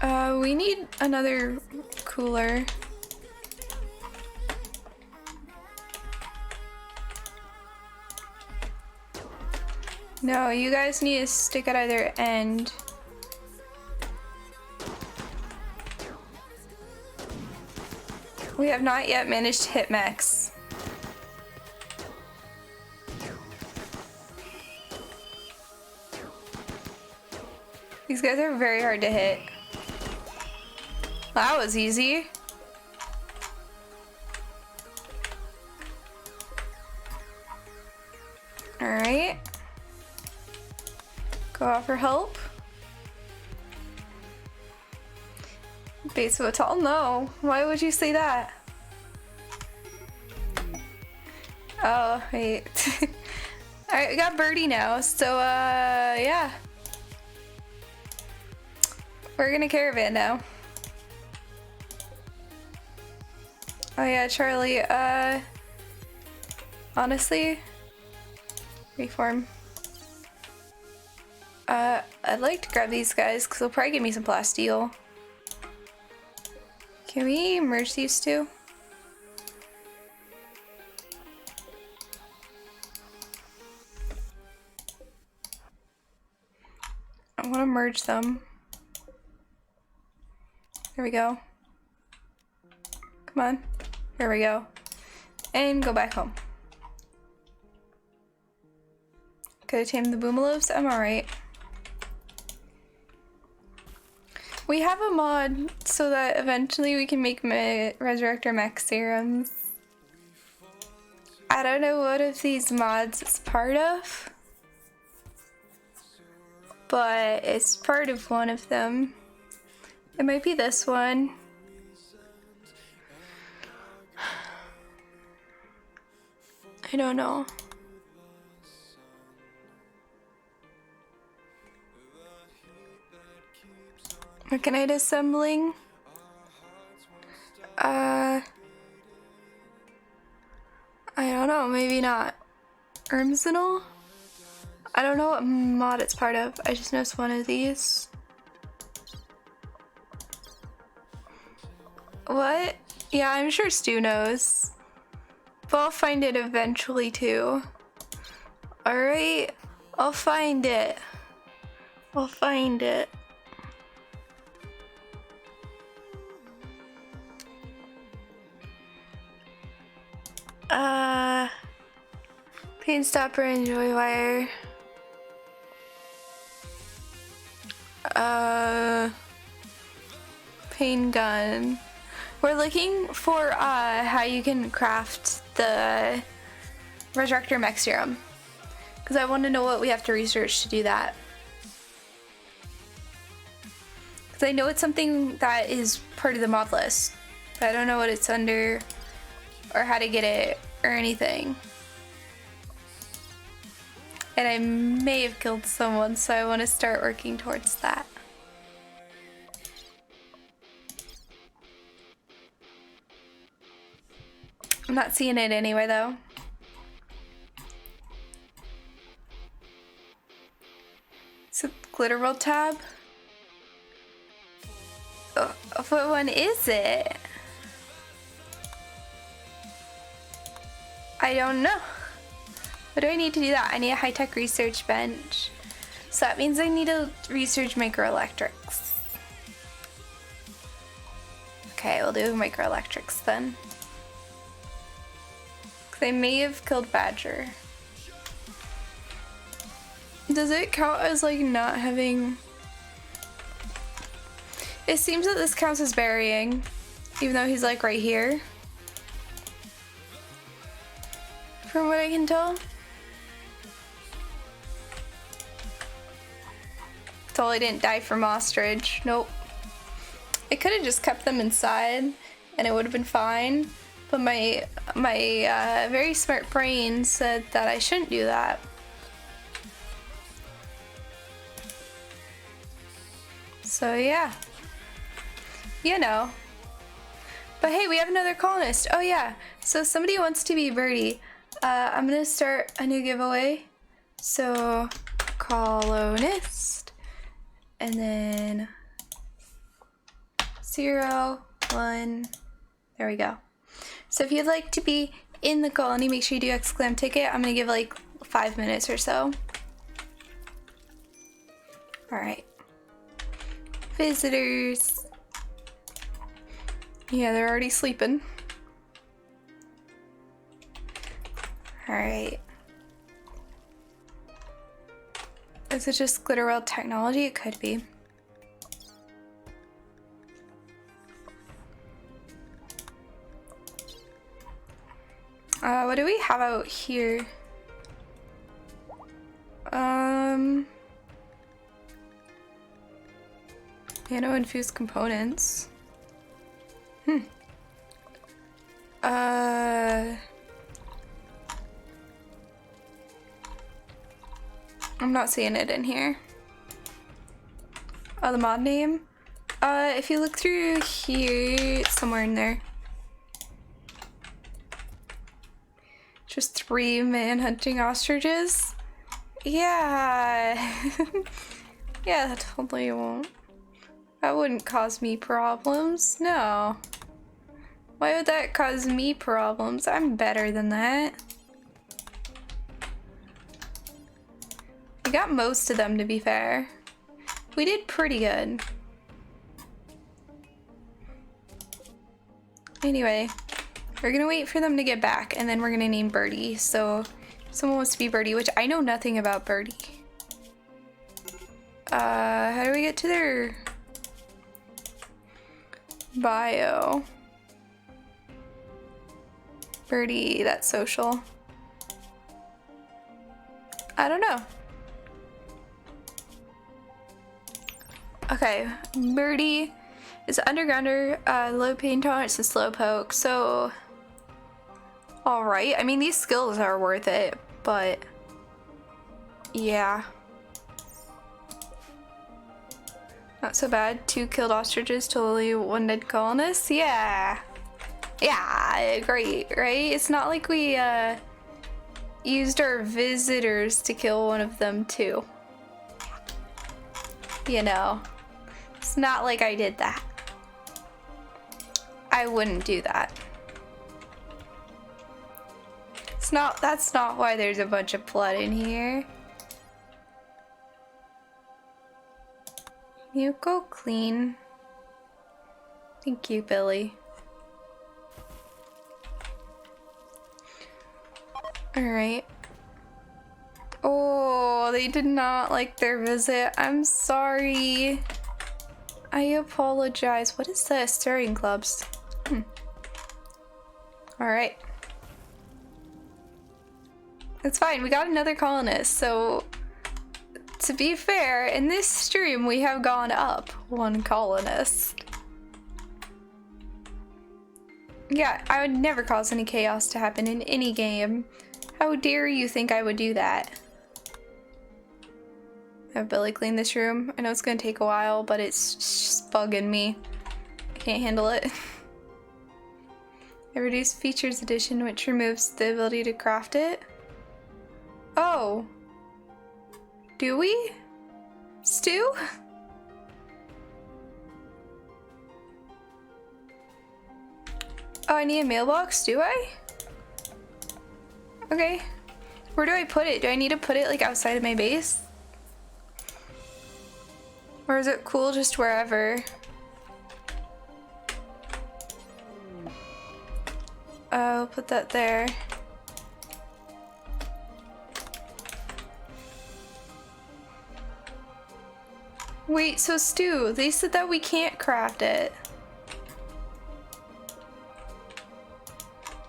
We need another cooler. No, you guys need to stick at either end. We have not yet managed to hit mechs. These guys are very hard to hit. That was easy. Alright. Go offer help. Base of a tall? No. Why would you say that? Oh, wait. Alright, we got Birdie now, so yeah. We're gonna caravan now. Oh yeah, Charlie, honestly, reform. I'd like to grab these guys because they'll probably give me some plasteel. Can we merge these two? want to merge them. There we go. Come on. There we go. And go back home. Could I tame the boomalopes? I'm alright. We have a mod so that eventually we can make Resurrector mech serums. I don't know what of these mods it's part of, but it's part of one of them. It might be this one. I don't know. Mechanite assembling. I don't know, maybe not. Irmzinal? I don't know what mod it's part of. I just know it's one of these. What? Yeah, I'm sure Stu knows. But I'll find it eventually too. Alright, I'll find it. I'll find it. Pain stopper and joy wire. Pain gun. We're looking for how you can craft the Resurrector mech serum, because I want to know what we have to research to do that. Because I know it's something that is part of the mod list, but I don't know what it's under or how to get it or anything. And I may have killed someone, so I want to start working towards that. I'm not seeing it anyway, though. So, Glitter World tab? What one is it? I don't know. What do I need to do that? I need a high-tech research bench. So that means I need to research microelectrics. Okay, we'll do microelectrics then. Because I may have killed Badger. Does it count as like not having... It seems that this counts as burying, even though he's like right here. From what I can tell. Until I didn't die from ostrich. Nope. I could have just kept them inside and it would have been fine. But my very smart brain said that I shouldn't do that. So yeah. You know. But hey, we have another colonist. Oh yeah. So somebody wants to be birdie. I'm gonna start a new giveaway. So colonist. And then 0, 1. There we go. So if you'd like to be in the colony, make sure you do exclam ticket. I'm gonna give like 5 minutes or so. Alright. Visitors. Yeah, they're already sleeping. Alright. Is it just Glitter World technology? It could be. What do we have out here? Nano-infused components. I'm not seeing it in here. Oh, the mod name? If you look through here, it's somewhere in there. Just 3 man-hunting ostriches? Yeah. Yeah, that totally won't. That wouldn't cause me problems. No. Why would that cause me problems? I'm better than that. I got most of them, to be fair. We did pretty good. Anyway, we're gonna wait for them to get back and then we're gonna name Birdie. So someone wants to be Birdie, which I know nothing about Birdie. How do we get to their bio? Birdie, that's social. I don't know. Okay, Birdie is undergrounder, low pain tolerance and slow poke, so alright. I mean, these skills are worth it, but yeah. Not so bad. 2 killed ostriches, totally 1 dead colonist. Yeah. Yeah, great, right? It's not like we used our visitors to kill one of them too. You know. It's not like I did that. I wouldn't do that. That's not why there's a bunch of blood in here. You go clean. Thank you, Billy. Alright. Oh, they did not like their visit. I'm sorry. I apologize. What is this? Stirring clubs. Alright. It's fine. We got another colonist. So, to be fair, in this stream we have gone up 1 colonist. Yeah, I would never cause any chaos to happen in any game. How dare you think I would do that? Have Billy clean this room. I know it's gonna take a while, but it's just bugging me. I can't handle it. A reduced features edition, which removes the ability to craft it. Oh. Do we? Stu? Oh, I need a mailbox, do I? Okay. Where do I put it? Do I need to put it like outside of my base? Or is it cool just wherever? I'll put that there. Wait, so Stu, they said that we can't craft it.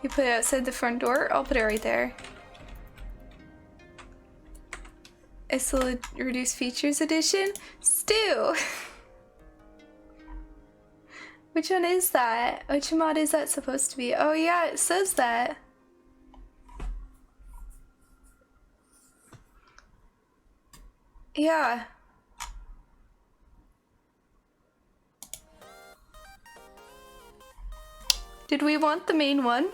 You put it outside the front door? I'll put it right there. It's the reduced features edition? Stu! Which one is that? Which mod is that supposed to be? Oh yeah, it says that. Yeah. Did we want the main one?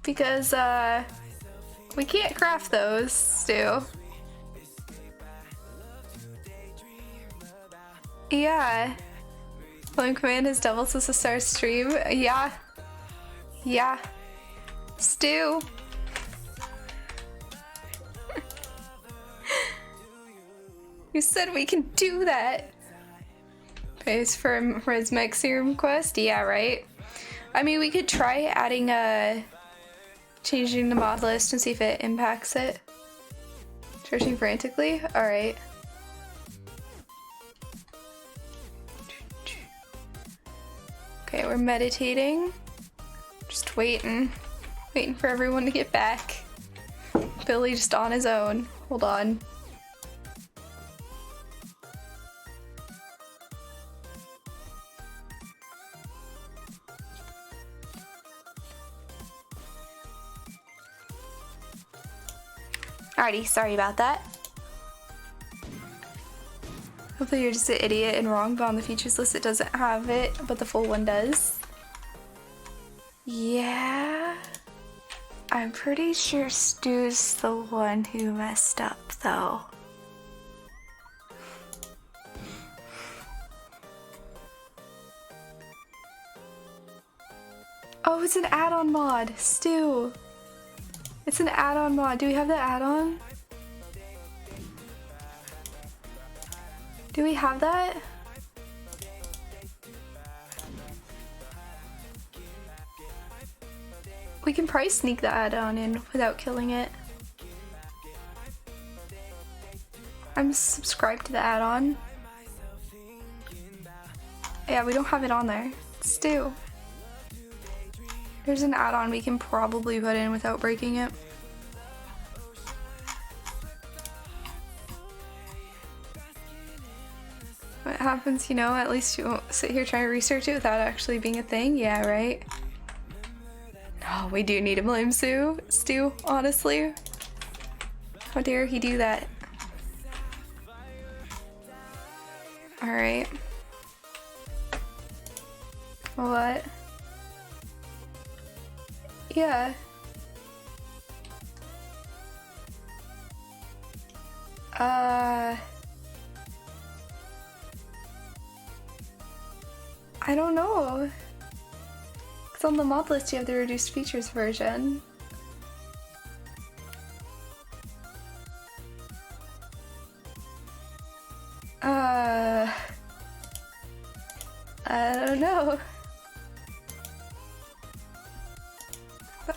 Because, we can't craft those, Stu. Yeah. Flame Command has doubles as a star stream. Yeah. Yeah. Stu. You said we can do that. Pays for his maximum quest? Yeah, right? I mean, we could try adding changing the mod list and see if it impacts it. Searching frantically? Alright. Okay, we're meditating. Just waiting. Waiting for everyone to get back. Billy just on his own. Hold on. Alrighty, sorry about that. Hopefully you're just an idiot and wrong, but on the features list it doesn't have it, but the full one does. Yeah. I'm pretty sure Stu's the one who messed up, though. Oh, it's an add-on mod. Stu. It's an add-on mod. Do we have the add-on? Do we have that? We can probably sneak the add-on in without killing it. I'm subscribed to the add-on. Yeah, we don't have it on there. Stu. There's an add-on we can probably put in without breaking it. What happens, you know, at least you won't sit here trying to research it without actually being a thing. Yeah, right? Oh, we do need to blame Stu, honestly. How dare he do that? Alright. What? Yeah. I don't know. Because on the mod list you have the reduced features version. I don't know.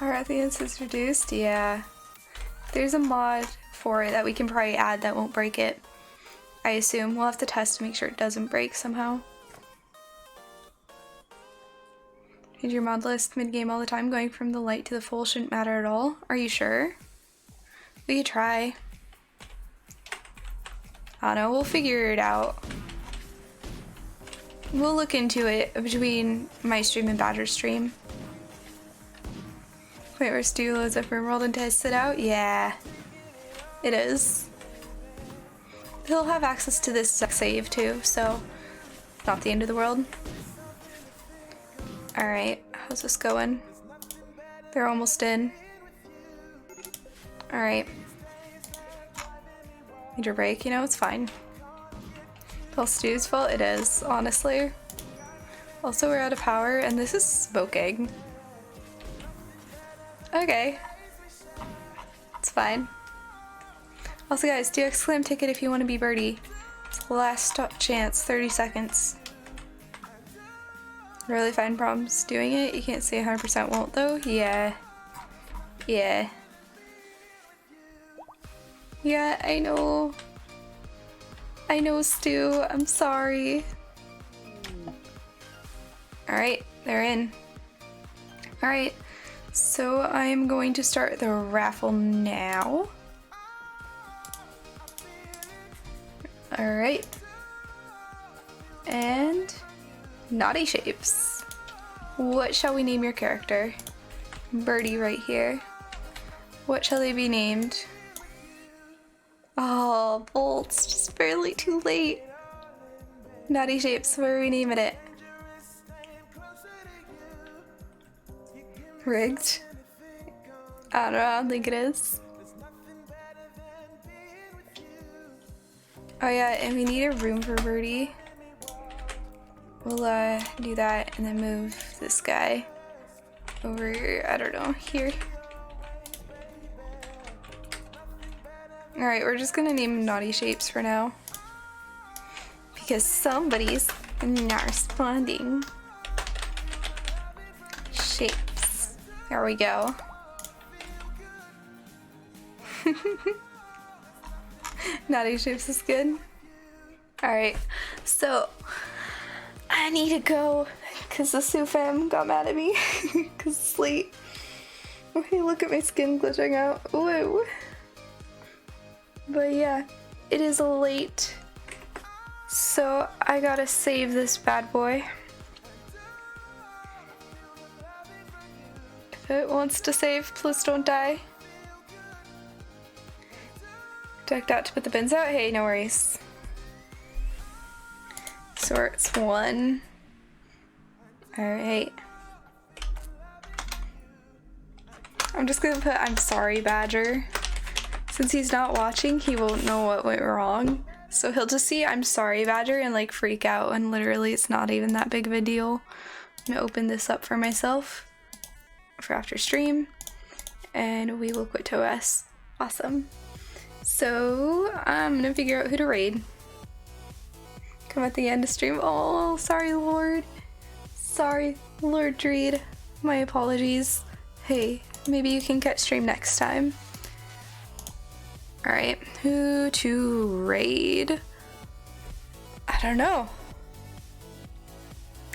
Are the instances reduced? Yeah. There's a mod for it that we can probably add that won't break it. I assume. We'll have to test to make sure it doesn't break somehow. Change your mod list mid-game all the time. Going from the light to the full shouldn't matter at all. Are you sure? We could try. I don't know. We'll figure it out. We'll look into it between my stream and Badger's stream. Wait, where Stu loads up RimWorld and tests it out? Yeah. It is. He'll have access to this save too, so not the end of the world. Alright, how's this going? They're almost in. Alright. Major break, you know, it's fine. All Stu's fault? It is, honestly. Also, we're out of power, and this is smoke egg. Okay. It's fine. Also, guys, do exclaim ticket if you want to be birdie. It's the last chance, 30 seconds. Really find problems doing it? You can't say 100% won't, though? Yeah. Yeah. Yeah, I know. I know, Stu. I'm sorry. Alright, they're in. Alright, so I'm going to start the raffle now. Alright. And naughty shapes. What shall we name your character? Birdie right here. What shall they be named? Oh, bolts, just barely too late. Naughty shapes, what are we naming it? Rigged? I don't know, I don't think it is. Oh yeah, and we need a room for Birdie. We'll do that and then move this guy over, I don't know, here. Alright, we're just gonna name him Naughty Shapes for now. Because somebody's not responding. Shapes. There we go. Naughty Shapes is good. Alright, so I need to go because the Sue fam got mad at me because it's late. Okay, look at my skin glitching out. Woo! But yeah, it is late, so I gotta save this bad boy. If it wants to save, please don't die. Decked out to put the bins out? Hey, no worries. Sorts 1. Alright. I'm just gonna put I'm sorry, Badger. Since he's not watching, he won't know what went wrong. So he'll just see I'm sorry, Badger, and like freak out, and literally it's not even that big of a deal. I'm gonna open this up for myself for after stream. and we will quit TOS. Awesome. So I'm gonna figure out who to raid. Come at the end of stream. Oh, sorry, Lord. Sorry, Lord Dreed. My apologies. Hey, maybe you can catch stream next time. Alright, who to raid? I don't know.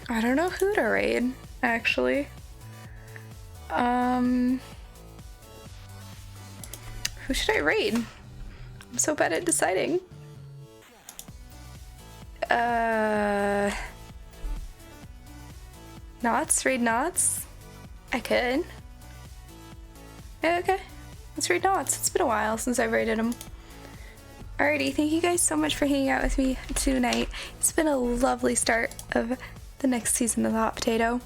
I don't know who to raid, actually. Who should I raid? I'm so bad at deciding. Knots? Raid Knots? I could. Yeah, okay. Let's raid Knots. It's been a while since I've raided him. Alrighty, thank you guys so much for hanging out with me tonight. It's been a lovely start of the next season of the Hot Potato.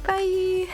Bye!